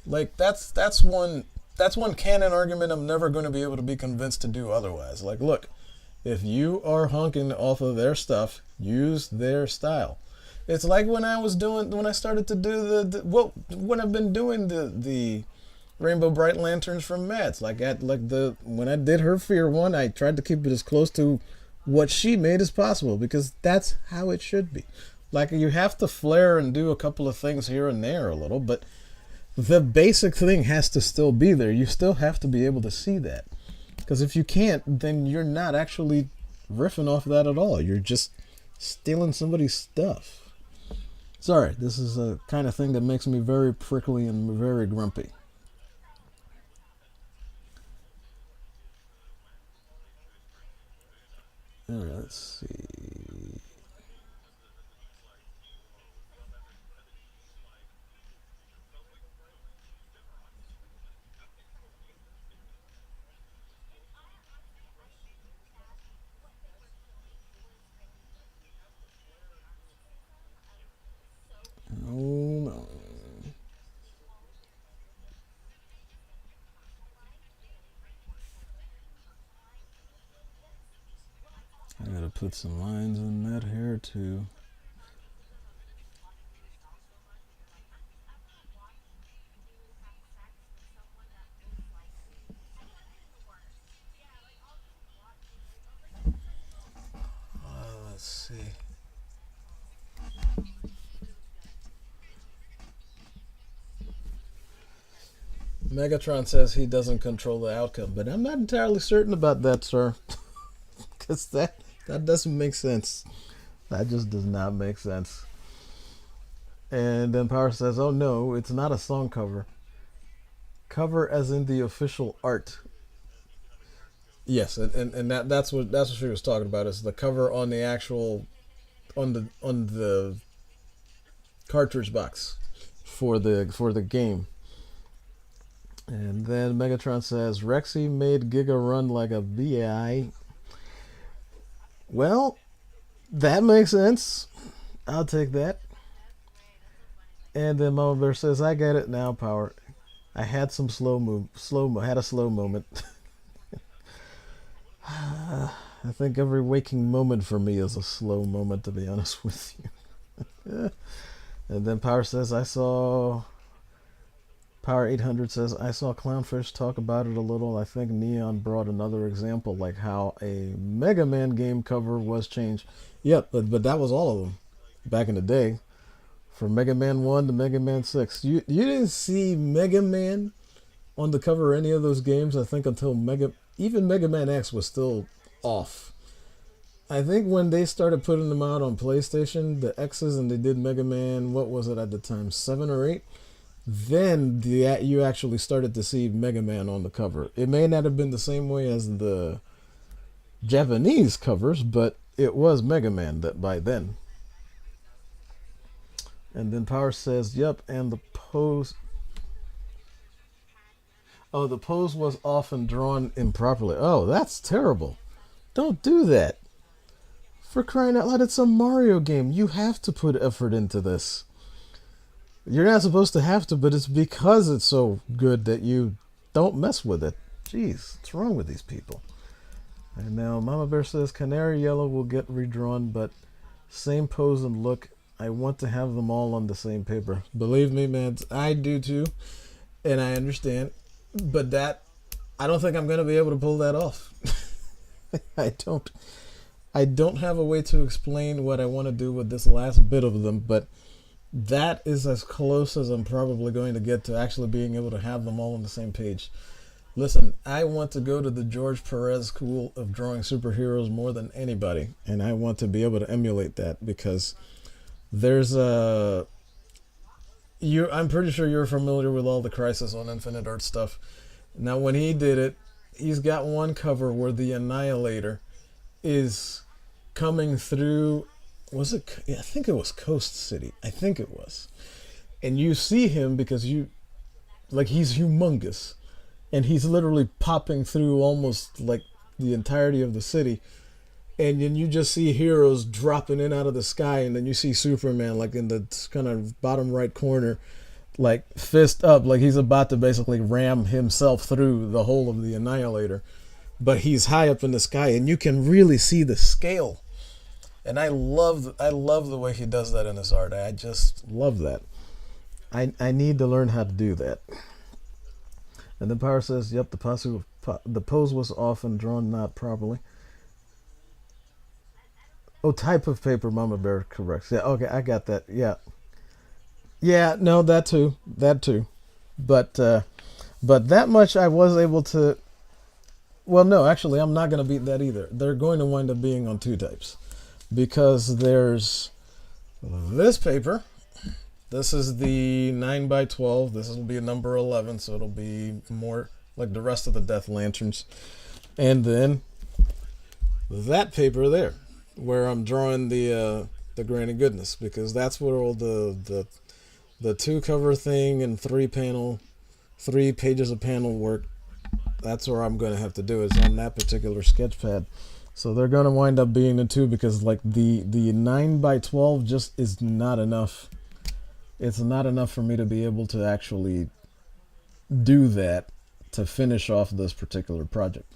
A: Like that's one canon argument I'm never going to be able to be convinced to do otherwise. Like, look, if you are honking off of their stuff, use their style. It's like when I started to do when I've been doing the Rainbow Bright Lanterns from Mads. When I did her Fear one, I tried to keep it as close to what she made as possible because that's how it should be. Like, you have to flare and do a couple of things here and there a little, but the basic thing has to still be there. You still have to be able to see that. Because if you can't, then you're not actually riffing off that at all. You're just stealing somebody's stuff. Sorry, this is a kind of thing that makes me very prickly and very grumpy. Alright, let's see. Hold on. I gotta put some lines in that hair too. Let's see. Megatron says he doesn't control the outcome, but I'm not entirely certain about that, sir. Because that doesn't make sense. That just does not make sense. And then Power says, oh no, it's not a song cover. Cover as in the official art. Yes, and that's what she was talking about, is the cover on the actual on the cartridge box for the game. And then Megatron says, Rexy made Giga run like a VI. Well, that makes sense. I'll take that. And then Mama Bear says, I get it now, Power. I had some had a slow moment. I think every waking moment for me is a slow moment, to be honest with you. And then Power says, Power 800 says, I saw Clownfish talk about it a little. I think Neon brought another example, like how a Mega Man game cover was changed. Yep, but that was all of them back in the day. From Mega Man 1 to Mega Man 6. You didn't see Mega Man on the cover of any of those games, I think, until even Mega Man X was still off. I think when they started putting them out on PlayStation, the X's, and they did Mega Man, what was it at the time, 7 or 8? Then you actually started to see Mega Man on the cover. It may not have been the same way as the Japanese covers, but it was Mega Man that by then. And then Power says, yep, and the pose. Oh, the pose was often drawn improperly. Oh, that's terrible. Don't do that. For crying out loud, it's a Mario game. You have to put effort into this. You're not supposed to have to, but it's because it's so good that you don't mess with it. Jeez, what's wrong with these people? And now Mama Bear says Canary Yellow will get redrawn, but same pose and look. I want to have them all on the same paper. Believe me, man, I do too, and I understand. But I don't think I'm going to be able to pull that off. I don't have a way to explain what I want to do with this last bit of them, but that is as close as I'm probably going to get to actually being able to have them all on the same page. Listen, I want to go to the George Perez school of drawing superheroes more than anybody, and I want to be able to emulate that because there's I'm pretty sure you're familiar with all the Crisis on Infinite Earth stuff. Now, when he did it, he's got one cover where the Annihilator is coming through. Was it? Yeah, I think it was Coast City. I think it was. And you see him because he's humongous. And he's literally popping through almost like the entirety of the city. And then you just see heroes dropping in out of the sky. And then you see Superman like in the kind of bottom right corner like fist up, like he's about to basically ram himself through the hole of the annihilator. But he's high up in the sky, and you can really see the scale. And I love the way he does that in his art. I just love that. I need to learn how to do that. And then Power says, "Yep, the pose was off and drawn not properly." Oh, type of paper, Mama Bear corrects. Yeah, okay, I got that. Yeah, yeah, no, that too, that too. But but that much I was able to. Well, no, actually, I'm not going to beat that either. They're going to wind up being on two types because there's this paper. This is the 9 by 12. This will be a number 11, so it'll be more like the rest of the Death Lanterns. And then that paper there, where I'm drawing the Granny Goodness, because that's where all the two cover thing and three pages of panel work. That's where I'm going to have to do is on that particular sketch pad. So they're going to wind up being the two because like the 9 by 12 just is not enough. It's not enough for me to be able to actually do that to finish off this particular project.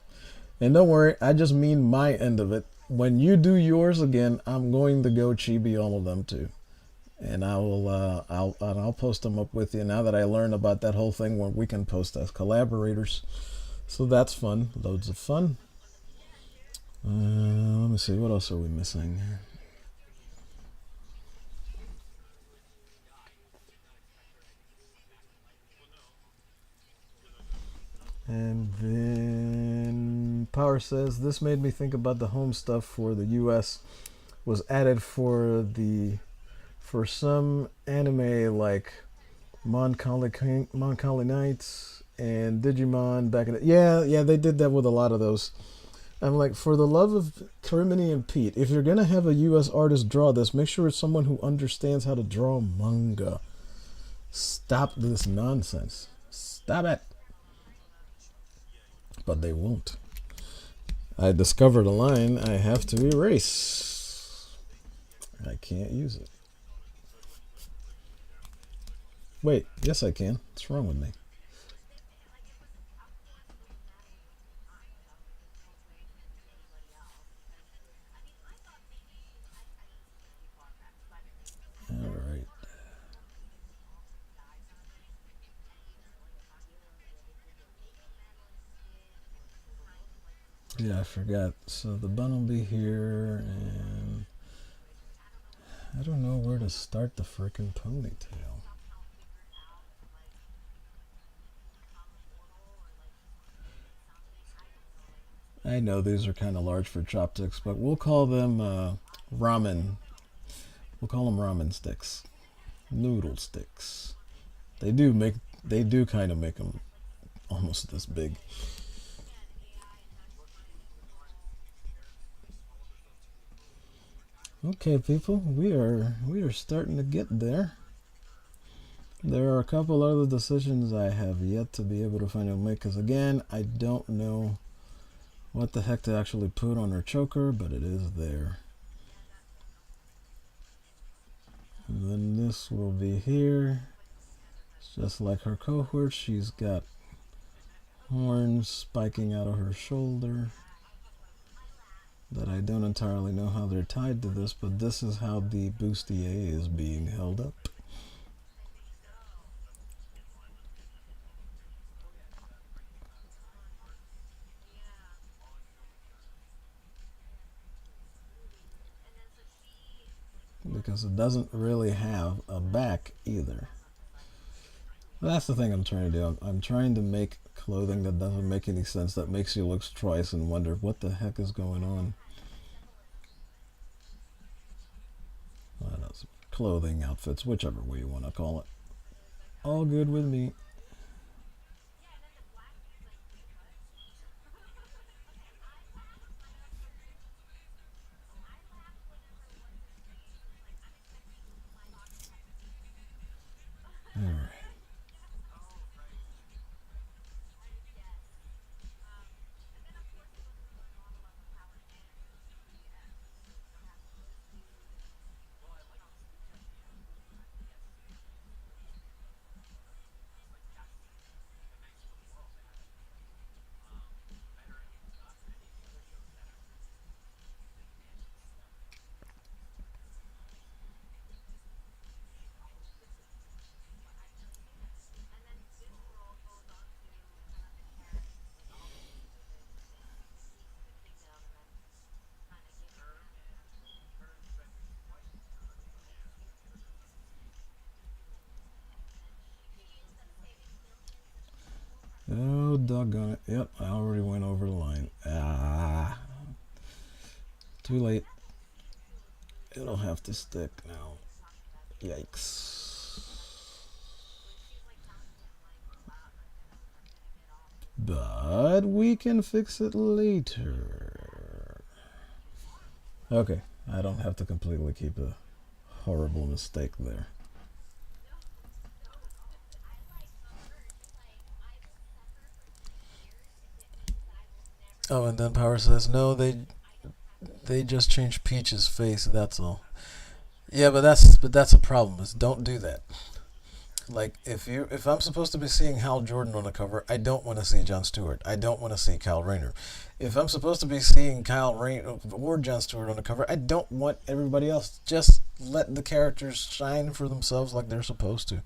A: And don't worry, I just mean my end of it. When you do yours again, I'm going to go chibi all of them too. And I'll post them up with you now that I learned about that whole thing where we can post as collaborators. So that's fun, loads of fun. Let me see, what else are we missing? And then Power says, this made me think about the home stuff for the US was added for some anime like Moncali Knights and Digimon back in the yeah, they did that with a lot of those. I'm like, for the love of Criminy and Pete, if you're gonna have a US artist draw this, make sure it's someone who understands how to draw manga. Stop this nonsense. Stop it. But they won't. I discovered a line I have to erase. I can't use it. Wait, yes I can. What's wrong with me? Alright. Yeah, I forgot. So the bun will be here, and I don't know where to start the frickin' ponytail. I know these are kind of large for chopsticks, but we'll call them ramen. We'll call them ramen sticks, noodle sticks. They do kind of make them almost this big. Okay, people, we are starting to get there. There are a couple other decisions I have yet to be able to finally make, because again, I don't know what the heck to actually put on her choker, but it is there. And then this will be here. It's just like her cohort. She's got horns spiking out of her shoulder that I don't entirely know how they're tied to this, but this is how the bustier is being held up. Because it doesn't really have a back either. That's the thing I'm trying to do. I'm trying to make clothing that doesn't make any sense, that makes you look twice and wonder what the heck is going on. Clothing, outfits, whichever way you want to call it. All good with me. Alright. doggone it. Yep, I already went over the line. Ah. Too late. It'll have to stick now. Yikes. But we can fix it later. Okay, I don't have to completely keep a horrible mistake there. Oh, and then Power says, no, they just changed Peach's face, that's all. Yeah, but that's a problem. Is don't do that. Like if I'm supposed to be seeing Hal Jordan on the cover, I don't want to see Jon Stewart. I don't want to see Kyle Rayner. If I'm supposed to be seeing Kyle Rayner or Jon Stewart on the cover, I don't want everybody else. Just let the characters shine for themselves like they're supposed to,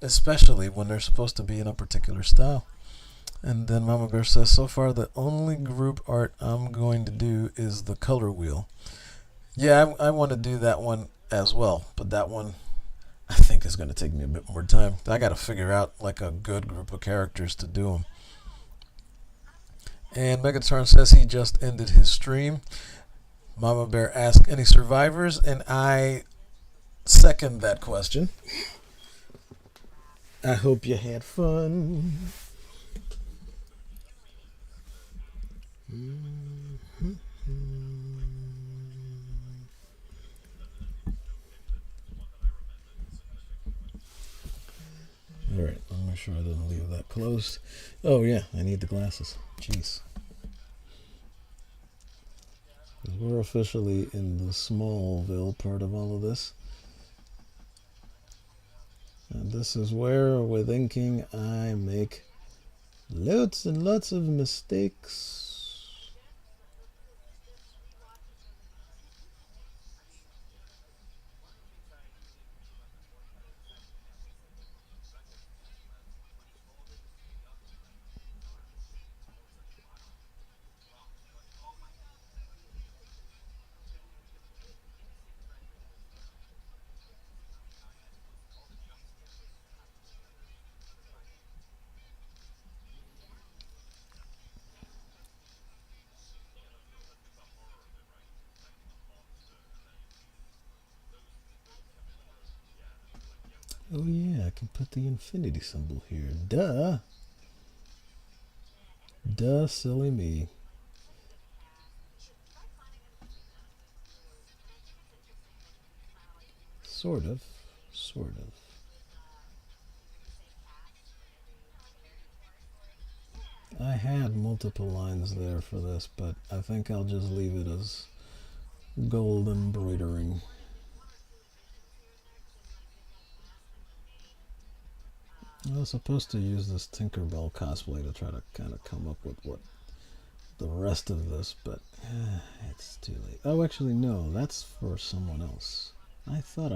A: especially when they're supposed to be in a particular style. And then Mama Bear says, so far the only group art I'm going to do is the color wheel. Yeah, I want to do that one as well, but that one I think is going to take me a bit more time. I got to figure out like a good group of characters to do them. And Megatron says he just ended his stream. Mama Bear asked any survivors, and I second that question. I hope you had fun. Alright, I'll make sure I didn't leave that closed. Oh yeah, I need the glasses. Jeez. We're officially in the Smallville part of all of this. And this is where, with inking, I make lots and lots of mistakes. Oh yeah, I can put the infinity symbol here. Duh. Duh, silly me. Sort of. Sort of. I had multiple lines there for this, but I think I'll just leave it as gold embroidering. I was supposed to use this Tinkerbell cosplay to try to kind of come up with what the rest of this, but it's too late. Oh, actually, no, that's for someone else. I thought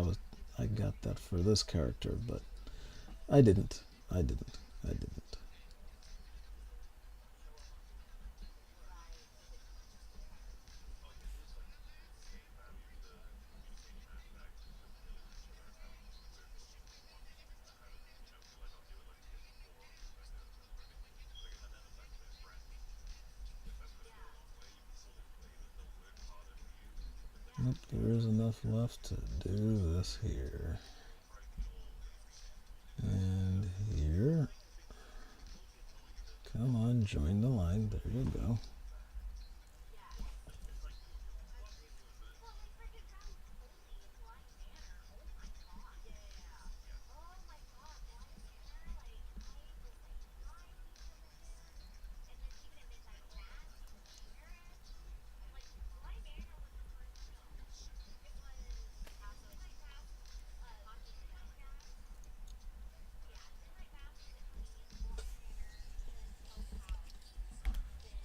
A: I got that for this character, but I didn't. I didn't. Nope, there is enough left to do this here. And here. Come on, join the line. There you go.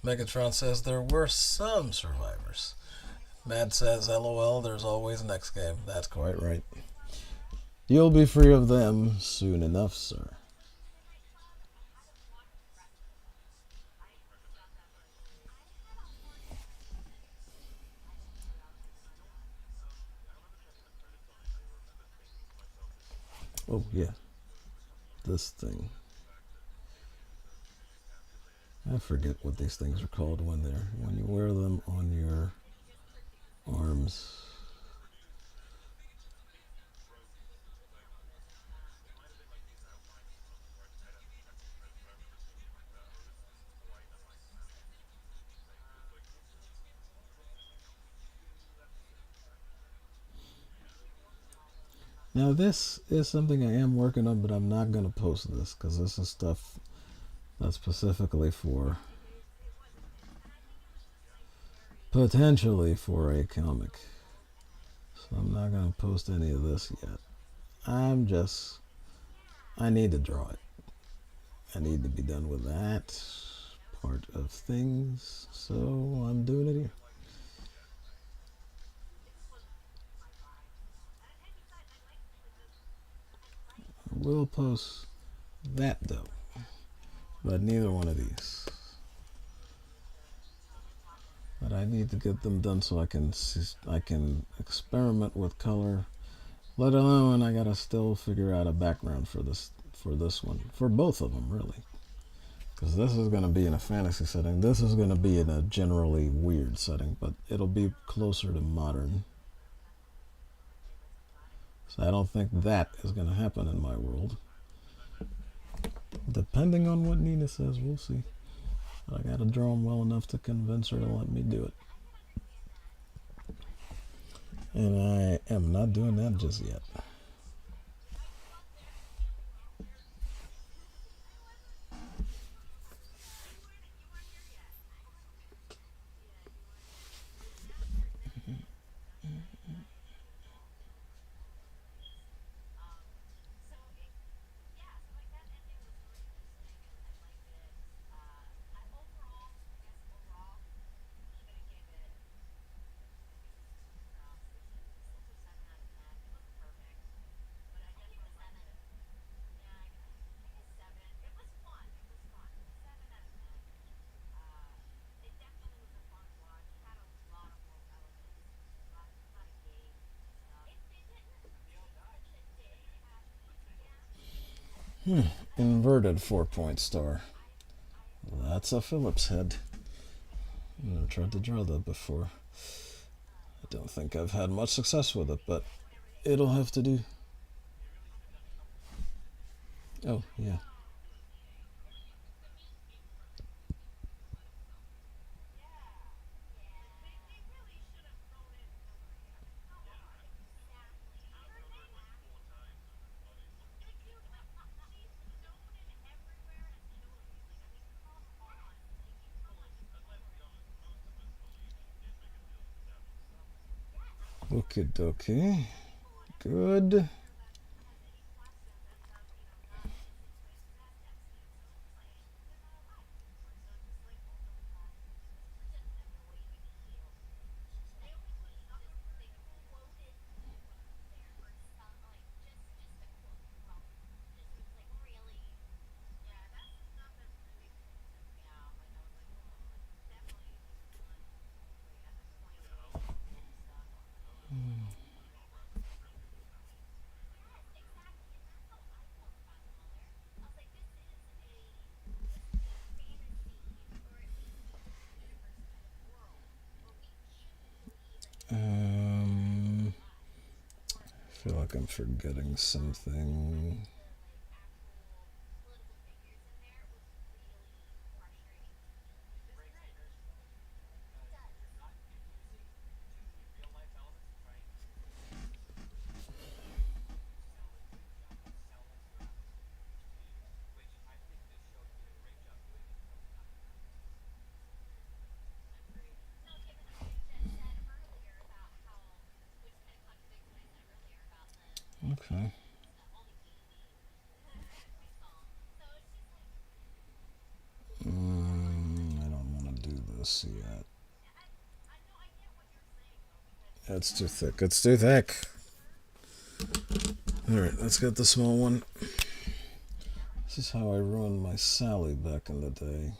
A: Megatron says there were some survivors. Mad says, LOL, there's always next game. That's quite right. You'll be free of them soon enough, sir. Oh, yeah. This thing. I forget what these things are called when you wear them on your arms. Now this is something I am working on, but I'm not going to post this because this is stuff that's specifically for potentially for a comic. So I'm not going to post any of this yet. I need to draw it. I need to be done with that part of things. So I'm doing it here. I will post that though, but neither one of these. But I need to get them done so I can experiment with color. Let alone I gotta still figure out a background for this one, for both of them really, because this is gonna be in a fantasy setting. This is gonna be in a generally weird setting, but it'll be closer to modern. So I don't think that is gonna happen in my world. Depending on what Nina says, we'll see. But I gotta draw them well enough to convince her to let me do it. And I am not doing that just yet. Inverted 4-point star. That's a Phillips head. I've never tried to draw that before. I don't think I've had much success with it, but it'll have to do. Oh, yeah. Okie dokie. Good. I feel like I'm forgetting something. Okay. I don't want to do this yet. It's too thick. It's too thick. Alright, let's get the small one. This is how I ruined my Sally back in the day.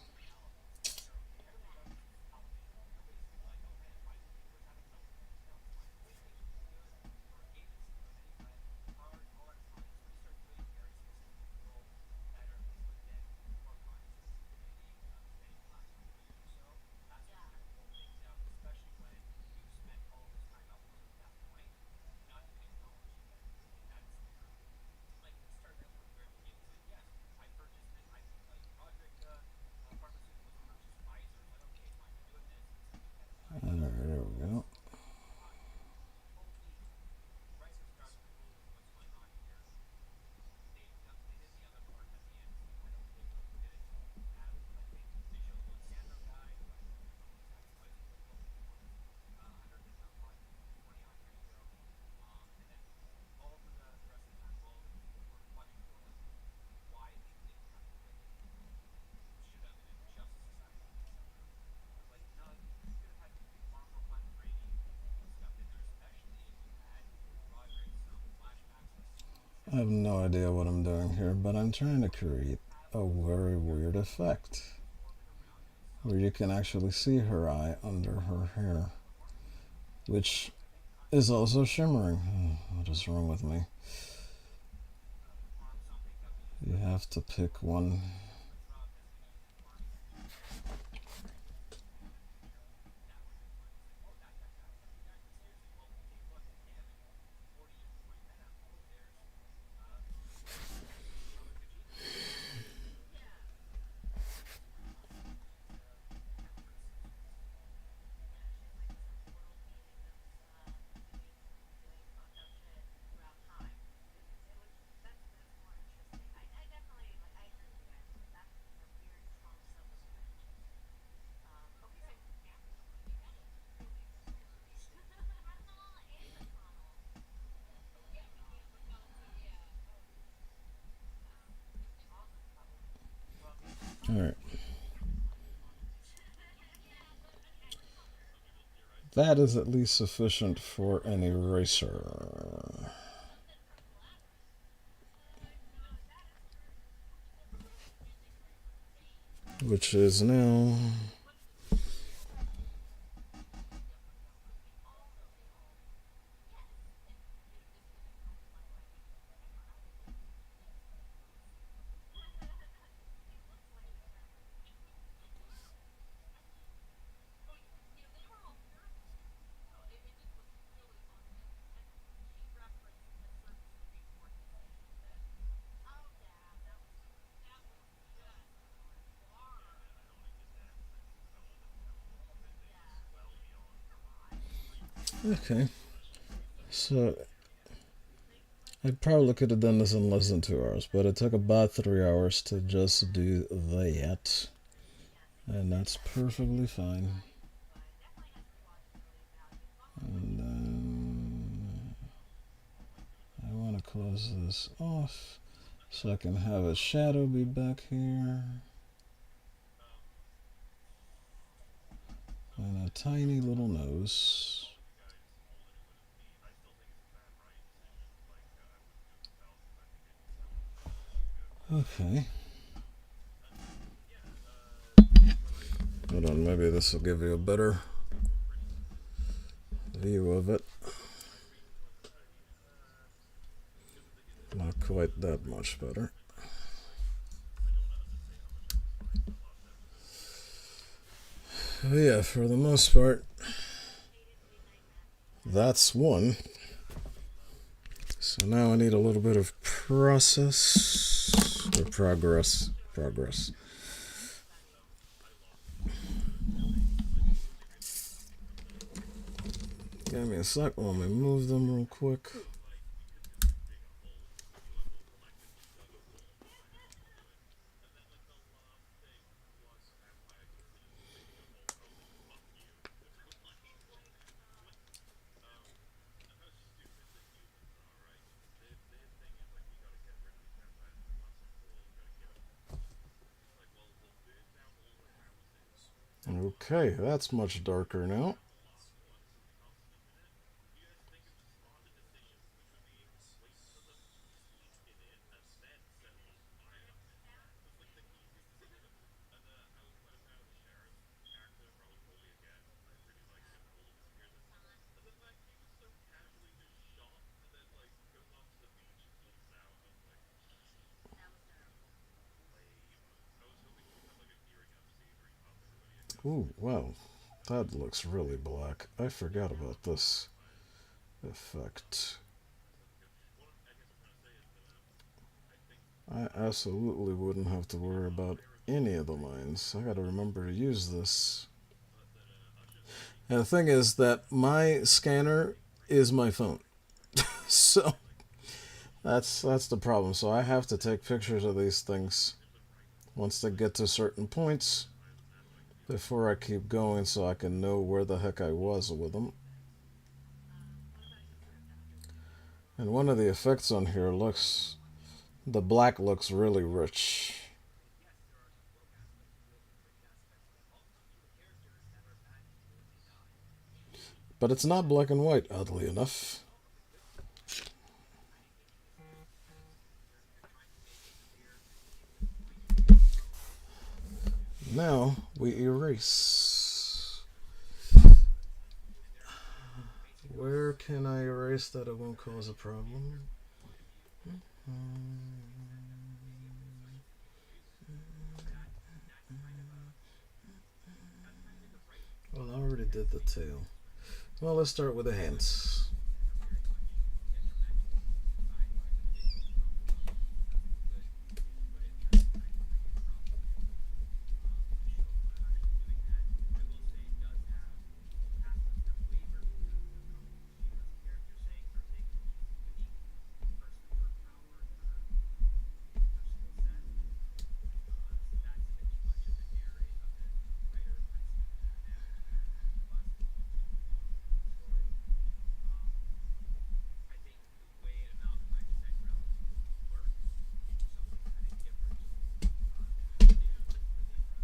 A: I have no idea what I'm doing here, but I'm trying to create a very weird effect where you can actually see her eye under her hair, which is also shimmering. What is wrong with me? You have to pick one. All right. That is at least sufficient for an eraser. Which is now okay. So I probably could have done this in less than 2 hours, but it took about 3 hours to just do that. And that's perfectly fine. And then I want to close this off so I can have a shadow be back here. And a tiny little nose. Okay. Hold on, maybe this will give you a better view of it. Not quite that much better. But yeah, for the most part, that's one. So now I need a little bit of process or progress. Give me a sec. Let me move them real quick. Okay, that's much darker now. Ooh, wow. That looks really black. I forgot about this effect. I absolutely wouldn't have to worry about any of the lines. I gotta remember to use this. And the thing is that my scanner is my phone. So that's the problem. So I have to take pictures of these things once they get to certain points before I keep going so I can know where the heck I was with them. And one of the effects on here looks, the black looks really rich. But it's not black and white, oddly enough. Now we erase. Where can I erase that it won't cause a problem? Well, I already did the tail. Well, let's start with the hands.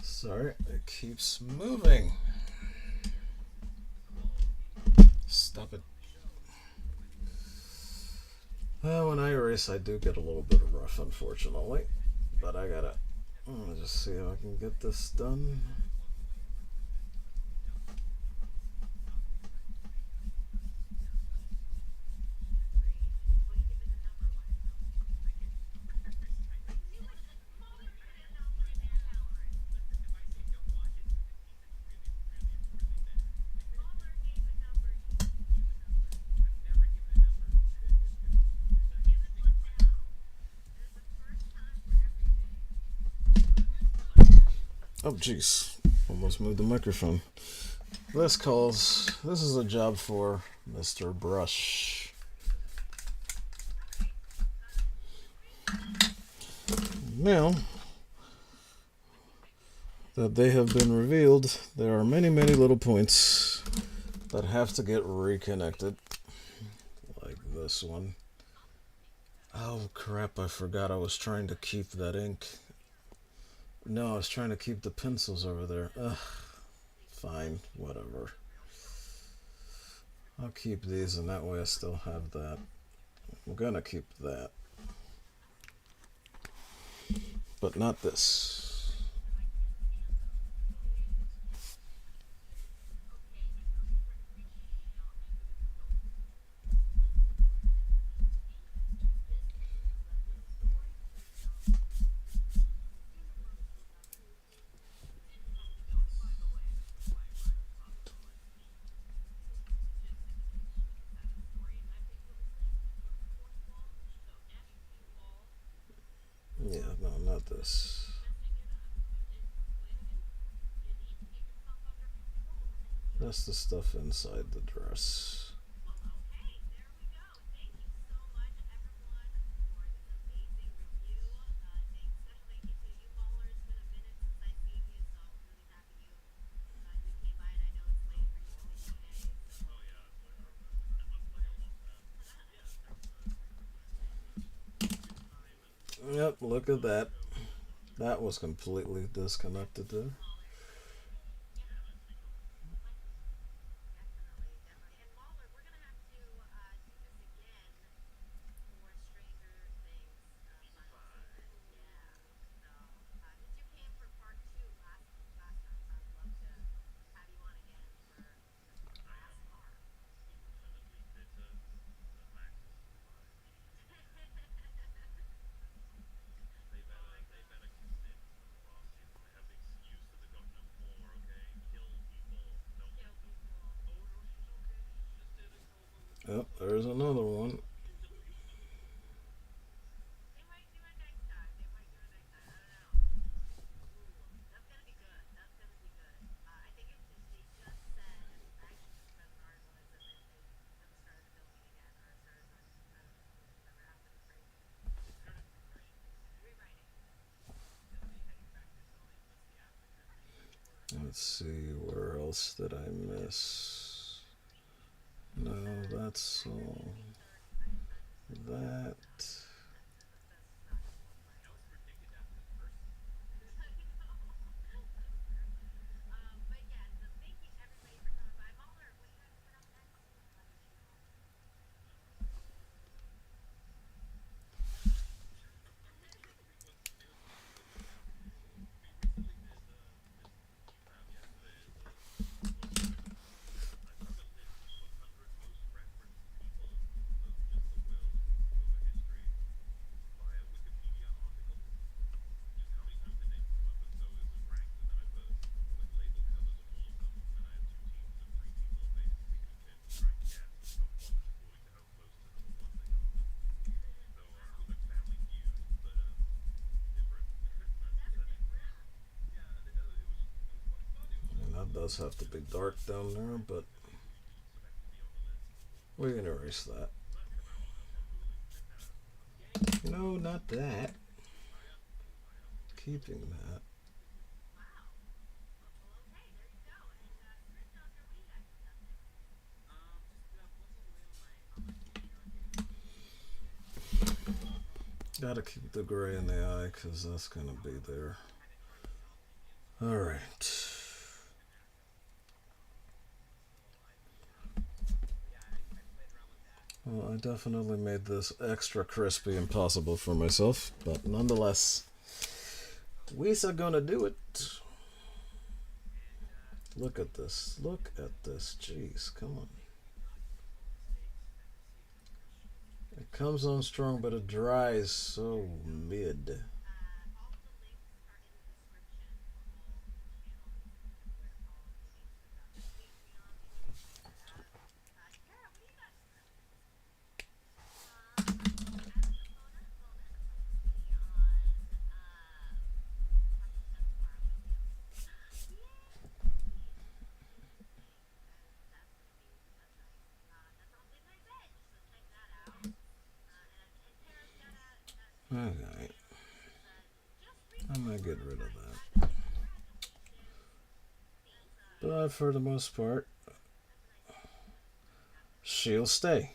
A: Sorry, it keeps moving. Stop it. Well, when I erase, I do get a little bit of rough, unfortunately. But I gotta just see if I can get this done. Oh, jeez. Almost moved the microphone. This is a job for Mr. Brush. Now that they have been revealed, there are many, many little points that have to get reconnected. Like this one. Oh, crap, I forgot I was trying to keep that ink. No, I was trying to keep the pencils over there. Ugh. Fine, whatever. I'll keep these, and that way I still have that. I'm gonna keep that. But not this. Yeah, no, not this. That's the stuff inside the dress. Yep, look at that. That was completely disconnected there. Yep, there's another one. Let's see, where else did I miss? No, that's all. That. It does have to be dark down there, but we can erase that. No, not that. Keeping that. Gotta keep the gray in the eye because that's gonna be there. Alright. Well, I definitely made this extra crispy and possible for myself, but nonetheless, we's gonna do it. Look at this. Look at this. Jeez, come on. It comes on strong, but it dries so mid. Okay. I'm gonna get rid of that. But for the most part, she'll stay.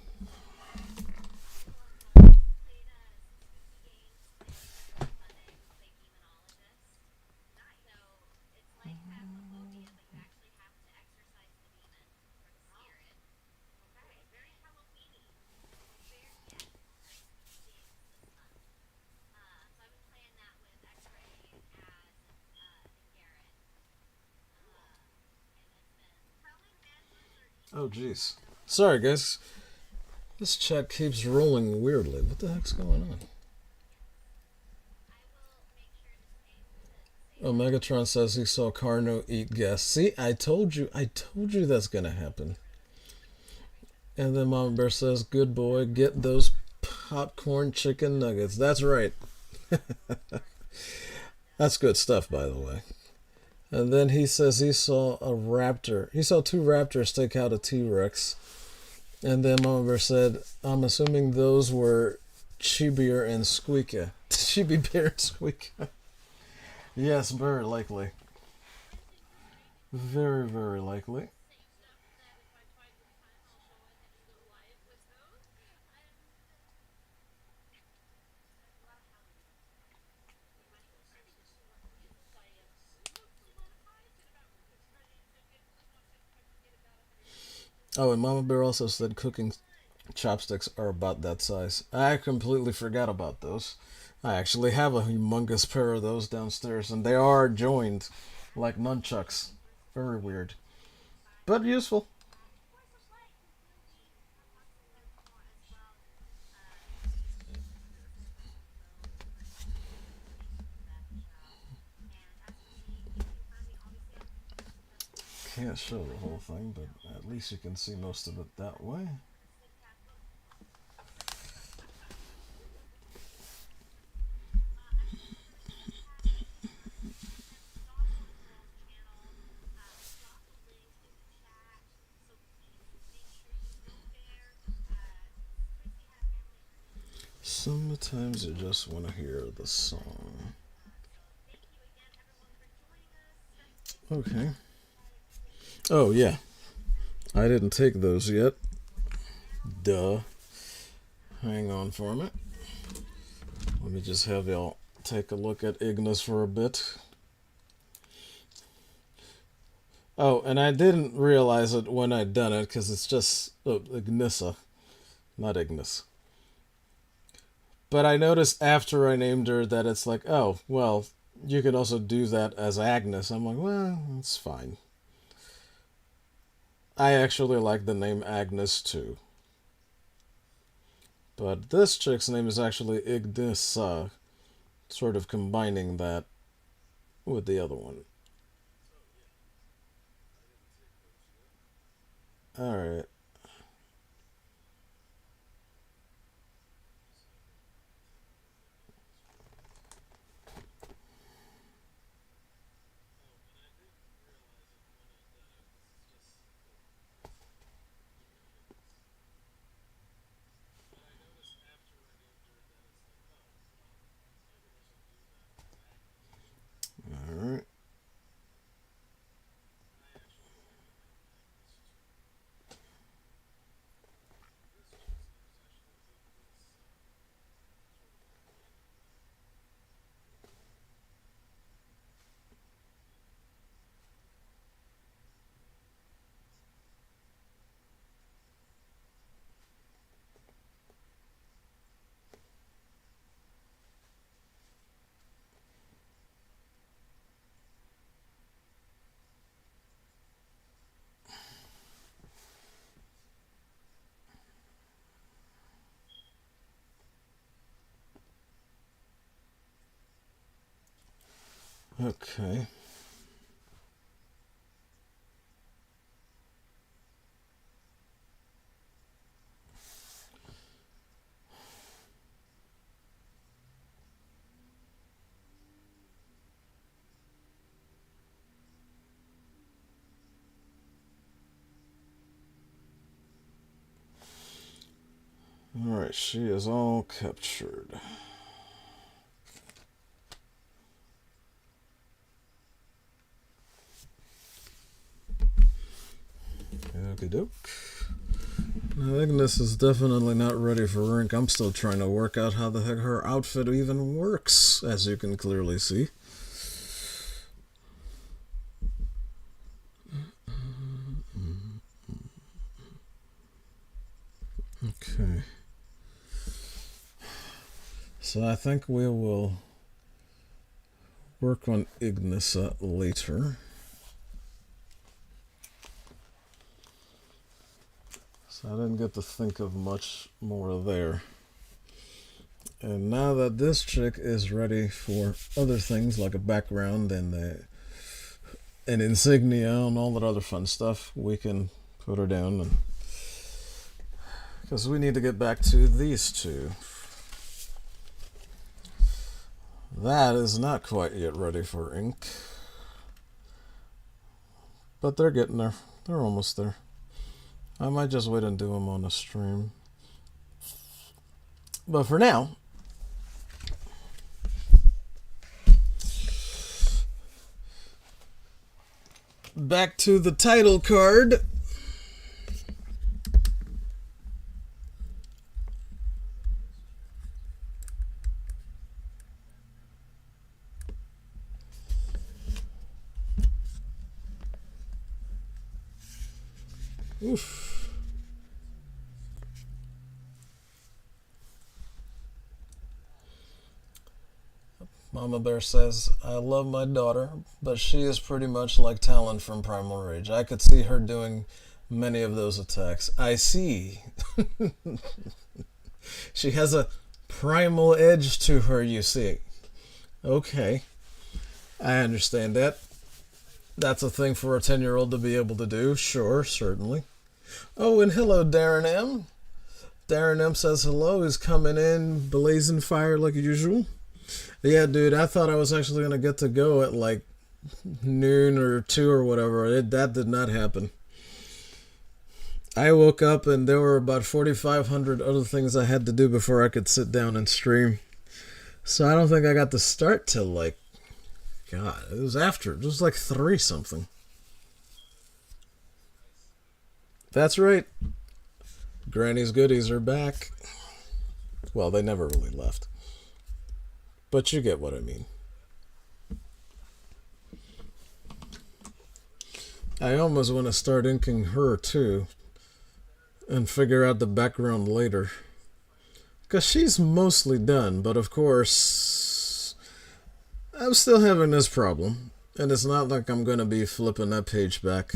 A: Oh, jeez. Sorry, guys. This chat keeps rolling weirdly. What the heck's going on? Oh, Megatron says he saw Carno eat guests. See, I told you that's gonna happen. And then Mama Bear says, good boy, get those popcorn chicken nuggets. That's right. That's good stuff, by the way. And then he says he saw a raptor. He saw two raptors take out a T-Rex. And then Mama Bear said, I'm assuming those were Chibi and Squeaker. Chibi Bear and Squeaker. Yes, very likely. Very, very likely. Oh, and Mama Bear also said cooking chopsticks are about that size. I completely forgot about those. I actually have a humongous pair of those downstairs, and they are joined like nunchucks. Very weird. But useful. Can't show the whole thing, but at least you can see most of it that way. Sometimes you just want to hear the song. Okay. Oh, yeah. I didn't take those yet. Duh. Hang on for a minute. Let me just have y'all take a look at Ignis for a bit. Oh, and I didn't realize it when I'd done it because it's just Ignissa, not Ignis. But I noticed after I named her that it's like, oh, well, you can also do that as Agnes. I'm like, well, it's fine. I actually like the name Agnes too. But this chick's name is actually Ignissa, sort of combining that with the other one. Alright. Okay. Alright, she is all captured. Okie doke. Now, Ignis is definitely not ready for ink. I'm still trying to work out how the heck her outfit even works, as you can clearly see. Okay. So I think we will work on Ignis later. So I didn't get to think of much more there. And now that this chick is ready for other things like a background and an insignia and all that other fun stuff, we can put her down, and because we need to get back to these two. That is not quite yet ready for ink, but they're getting there. They're almost there. I might just wait and do them on the stream. But for now, back to the title card. Oof. Mama Bear says, I love my daughter, but she is pretty much like Talon from Primal Rage. I could see her doing many of those attacks. I see. She has a primal edge to her, you see. Okay. I understand that. That's a thing for a 10-year-old to be able to do. Sure, certainly. Oh, and hello, Darren M. Darren M says hello. He's coming in, blazing fire like usual. Yeah, dude, I thought I was actually going to get to go at like noon or 2 or whatever. That did not happen. I woke up and there were about 4,500 other things I had to do before I could sit down and stream. So I don't think I got to start till like, God, it was after. It was like 3 something. That's right. Granny's goodies are back. Well, they never really left. But you get what I mean. I almost want to start inking her too and figure out the background later. Because she's mostly done, but of course, I'm still having this problem. And it's not like I'm going to be flipping that page back.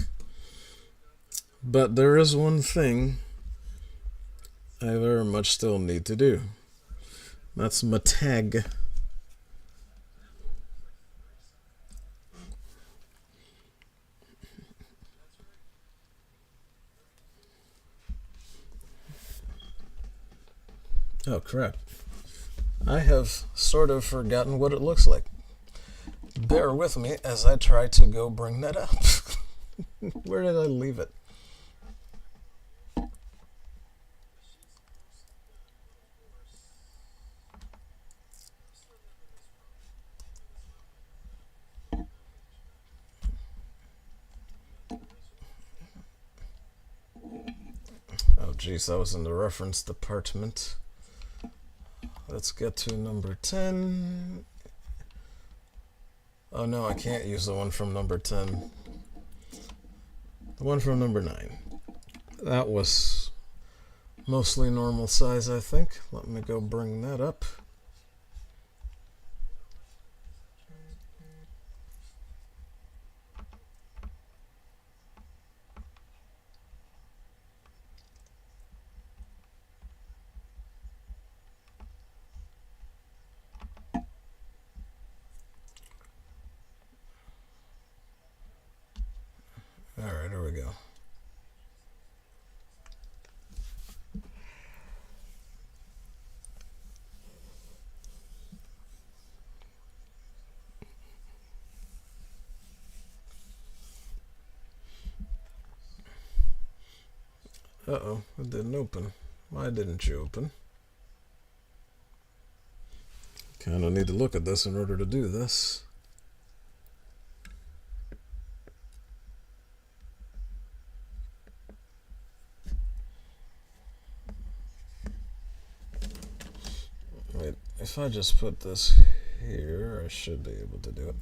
A: But there is one thing I very much still need to do. That's my tag. Oh, crap. I have sort of forgotten what it looks like. Bear with me as I try to go bring that up. Where did I leave it? Oh, geez, that was in the reference department. Let's get to number 10. Oh no, I can't use the one from number 10. The one from number 9. That was mostly normal size, I think. Let me go bring that up. Uh-oh, it didn't open. Why didn't you open? Kind of need to look at this in order to do this. Wait, if I just put this here, I should be able to do it.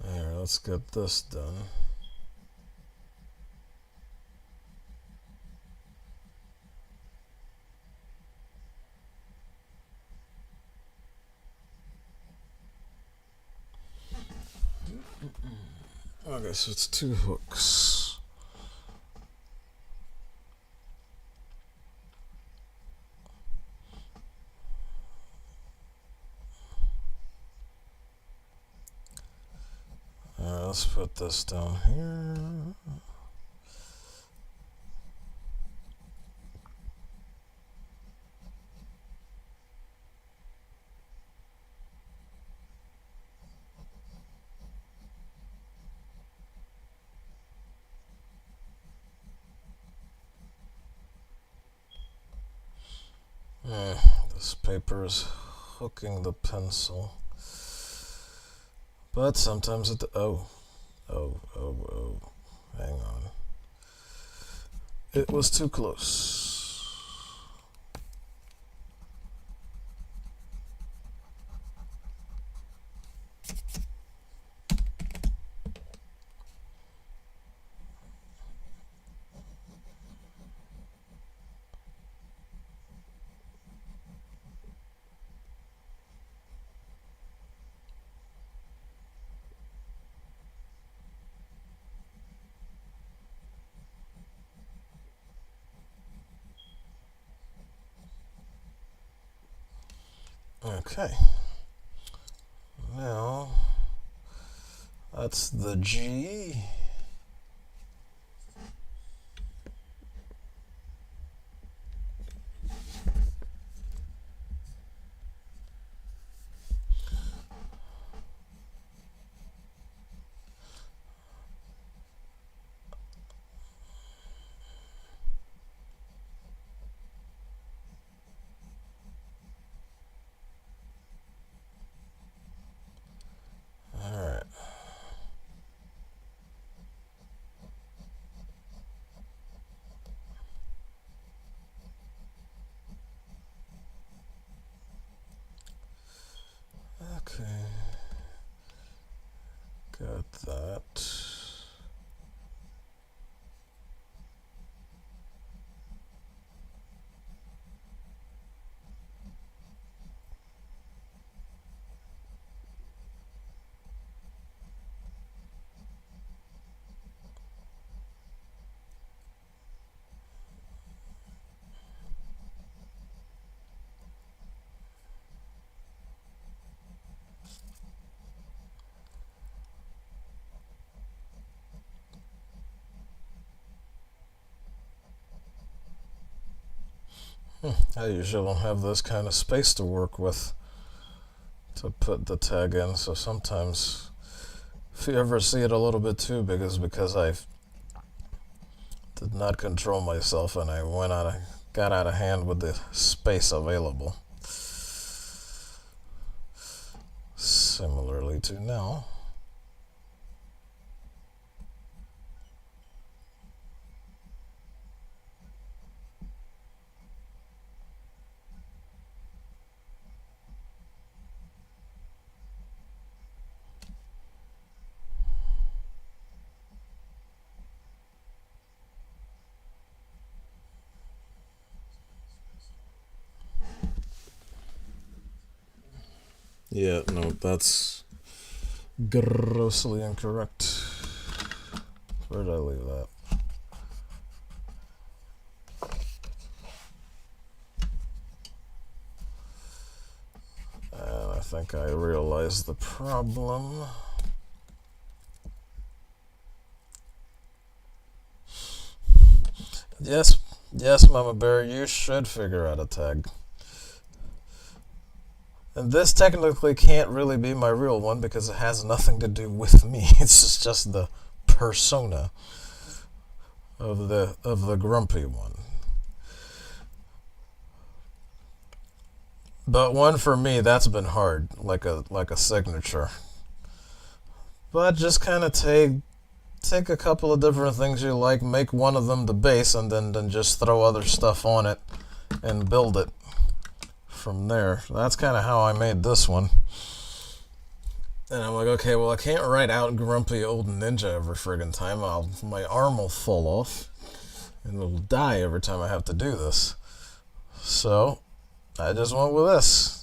A: Alright, let's get this done. Okay, so it's 2 hooks. Alright, let's put this down here. This paper is hooking the pencil. But sometimes it... Oh. Hang on. It was too close. Okay. Now, that's the G. Okay, got that. I usually don't have this kind of space to work with to put the tag in, so sometimes if you ever see it a little bit too big, it's because I did not control myself and I got out of hand with the space available. Similarly to now. Yeah, no, that's grossly incorrect. Where did I leave that? think I realized the problem. Yes, yes, Mama Bear, you should figure out a tag. And this technically can't really be my real one because it has nothing to do with me. It's just the persona of the grumpy one. But one for me, that's been hard, like a signature. But just kind of take a couple of different things you like, make one of them the base, and then just throw other stuff on it and build it from there. That's kind of how I made this one. And I'm like, okay, well, I can't write out grumpy old ninja every friggin' time. My arm will fall off and it'll die every time I have to do this. So I just went with this.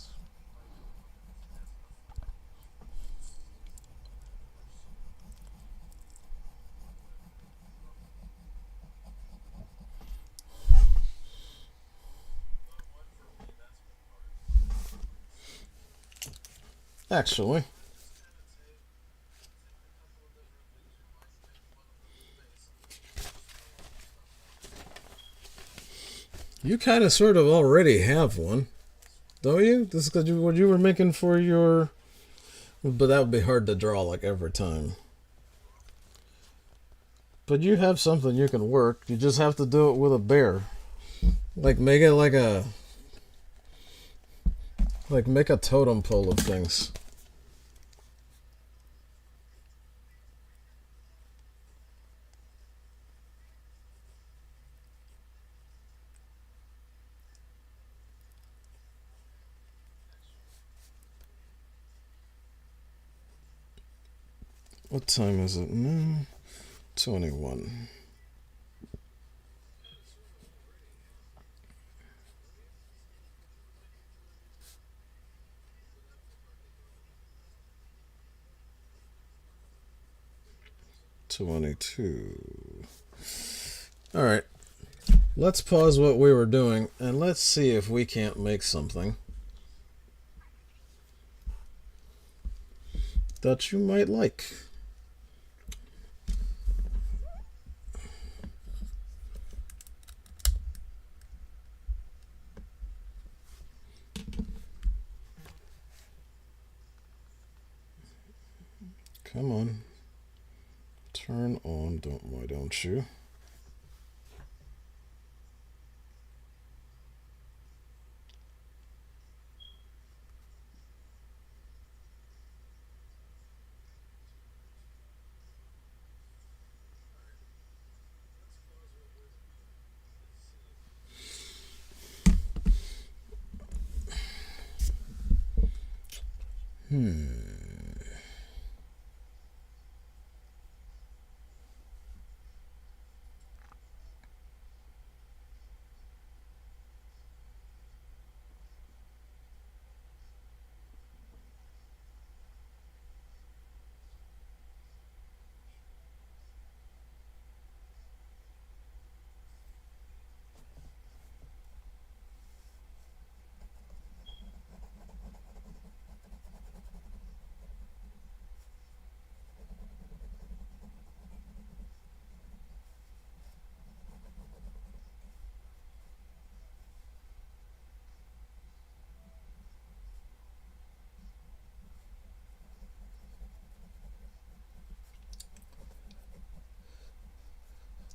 A: Actually, you kind of sort of already have one, don't you? This is because what you were making for your... But that would be hard to draw like every time. But you have something you can work. You just have to do it with a bear. Like make it like a... Like make a totem pole of things. What time is it now? 21. All right, let's pause what we were doing and let's see if we can't make something that you might like. Come on. Turn on, why don't you?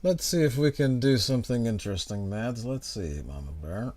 A: Let's see if we can do something interesting, Mads. Let's see, Mama Bear.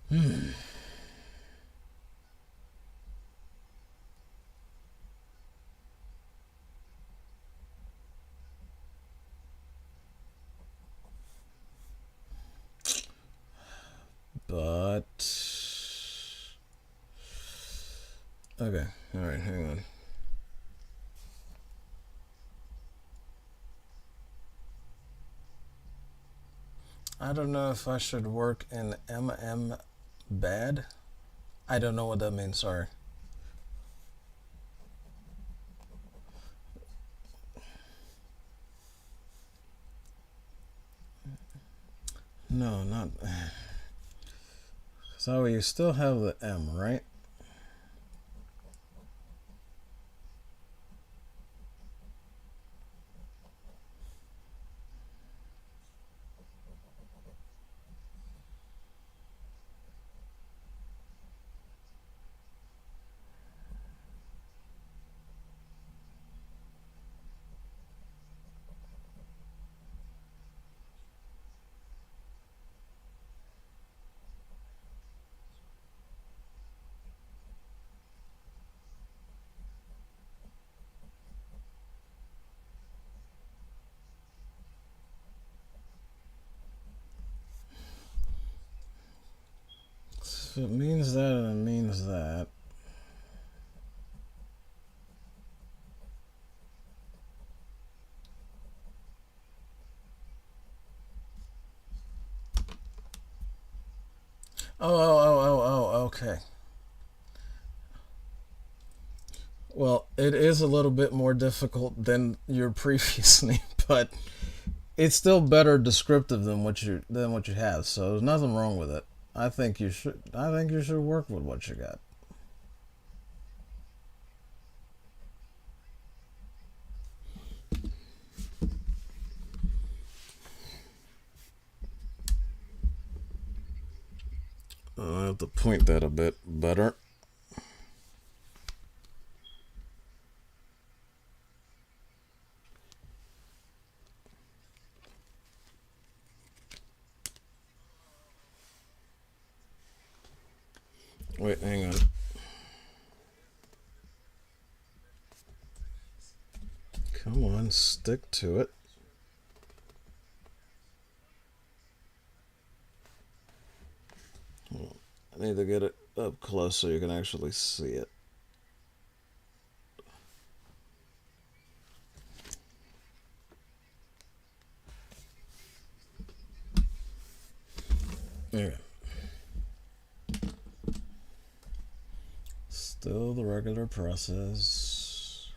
A: Hmm. But okay, all right, hang on. I don't know if I should work in bad. I don't know what that means. Sorry. No, not. So you still have the M, right? So it means that and it means that. Okay. Well, it is a little bit more difficult than your previous name, but it's still better descriptive than what you have. So there's nothing wrong with it. I think you should. I think you should work with what you got. I have to point that a bit better. Wait, hang on. Come on, stick to it. I need to get it up close so you can actually see it. There. Still the regular process.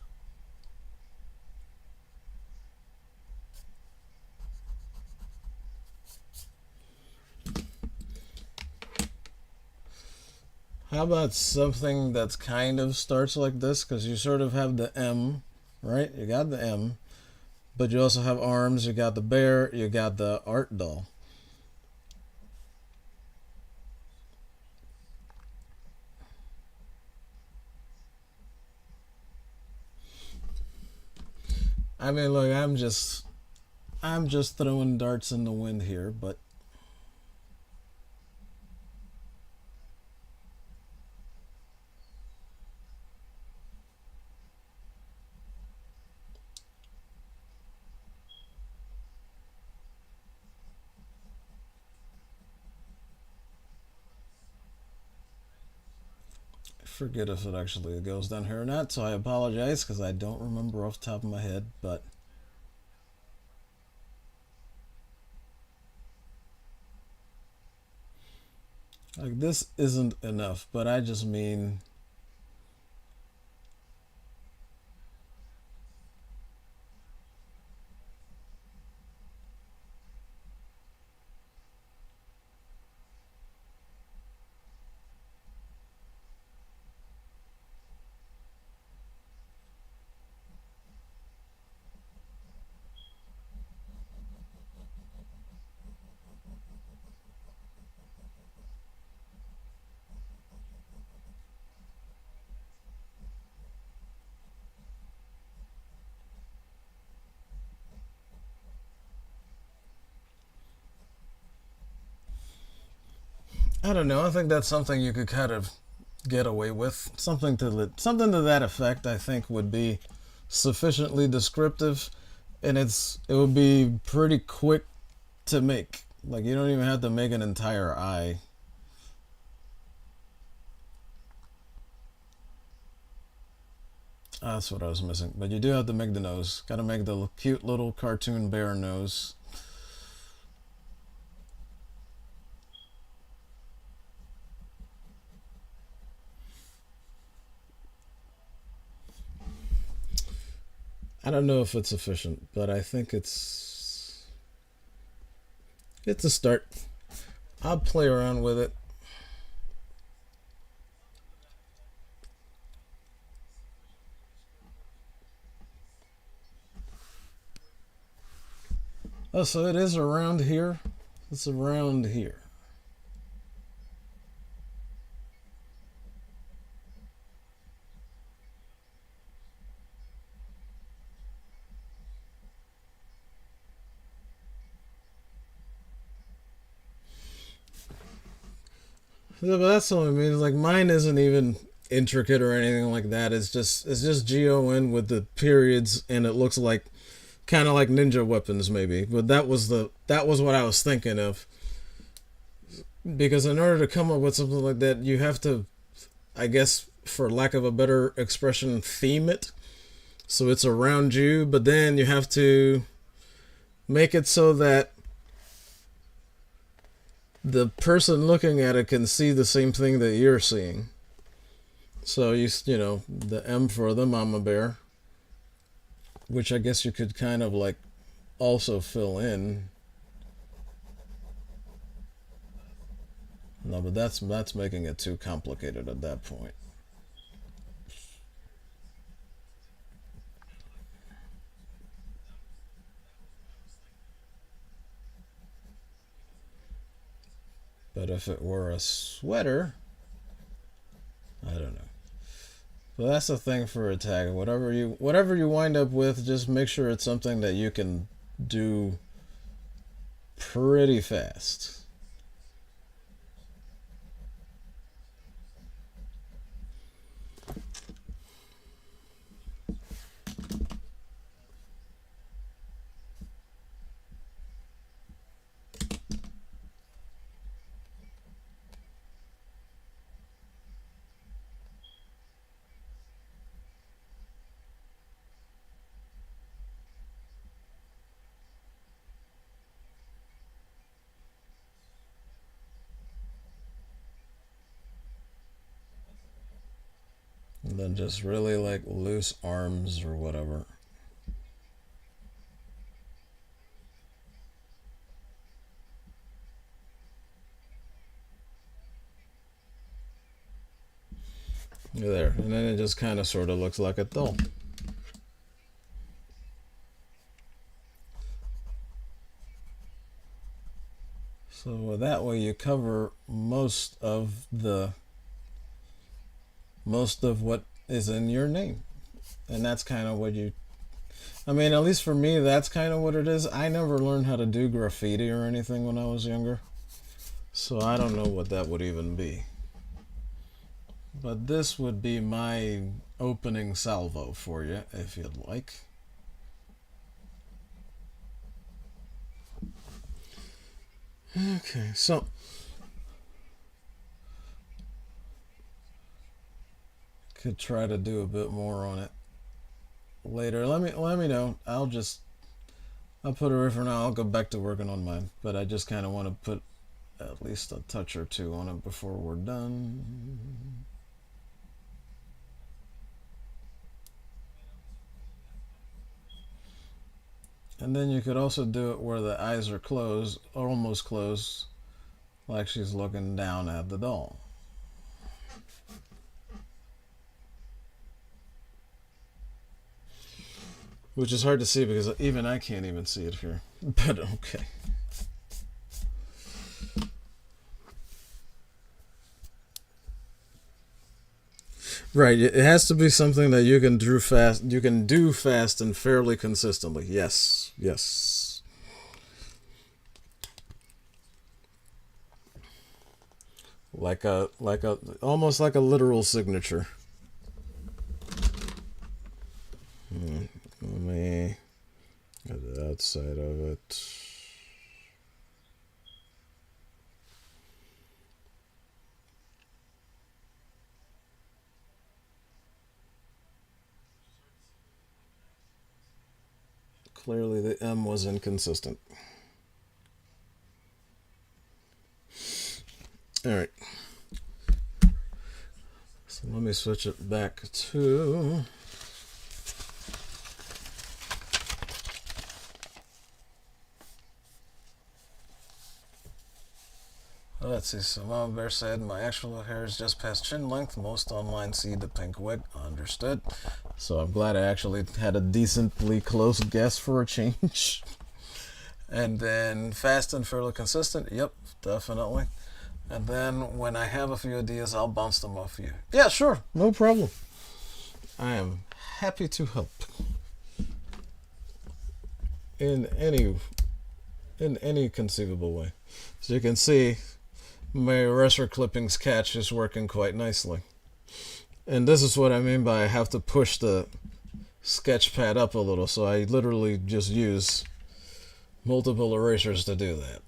A: How about something that's kind of starts like this? Because you sort of have the M, right? You got the M, but you also have arms. You got the bear. You got the art doll. I mean, look, I'm just throwing darts in the wind here, but I forget if it actually goes down here or not, so I apologize because I don't remember off the top of my head, but like this isn't enough, but I just mean I don't know. I think that's something you could kind of get away with. Something to that effect. I think would be sufficiently descriptive, and it would be pretty quick to make. Like you don't even have to make an entire eye. That's what I was missing. But you do have to make the nose. Got to make the cute little cartoon bear nose. I don't know if it's sufficient, but I think it's a start. I'll play around with it. Oh, so it is around here? It's around here. Yeah, but that's what I mean. Like mine isn't even intricate or anything like that. It's just GON with the periods, and it looks like kind of like ninja weapons maybe. But that was what I was thinking of. Because in order to come up with something like that, you have to, I guess, for lack of a better expression, theme it. So it's around you, but then you have to make it so that the person looking at it can see the same thing that you're seeing. So you know, the M for the mama bear, which I guess you could kind of like also fill in. No, but that's making it too complicated at that point. But if it were a sweater, I don't know. So that's the thing for a tag. Whatever you wind up with, just make sure it's something that you can do pretty fast. And then just really like loose arms or whatever. There, and then it just kind of sort of looks like a doll. So that way you cover most of what is in your name. And that's kind of what I mean, at least for me, that's kind of what it is. I never learned how to do graffiti or anything when I was younger. So I don't know what that would even be. But this would be my opening salvo for you, if you'd like. Okay, so could try to do a bit more on it later. Let me know. I'll put it away for now. I'll go back to working on mine, but I just kind of want to put at least a touch or two on it before we're done. And then you could also do it where the eyes are closed, or almost closed, like she's looking down at the doll. Which is hard to see because even I can't even see it here. But okay. Right, it has to be something that you can do fast and fairly consistently. Yes, yes. almost like a literal signature. Let me get the outside of it. Clearly the M was inconsistent. Alright. So let me switch it back to... Let's see, so Mama Bear said, my actual hair is just past chin length. Most online see the pink wig. Understood. So I'm glad I actually had a decently close guess for a change. And then fast and fairly consistent. Yep, definitely. And then when I have a few ideas, I'll bounce them off you. Yeah, sure. No problem. I am happy to help. In any conceivable way. So you can see my eraser clippings catch is working quite nicely. And this is what I mean by I have to push the sketch pad up a little, so I literally just use multiple erasers to do that.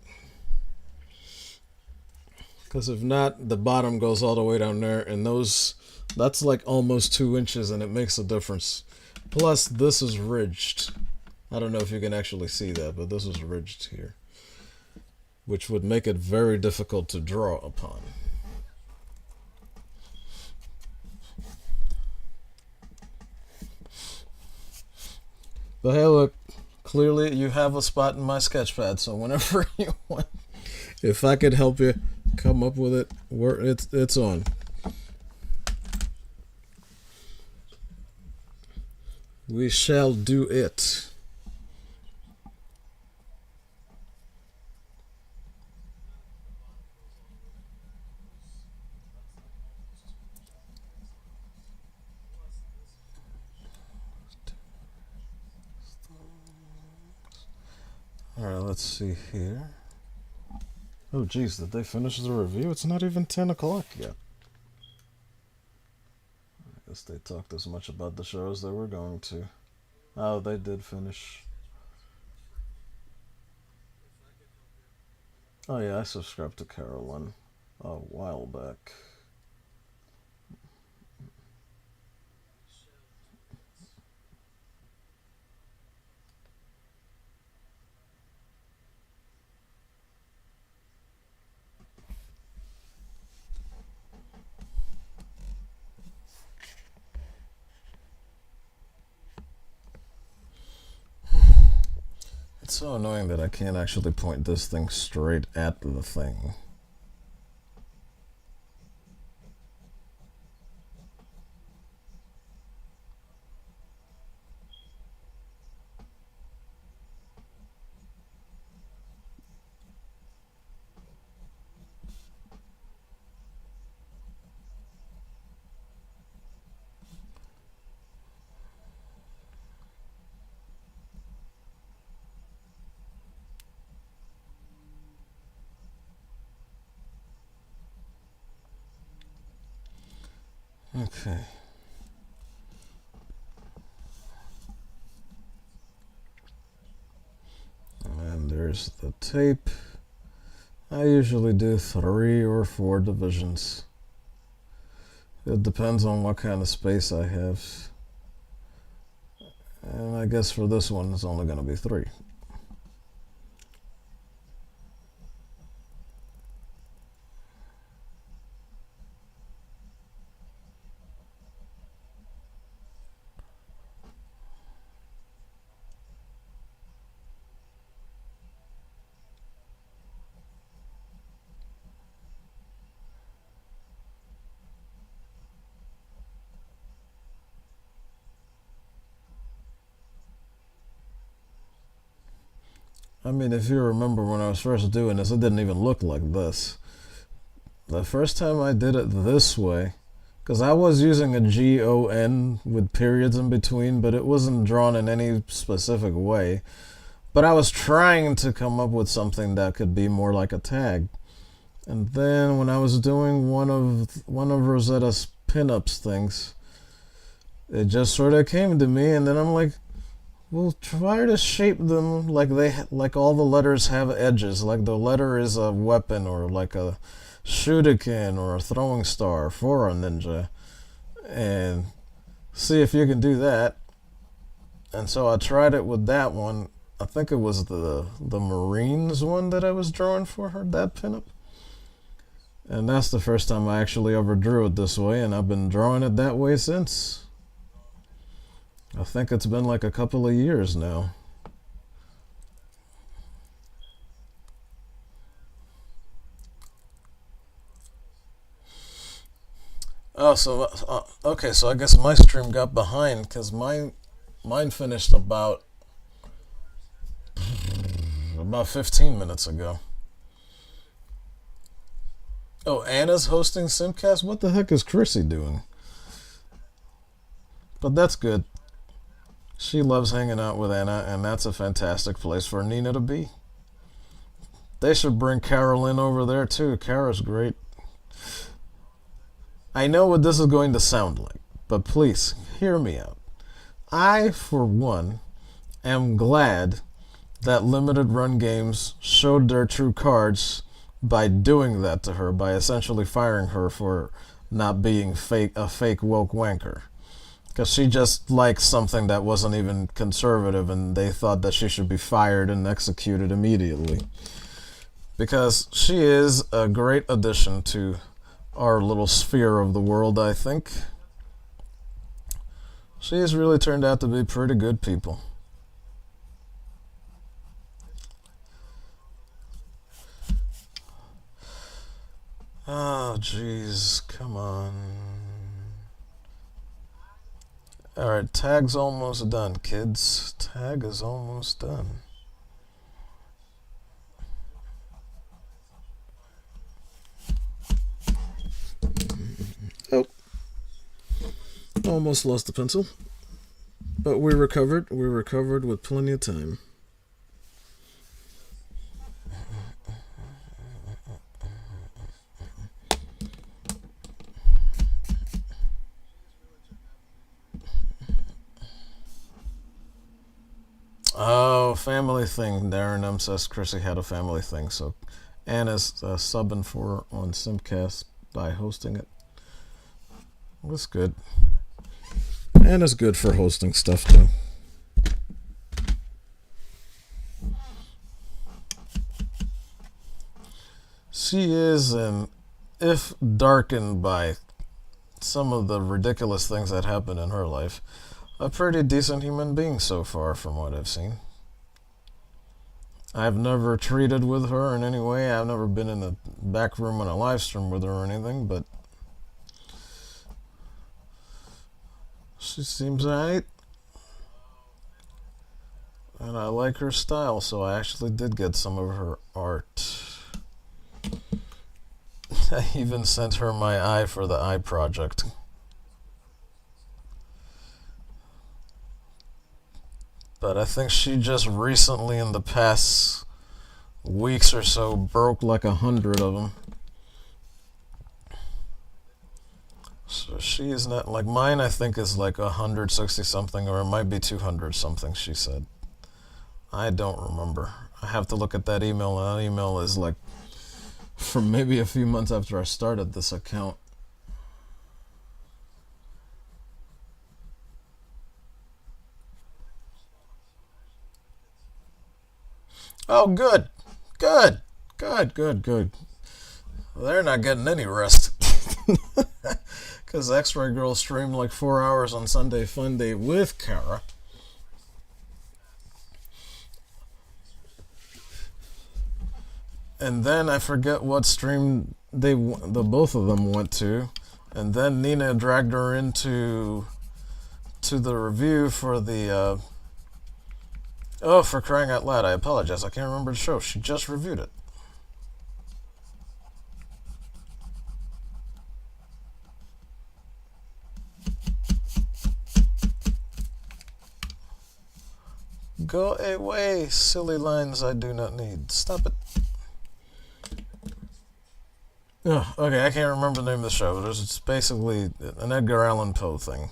A: Because if not, the bottom goes all the way down there, and that's like almost 2 inches, and it makes a difference. Plus, this is ridged. I don't know if you can actually see that, but this is ridged here, which would make it very difficult to draw upon. But hey, look, clearly you have a spot in my sketch pad, so whenever you want, if I could help you come up with it, it's on. We shall do it. Alright, let's see here. Oh geez, did they finish the review? It's not even 10 o'clock yet. I guess they talked as much about the shows they were going to. Oh, they did finish. Oh yeah, I subscribed to Carolyn a while back. It's so annoying that I can't actually point this thing straight at the thing. Okay. And there's the tape. I usually do 3 or 4 divisions. It depends on what kind of space I have. And I guess for this one it's only going to be 3. I mean, if you remember when I was first doing this, it didn't even look like this. The first time I did it this way, because I was using a GON with periods in between, but it wasn't drawn in any specific way. But I was trying to come up with something that could be more like a tag. And then when I was doing one of Rosetta's pinups things, it just sort of came to me, and then I'm like, well, try to shape them like all the letters have edges, like the letter is a weapon or like a shuriken or a throwing star for a ninja, and see if you can do that. And so I tried it with that one. I think it was the Marines one that I was drawing for her, that pinup. And that's the first time I actually ever drew it this way, and I've been drawing it that way since. I think it's been like a couple of years now. Oh, so okay, so I guess my stream got behind because mine finished about 15 minutes ago. Oh, Anna's hosting Simcast? What the heck is Chrissy doing? But that's good. She loves hanging out with Anna, and that's a fantastic place for Nina to be. They should bring Carol in over there too. Kara's great. I know what this is going to sound like, but please hear me out. I, for one, am glad that limited run games showed their true cards by doing that to her, by essentially firing her for not being a fake woke wanker. Because she just liked something that wasn't even conservative, and they thought that she should be fired and executed immediately. Because she is a great addition to our little sphere of the world, I think. She has really turned out to be pretty good people. Oh, jeez, come on. Alright, tag's almost done, kids. Tag is almost done. Oh. Almost lost the pencil. But we recovered. We recovered with plenty of time. Oh, family thing. Darren M says Chrissy had a family thing, so Anna's subbing for on Simcast by hosting it. That's good. Anna's good for hosting stuff too. She is, and if darkened by some of the ridiculous things that happen in her life, a pretty decent human being so far from what I've seen. I've never treated with her in any way. I've never been in the back room on a live stream with her or anything, but she seems alright. And I like her style, so I actually did get some of her art. I even sent her my eye for the eye project. But I think she just recently, in the past weeks or so, broke like 100 of them. So she is not, like mine I think is like 160 something, or it might be 200 something, she said. I don't remember. I have to look at that email, and that email is like from maybe a few months after I started this account. Oh, good. Good. Good, good, good. Well, they're not getting any rest. Because X-Ray Girl streamed like 4 hours on Sunday Fun Day with Kara. And then I forget what stream the both of them went to. And then Nina dragged her into the review for the... oh, for crying out loud, I apologize. I can't remember the show. She just reviewed it. Go away, silly lines I do not need. Stop it. Oh, okay, I can't remember the name of the show, but it's basically an Edgar Allan Poe thing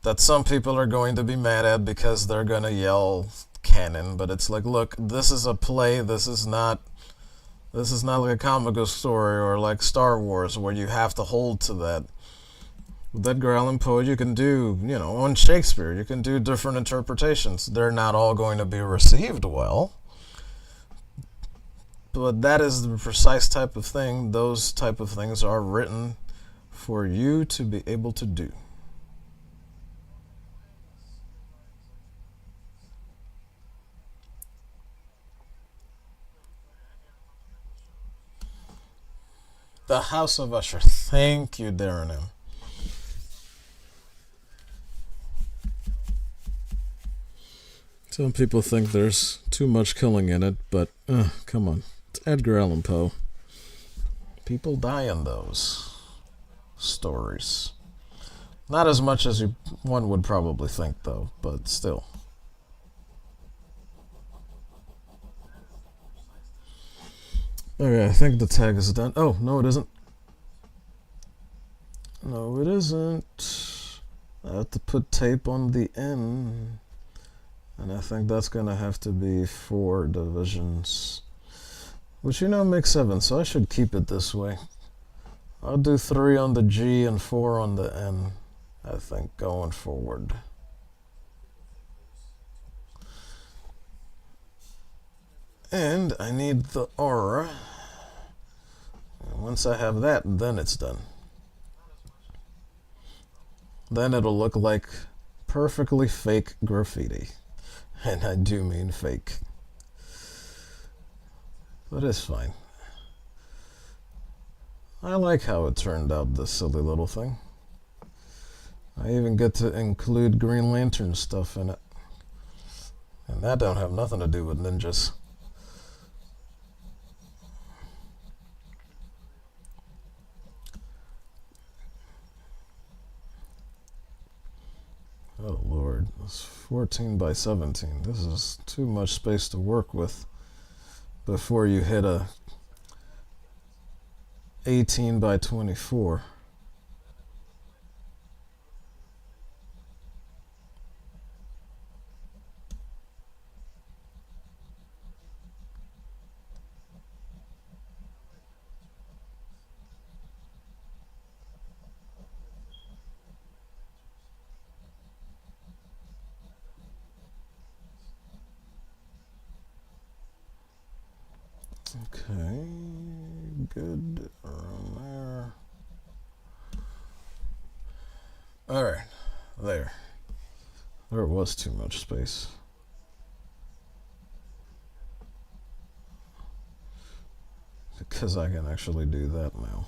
A: that some people are going to be mad at because they're going to yell canon, but it's like, look, this is a play. This is not like a comic book story or like Star Wars where you have to hold to that. With Edgar Allan Poe, you can do, on Shakespeare, you can do different interpretations. They're not all going to be received well, but that is the precise type of thing. Those type of things are written for you to be able to do. The House of Usher. Thank you, Darren M. Some people think there's too much killing in it, but come on. It's Edgar Allan Poe. People die in those stories. Not as much as one would probably think, though, but still. Okay, I think the tag is done. Oh, no, it isn't. No, it isn't. I have to put tape on the end. And I think that's going to have to be 4 divisions. Which, makes 7, so I should keep it this way. I'll do 3 on the G and 4 on the N, I think, going forward. And I need the aura. And once I have that, then it's done. Then it'll look like perfectly fake graffiti. And I do mean fake. But it's fine. I like how it turned out, this silly little thing. I even get to include Green Lantern stuff in it. And that don't have nothing to do with ninjas. Oh Lord, it's 14 by 17. This is too much space to work with before you hit a 18 by 24. Okay, good around there. Alright, there. There was too much space. Because I can actually do that now.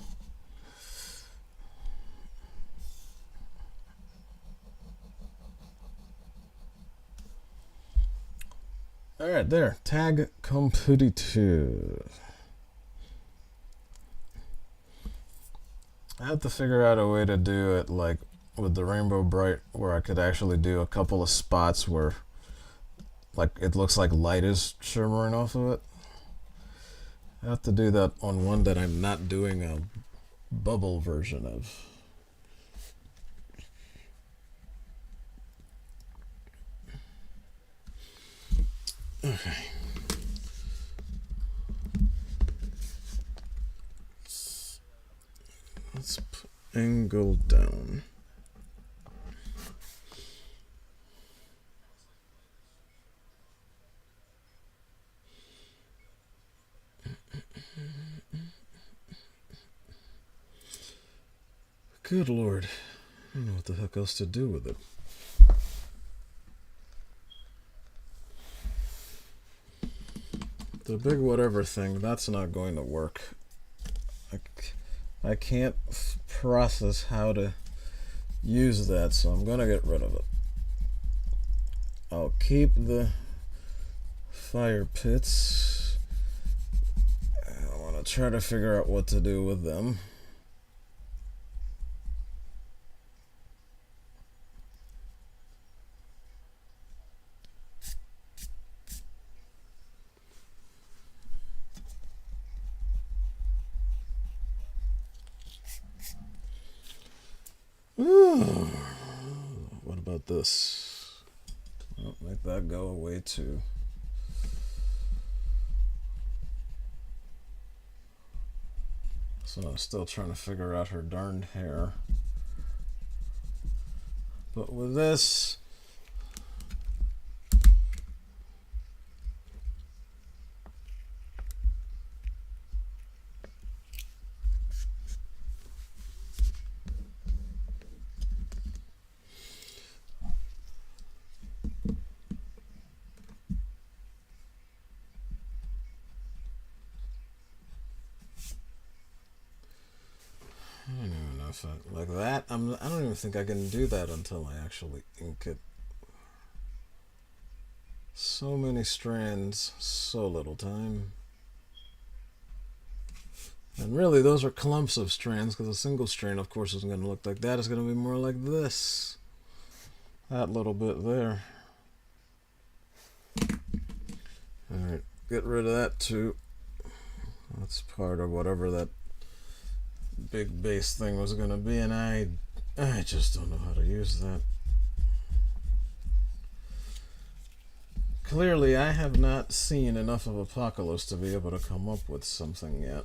A: Alright, there. Tag competitive. I have to figure out a way to do it like with the Rainbow Bright where I could actually do a couple of spots where like it looks like light is shimmering off of it. I have to do that on one that I'm not doing a bubble version of. Okay. Let's put angle down. Good Lord. I don't know what the heck else to do with it. The big whatever thing, that's not going to work. I can't process how to use that, so I'm going to get rid of it. I'll keep the fire pits. I want to try to figure out what to do with them. about this? Oh, make that go away too. So I'm still trying to figure out her darned hair. But with this, like that, I don't even think I can do that until I actually ink it. So many strands, so little time. And really, those are clumps of strands, because a single strand, of course, isn't going to look like that. It's going to be more like this. That little bit there. Alright, get rid of that too. That's part of whatever that big base thing was going to be, and I just don't know how to use that. Clearly, I have not seen enough of APOKOLIPS to be able to come up with something yet.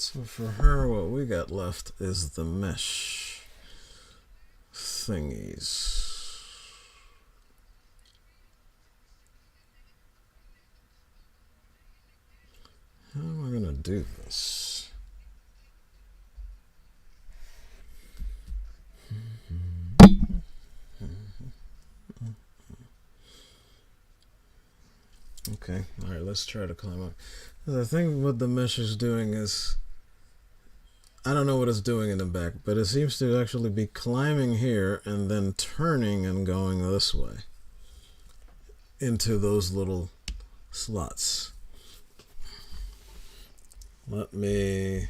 A: So for her, what we got left is the mesh thingies. How am I going to do this? Okay, alright, let's try to climb up. The thing what the mesh is doing is, I don't know what it's doing in the back, but it seems to actually be climbing here and then turning and going this way into those little slots. Let me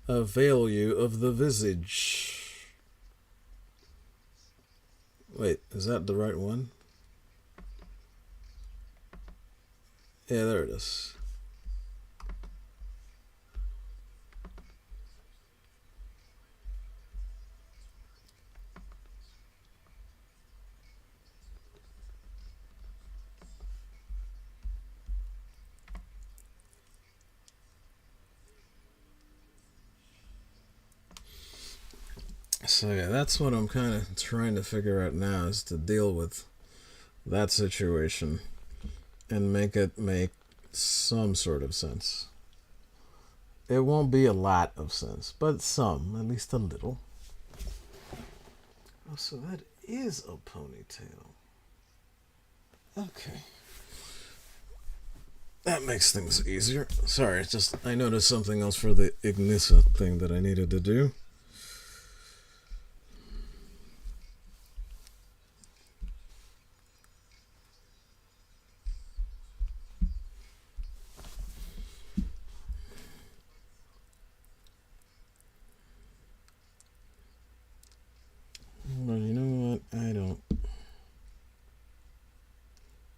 A: avail you of the visage. Wait, is that the right one? Yeah, there it is. So yeah, that's what I'm kind of trying to figure out now, is to deal with that situation and make it make some sort of sense. It won't be a lot of sense, but some, at least a little. Oh, so that is a ponytail. Okay. That makes things easier. Sorry, it's just I noticed something else for the Ignisa thing that I needed to do. Well, you know what? I don't.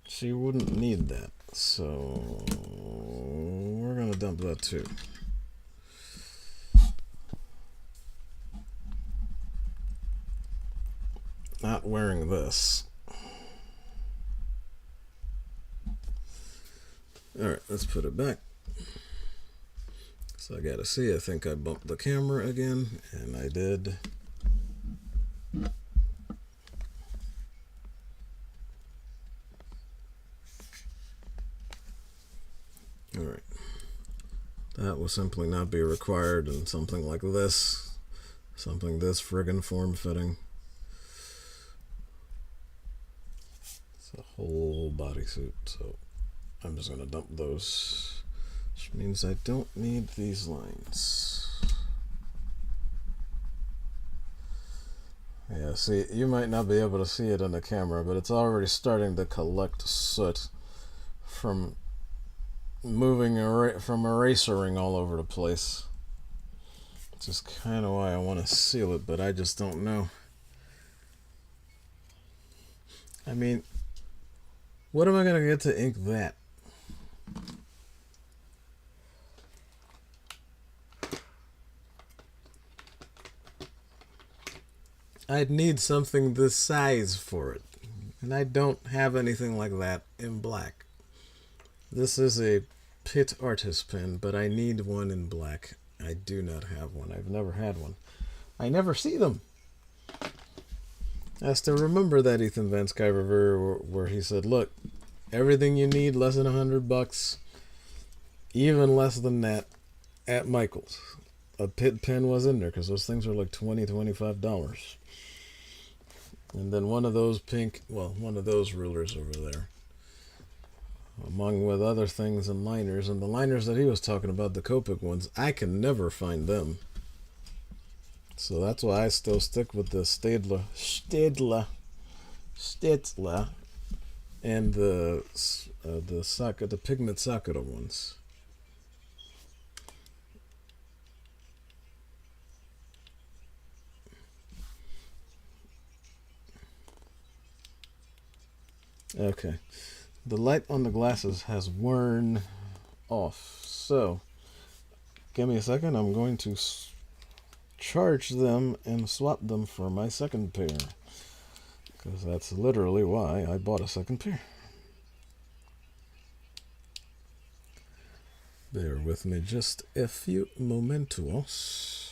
A: She wouldn't need that, so we're gonna dump that too. Not wearing this. Alright, let's put it back. So I gotta see, I think I bumped the camera again, and I did. Alright. That will simply not be required in something like this. Something this friggin' form-fitting. It's a whole bodysuit, so I'm just gonna dump those. Which means I don't need these lines. Yeah, see, you might not be able to see it on the camera, but it's already starting to collect soot from moving from erasering all over the place. Which is kind of why I want to seal it, but I just don't know. I mean, what am I going to get to ink that? I'd need something this size for it. And I don't have anything like that in black. This is a Pitt artist pen, but I need one in black. I do not have one. I've never had one. I never see them. I still remember that Ethan Van Sky review where he said, look, everything you need, less than $100, even less than that, at Michael's. A Pitt pen was in there because those things were like $20, $25. And then one of those one of those rulers over there. Among with other things and liners. And the liners that he was talking about, the Copic ones, I can never find them. So that's why I still stick with the Stedler, and the Pigment Sakura ones. Okay, the light on the glasses has worn off, so give me a second. I'm going to charge them and swap them for my second pair, because that's literally why I bought a second pair. Bear with me just a few momentos.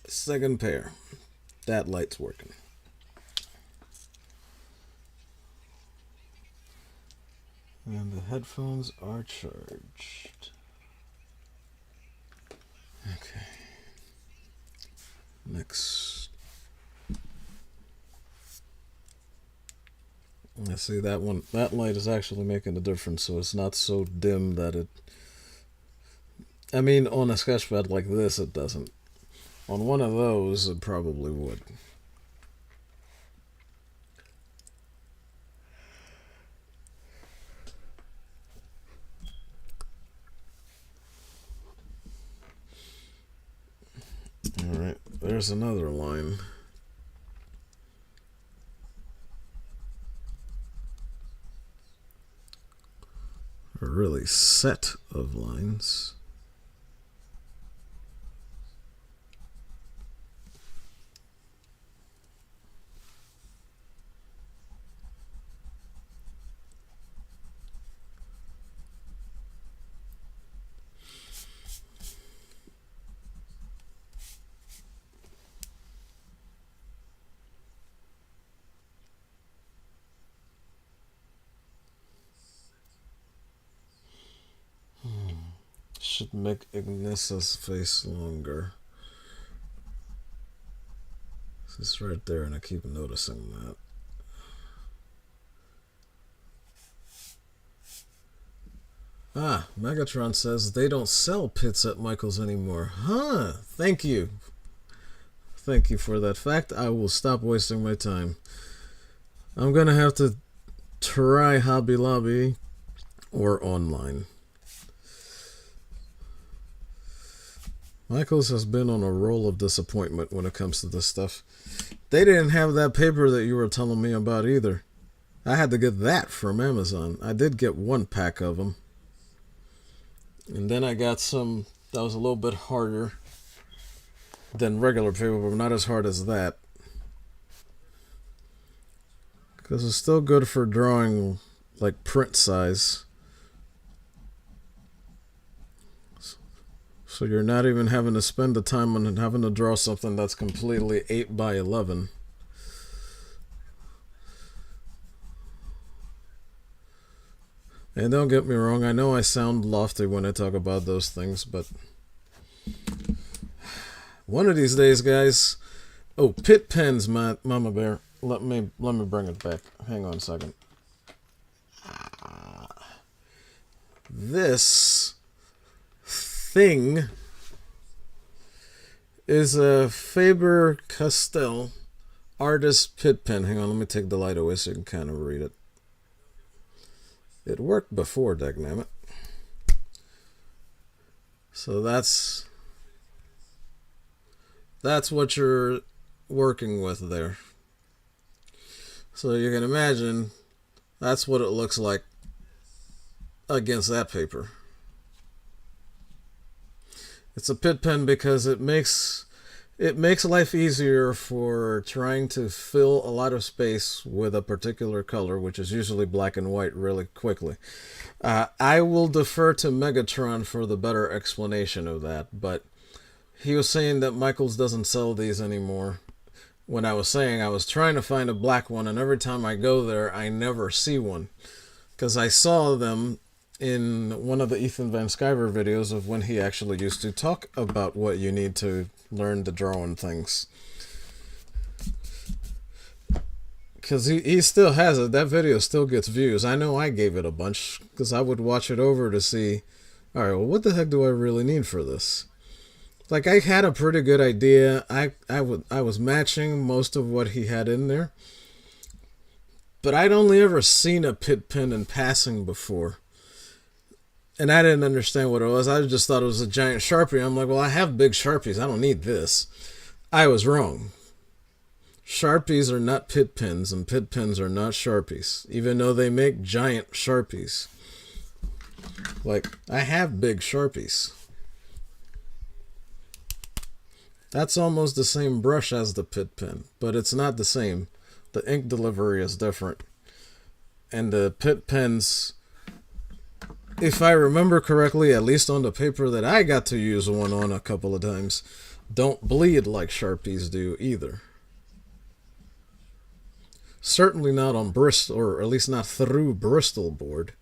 A: Second pair. That light's working. And the headphones are charged. Okay. Next. I see that one. That light is actually making a difference, so it's not so dim that it... I mean, on a sketchpad like this, it doesn't. On one of those, it probably would. Alright, there's another line. A really set of lines. Should make Ignissa's face longer. It's right there, and I keep noticing that. Ah, Megatron says they don't sell pits at Michael's anymore. Huh, thank you. Thank you for that fact. I will stop wasting my time. I'm gonna have to try Hobby Lobby or online. Michael's has been on a roll of disappointment when it comes to this stuff. They didn't have that paper that you were telling me about either. I had to get that from Amazon. I did get one pack of them. And then I got some that was a little bit harder than regular paper, but not as hard as that. Because it's still good for drawing like print size. So you're not even having to spend the time on having to draw something that's completely 8 by 11. And don't get me wrong, I know I sound lofty when I talk about those things, but one of these days, guys. Oh, pit pens, Mama Bear. Let me bring it back. Hang on a second. This thing is a Faber-Castell artist pit pen. Hang on, let me take the light away so you can kind of read it. It worked before, dagnammit. So that's what you're working with there. So you can imagine that's what it looks like against that paper. It's a pit pen because it makes life easier for trying to fill a lot of space with a particular color, which is usually black and white, really quickly. I will defer to Megatron for the better explanation of that, but he was saying that Michaels doesn't sell these anymore. When I was saying I was trying to find a black one, and every time I go there, I never see one. Because I saw them in one of the Ethan Van Sciver videos of when he actually used to talk about what you need to learn to draw and things. Because he still has it. That video still gets views. I know I gave it a bunch, because I would watch it over to see, alright, well, what the heck do I really need for this? Like, I had a pretty good idea. I was matching most of what he had in there. But I'd only ever seen a pit pen in passing before. And I didn't understand what it was. I just thought it was a giant Sharpie. I'm like, well, I have big Sharpies. I don't need this. I was wrong. Sharpies are not pit pens, and pit pens are not Sharpies, even though they make giant Sharpies. Like, I have big Sharpies. That's almost the same brush as the pit pen, but it's not the same. The ink delivery is different. And the pit pens, if I remember correctly, at least on the paper that I got to use one on a couple of times, don't bleed like Sharpies do either. Certainly not on Bristol, or at least not through Bristol board.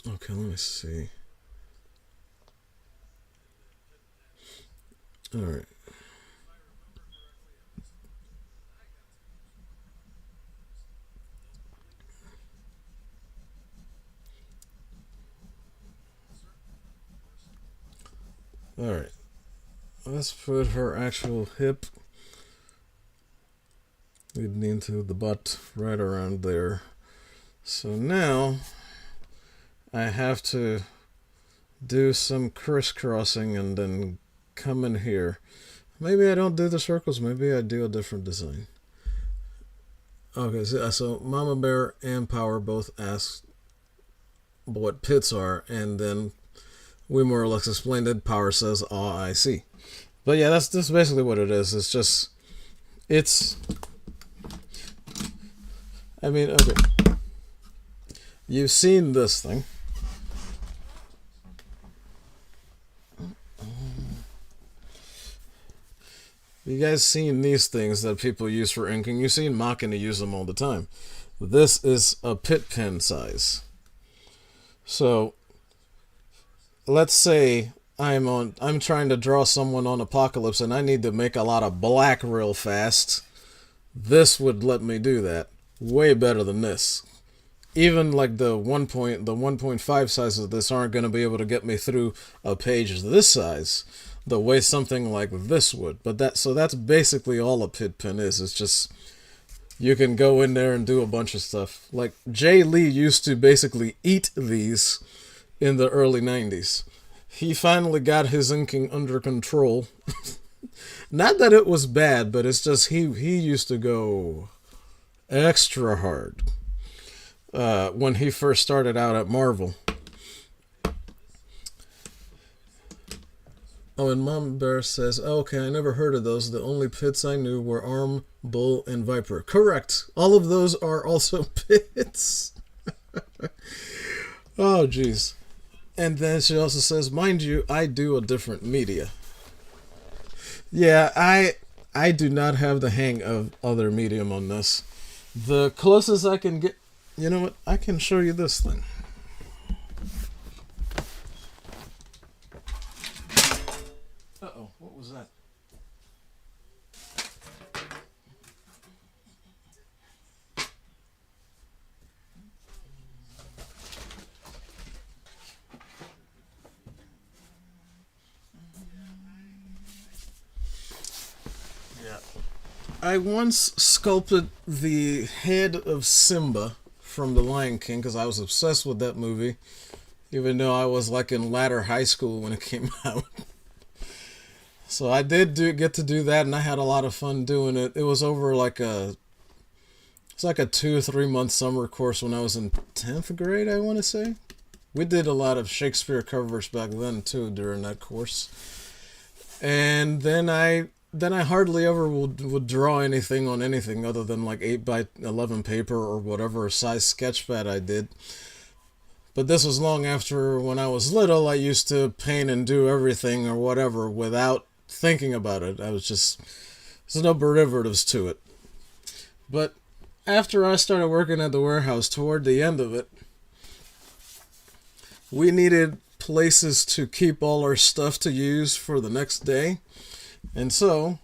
A: Okay, let me see. All right. All right. Let's put her actual hip leading into the butt right around there. So now I have to do some crisscrossing and then come in here. Maybe I don't do the circles. Maybe I do a different design. Okay, so Mama Bear and Power both asked what pits are, and then we more or less explained it. Power says, "Oh, I see." But yeah, that's basically what it is. It's just, I mean, okay. You've seen this thing. You guys seen these things that people use for inking? You've seen Machina use them all the time. This is a pit pen size. So let's say I'm trying to draw someone on APOKOLIPS and I need to make a lot of black real fast. This would let me do that way better than this. Even like the 1.5 sizes of this aren't going to be able to get me through a page this size the way something like this would. But that's basically all a pit pen is. It's just you can go in there and do a bunch of stuff. Like Jay Lee used to basically eat these in the early 90s. He finally got his inking under control. Not that it was bad, but it's just he used to go extra hard when he first started out at Marvel. Oh, and Mom Bear says, oh, okay, I never heard of those. The only pits I knew were Arm, Bull, and Viper. Correct. All of those are also pits. Oh, jeez. And then she also says, mind you, I do a different media. Yeah, I do not have the hang of other medium on this. The closest I can get, you know what? I can show you this thing. Uh-oh, what was that? I once sculpted the head of Simba from The Lion King because I was obsessed with that movie, even though I was like in latter high school when it came out. So I did get to do that, and I had a lot of fun doing it. It was over like it's like a 2 or 3 month summer course when I was in 10th grade, I want to say. We did a lot of Shakespeare covers back then too during that course. And then I hardly ever would draw anything on anything other than like 8x11 paper or whatever size sketchpad I did. But this was long after when I was little. I used to paint and do everything or whatever without thinking about it. There's no derivatives to it. But after I started working at the warehouse toward the end of it, we needed places to keep all our stuff to use for the next day. And so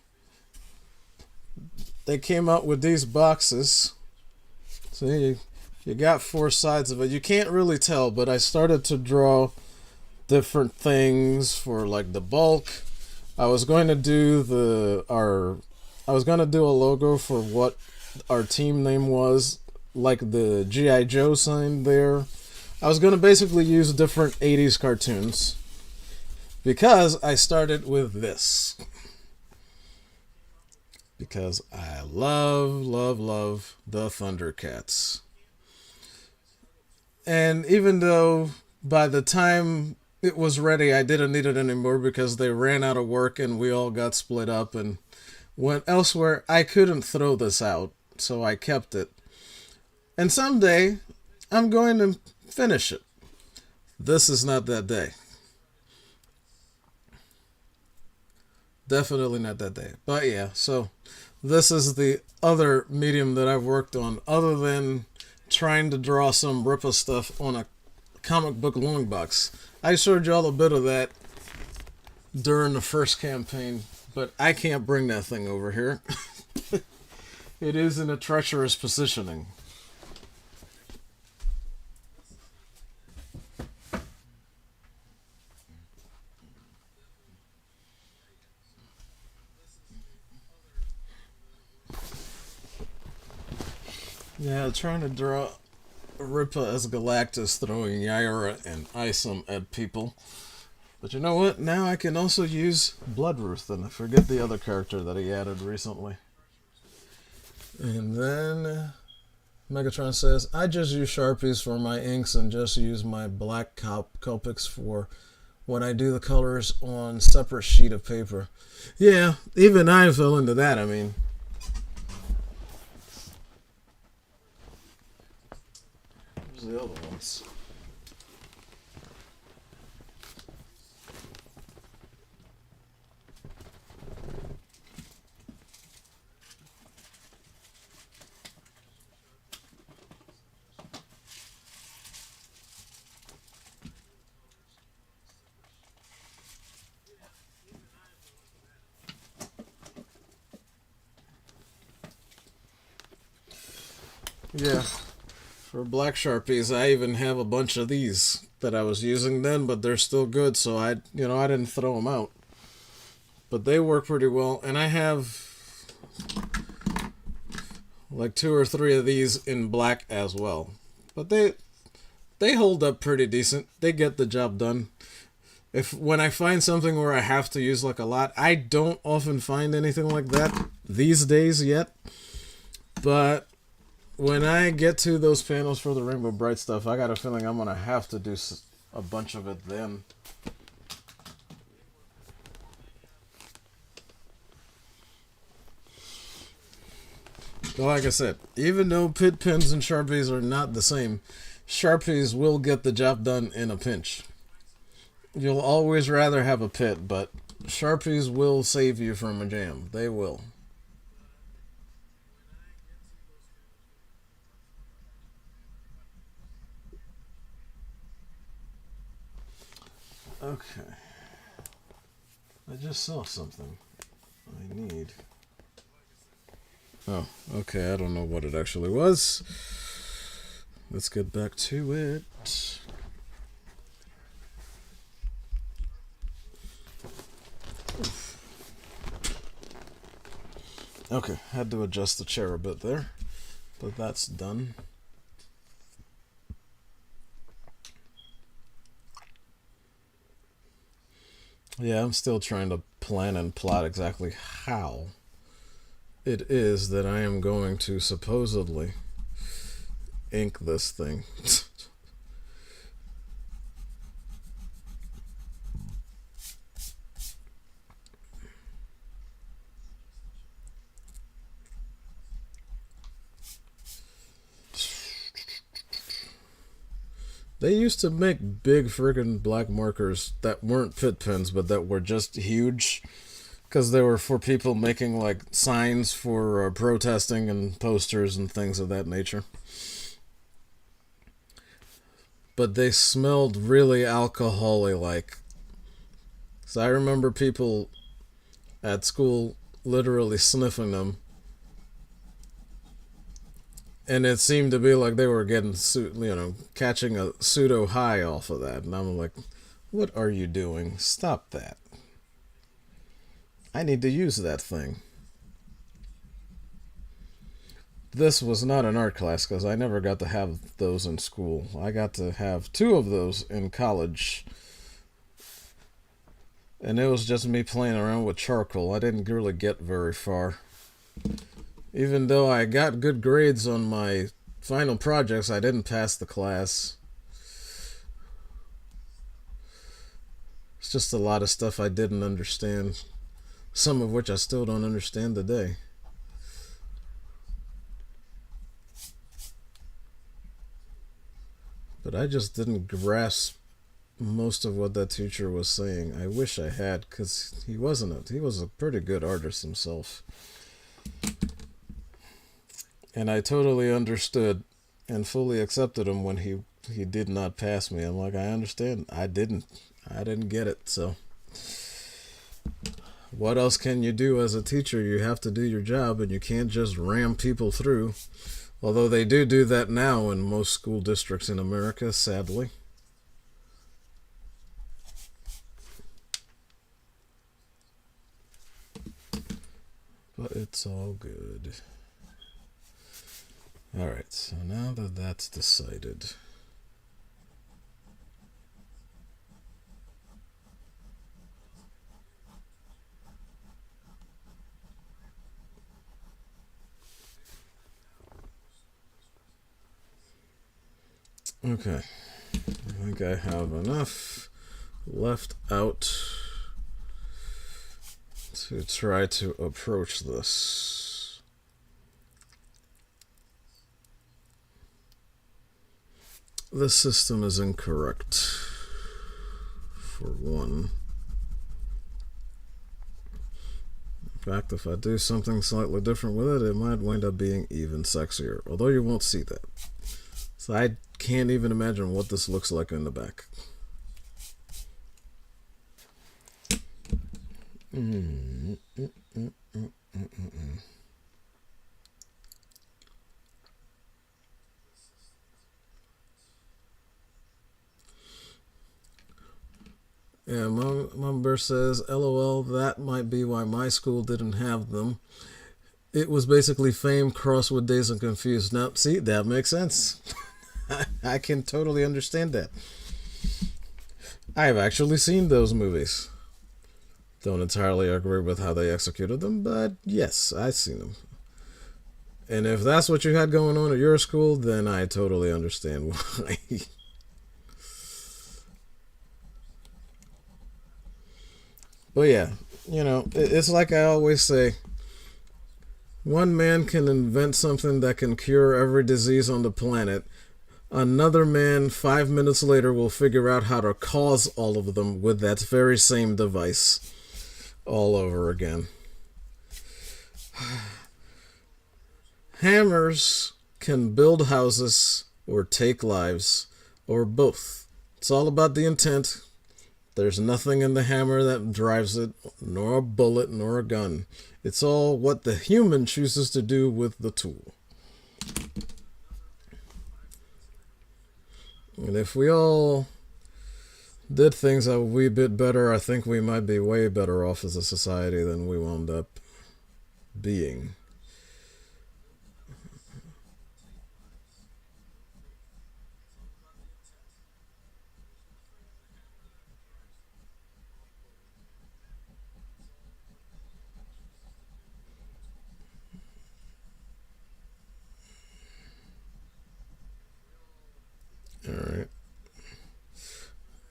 A: they came out with these boxes. So you got 4 sides of it. You can't really tell, but I started to draw different things for like the bulk. I was going to do a logo for what our team name was, like the G.I. Joe sign there. I was going to basically use different 80s cartoons because I started with this. Because I love the Thundercats. And even though by the time it was ready, I didn't need it anymore because they ran out of work and we all got split up and went elsewhere, I couldn't throw this out, so I kept it. And someday, I'm going to finish it. This is not that day. Definitely not that day. But yeah, so this is the other medium that I've worked on, other than trying to draw some Rippa stuff on a comic book long box. I showed you all a bit of that during the first campaign, but I can't bring that thing over here. It is in a treacherous positioning. Yeah, trying to draw Rippa as Galactus throwing Yaira and Isom at people. But you know what? Now I can also use Bloodruth, and I forget the other character that he added recently. And then Megatron says, I just use Sharpies for my inks and just use my black Copics for when I do the colors on separate sheet of paper. Yeah, even I fell into that. I mean, where's the other ones? Yeah, for black Sharpies, I even have a bunch of these that I was using then, but they're still good, so I didn't throw them out. But they work pretty well, and I have like 2 or 3 of these in black as well. But they hold up pretty decent. They get the job done. When I find something where I have to use like a lot, I don't often find anything like that these days yet. But when I get to those panels for the Rainbow Bright stuff, I got a feeling I'm going to have to do a bunch of it then. But like I said, even though pit pens and Sharpies are not the same, Sharpies will get the job done in a pinch. You'll always rather have a pit, but Sharpies will save you from a jam. They will. Okay. I just saw something I need. Oh, okay. I don't know what it actually was. Let's get back to it. Okay, had to adjust the chair a bit there, but that's done. Yeah, I'm still trying to plan and plot exactly how it is that I am going to supposedly ink this thing. They used to make big friggin' black markers that weren't pit pens, but that were just huge, because they were for people making like signs for protesting and posters and things of that nature. But they smelled really alcohol-y like. So I remember people at school literally sniffing them, and it seemed to be like they were getting, catching a pseudo high off of that. And I'm like, what are you doing? Stop that. I need to use that thing. This was not an art class because I never got to have those in school. I got to have 2 of those in college. And it was just me playing around with charcoal. I didn't really get very far. Even though I got good grades on my final projects, I didn't pass the class. It's just a lot of stuff I didn't understand. Some of which I still don't understand today. But I just didn't grasp most of what that teacher was saying. I wish I had, because he was a pretty good artist himself. And I totally understood and fully accepted him when he did not pass me. I'm like, I understand. I didn't get it. So what else can you do as a teacher? You have to do your job, and you can't just ram people through. Although they do that now in most school districts in America, sadly. But it's all good. Alright, so now that that's decided, okay, I think I have enough left out to try to approach this. The system is incorrect, for one. In fact, if I do something slightly different with it, it might wind up being even sexier, although you won't see that. So I can't even imagine what this looks like in the back. Yeah, Mom Bear says, LOL, that might be why my school didn't have them. It was basically Fame crossed with Dazed and Confused. Now, see, that makes sense. I can totally understand that. I've actually seen those movies. Don't entirely agree with how they executed them, but yes, I've seen them. And if that's what you had going on at your school, then I totally understand why. But yeah, it's like I always say, one man can invent something that can cure every disease on the planet. Another man 5 minutes later will figure out how to cause all of them with that very same device all over again. Hammers can build houses or take lives or both. It's all about the intent. There's nothing in the hammer that drives it, nor a bullet, nor a gun. It's all what the human chooses to do with the tool. And if we all did things a wee bit better, I think we might be way better off as a society than we wound up being. Alright.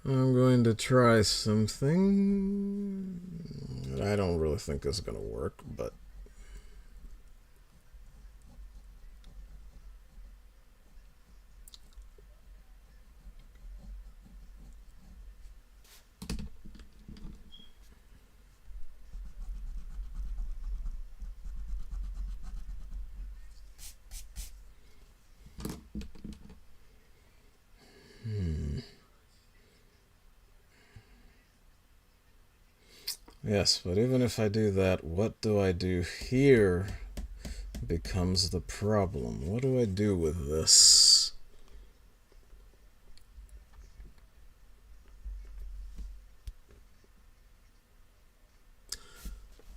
A: I'm going to try something. I don't really think this is going to work, but yes, but even if I do that, what do I do here becomes the problem. What do I do with this?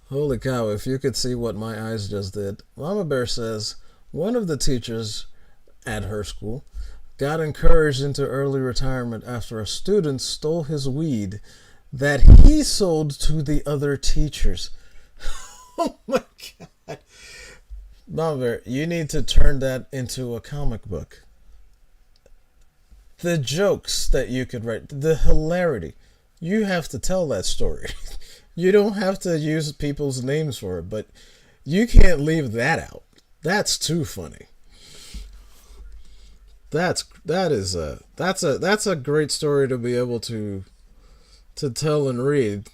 A: Holy cow, if you could see what my eyes just did. Mama Bear says one of the teachers at her school got encouraged into early retirement after a student stole his weed that he sold to the other teachers. Oh my god. Mama Bear, you need to turn that into a comic book. The jokes that you could write, the hilarity. You have to tell that story. You don't have to use people's names for it, but you can't leave that out. That's too funny. That's a great story to be able to tell and read.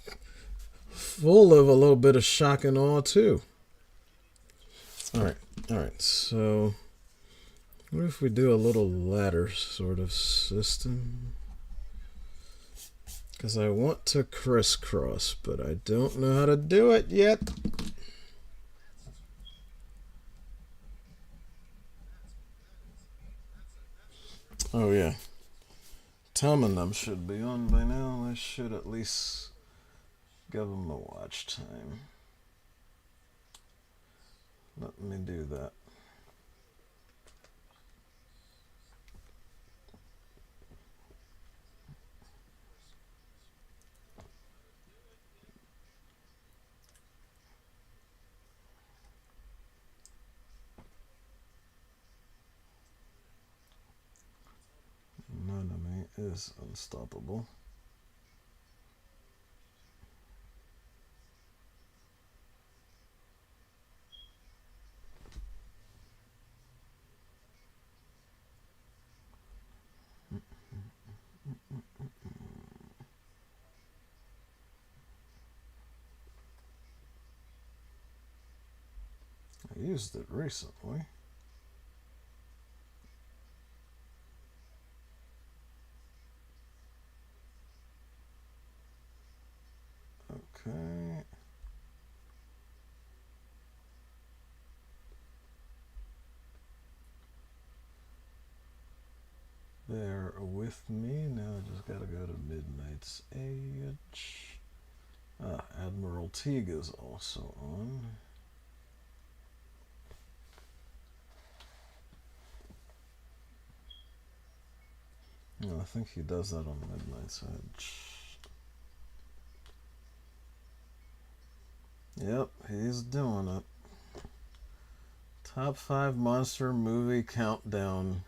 A: Full of a little bit of shock and awe too. Alright, so what if we do a little ladder sort of system? Because I want to crisscross, but I don't know how to do it yet. Oh yeah. Tom and them should be on by now. I should at least give them a watch time. Let me do that. Enemy is unstoppable. I used it recently. Okay. Bear with me. Now I just gotta go to Midnight's Age. Admiral Teague is also on. No, I think he does that on Midnight's Edge. Yep, he's doing it. Top 5 monster movie countdown.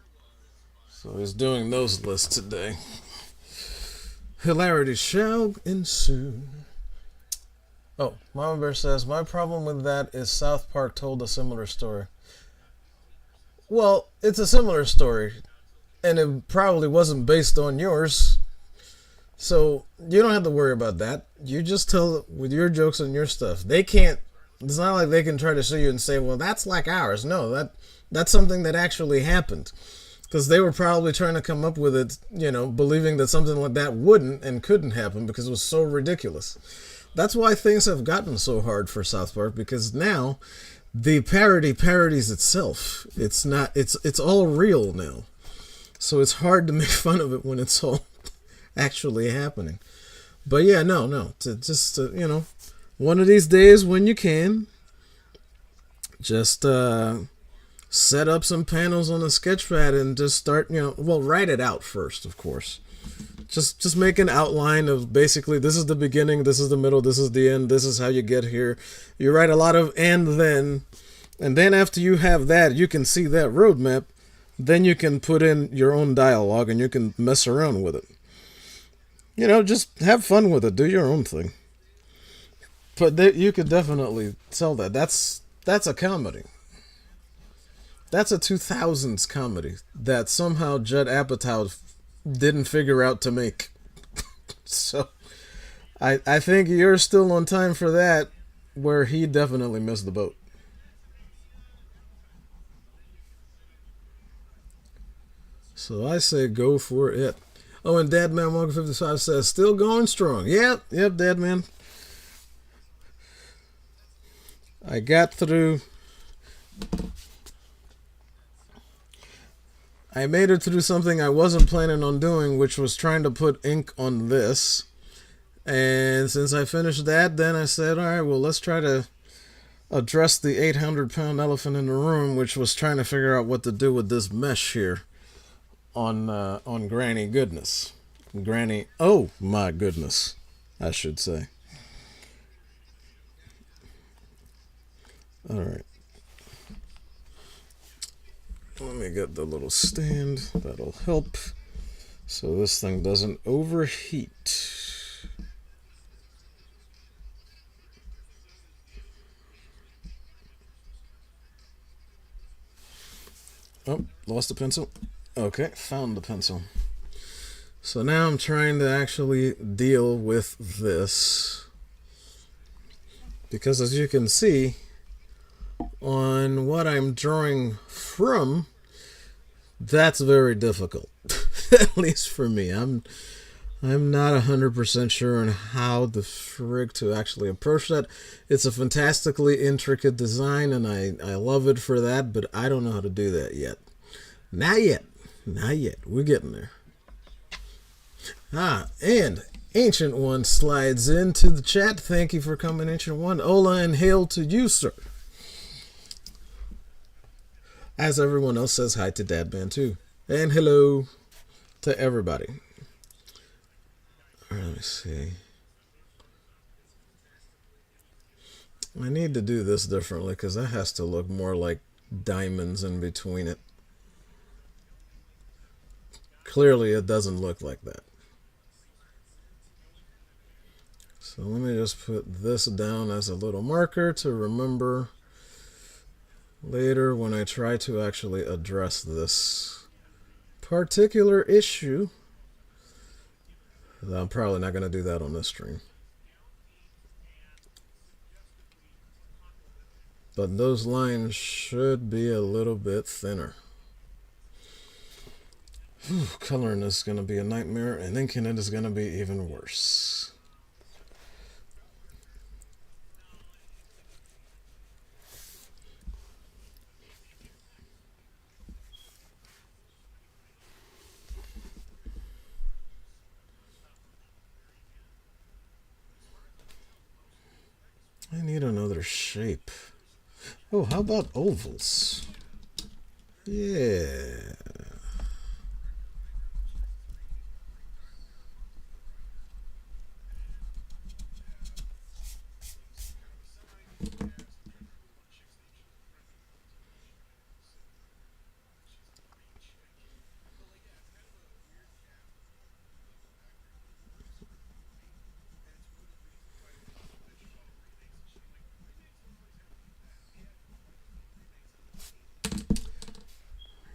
A: So he's doing those lists today. Hilarity shall ensue. Oh, Mama Bear says, my problem with that is South Park told a similar story. Well, it's a similar story. And it probably wasn't based on yours. So you don't have to worry about that. You just tell with your jokes and your stuff. They can't. It's not like they can try to sue you and say, "Well, that's like ours." No, that's something that actually happened. because they were probably trying to come up with it, believing that something like that wouldn't and couldn't happen because it was so ridiculous. That's why things have gotten so hard for South Park, because now the parody parodies itself. It's not. It's all real now, so it's hard to make fun of it when it's all actually happening. But yeah, no. To just one of these days when you can, just set up some panels on a sketchpad and just start, write it out first, of course. Just make an outline of basically this is the beginning, this is the middle, this is the end, this is how you get here. You write a lot of and then after you have that, you can see that roadmap, then you can put in your own dialogue and you can mess around with it. Just have fun with it, do your own thing. But you could definitely tell that that's a comedy. That's a 2000s comedy that somehow Judd Apatow didn't figure out to make. So I think you're still on time for that, where he definitely missed the boat. So I say go for it. Oh, and Dadman155 says, still going strong. Yep, Dadman. I got through. I made it through something I wasn't planning on doing, which was trying to put ink on this. And since I finished that, then I said, all right, well, let's try to address the 800-pound elephant in the room, which was trying to figure out what to do with this mesh here on Granny Goodness. Granny, oh my goodness, I should say. All right. Let me get the little stand. That'll help. So this thing doesn't overheat. Oh, lost the pencil. Okay, found the pencil. So now I'm trying to actually deal with this. Because as you can see, on what I'm drawing from, that's very difficult. At least for me. I'm not 100% sure on how the frig to actually approach that. It's a fantastically intricate design, and I love it for that, but I don't know how to do that yet. Not yet. We're getting there. And Ancient One slides into the chat. Thank you for coming, Ancient One. Hola and hail to you, sir. As everyone else says hi to Dadman too. And hello to everybody. All right, let me see. I need to do this differently because that has to look more like diamonds in between it. Clearly it doesn't look like that. So let me just put this down as a little marker to remember later when I try to actually address this particular issue. I'm probably not going to do that on this stream. But those lines should be a little bit thinner. Coloring is going to be a nightmare, and inking it is going to be even worse. I need another shape. Oh, how about ovals? Yeah.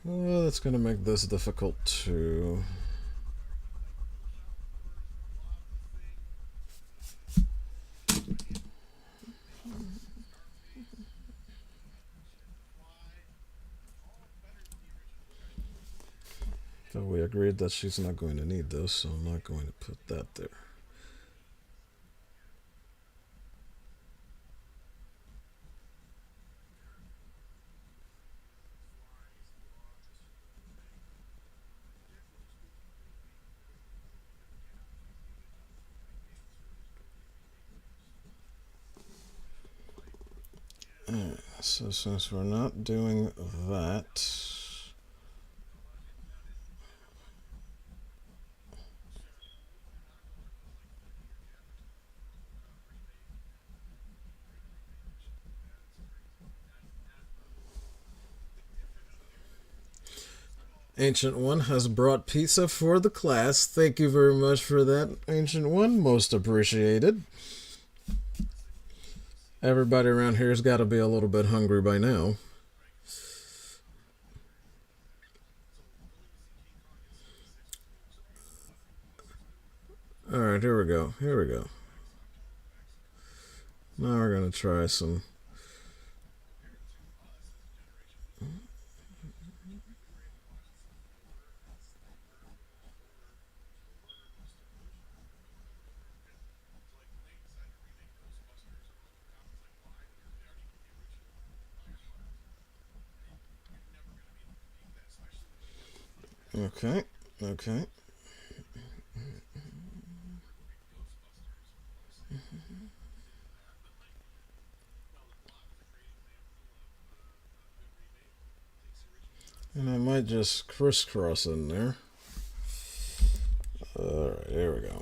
A: Well, that's going to make this difficult too. But we agreed that she's not going to need those, so I'm not going to put that there. So since we're not doing that, Ancient One has brought pizza for the class. Thank you very much for that, Ancient One. Most appreciated. Everybody around here's got to be a little bit hungry by now. Alright, here we go. Here we go. Now we're going to try some. Okay, okay. And I might just crisscross in there. Alright, here we go.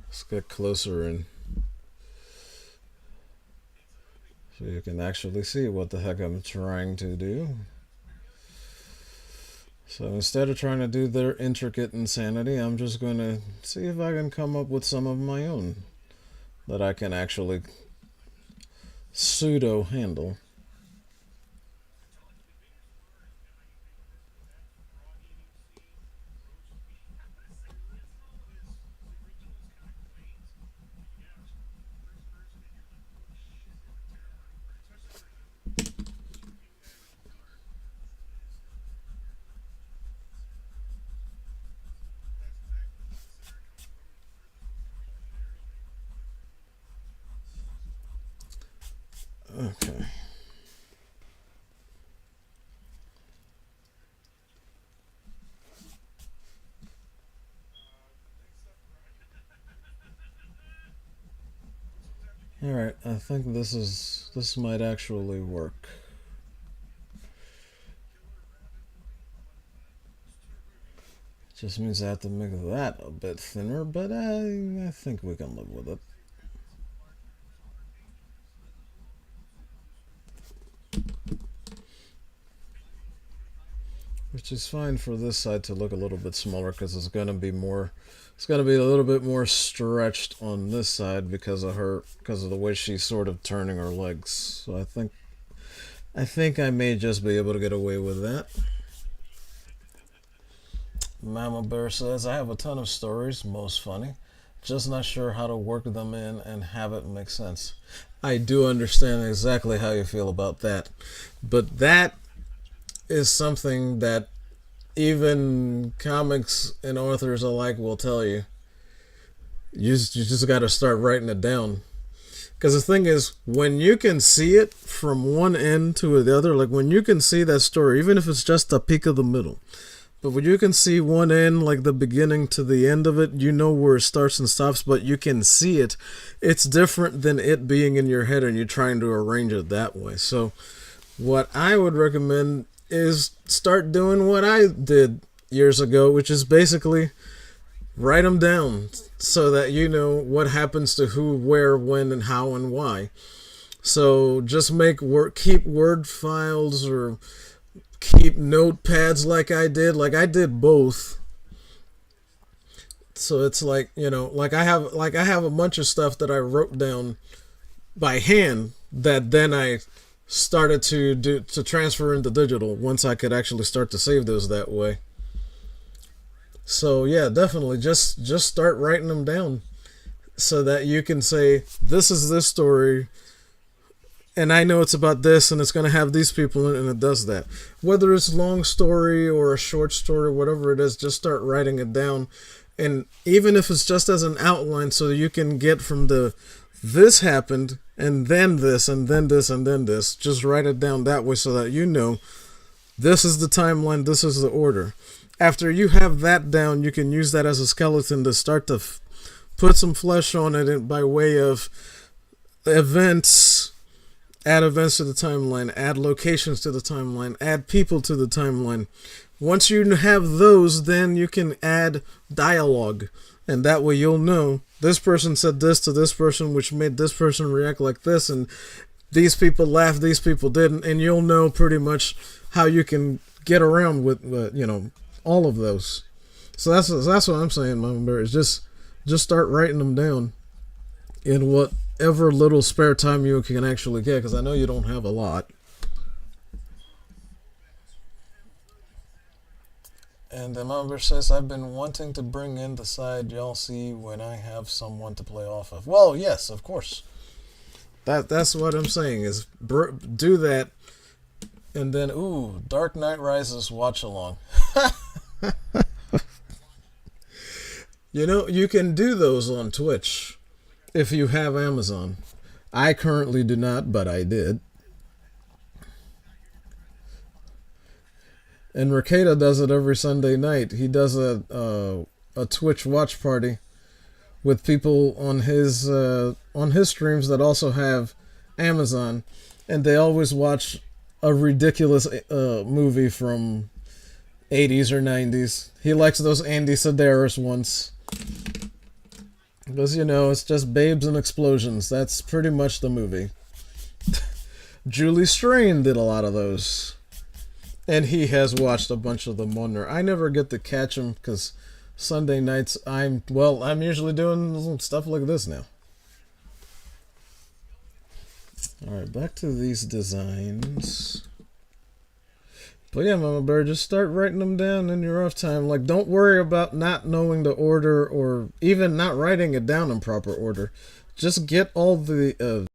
A: Let's get closer in, so you can actually see what the heck I'm trying to do. So instead of trying to do their intricate insanity, I'm just going to see if I can come up with some of my own that I can actually pseudo handle. Okay. Alright, I think this might actually work. Just means I have to make that a bit thinner, but I think we can live with it. Which is fine for this side to look a little bit smaller because it's going to be a little bit more stretched on this side because of the way she's sort of turning her legs. So I think I may just be able to get away with that. Mama Bear says, I have a ton of stories, most funny. Just not sure how to work them in and have it make sense. I do understand exactly how you feel about that. But that is something that even comics and authors alike will tell you. You just got to start writing it down. Because the thing is, when you can see it from one end to the other, like when you can see that story, even if it's just a peek of the middle, but when you can see one end, like the beginning to the end of it, you know where it starts and stops, but you can see it. It's different than it being in your head and you're trying to arrange it that way. So what I would recommend is start doing what I did years ago, which is basically write them down so that you know what happens to who, where, when, and how, and why. So just keep Word files or keep notepads like I did. Like I did both. So it's like, like I have a bunch of stuff that I wrote down by hand that then I started to transfer into digital once I could actually start to save those that way. So yeah, definitely just start writing them down so that you can say, this is this story, and I know it's about this, and it's going to have these people in it, and it does that. Whether it's long story or a short story, whatever it is, just start writing it down. And even if it's just as an outline, so that you can get from the this happened, and then this, and then this, and then this, just write it down that way so that you know this is the timeline, this is the order. After you have that down, you can use that as a skeleton to start to put some flesh on it by way of events. Add events to the timeline, add locations to the timeline, add people to the timeline. Once you have those, then you can add dialogue. And that way you'll know this person said this to this person, which made this person react like this, and these people laughed, these people didn't, and you'll know pretty much how you can get around with, all of those. So that's what I'm saying, Mama Bear, is just start writing them down in whatever little spare time you can actually get, because I know you don't have a lot. And the Mama Bear says, I've been wanting to bring in the side y'all see when I have someone to play off of. Well, yes, of course. That's what I'm saying, is do that. And then, Dark Knight Rises watch along. You can do those on Twitch if you have Amazon. I currently do not, but I did. And Ricada does it every Sunday night. He does a Twitch watch party with people on his streams that also have Amazon, and they always watch a ridiculous movie from 80s or 90s. He likes those Andy Sedaris ones. Because, it's just babes and explosions. That's pretty much the movie. Julie Strain did a lot of those. And he has watched a bunch of them on there. I never get to catch him because Sunday nights I'm usually doing stuff like this now. Alright, back to these designs. But yeah, Mama Bear, just start writing them down in your off time. Like, don't worry about not knowing the order or even not writing it down in proper order. Just get all of the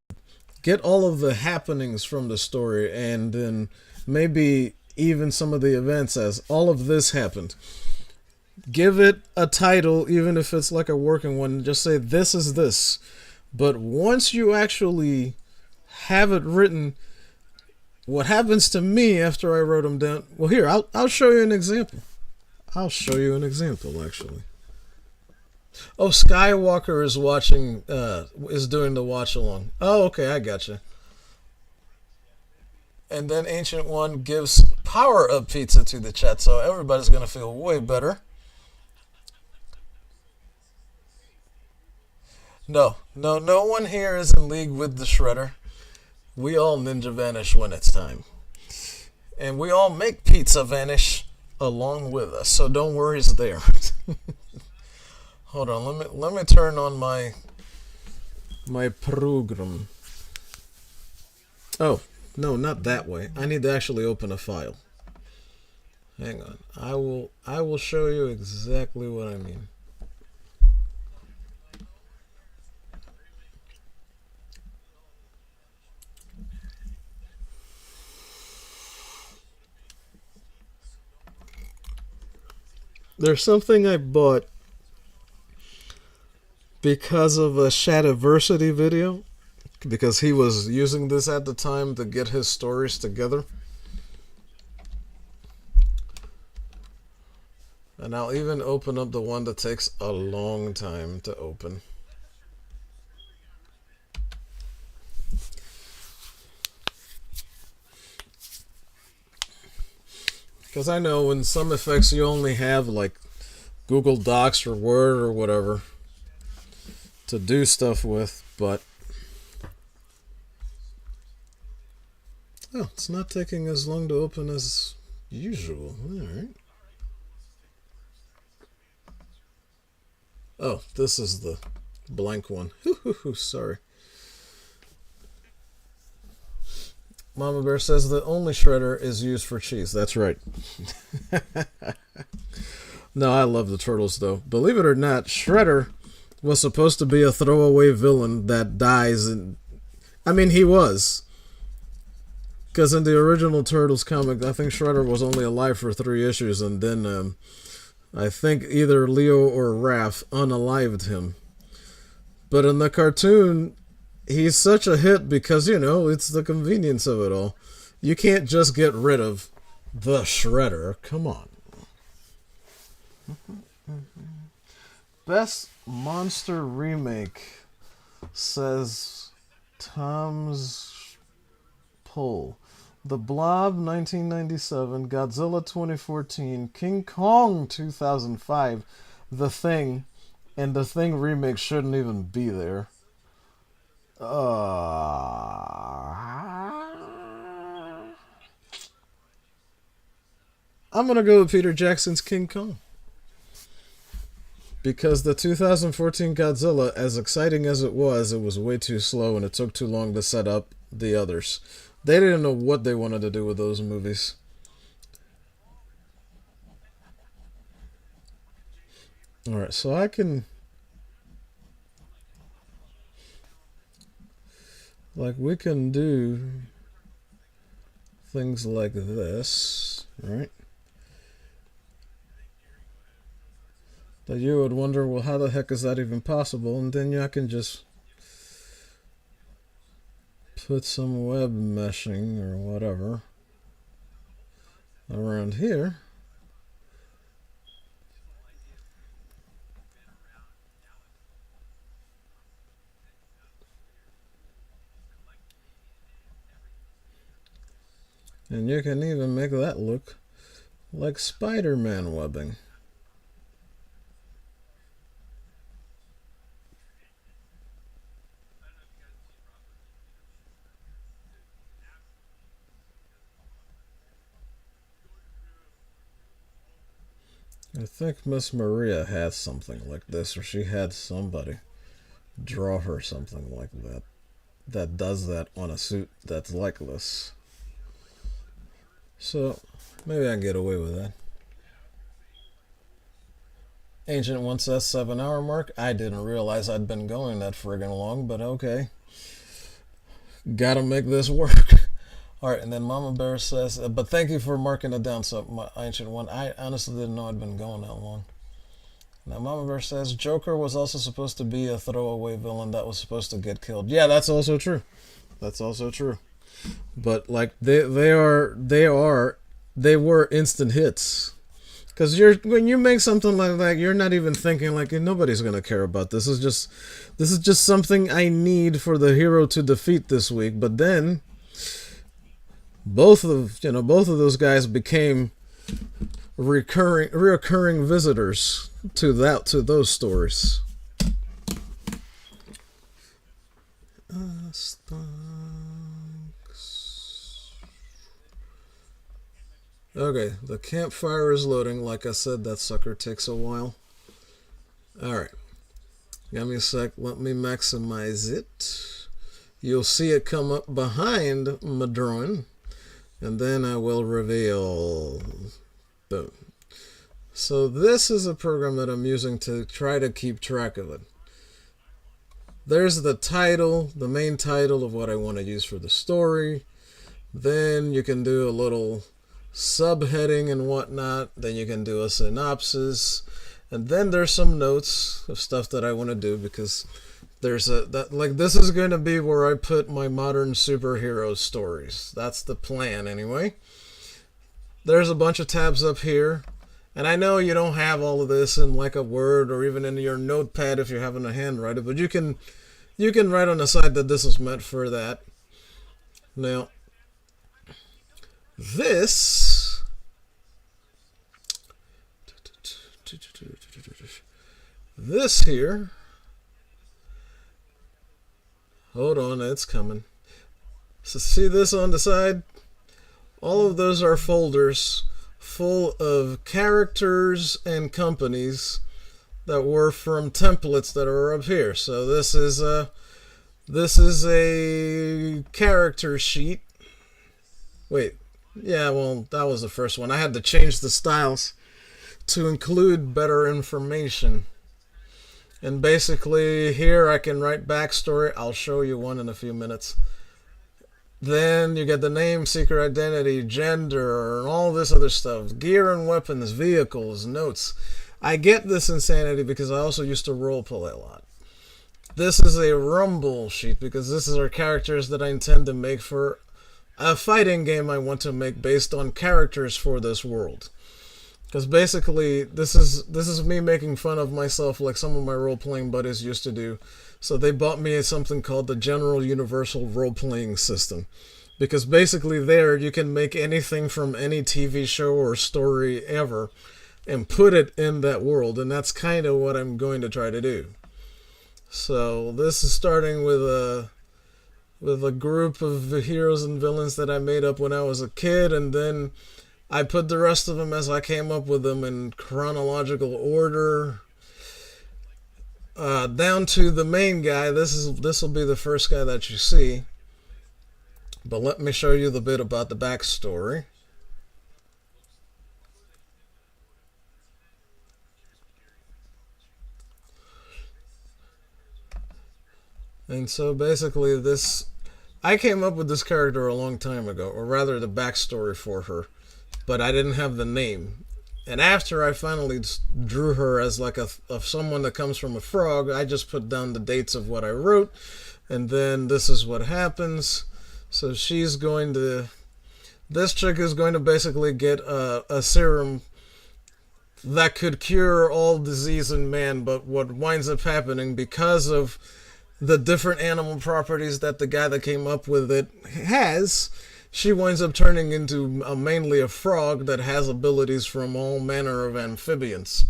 A: happenings from the story, and then maybe even some of the events as all of this happened. Give it a title, even if it's like a working one. Just say this is this. But once you actually have it written, what happens to me after I wrote them down? Well, here, I'll show you an example. I'll show you an example, actually. Oh, Skywalker is watching, is doing the watch along. Oh, okay, I gotcha. And then Ancient One gives power up pizza to the chat, so everybody's going to feel way better. No one here is in league with the Shredder. We all ninja vanish when it's time. And we all make pizza vanish along with us, so don't worry, it's there. Hold on, let me turn on my program. Oh, no, not that way. I need to actually open a file. Hang on. I will show you exactly what I mean. There's something I bought because of a Shadiversity video, because he was using this at the time to get his stories together. And I'll even open up the one that takes a long time to open. Because I know in some effects you only have like Google Docs or Word or whatever to do stuff with, but it's not taking as long to open as usual. Alright. Oh, this is the blank one. Sorry. Mama Bear says the only shredder is used for cheese. That's right. No, I love the turtles though. Believe it or not, Shredder was supposed to be a throwaway villain that dies, and I mean he was. Because in the original Turtles comic, I think Shredder was only alive for 3 issues, and then I think either Leo or Raph unalived him. But in the cartoon, he's such a hit because, it's the convenience of it all. You can't just get rid of the Shredder. Come on. Best Monster Remake, says Tom's poll. The Blob 1997, Godzilla 2014, King Kong 2005, The Thing, and The Thing remake shouldn't even be there. I'm gonna go with Peter Jackson's King Kong. Because the 2014 Godzilla, as exciting as it was way too slow and it took too long to set up the others. They didn't know what they wanted to do with those movies. Alright, so I can... we can do things like this, right? That you would wonder, well, how the heck is that even possible? And then I can just put some web meshing or whatever around here. And you can even make that look like Spider-Man webbing. I think Miss Maria has something like this, or she had somebody draw her something like that. That does that on a suit that's like this. So, maybe I can get away with that. Ancient One says 7-hour mark. I didn't realize I'd been going that friggin' long, but okay. Gotta make this work. Alright, and then Mama Bear says, but thank you for marking it down, so my Ancient One. I honestly didn't know I'd been going that long. Now Mama Bear says, Joker was also supposed to be a throwaway villain that was supposed to get killed. Yeah, that's also true. That's also true. But they were instant hits. Because when you make something like that, you're not even thinking nobody's gonna care about this. This is just something I need for the hero to defeat this week. But then both of those guys became reoccurring visitors to those stories. Okay, the campfire is loading. Like I said, that sucker takes a while. Alright. Give me a sec. Let me maximize it. You'll see it come up behind my drawing. And then I will reveal. Boom. So this is a program that I'm using to try to keep track of it. There's the title, the main title of what I want to use for the story. Then you can do a little subheading and whatnot. Then you can do a synopsis. And then there's some notes of stuff that I want to do because this is going to be where I put my modern superhero stories. That's the plan anyway. There's a bunch of tabs up here. And I know you don't have all of this in a Word or even in your notepad if you're having to handwrite it, but you can write on the side that this is meant for that. Now, this here, hold on, it's coming. So see this on the side? All of those are folders full of characters and companies that were from templates that are up here. So this is a character sheet. Wait, yeah, well, that was the first one. I had to change the styles to include better information. And basically here I can write backstory. I'll show you one in a few minutes. Then you get the name, secret identity, gender, and all this other stuff. Gear and weapons, vehicles, notes. I get this insanity because I also used to roleplay a lot. This is a rumble sheet because this is our characters that I intend to make for a fighting game I want to make based on characters for this world. Because basically, this is me making fun of myself like some of my role-playing buddies used to do. So they bought me something called the General Universal Role-Playing System. Because basically there, you can make anything from any TV show or story ever and put it in that world. And that's kind of what I'm going to try to do. So this is starting with a group of heroes and villains that I made up when I was a kid, and then I put the rest of them as I came up with them in chronological order, down to the main guy. This will be the first guy that you see, but let me show you the bit about the backstory. And so basically I came up with this character a long time ago, or rather the backstory for her, but I didn't have the name. And after I finally drew her as like of someone that comes from a frog, I just put down the dates of what I wrote, and then this is what happens. So this chick is going to basically get a serum that could cure all disease in man, but what winds up happening because of the different animal properties that the guy that came up with it has, she winds up turning into mainly a frog that has abilities from all manner of amphibians.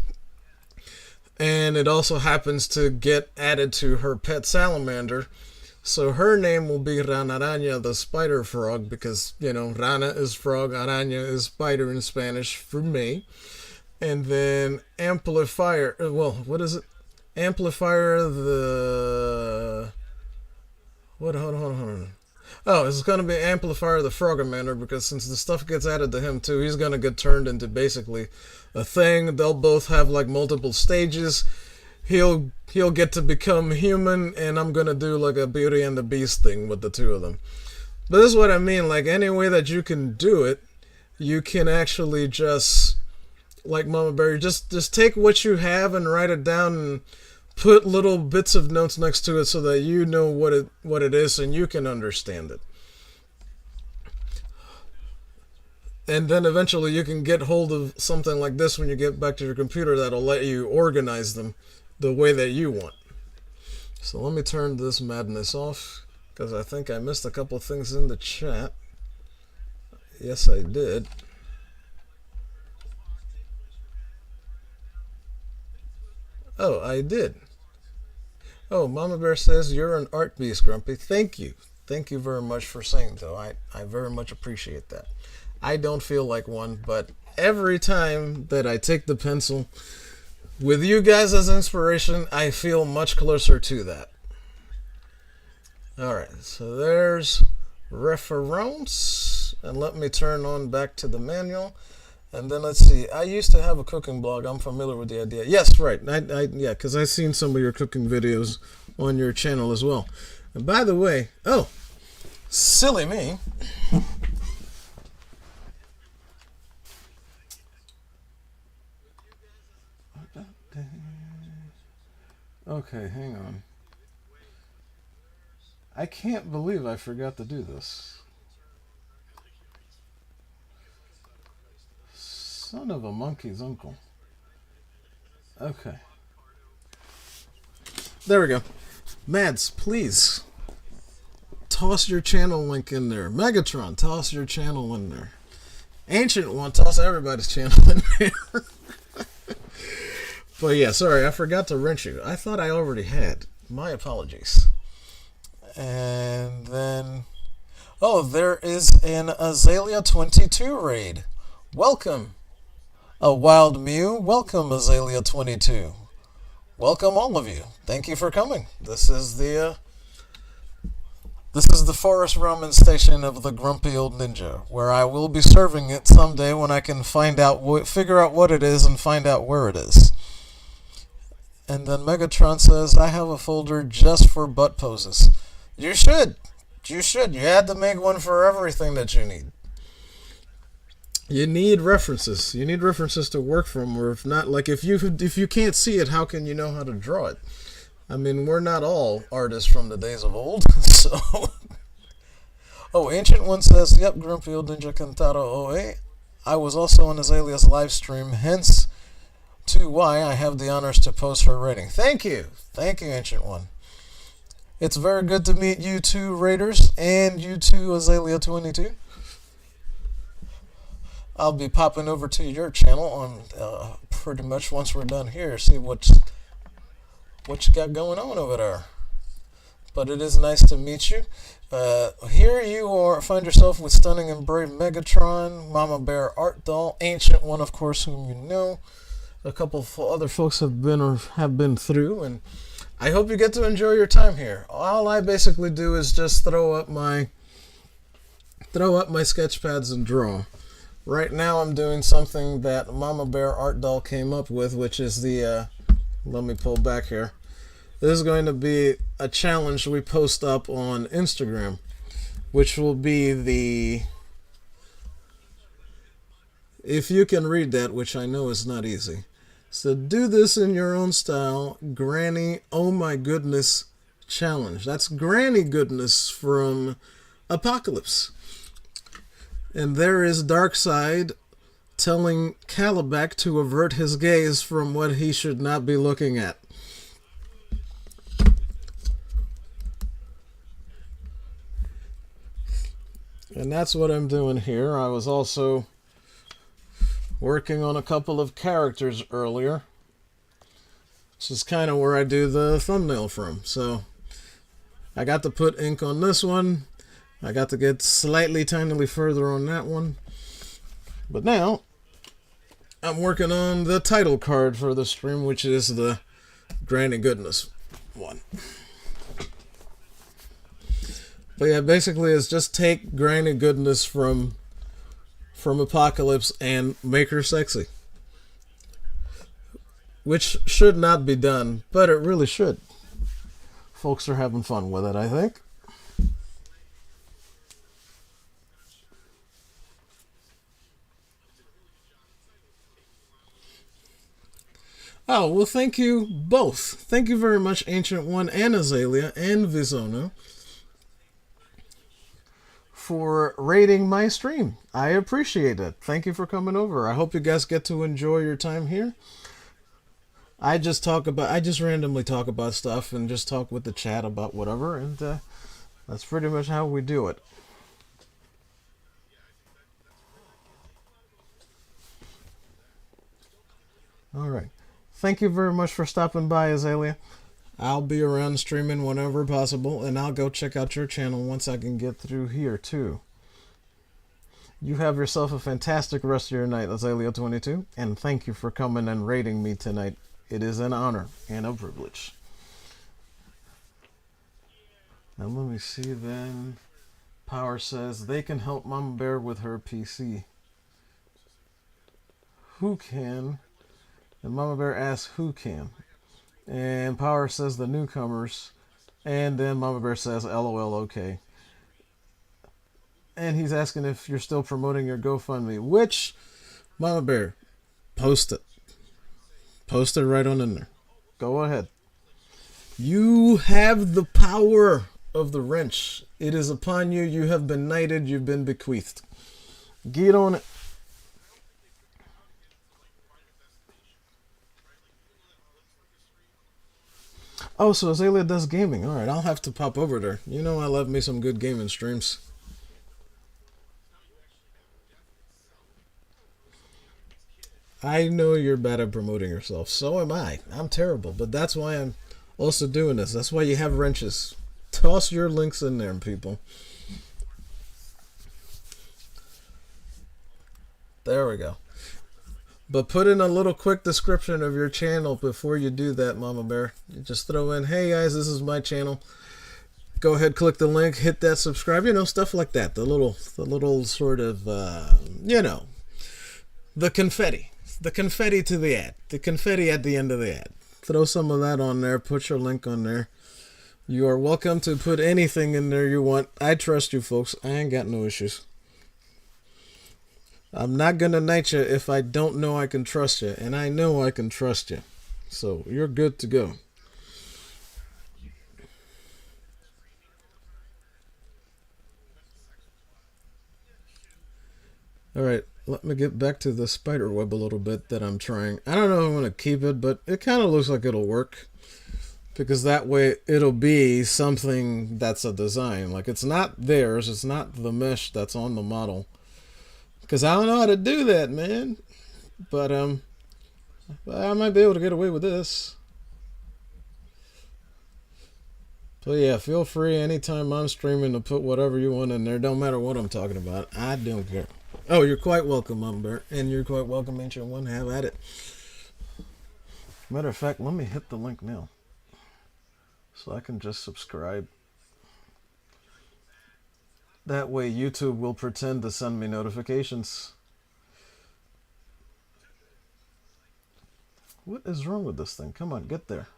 A: And it also happens to get added to her pet salamander. So her name will be Ranaraña, the spider frog, because, Rana is frog, araña is spider in Spanish for me. And then Amplifier, what is it? Amplifier hold on. Oh, it's going to be Amplifier the Frogamander, because since the stuff gets added to him too, he's going to get turned into basically a thing. They'll both have like multiple stages. He'll get to become human, and I'm going to do like a Beauty and the Beast thing with the two of them. But this is what I mean, like any way that you can do it, you can actually just, like Mama Bear, just take what you have and write it down and put little bits of notes next to it so that you know what it is and you can understand it. And then eventually you can get hold of something like this when you get back to your computer that'll let you organize them the way that you want. So let me turn this madness off, because I think I missed a couple things in the chat. Yes, I did. Oh, I did. Oh, Mama Bear says you're an art beast, Grumpy. Thank you. Thank you very much for saying so. I very much appreciate that. I don't feel like one, but every time that I take the pencil with you guys as inspiration, I feel much closer to that. Alright, so there's reference. And let me turn on back to the manual. And then let's see. I used to have a cooking blog. I'm familiar with the idea. Yes, right. Yeah, because I've seen some of your cooking videos on your channel as well. And by the way, silly me. Okay, hang on. I can't believe I forgot to do this. Son of a monkey's uncle. Okay. There we go. Mads, please toss your channel link in there. Megatron, toss your channel in there. Ancient One, toss everybody's channel in there. But yeah, sorry, I forgot to wrench you. I thought I already had. My apologies. And then, there is an Azalea 22 raid. Welcome. A Wild Mew, welcome Azalea 22. Welcome all of you. Thank you for coming. This is the forest ramen station of the grumpy old ninja, where I will be serving it someday when I can figure out what it is and find out where it is. And then Megatron says, I have a folder just for butt poses. You should You should. You had to make one for everything that you need. You need references. You need references to work from, or if not, like if you can't see it, how can you know how to draw it? I mean, we're not all artists from the days of old, so. Oh, Ancient One says, "Yep, Grumpy Old Ninja Cantado OA. I was also on Azalea's live stream, hence to why I have the honors to post her rating." Thank you, Ancient One. It's very good to meet you two Raiders and you two Azalea 22. I'll be popping over to your channel on pretty much once we're done here. See what you got going on over there. But it is nice to meet you. Here you find yourself with Stunning and Brave Megatron, Mama Bear ArtDoll, Ancient One, of course, whom you know. A couple of other folks have been through, and I hope you get to enjoy your time here. All I basically do is just throw up my sketch pads and draw. Right now I'm doing something that Mama Bear ArtDoll came up with, which is the, let me pull back here. This is going to be a challenge we post up on Instagram, which will be the, if you can read that, which I know is not easy. So do this in your own style, Granny Oh My Goodness challenge. That's Granny Goodness from APOKOLIPS. And there is Darkseid telling Calabac to avert his gaze from what he should not be looking at. And that's what I'm doing here. I was also working on a couple of characters earlier, which is kind of where I do the thumbnail from. So I got to put ink on this one. I got to get slightly tinily further on that one. But now I'm working on the title card for the stream, which is the Granny Goodness one. But yeah, basically it's just take Granny Goodness from APOKOLIPS and make her sexy. Which should not be done, but it really should. Folks are having fun with it, I think. Oh, well, thank you both. Thank you very much, Ancient One and Azalea and Vizono, for rating my stream. I appreciate it. Thank you for coming over. I hope you guys get to enjoy your time here. I just randomly talk about stuff and just talk with the chat about whatever, and that's pretty much how we do it. All right. Thank you very much for stopping by, Azalea. I'll be around streaming whenever possible, and I'll go check out your channel once I can get through here, too. You have yourself a fantastic rest of your night, Azalea22, and thank you for coming and rating me tonight. It is an honor and a privilege. Now let me see then. Power says they can help Mama Bear with her PC. Who can? And Mama Bear asks who can. And Power says the newcomers. And then Mama Bear says LOL okay. And he's asking if you're still promoting your GoFundMe. Which, Mama Bear, post it. Post it right on in there. Go ahead. You have the power of the wrench. It is upon you. You have been knighted. You've been bequeathed. Get on it. Oh, so Azalea does gaming. Alright, I'll have to pop over there. You know I love me some good gaming streams. I know you're bad at promoting yourself. So am I. I'm terrible. But that's why I'm also doing this. That's why you have wrenches. Toss your links in there, people. There we go. But put in a little quick description of your channel before you do that, Mama Bear. You just throw in, hey guys, this is my channel. Go ahead, click the link, hit that subscribe, you know, stuff like that. The little sort of, you know, the confetti. The confetti to the ad. The confetti at the end of the ad. Throw some of that on there, put your link on there. You are welcome to put anything in there you want. I trust you folks. I ain't got no issues. I'm not gonna knight you if I don't know I can trust you, and I know I can trust you. So you're good to go. Alright, let me get back to the spider web a little bit that I'm trying. I don't know if I'm going to keep it, but it kind of looks like it'll work. Because that way it'll be something that's a design. Like it's not theirs, it's not the mesh that's on the model. Because I don't know how to do that, man. But I might be able to get away with this. So yeah, feel free anytime I'm streaming to put whatever you want in there. Don't matter what I'm talking about. I don't care. Oh, you're quite welcome, Umber. And you're quite welcome, Ancient One. Have at it. Matter of fact, let me hit the link now. So I can just subscribe. That way YouTube will pretend to send me notifications. What is wrong with this thing? Come on, get there.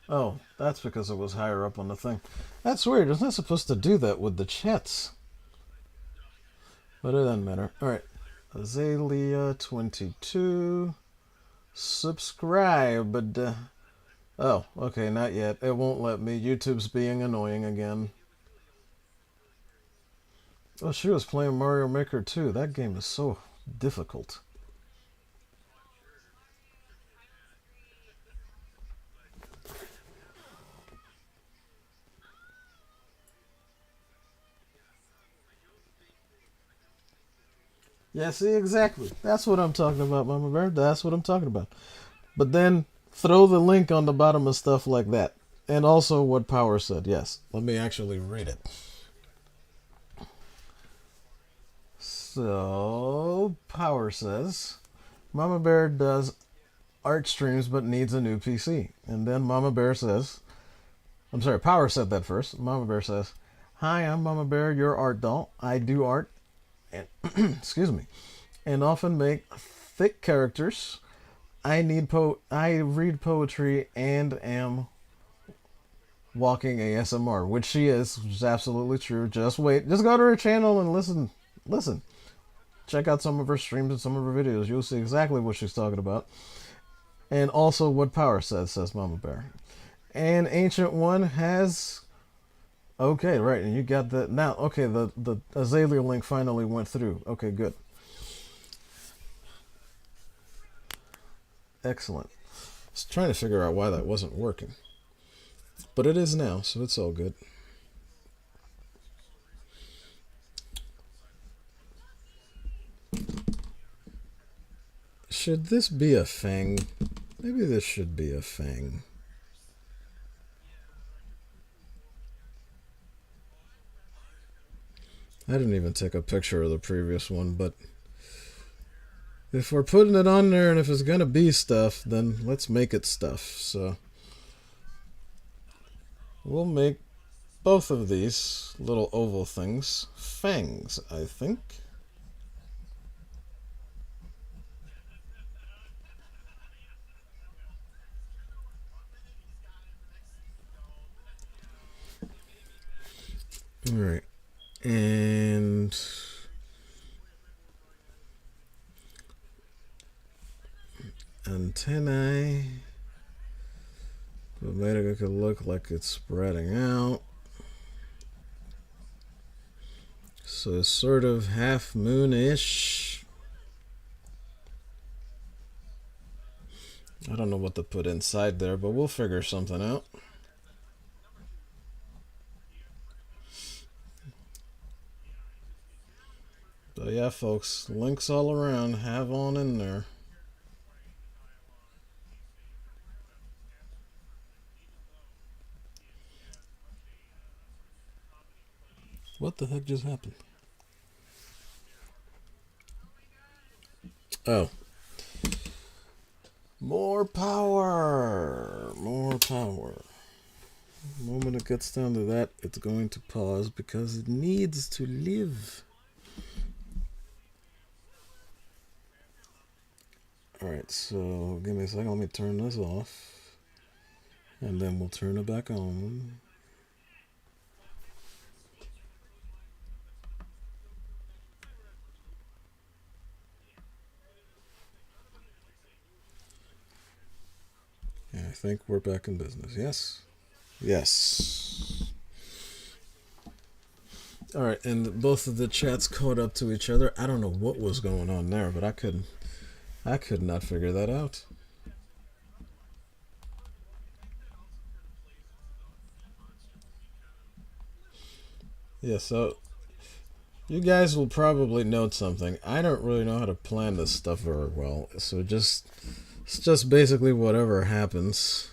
A: Oh, that's because it was higher up on the thing. That's weird. It's not supposed to do that with the chats. But it doesn't matter. Alright. Azalea22. Subscribed. Oh, okay, not yet. It won't let me. YouTube's being annoying again. Oh, she was playing Mario Maker 2. That game is so difficult. Yeah, see, exactly. That's what I'm talking about, Mama Bear. That's what I'm talking about. But then throw the link on the bottom of stuff like that. And also what Power said. Yes, let me actually read it. So, Power says, Mama Bear does art streams but needs a new PC. And then Mama Bear says, I'm sorry, Power said that first. Mama Bear says, Hi, I'm Mama Bear, your art doll. I do art and excuse me, and often make thick characters. I read poetry and am walking ASMR, which she is, which is absolutely true. Just wait. Just go to her channel and listen. Listen. Check out some of her streams and some of her videos. You'll see exactly what she's talking about. And also what Power says Mama Bear. And Ancient One has... Okay, right, and you got that now. Okay, the Azalea link finally went through. Okay, good. Excellent. I was trying to figure out why that wasn't working. But it is now, so it's all good. Should this be a fang? Maybe this should be a fang. I didn't even take a picture of the previous one, but if we're putting it on there and if it's going to be stuff, then let's make it stuff. So we'll make both of these little oval things fangs, I think. All right. And antennae. But maybe it could look like it's spreading out. So sort of half moon-ish. I don't know what to put inside there, but we'll figure something out. So yeah, folks, links all around. Have on in there. What the heck just happened? Oh. More power. More power. The moment it gets down to that, it's going to pause because it needs to live. Alright, so give me a second. Let me turn this off. And then we'll turn it back on. I think we're back in business. Yes? Yes. Alright, and both of the chats caught up to each other. I don't know what was going on there, but I could not figure that out. Yeah, so you guys will probably note something. I don't really know how to plan this stuff very well, so it's just basically whatever happens.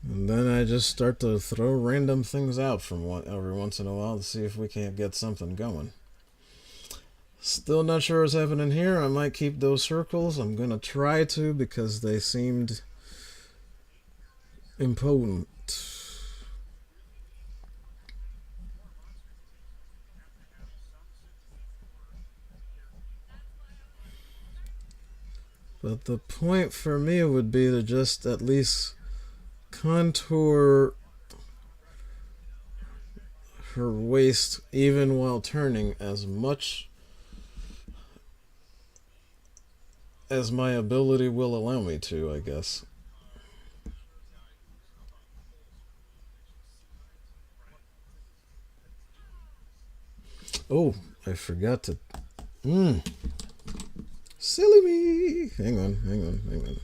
A: And then I just start to throw random things out from every once in a while to see if we can't get something going. Still not sure what's happening here. I might keep those circles. I'm going to try to because they seemed impotent. But the point for me would be to just at least contour her waist even while turning as much as my ability will allow me to, I guess. Oh, I forgot to... Silly me! Hang on.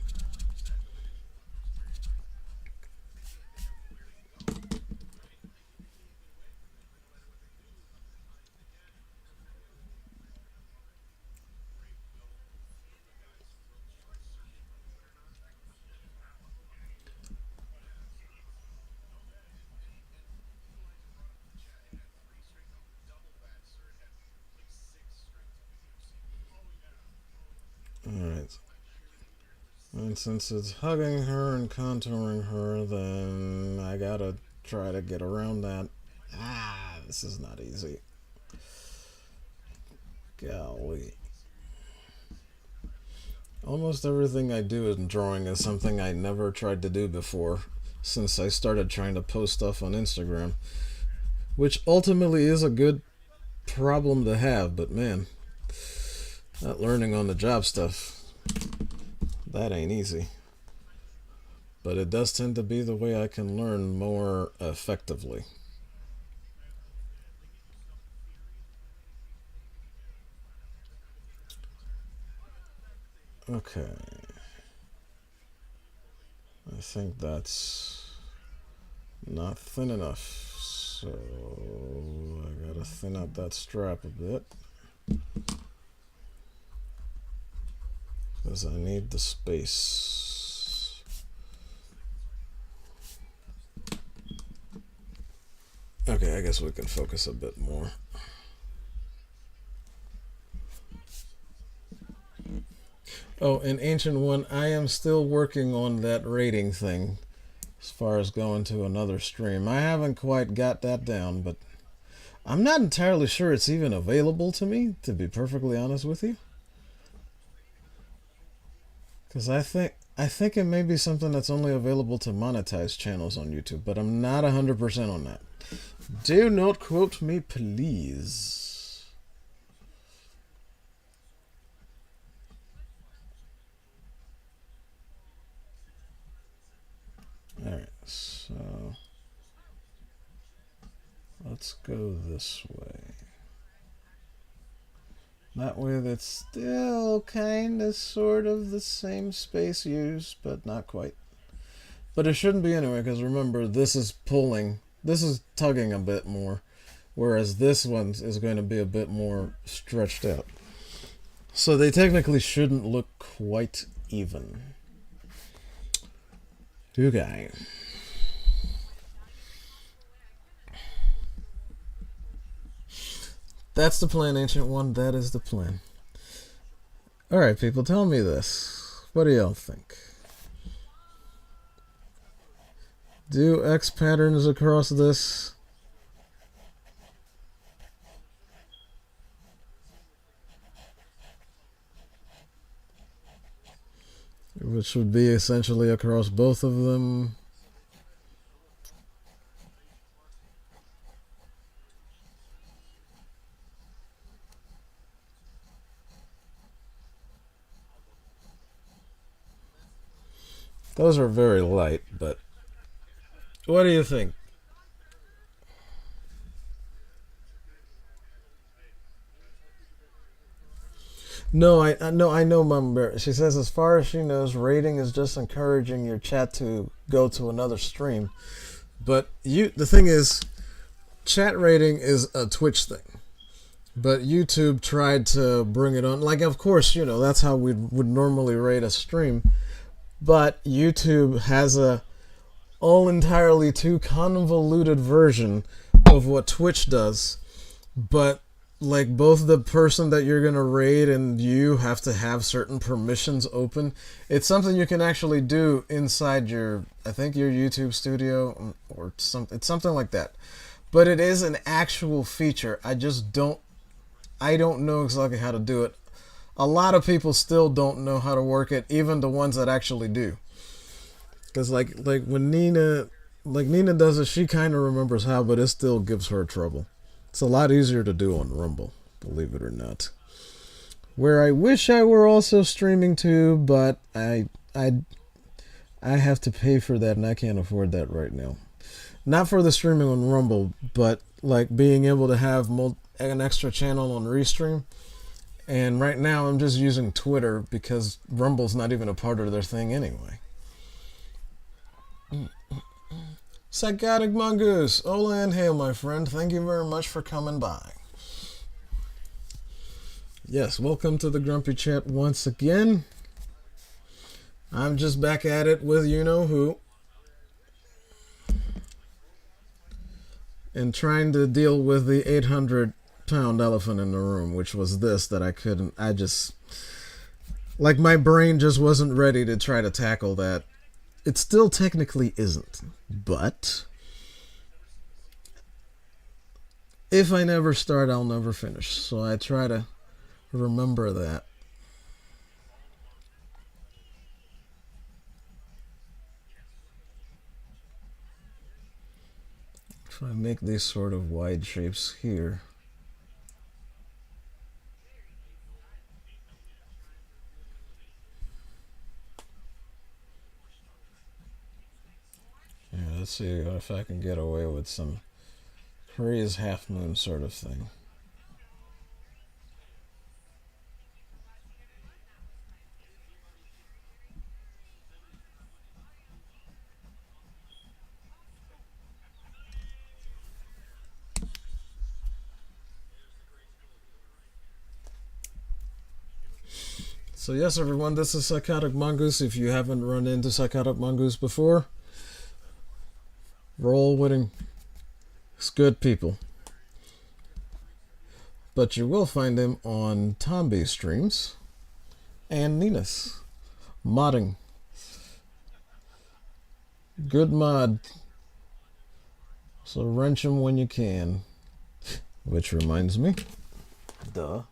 A: Alright. And since it's hugging her and contouring her, then I gotta try to get around that. This is not easy. Golly. Almost everything I do in drawing is something I never tried to do before since I started trying to post stuff on Instagram. Which ultimately is a good problem to have, but man, not learning on the job stuff, that ain't easy. But it does tend to be the way I can learn more effectively. Okay. I think that's not thin enough. So I gotta thin out that strap a bit. Because I need the space. Okay, I guess we can focus a bit more. Oh, and Ancient One, I am still working on that rating thing as far as going to another stream. I haven't quite got that down, but I'm not entirely sure it's even available to me, to be perfectly honest with you. Because I think it may be something that's only available to monetized channels on YouTube, but I'm not 100% on that. Do not quote me, please. Alright, so let's go this way. That way that's still kind of sort of the same space used, but not quite. But it shouldn't be anyway, because remember, this is pulling, this is tugging a bit more, whereas this one is going to be a bit more stretched out. So they technically shouldn't look quite even. Okay. That's the plan, Ancient One. That is the plan. Alright, people, tell me this. What do y'all think? Do X patterns across this? Which would be essentially across both of them. Those are very light, but what do you think? No, I know, Mama Bear. She says, as far as she knows, rating is just encouraging your chat to go to another stream. But the thing is, chat rating is a Twitch thing. But YouTube tried to bring it on. Like, of course, that's how we would normally rate a stream. But YouTube has a all entirely too convoluted version of what Twitch does. But like both the person that you're gonna raid and you have to have certain permissions open. It's something you can actually do inside your YouTube studio or something. It's something like that. But it is an actual feature. I don't know exactly how to do it. A lot of people still don't know how to work it, even the ones that actually do. Because like when Nina does it, she kind of remembers how, but it still gives her trouble. It's a lot easier to do on Rumble, believe it or not. Where I wish I were also streaming too, but I have to pay for that, and I can't afford that right now. Not for the streaming on Rumble, but like being able to have an extra channel on Restream. And right now I'm just using Twitter because Rumble's not even a part of their thing anyway. Psychotic Mongoose, Hola Hail, my friend. Thank you very much for coming by. Yes, welcome to the Grumpy Chat once again. I'm just back at it with you-know-who. And trying to deal with the 800-pound elephant in the room, which was this that my brain just wasn't ready to try to tackle that. It still technically isn't, but if I never start, I'll never finish. So I try to remember that. If I make these sort of wide shapes here. Yeah, let's see if I can get away with some Korea's half moon sort of thing. So yes, everyone, this is Psychotic Mongoose. If you haven't run into Psychotic Mongoose before, roll with him. It's good people. But you will find him on Tomby streams and Nina's modding. Good mod. So wrench him when you can. Which reminds me. Duh.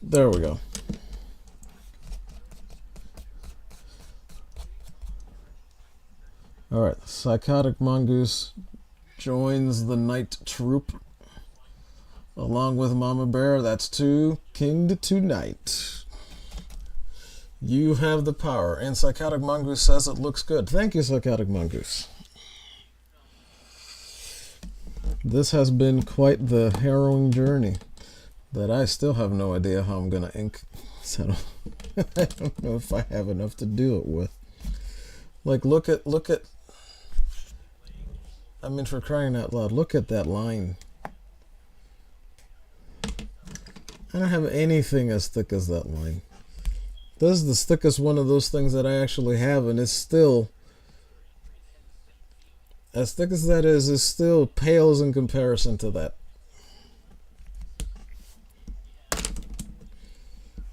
A: There we go. Alright, Psychotic Mongoose joins the Night Troop. Along with Mama Bear, that's 2 King to Night. You have the power. And Psychotic Mongoose says it looks good. Thank you, Psychotic Mongoose. This has been quite the harrowing journey that I still have no idea how I'm going to ink. So I don't know if I have enough to do it with. Like, look at, I mean, for crying out loud, look at that line. I don't have anything as thick as that line. This is the thickest one of those things that I actually have, and it's still, as thick as that is, it still pales in comparison to that.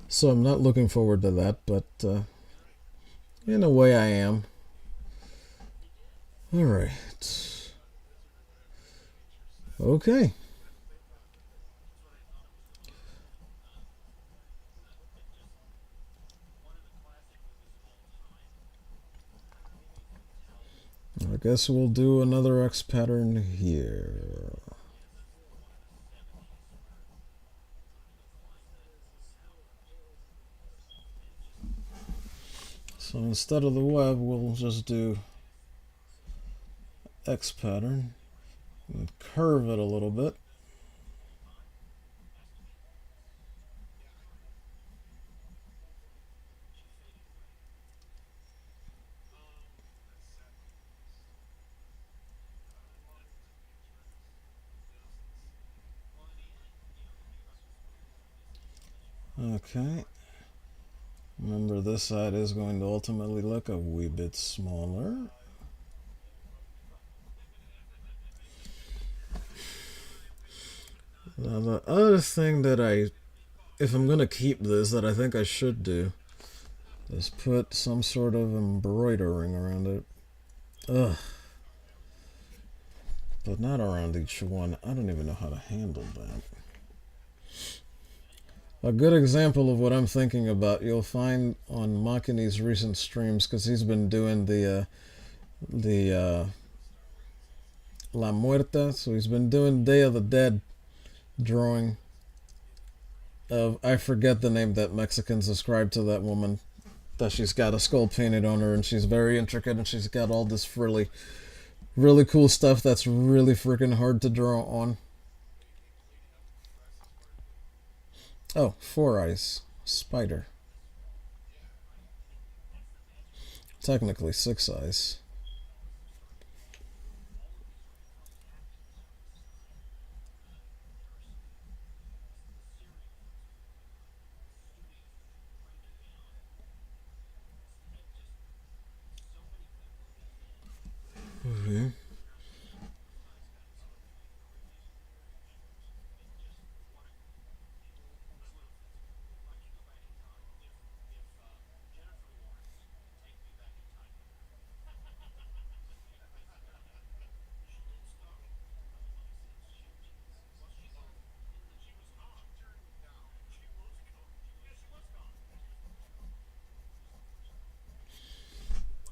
A: So I'm not looking forward to that, but in a way I am. Alright. Okay. I guess we'll do another X pattern here. So instead of the web, we'll just do X pattern and curve it a little bit. Okay. Remember, this side is going to ultimately look a wee bit smaller. Now the other thing that if I'm going to keep this, that I think I should do, is put some sort of embroidering around it. Ugh. But not around each one. I don't even know how to handle that. A good example of what I'm thinking about, you'll find on Makini's recent streams, because he's been doing the La Muerta, so he's been doing Day of the Dead drawing of, I forget the name that Mexicans ascribe to that woman, that she's got a skull painted on her and she's very intricate and she's got all this really cool stuff that's really freaking hard to draw on. Oh, 4 eyes. Spider. Technically 6 eyes. Okay.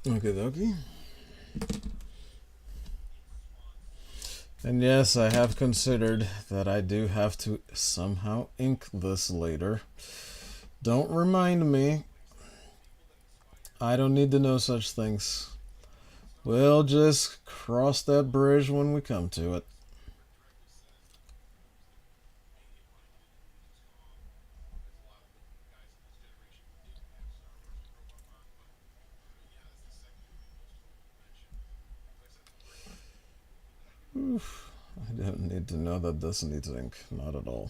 A: Okay, dokie. And yes, I have considered that I do have to somehow ink this later. Don't remind me. I don't need to know such things. We'll just cross that bridge when we come to it. Oof. I don't need to know that this needs ink. Not at all.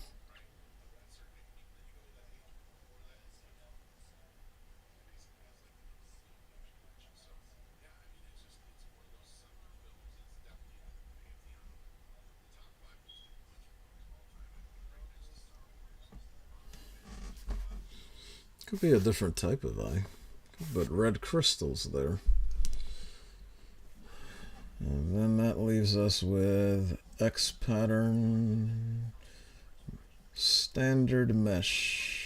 A: Could be a different type of eye. But red crystals there. And then that leaves us with X pattern, standard mesh.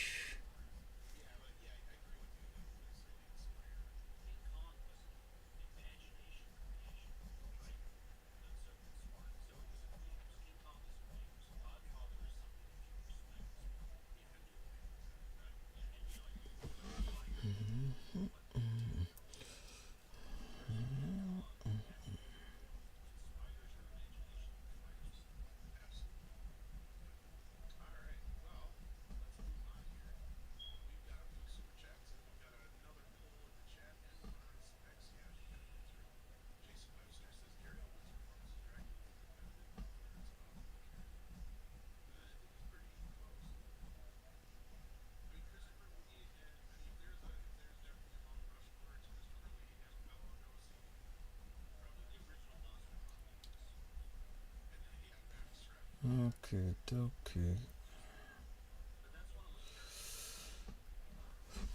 A: Okie dokie.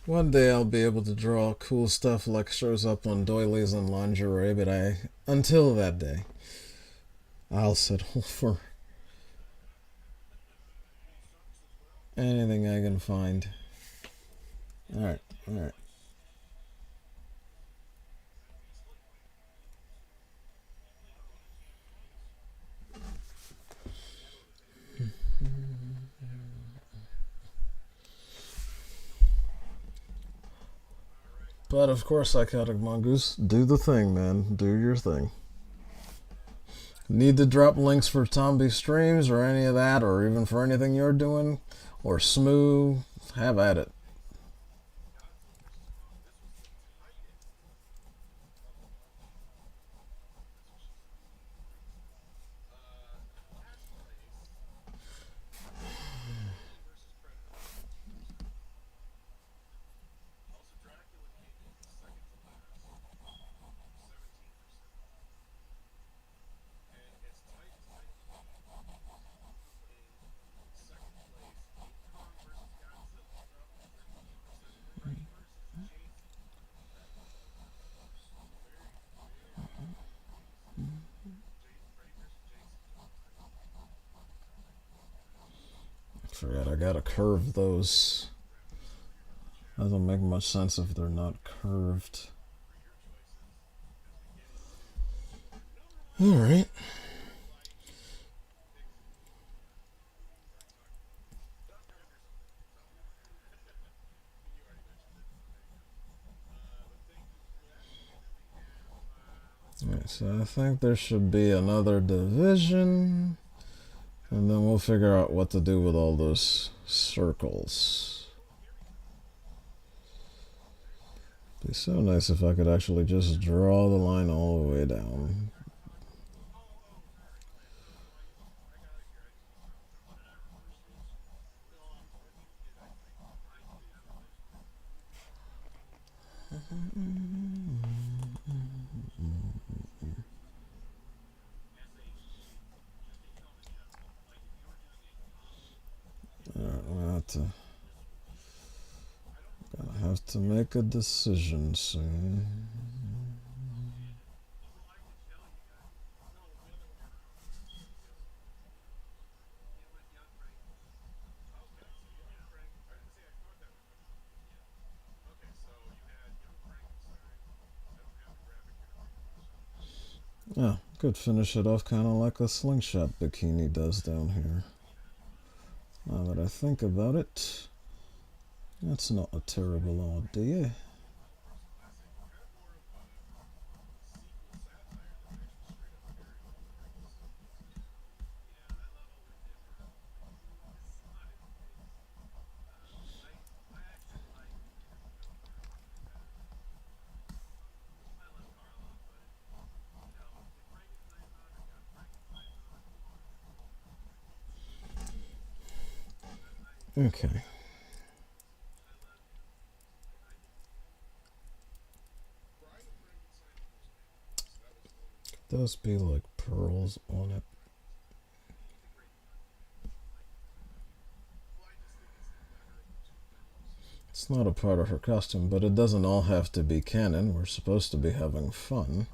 A: One day I'll be able to draw cool stuff like shows up on doilies and lingerie, but until that day, I'll settle for anything I can find. Alright, alright. But of course, Psychotic Mongoose, do the thing, man. Do your thing. Need to drop links for Tomby streams or any of that, or even for anything you're doing, or Smooth, have at it. Forgot I gotta curve those. Doesn't make much sense if they're not curved. Alright. Alright, so I think there should be another division. And then we'll figure out what to do with all those circles. It'd be so nice if I could actually just draw the line all the way down. Gonna have to make a decision soon. Yeah, could finish it off kind of like a slingshot bikini does down here. Now that I think about it, that's not a terrible idea. Okay. Could those be like pearls on it? It's not a part of her costume, but it doesn't all have to be canon. We're supposed to be having fun.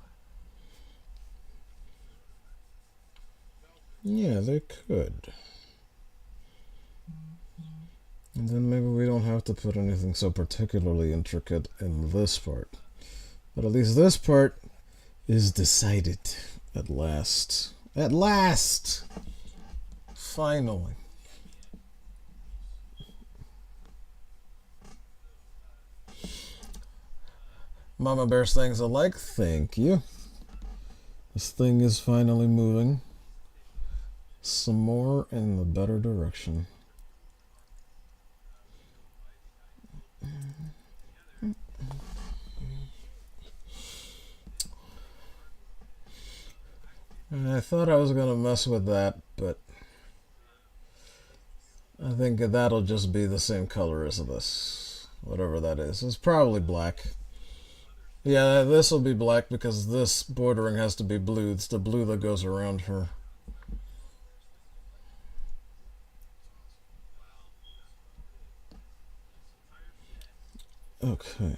A: Yeah, they could. And then maybe we don't have to put anything so particularly intricate in this part. But at least this part is decided at last. At last! Finally. Mama Bear's things alike, thank you. This thing is finally moving some more in the better direction. And I thought I was going to mess with that, but I think that'll just be the same color as this. Whatever that is. It's probably black. Yeah, this will be black because this bordering has to be blue. It's the blue that goes around her. Okay.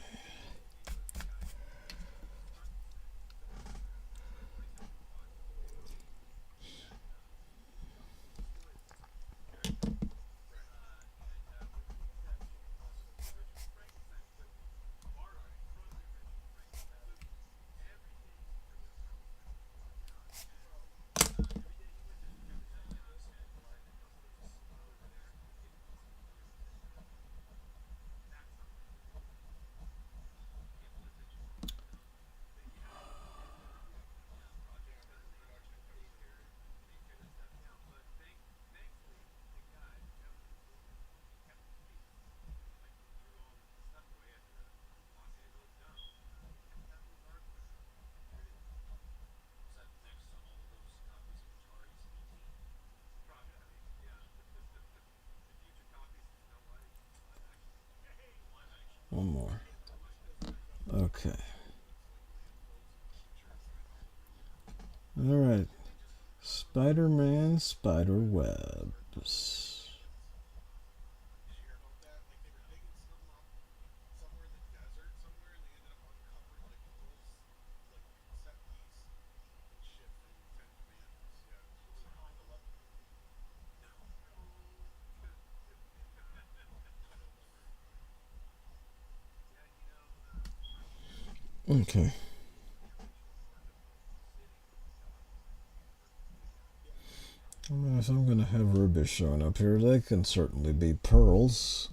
A: One more. Okay. All right. Spider-Man spider webs. Okay. I mean, if I'm going to have rubies showing up here, they can certainly be pearls.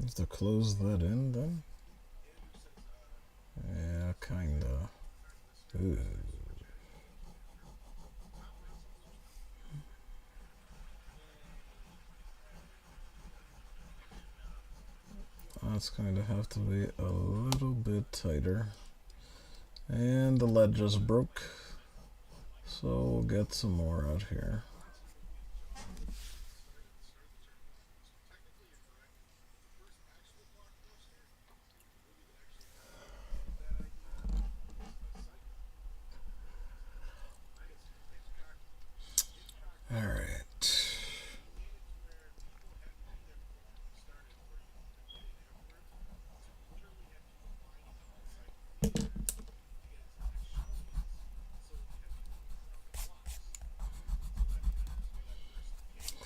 A: Have to close that in then? Yeah, kinda. Ooh. That's going to have to be a little bit tighter. And the lead just broke. So we'll get some more out here. Alright.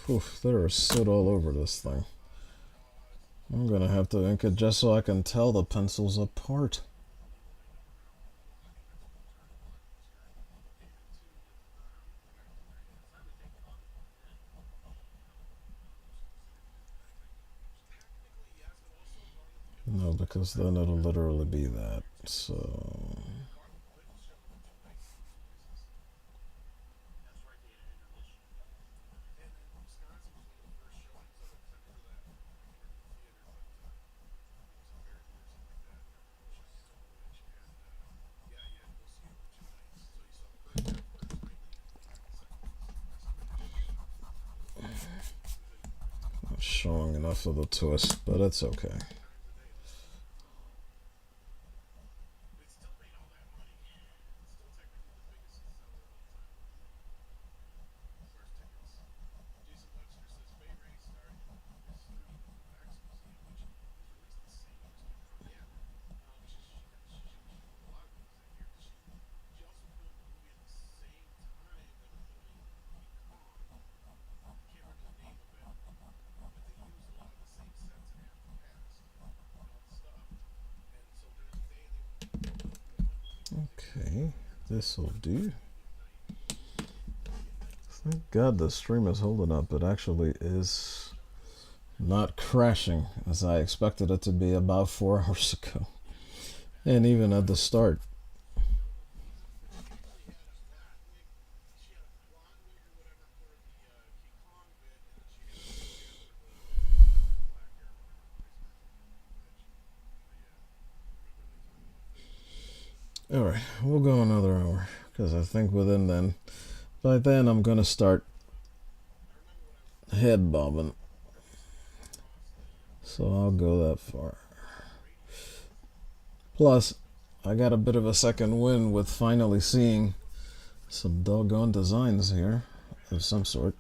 A: Oof, there is soot all over this thing. I'm gonna have to ink it just so I can tell the pencils apart. No, because then it'll literally be that. So not showing enough of the twist, but it's okay. Okay, this'll do. Thank God the stream is holding up. It actually is not crashing as I expected it to be about 4 hours ago. And even at the start. Alright, we'll go another hour, because I think by then I'm going to start head bobbing. So I'll go that far. Plus, I got a bit of a second win with finally seeing some doggone designs here of some sort.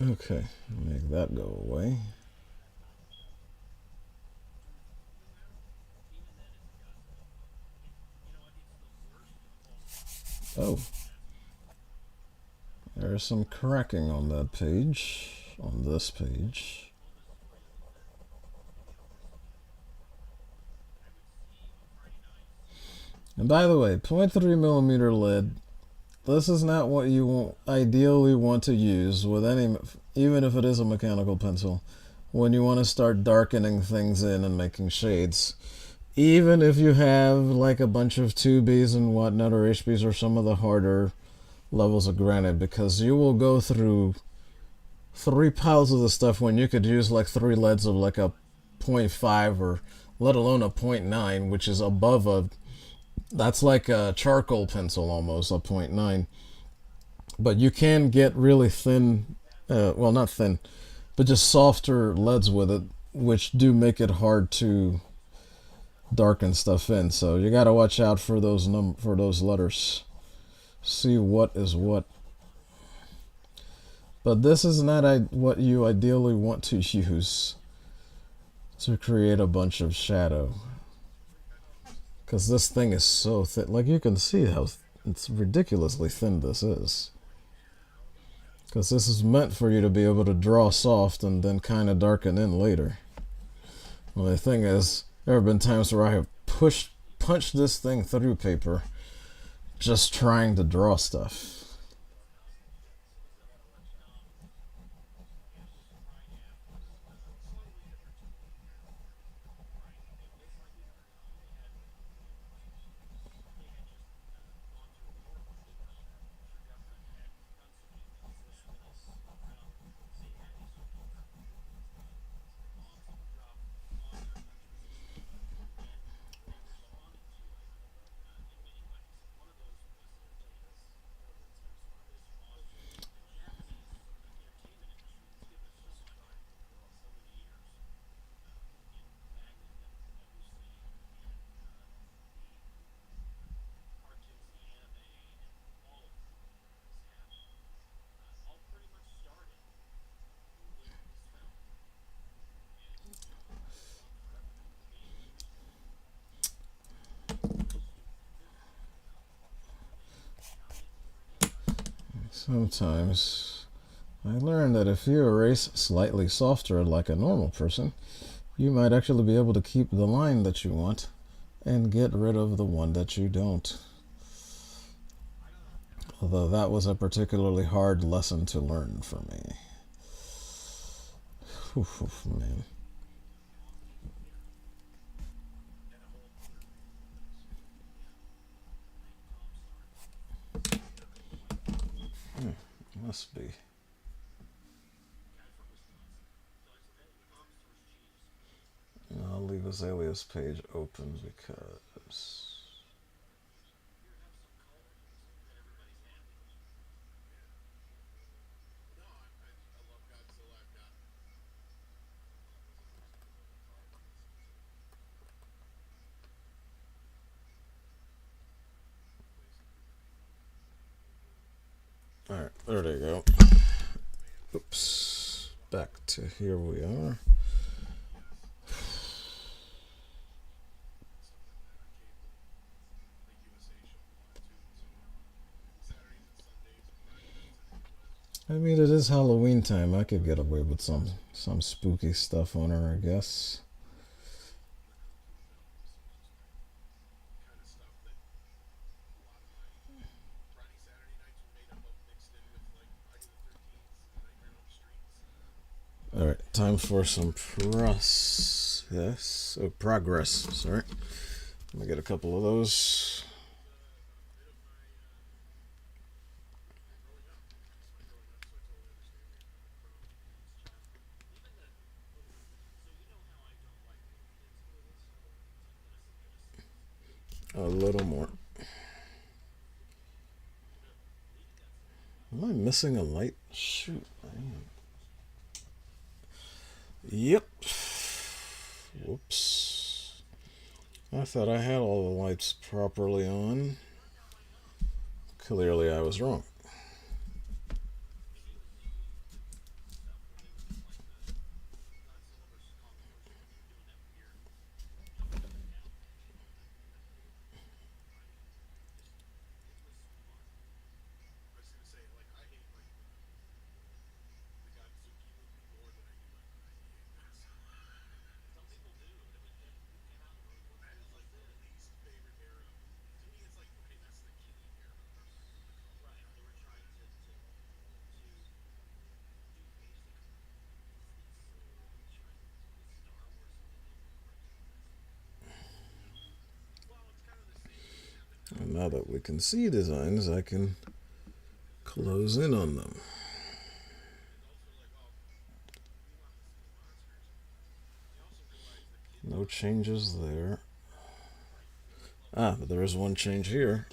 A: Okay, make that go away. Oh, there's some cracking on that page, on this page. And by the way, 0.3mm lead, this is not what you ideally want to use with any, even if it is a mechanical pencil, when you want to start darkening things in and making shades. Even if you have like a bunch of 2Bs and whatnot, or HBs, or some of the harder levels of granite, because you will go through 3 piles of the stuff when you could use like 3 leads of like a 0.5 or let alone a 0.9, which is above a, that's like a charcoal pencil almost, a 0.9. But you can get really thin, well, not thin, but just softer leads with it, which do make it hard to darken stuff in. So you got to watch out for those letters. See what is what. But this is not what you ideally want to use to create a bunch of shadow. Because this thing is so thin. Like, you can see how it's ridiculously thin this is. Because this is meant for you to be able to draw soft and then kind of darken in later. Well, the thing is, there have been times where I have punched this thing through paper just trying to draw stuff. Sometimes I learned that if you erase slightly softer like a normal person, you might actually be able to keep the line that you want and get rid of the one that you don't. Although that was a particularly hard lesson to learn for me. Oof, man. Must be. I'll leave this alias page open because alright, there they go. Oops. Back to here we are. I mean, it is Halloween time. I could get away with some spooky stuff on her, I guess. All right, time for some progress. Sorry, let me get a couple of those. A little more. Am I missing a light? Shoot, I am. Yep. Whoops. I thought I had all the lights properly on. Clearly, I was wrong. And now that we can see designs, I can close in on them. No changes there. But there is one change here.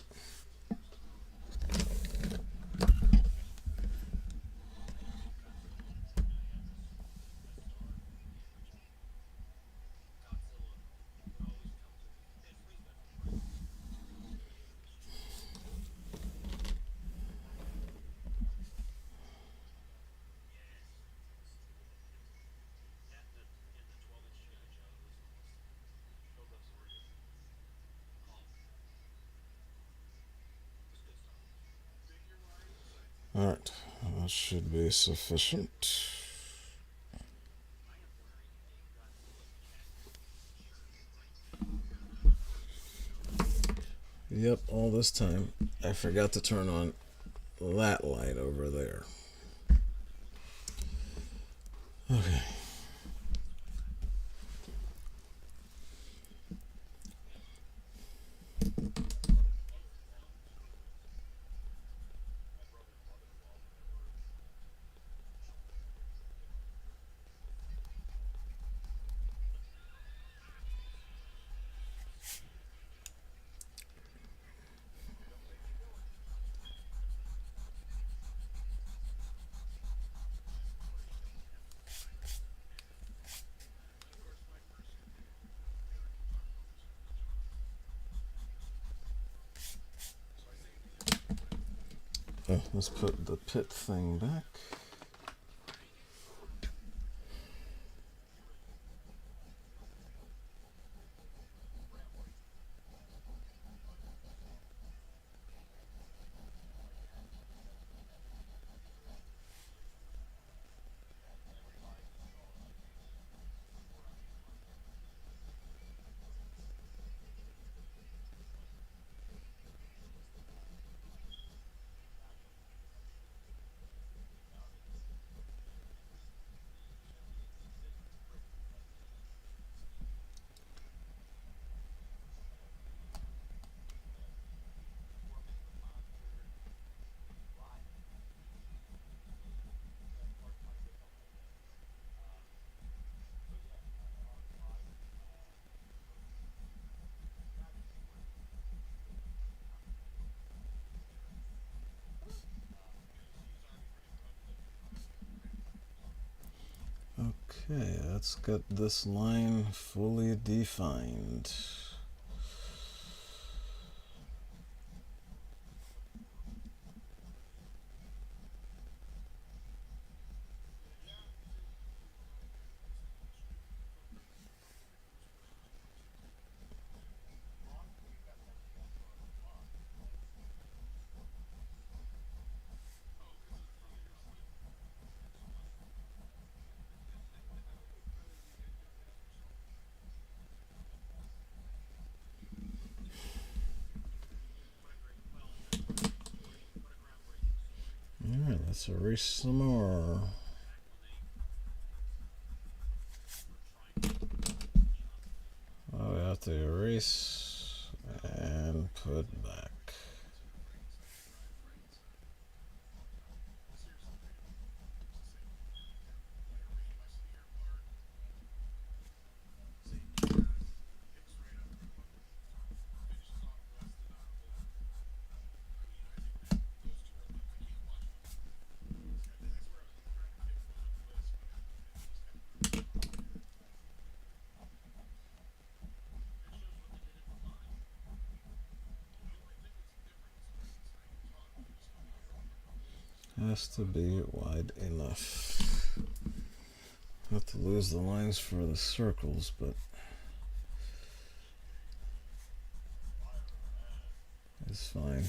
A: Alright, that should be sufficient. Yep, all this time I forgot to turn on that light over there. Okay. Let's put the pit thing back. Okay, let's get this line fully defined. Let's erase some more. Oh, we have to erase and put back. Has to be wide enough. Have to lose the lines for the circles, but it's fine.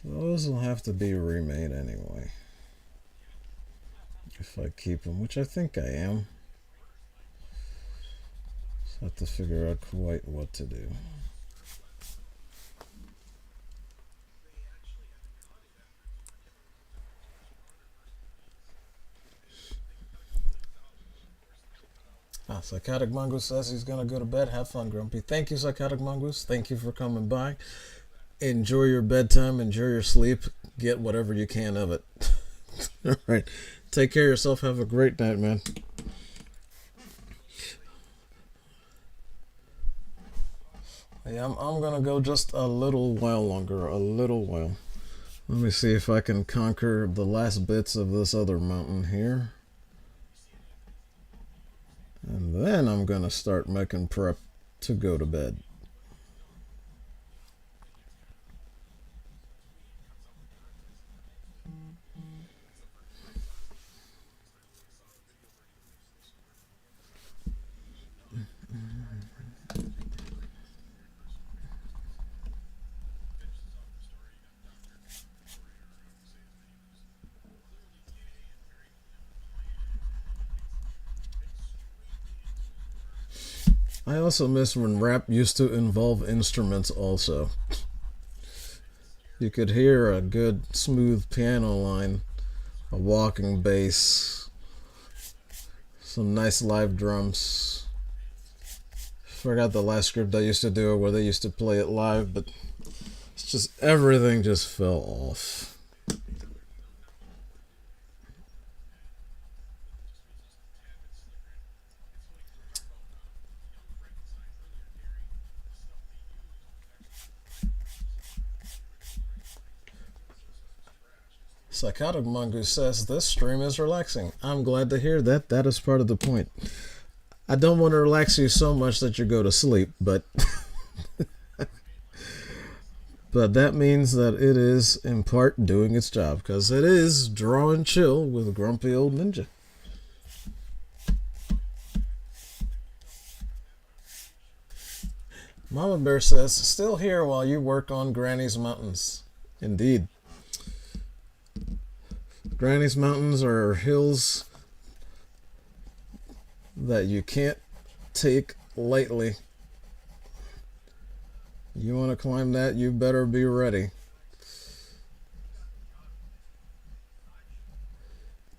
A: Those will have to be remade anyway. If I keep them, which I think I am. Just have to figure out quite what to do. Psychotic Mongoose says he's gonna go to bed. Have fun, Grumpy. Thank you, Psychotic Mongoose. Thank you for coming by. Enjoy your bedtime. Enjoy your sleep. Get whatever you can of it. All right. Take care of yourself. Have a great night, man. Yeah, I'm gonna go just a little while longer. A little while. Let me see if I can conquer the last bits of this other mountain here. And then I'm going to start making prep to go to bed. I also miss when rap used to involve instruments also. You could hear a good smooth piano line, a walking bass, some nice live drums. Forgot the last script I used to do where they used to play it live, but it's just everything just fell off. Psychotic Mongoose says this stream is relaxing. I'm glad to hear that. That is part of the point. I don't want to relax you so much that you go to sleep, but but that means that it is in part doing its job, because it is Draw and Chill with Grumpy Old Ninja. Mama Bear says, still here while you work on Granny's Mountains. Indeed. Granny's Mountains are hills that you can't take lightly. You want to climb that, you better be ready.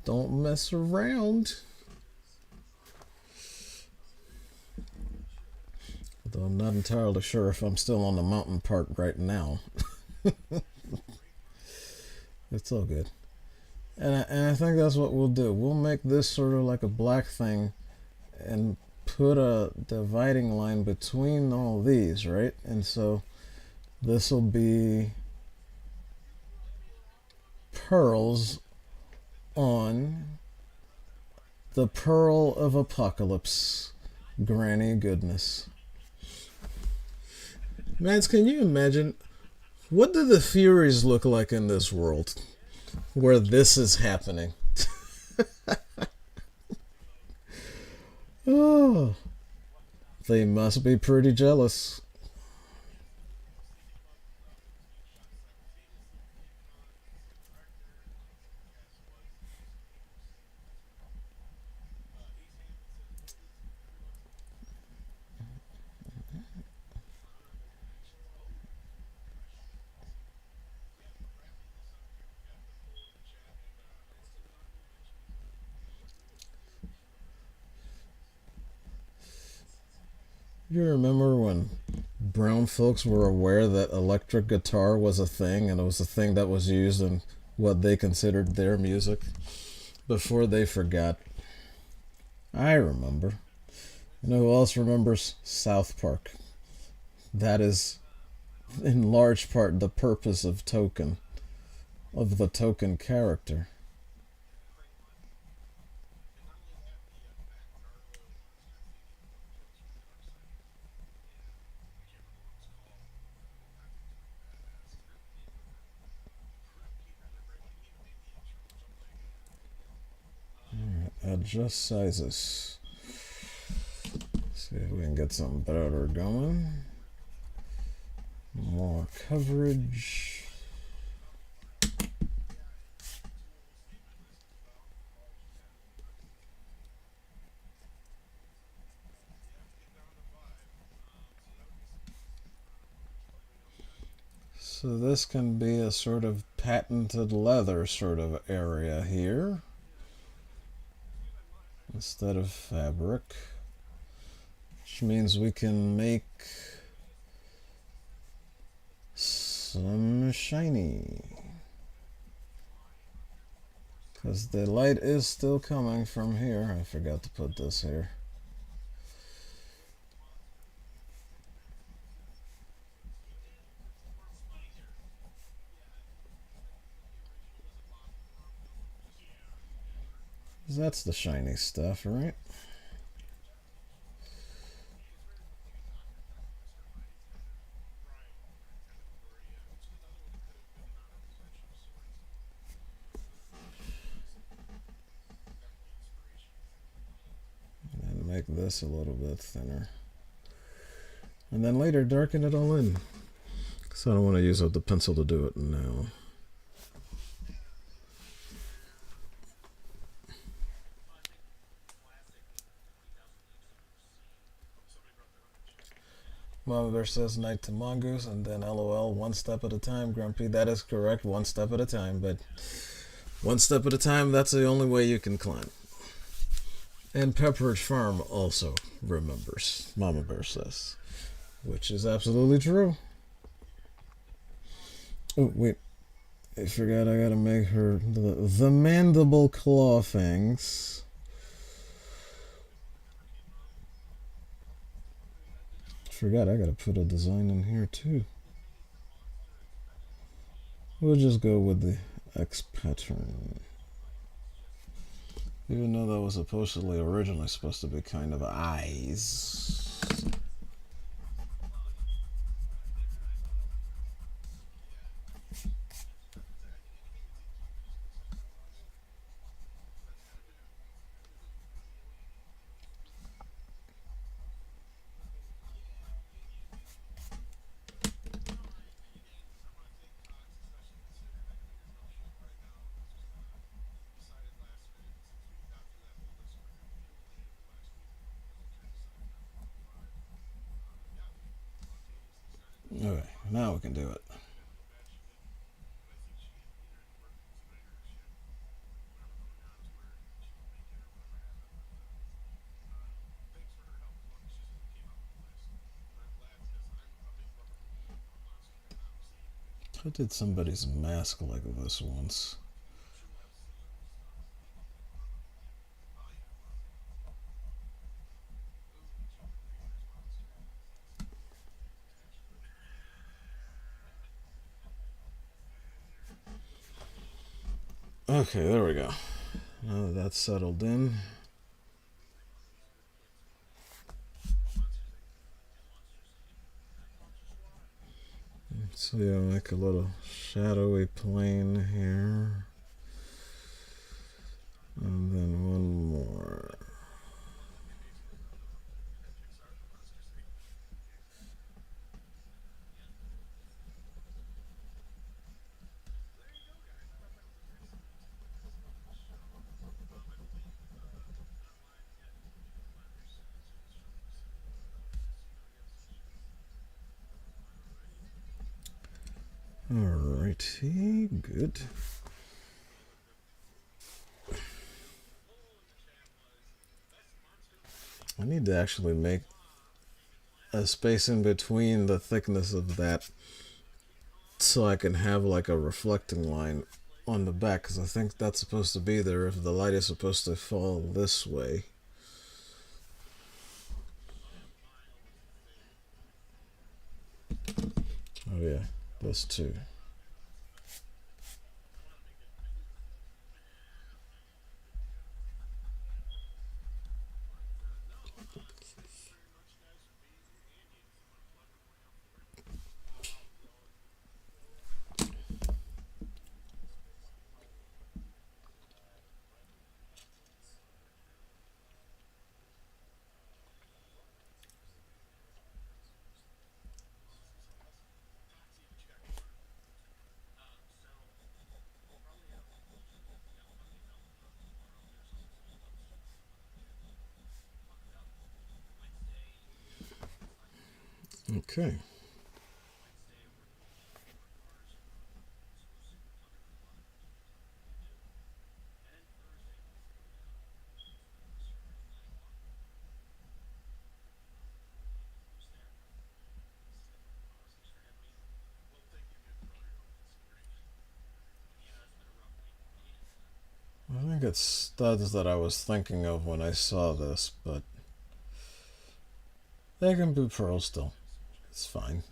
A: Don't mess around. Although I'm not entirely sure if I'm still on the mountain part right now. It's all good. And I think that's what we'll do. We'll make this sort of like a black thing and put a dividing line between all these, right? And so this will be pearls on the Pearl of Apocalypse. Granny goodness. Mads, can you imagine? What do the Furies look like in this world where this is happening? Oh, they must be pretty jealous. You remember when brown folks were aware that electric guitar was a thing, and it was a thing that was used in what they considered their music before they forgot? I remember. You know who else remembers? South Park. That is, in large part, the purpose of the Token character. Adjust sizes. See if we can get something better going. More coverage. So this can be a sort of patented leather sort of area here instead of fabric, which means we can make some shiny, because the light is still coming from here. I forgot to put this here. That's the shiny stuff, right? And make this a little bit thinner. And then later darken it all in, because I don't want to use up the pencil to do it now. Mama Bear says night to Mongoose, and then LOL, one step at a time, Grumpy. That is correct, one step at a time, but one step at a time, that's the only way you can climb. And Pepperidge Farm also remembers, Mama Bear says, which is absolutely true. Oh, wait. I forgot I gotta make her the mandible claw fangs. Forgot I gotta put a design in here too. We'll just go with the X pattern. Even though that was supposedly originally supposed to be kind of eyes. Okay, now we can do it. I did somebody's mask like this once. Okay, there we go. Now that that's settled in. So yeah, make a little shadowy plane here. And then one more. Alrighty, good. I need to actually make a space in between the thickness of that so I can have like a reflecting line on the back, because I think that's supposed to be there if the light is supposed to fall this way. Oh yeah, this too. Okay. I think it's studs that I was thinking of when I saw this, but they can be pearl still. It's fine.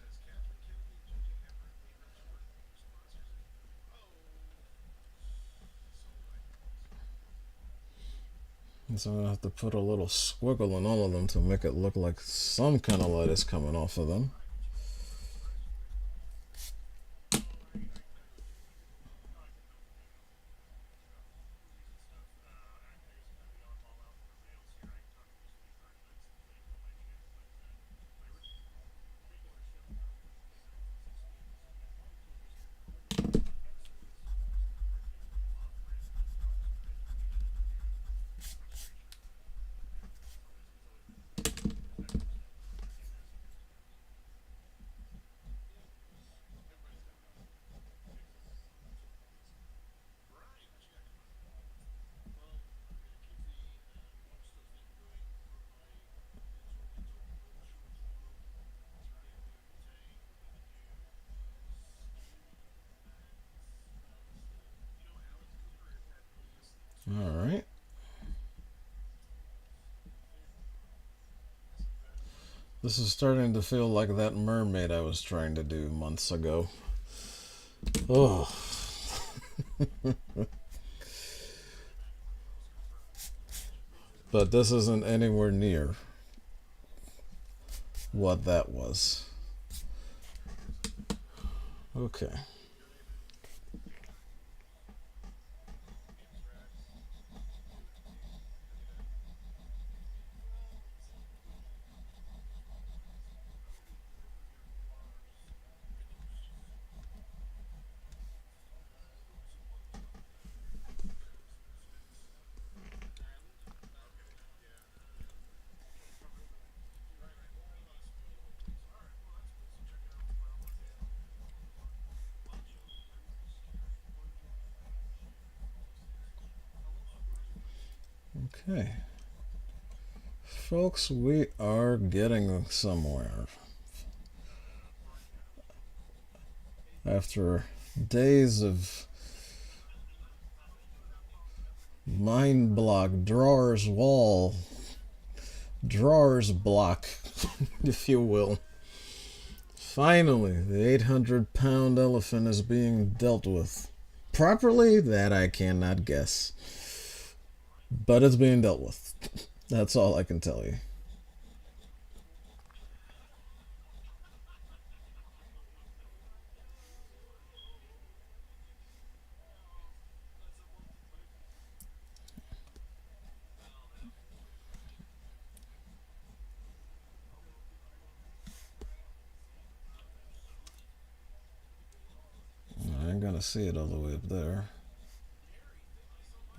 A: And so I'm gonna have to put a little squiggle on all of them to make it look like some kind of light is coming off of them. Alright. This is starting to feel like that mermaid I was trying to do months ago. Oh. But this isn't anywhere near what that was. Okay. Okay. Folks, we are getting somewhere. After days of mind block, drawers wall, drawers block, if you will. Finally, the 800-pound elephant is being dealt with. Properly, that I cannot guess. But it's being dealt with. That's all I can tell you. I ain't gonna see it all the way up there.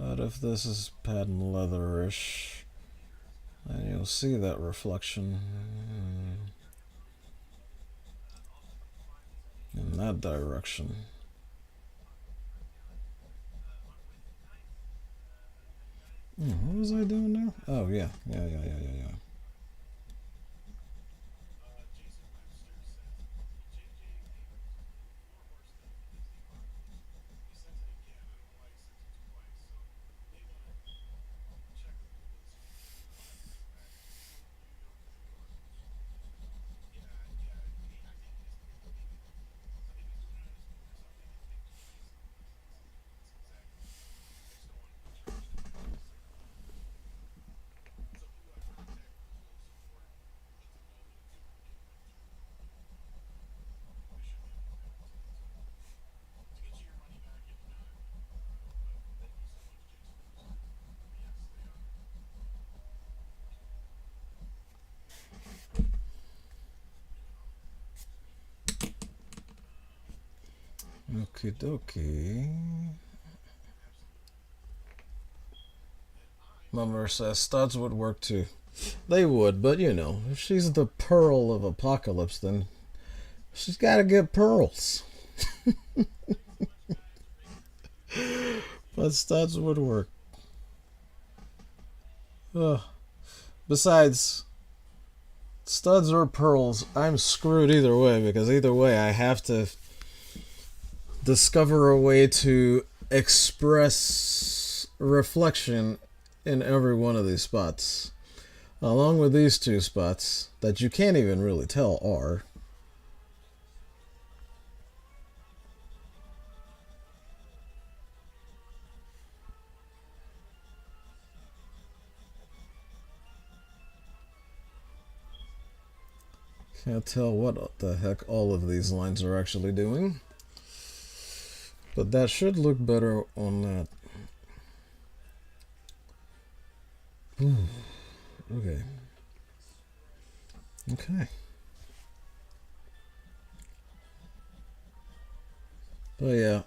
A: But if this is patent leatherish, then you'll see that reflection in that direction. What was I doing now? Oh, yeah. Yeah. Okie dokie. Mummer says studs would work too. They would, but you know, if she's the pearl of Apocalypse, then she's gotta get pearls. But studs would work. Ugh. Besides, studs or pearls, I'm screwed either way, because either way I have to discover a way to express reflection in every one of these spots. Along with these two spots that you can't even really tell are. Can't tell what the heck all of these lines are actually doing. But that should look better on that. Okay. Okay. But yeah,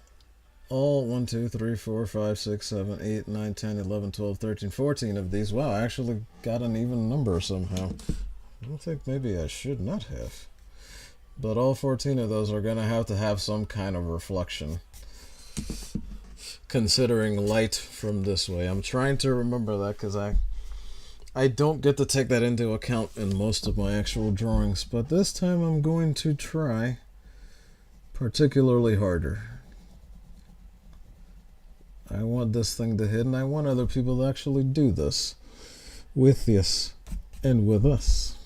A: all 1, 2, 3, 4, 5, 6, 7, 8, 9, 10, 11, 12, 13, 14 of these. Wow, I actually got an even number somehow. I don't think maybe I should not have. But all 14 of those are going to have some kind of reflection. Considering light from this way. I'm trying to remember that because I don't get to take that into account in most of my actual drawings. But this time I'm going to try particularly harder. I want this thing to hit, and I want other people to actually do this with this and with us.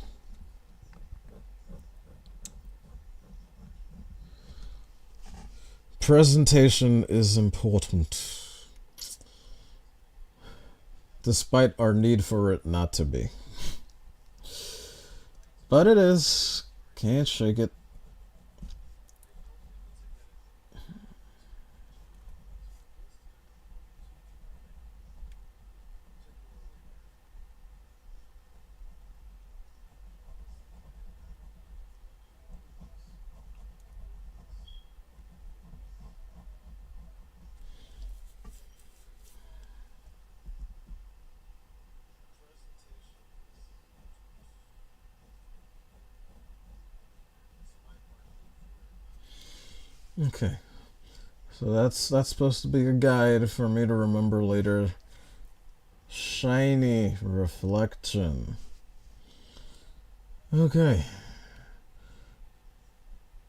A: Presentation is important, despite our need for it not to be. But it is. Can't shake it. Okay, so that's supposed to be a guide for me to remember later. Shiny reflection. Okay.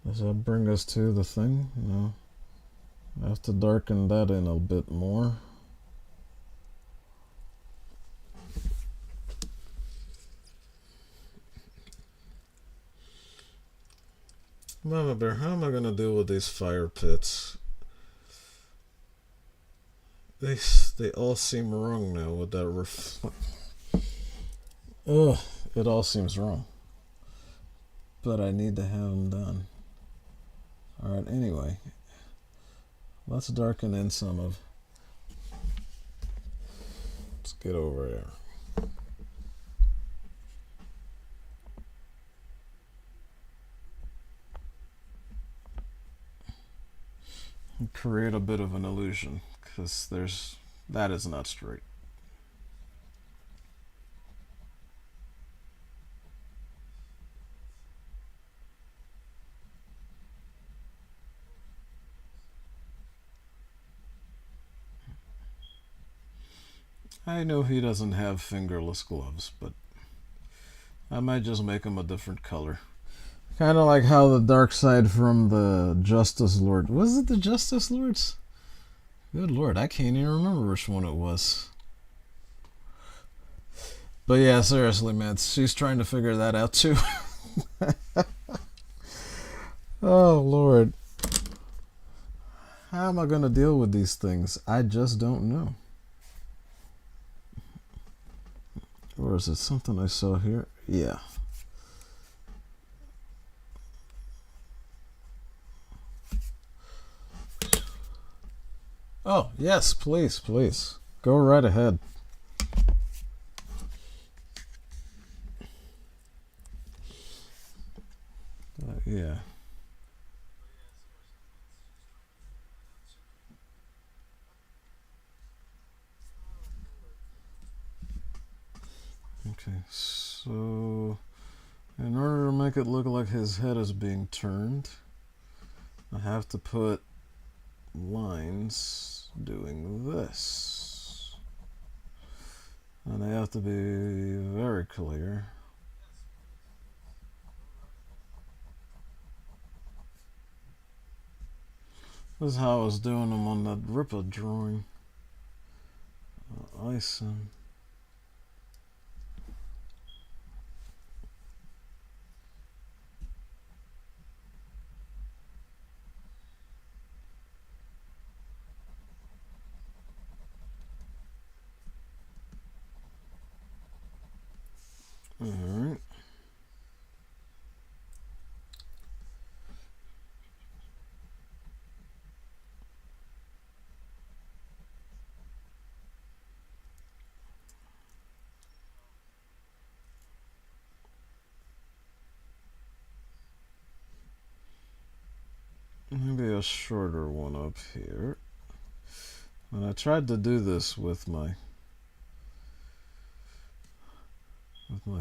A: Does that bring us to the thing? No. I have to darken that in a bit more. Mama Bear, how am I going to deal with these fire pits? They all seem wrong now with that Ugh, it all seems wrong. But I need to have them done. Alright, anyway. Let's darken in some of... Let's get over there. Create a bit of an illusion, because that is not straight. I know he doesn't have fingerless gloves, but I might just make him a different color. Kind of like how the dark side from the Justice Lord. Was it the Justice Lords? Good Lord, I can't even remember which one it was. But yeah, seriously, man, she's trying to figure that out too. Oh Lord. How am I going to deal with these things? I just don't know. Or is it something I saw here? Yeah. Oh, yes, please, please. Go right ahead. Yeah. Okay, so in order to make it look like his head is being turned, I have to put lines doing this. And they have to be very clear. This is how I was doing them on that Ripper drawing. Icing. Alright. Maybe a shorter one up here. And I tried to do this with my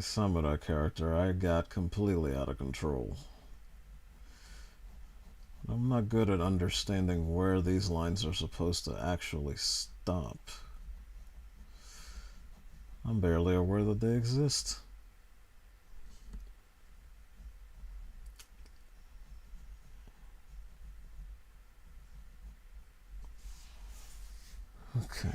A: samurai character. I got completely out of control. I'm not good at understanding where these lines are supposed to actually stop. I'm barely aware that they exist. Okay.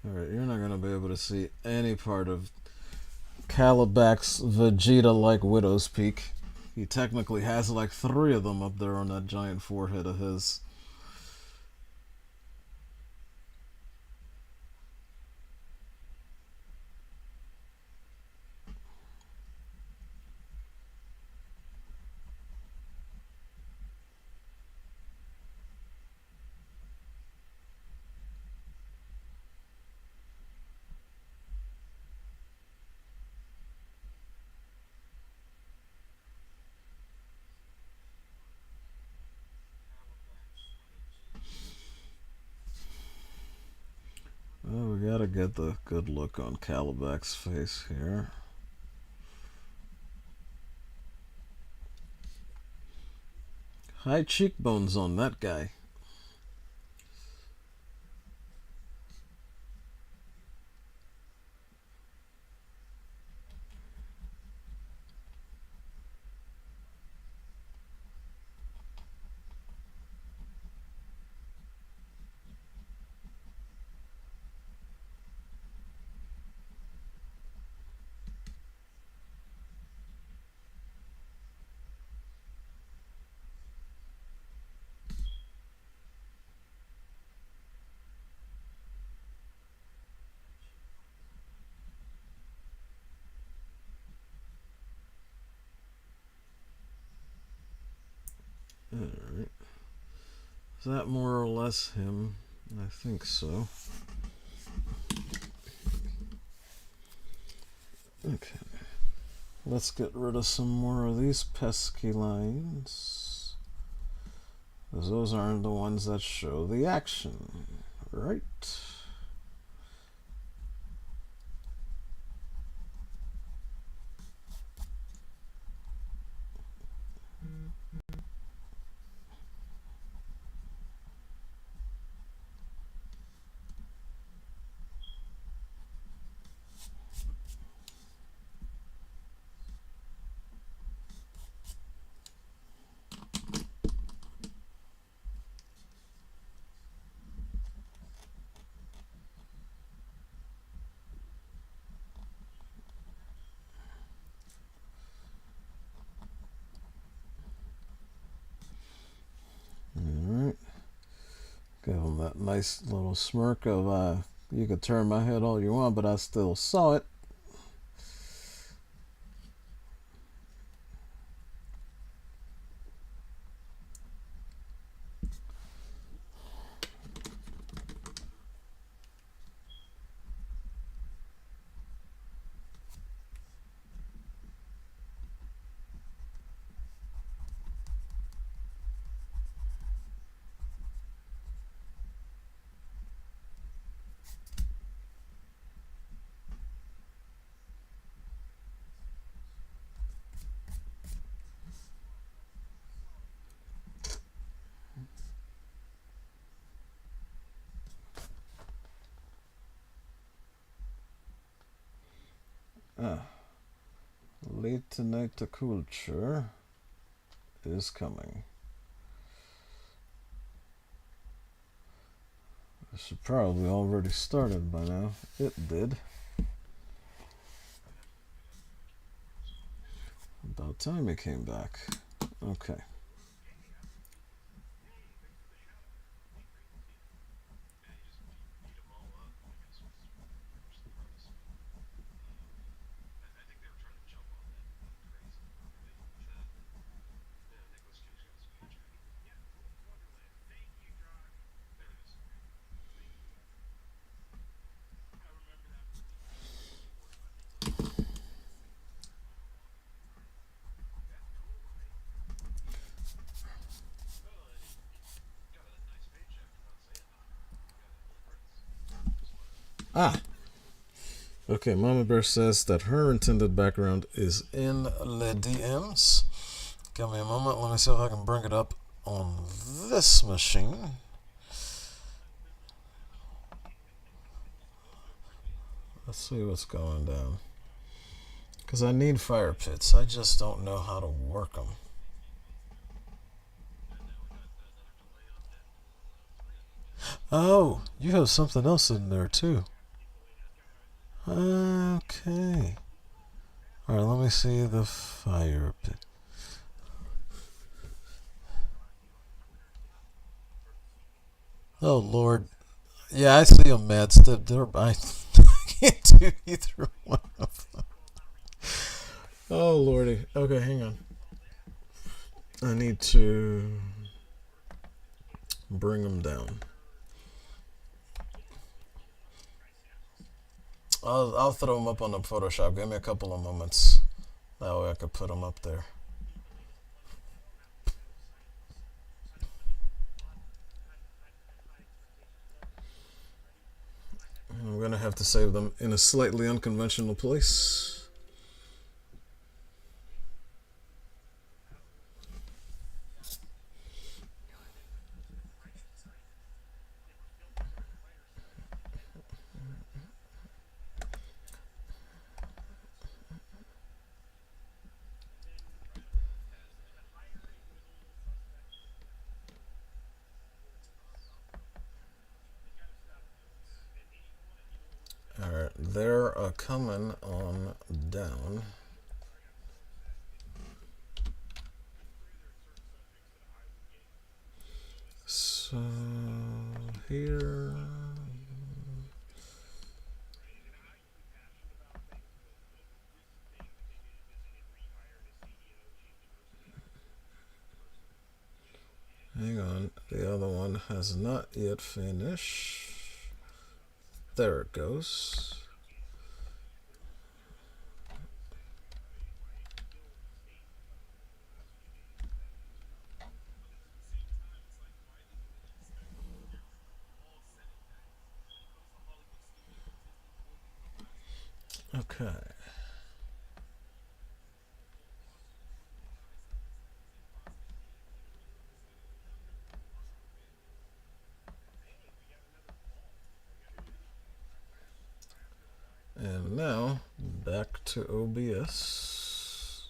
A: Alright, you're not going to be able to see any part of Calibac's Vegeta-like Widow's Peak. He technically has like 3 of them up there on that giant forehead of his. Well, we gotta get the good look on Calibac's face here. High cheekbones on that guy. Alright. Is that more or less him? I think so. Okay. Let's get rid of some more of these pesky lines, because those aren't the ones that show the action, right? that nice little smirk of you could turn my head all you want, but I still saw it. Late tonight the culture is coming. It should probably already started by now. It did. About time he came back. Okay. Okay, Mama Bear says that her intended background is in the DMs. Give me a moment. Let me see if I can bring it up on this machine. Let's see what's going down. Because I need fire pits. I just don't know how to work them. Oh, you have something else in there too. Okay. Alright, let me see the fire pit. Oh, Lord. Yeah, I see them, Mads. I can't do either one of them. Oh, Lordy. Okay, hang on. I need to bring them down. I'll throw them up on the Photoshop. Give me a couple of moments. That way I could put them up there. I'm going to have to save them in a slightly unconventional place. Alright, they're coming on down. So here. Hang on, the other one has not yet finished. There it goes. Okay. And now, back to OBS.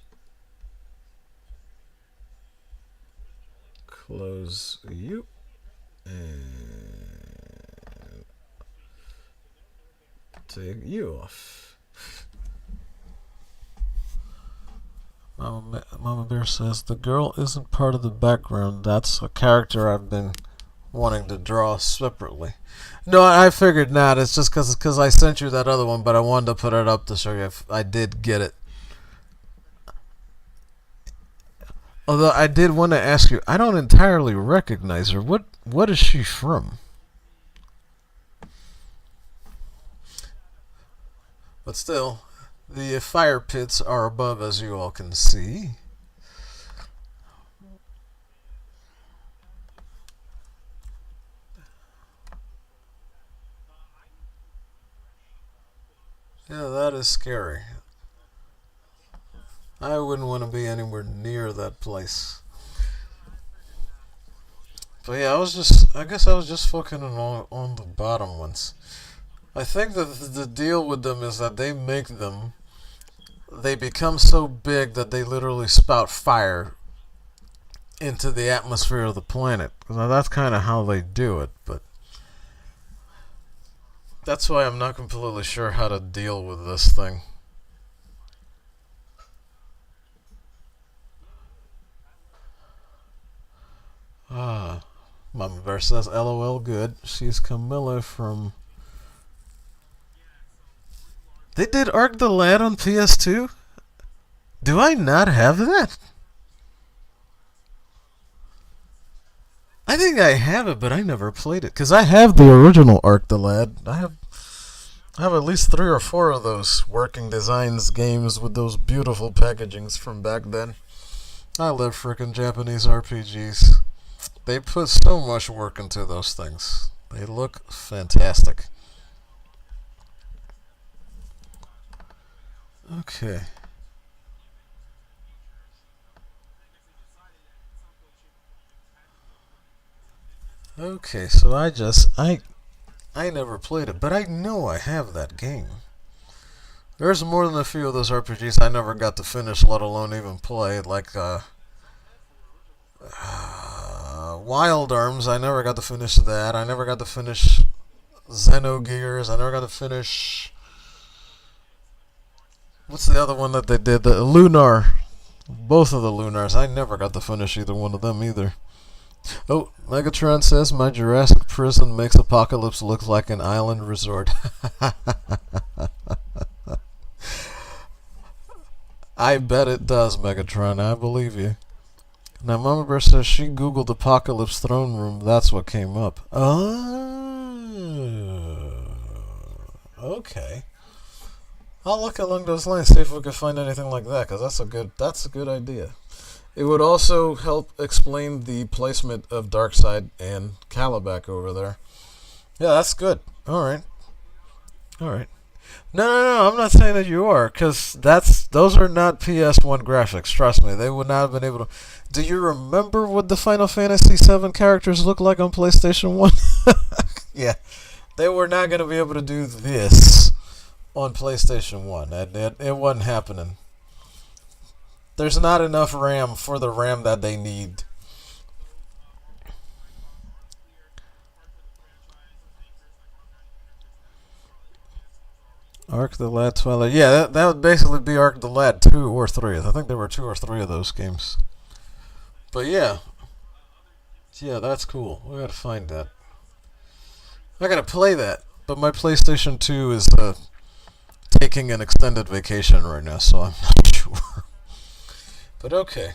A: Close you. And take you off. Mama Bear says, the girl isn't part of the background. That's a character I've been wanting to draw separately. No, I figured not. It's just because I sent you that other one, but I wanted to put it up to show you if I did get it. Although I did want to ask you, I don't entirely recognize her. What is she from? But still, the fire pits are above, as you all can see. Yeah, that is scary. I wouldn't want to be anywhere near that place. But yeah, I guess I was just focusing on the bottom ones. I think that the deal with them is that they become so big that they literally spout fire into the atmosphere of the planet. Now that's kind of how they do it, but that's why I'm not completely sure how to deal with this thing. Mama Bear says, LOL, good. She's Camilla from... They did Arc the Lad on PS2? Do I not have that? I think I have it, but I never played it. Because I have the original Arc the Lad. I have at least 3 or 4 of those working designs games with those beautiful packagings from back then. I love frickin' Japanese RPGs. They put so much work into those things. They look fantastic. Okay. Okay, so I never played it, but I know I have that game. There's more than a few of those RPGs I never got to finish, let alone even play, like Wild Arms. I never got to finish that. I never got to finish Xenogears. I never got to finish... What's the other one that they did? The Lunar. Both of the Lunars. I never got to finish either one of them either. Oh, Megatron says my Jurassic prison makes Apocalypse look like an island resort. I bet it does, Megatron. I believe you. Now, Mama Bear says she googled Apocalypse throne room. That's what came up. Oh, okay. I'll look along those lines, see if we can find anything like that, because that's a good idea. It would also help explain the placement of Darkseid and Calabac over there. Yeah, that's good. All right. No, I'm not saying that you are, because those are not PS1 graphics. Trust me, they would not have been able to. Do you remember what the Final Fantasy VII characters look like on PlayStation 1? Yeah, they were not going to be able to do this on PlayStation 1. It wasn't happening. There's not enough RAM for the RAM that they need. Arc the Lad Twilight. Yeah, that would basically be Arc the Lad 2 or 3. I think there were 2 or 3 of those games. But yeah. Yeah, that's cool. We gotta find that. I gotta play that. But my PlayStation 2 is taking an extended vacation right now, so I'm not sure. But okay.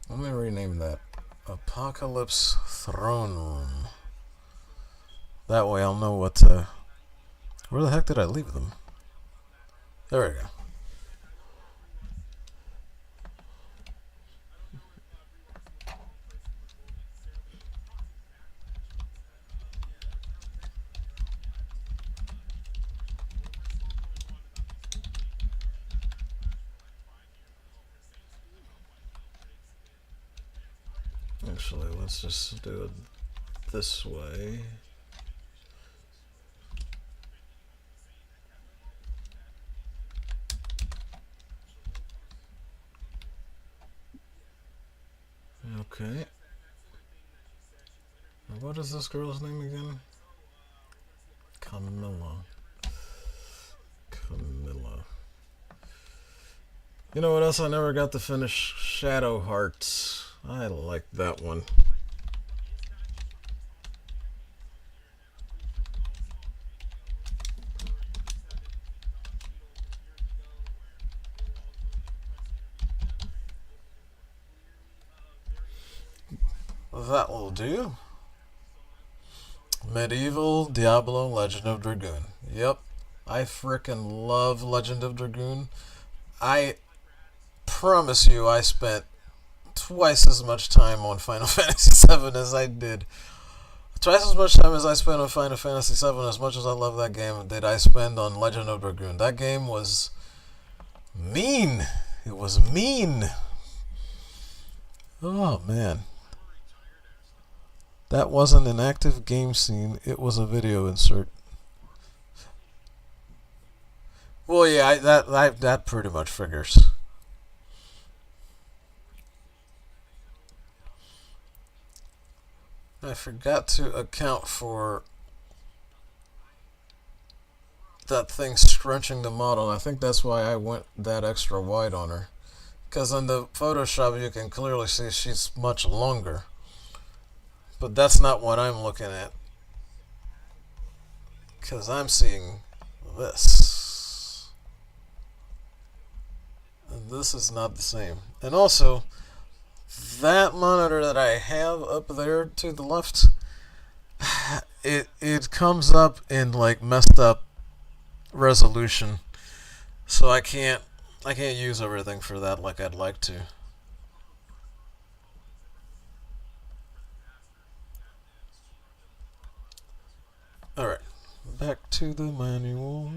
A: Let me rename that. Apocalypse Throne Room. That way I'll know what where the heck did I leave them? There we go. Actually, let's just do it this way. Okay. What is this girl's name again? Camilla. You know what else I never got to finish? Shadow Hearts. I like that one. that will do. Medieval Diablo Legend of Dragoon. Yep, I frickin' love Legend of Dragoon. I promise you, I spent twice as much time on Final Fantasy VII as I did. Twice as much time as I spent on Final Fantasy VII, as much as I love that game, did I spend on Legend of Dragoon. That game was mean. It was mean. Oh, man. That wasn't an active game scene. It was a video insert. Well, yeah, that pretty much figures. I forgot to account for that thing stretching the model. I think that's why I went that extra wide on her. Because in the Photoshop, you can clearly see she's much longer. But that's not what I'm looking at. Because I'm seeing this. And this is not the same. And also, that monitor that I have up there to the left, it comes up in like messed up resolution. So I can't use everything for that like I'd like to. Alright, back to the manual.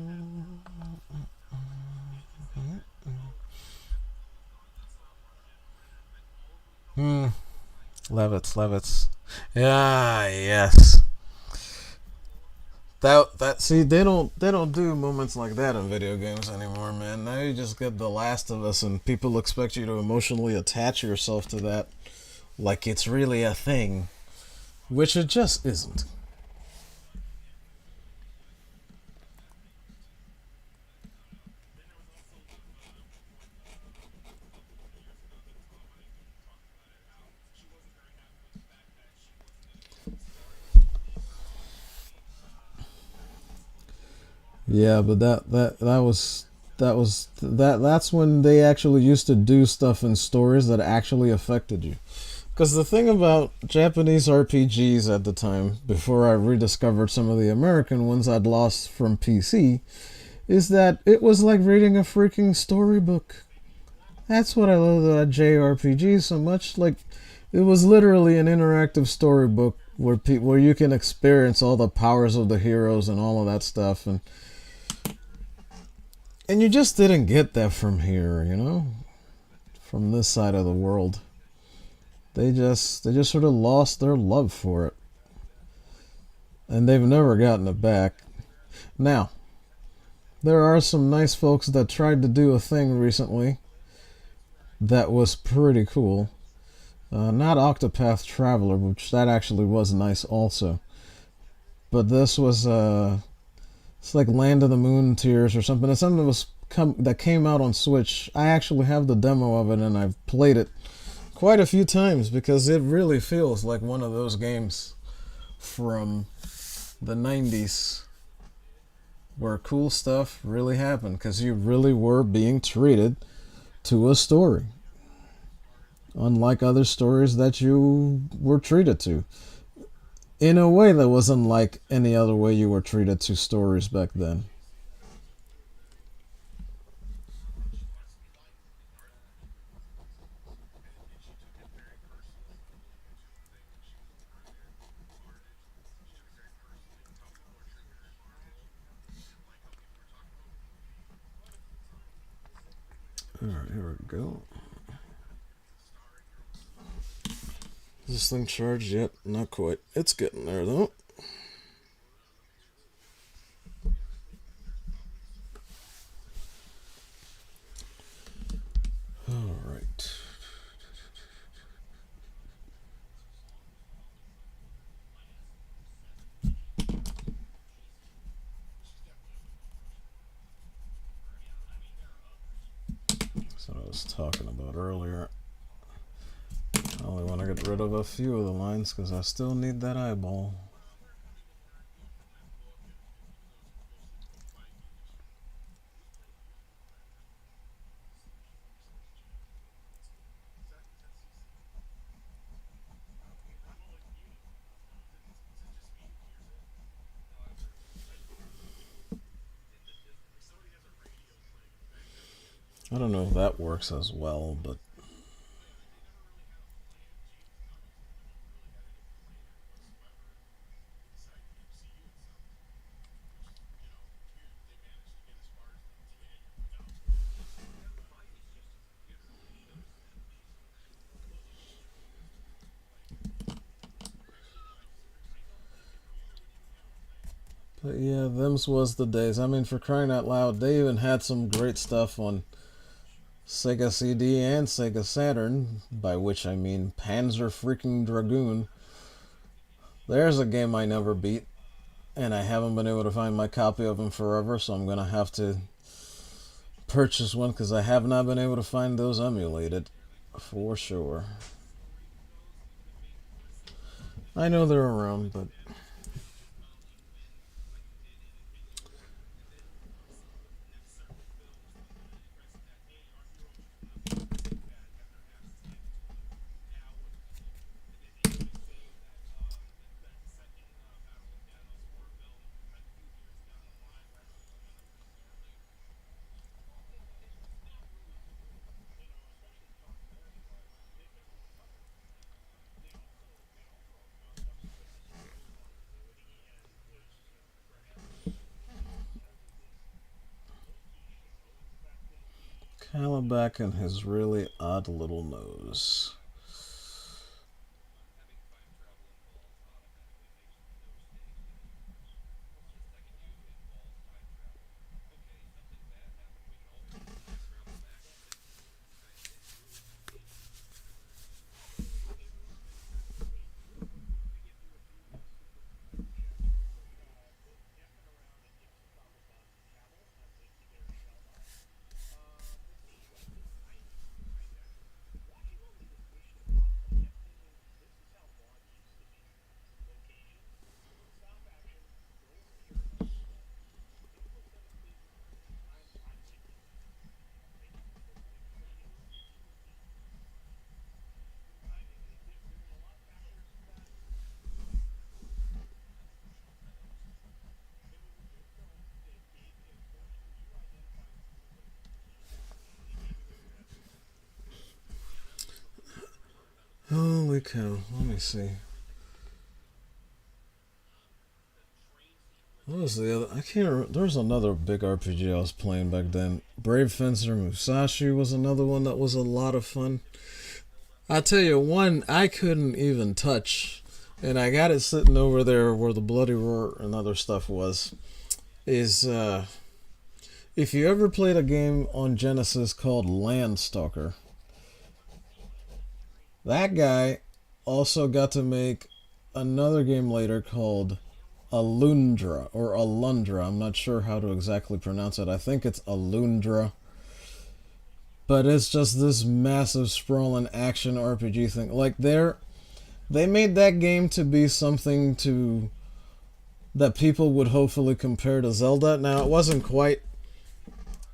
A: Levitts. Yeah, yes. See, they don't do moments like that in video games anymore, man. Now you just get The Last of Us and people expect you to emotionally attach yourself to that like it's really a thing, which it just isn't. Yeah, but that's when they actually used to do stuff in stories that actually affected you. Because the thing about Japanese RPGs at the time, before I rediscovered some of the American ones I'd lost from PC, is that it was like reading a freaking storybook. That's what I love about JRPGs so much. Like, it was literally an interactive storybook where you can experience all the powers of the heroes and all of that stuff, and you just didn't get that from here, from this side of the world. They just sort of lost their love for it, and they've never gotten it back. Now, there are some nice folks that tried to do a thing recently that was pretty cool. Not Octopath Traveler, which that actually was nice also. But this was it's like Land of the Moon Tears or something. It's something that came out on Switch. I actually have the demo of it and I've played it quite a few times because it really feels like one of those games from the 90s where cool stuff really happened because you really were being treated to a story. Unlike other stories that you were treated to. In a way that wasn't like any other way you were treated to stories back then. Alright, here we go. Is this thing charged yet? Not quite. It's getting there though. Alright. That's what I was talking about earlier. I only want to get rid of a few of the lines because I still need that eyeball. I don't know if that works as well, but yeah, them's was the days. I mean, for crying out loud, they even had some great stuff on Sega CD and Sega Saturn, by which I mean Panzer freaking Dragoon. There's a game I never beat, and I haven't been able to find my copy of them forever, so I'm gonna have to purchase one because I have not been able to find those emulated for sure. I know they're around, but Calabac and his really odd little nose. Holy cow, let me see. What was the other? I can't remember. There was another big RPG I was playing back then. Brave Fencer Musashi was another one that was a lot of fun. I tell you, one I couldn't even touch, and I got it sitting over there where the Bloody Roar and other stuff was. Is if you ever played a game on Genesis called Landstalker, that guy also got to make another game later called Alundra or Alundra. I'm not sure how to exactly pronounce it. I think it's Alundra. But it's just this massive sprawling action RPG thing. Like they made that game to be something to that people would hopefully compare to Zelda. Now it wasn't quite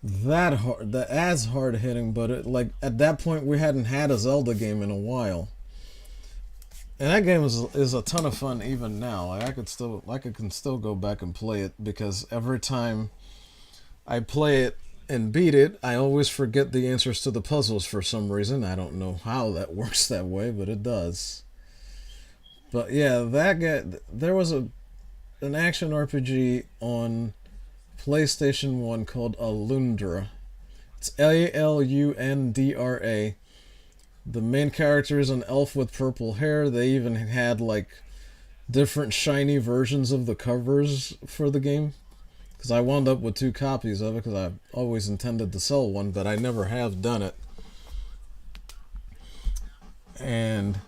A: that hard, as hard hitting, but like at that point we hadn't had a Zelda game in a while. And that game is a ton of fun even now. I can still go back and play it because every time I play it and beat it, I always forget the answers to the puzzles for some reason. I don't know how that works that way, but it does. But yeah, there was an action RPG on PlayStation 1 called Alundra. It's Alundra. The main character is an elf with purple hair. They even had like different shiny versions of the covers for the game. Because I wound up with 2 copies of it because I've always intended to sell one, but I never have done it. And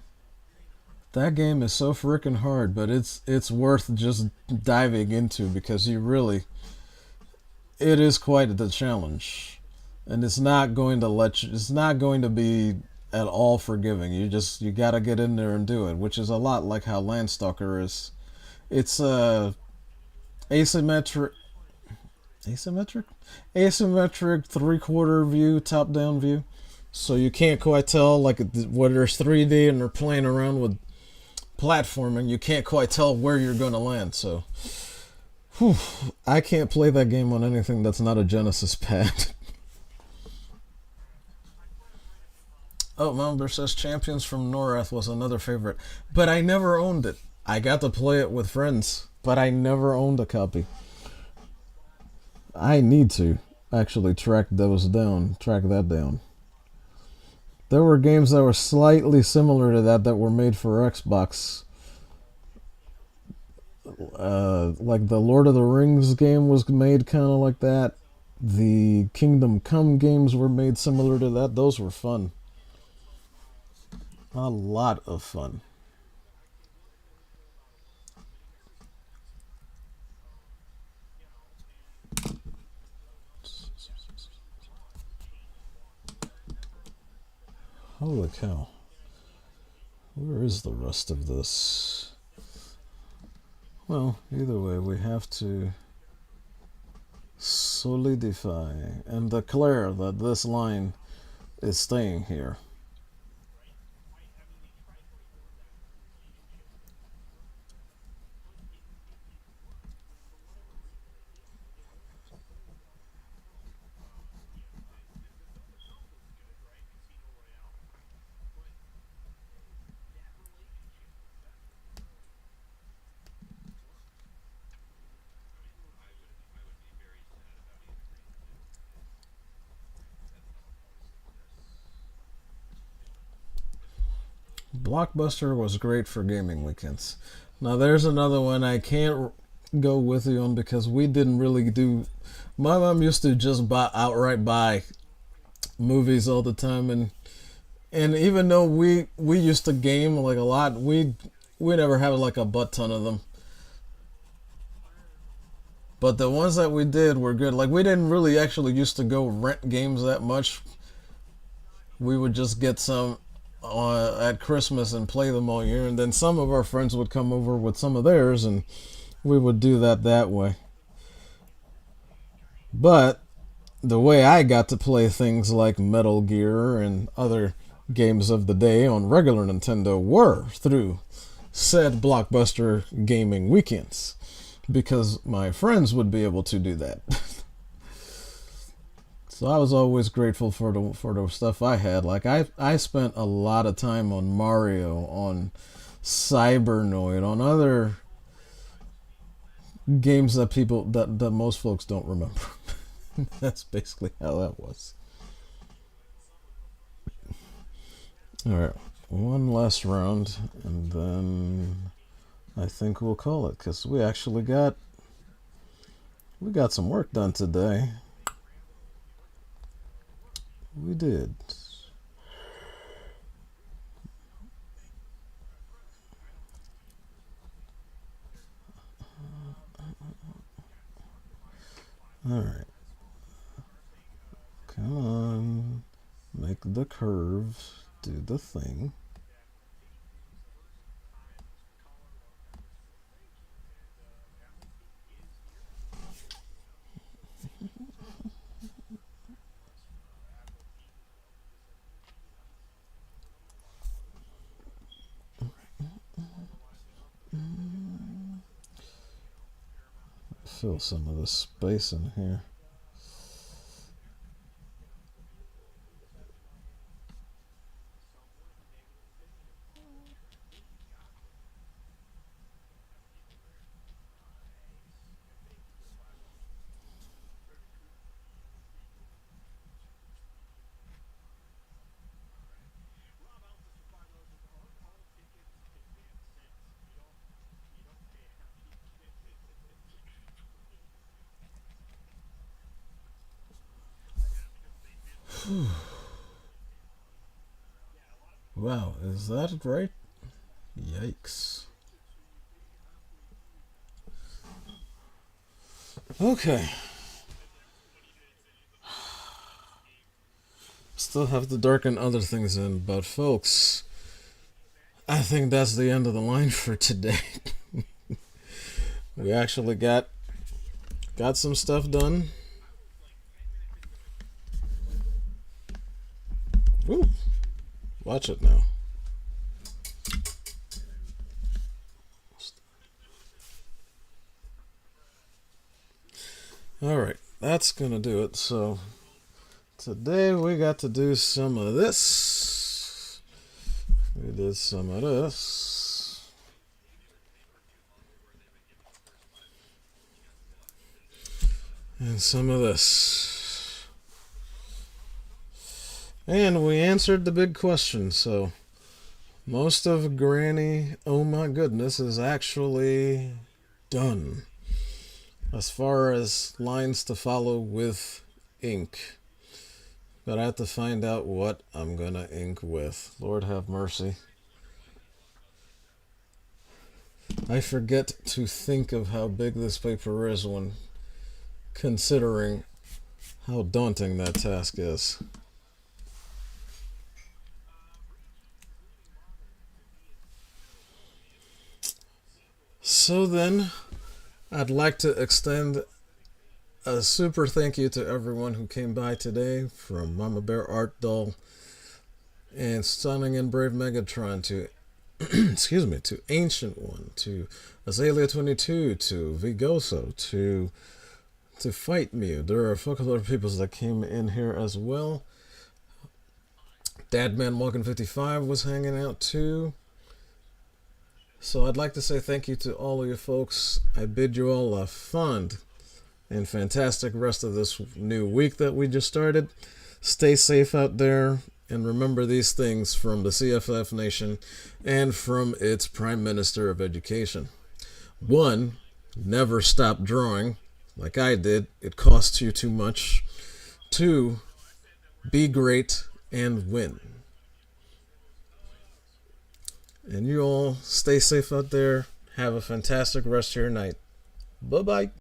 A: that game is so freaking hard, but it's worth just diving into because it is quite the challenge. And it's not going to be at all forgiving. You gotta get in there and do it, which is a lot like how Landstalker is. It's asymmetric 3/4 view, top down view, so you can't quite tell, like whether there's 3D and they're playing around with platforming, you can't quite tell where you're going to land. So I can't play that game on anything that's not a Genesis pad. Oh, Member says Champions from Norath was another favorite, but I never owned it. I got to play it with friends, but I never owned a copy. I need to actually track that down. There were games that were slightly similar to that were made for Xbox. Like the Lord of the Rings game was made kind of like that. The Kingdom Come games were made similar to that. Those were fun. A lot of fun. Holy cow. Where is the rest of this? Well, either way, we have to solidify and declare that this line is staying here. Blockbuster was great for gaming weekends. Now there's another one I can't go with you on because we didn't really do. My mom used to just outright buy movies all the time, and even though we used to game like a lot, we never had like a butt ton of them. But the ones that we did were good. Like we didn't really actually used to go rent games that much. We would just get some at Christmas and play them all year, and then some of our friends would come over with some of theirs, and we would do that way. But the way I got to play things like Metal Gear and other games of the day on regular Nintendo were through said Blockbuster gaming weekends, because my friends would be able to do that. So I was always grateful for the stuff I had. Like I spent a lot of time on Mario, on Cybernoid, on other games that most folks don't remember. That's basically how that was. All right, one last round, and then I think we'll call it because we got some work done today. We did. All right. Come on. Make the curve do the thing. Fill some of the space in here. Wow, is that right? Yikes. Okay. Still have to darken other things in, but folks, I think that's the end of the line for today. We actually got some stuff done. Woo. Watch it now. Alright, that's gonna do it. So today we got to do some of this. We did some of this. And some of this. And we answered the big question, so most of Granny, oh my goodness, is actually done. As far as lines to follow with ink. But I have to find out what I'm going to ink with. Lord have mercy. I forget to think of how big this paper is when considering how daunting that task is. So then, I'd like to extend a super thank you to everyone who came by today, from Mama Bear ArtDoll and Stunning and Brave Megatron to excuse me, to Ancient One, to Azalea22, to Vigoso, to Fight Mew. There are a fuck load of people that came in here as well. Dadman Walking 55 was hanging out too. So I'd like to say thank you to all of you folks. I bid you all a fun and fantastic rest of this new week that we just started. Stay safe out there, and remember these things from the CFF Nation and from its Prime Minister of Education. 1, never stop drawing like I did. It costs you too much. 2, be great and win. And you all stay safe out there. Have a fantastic rest of your night. Bye-bye.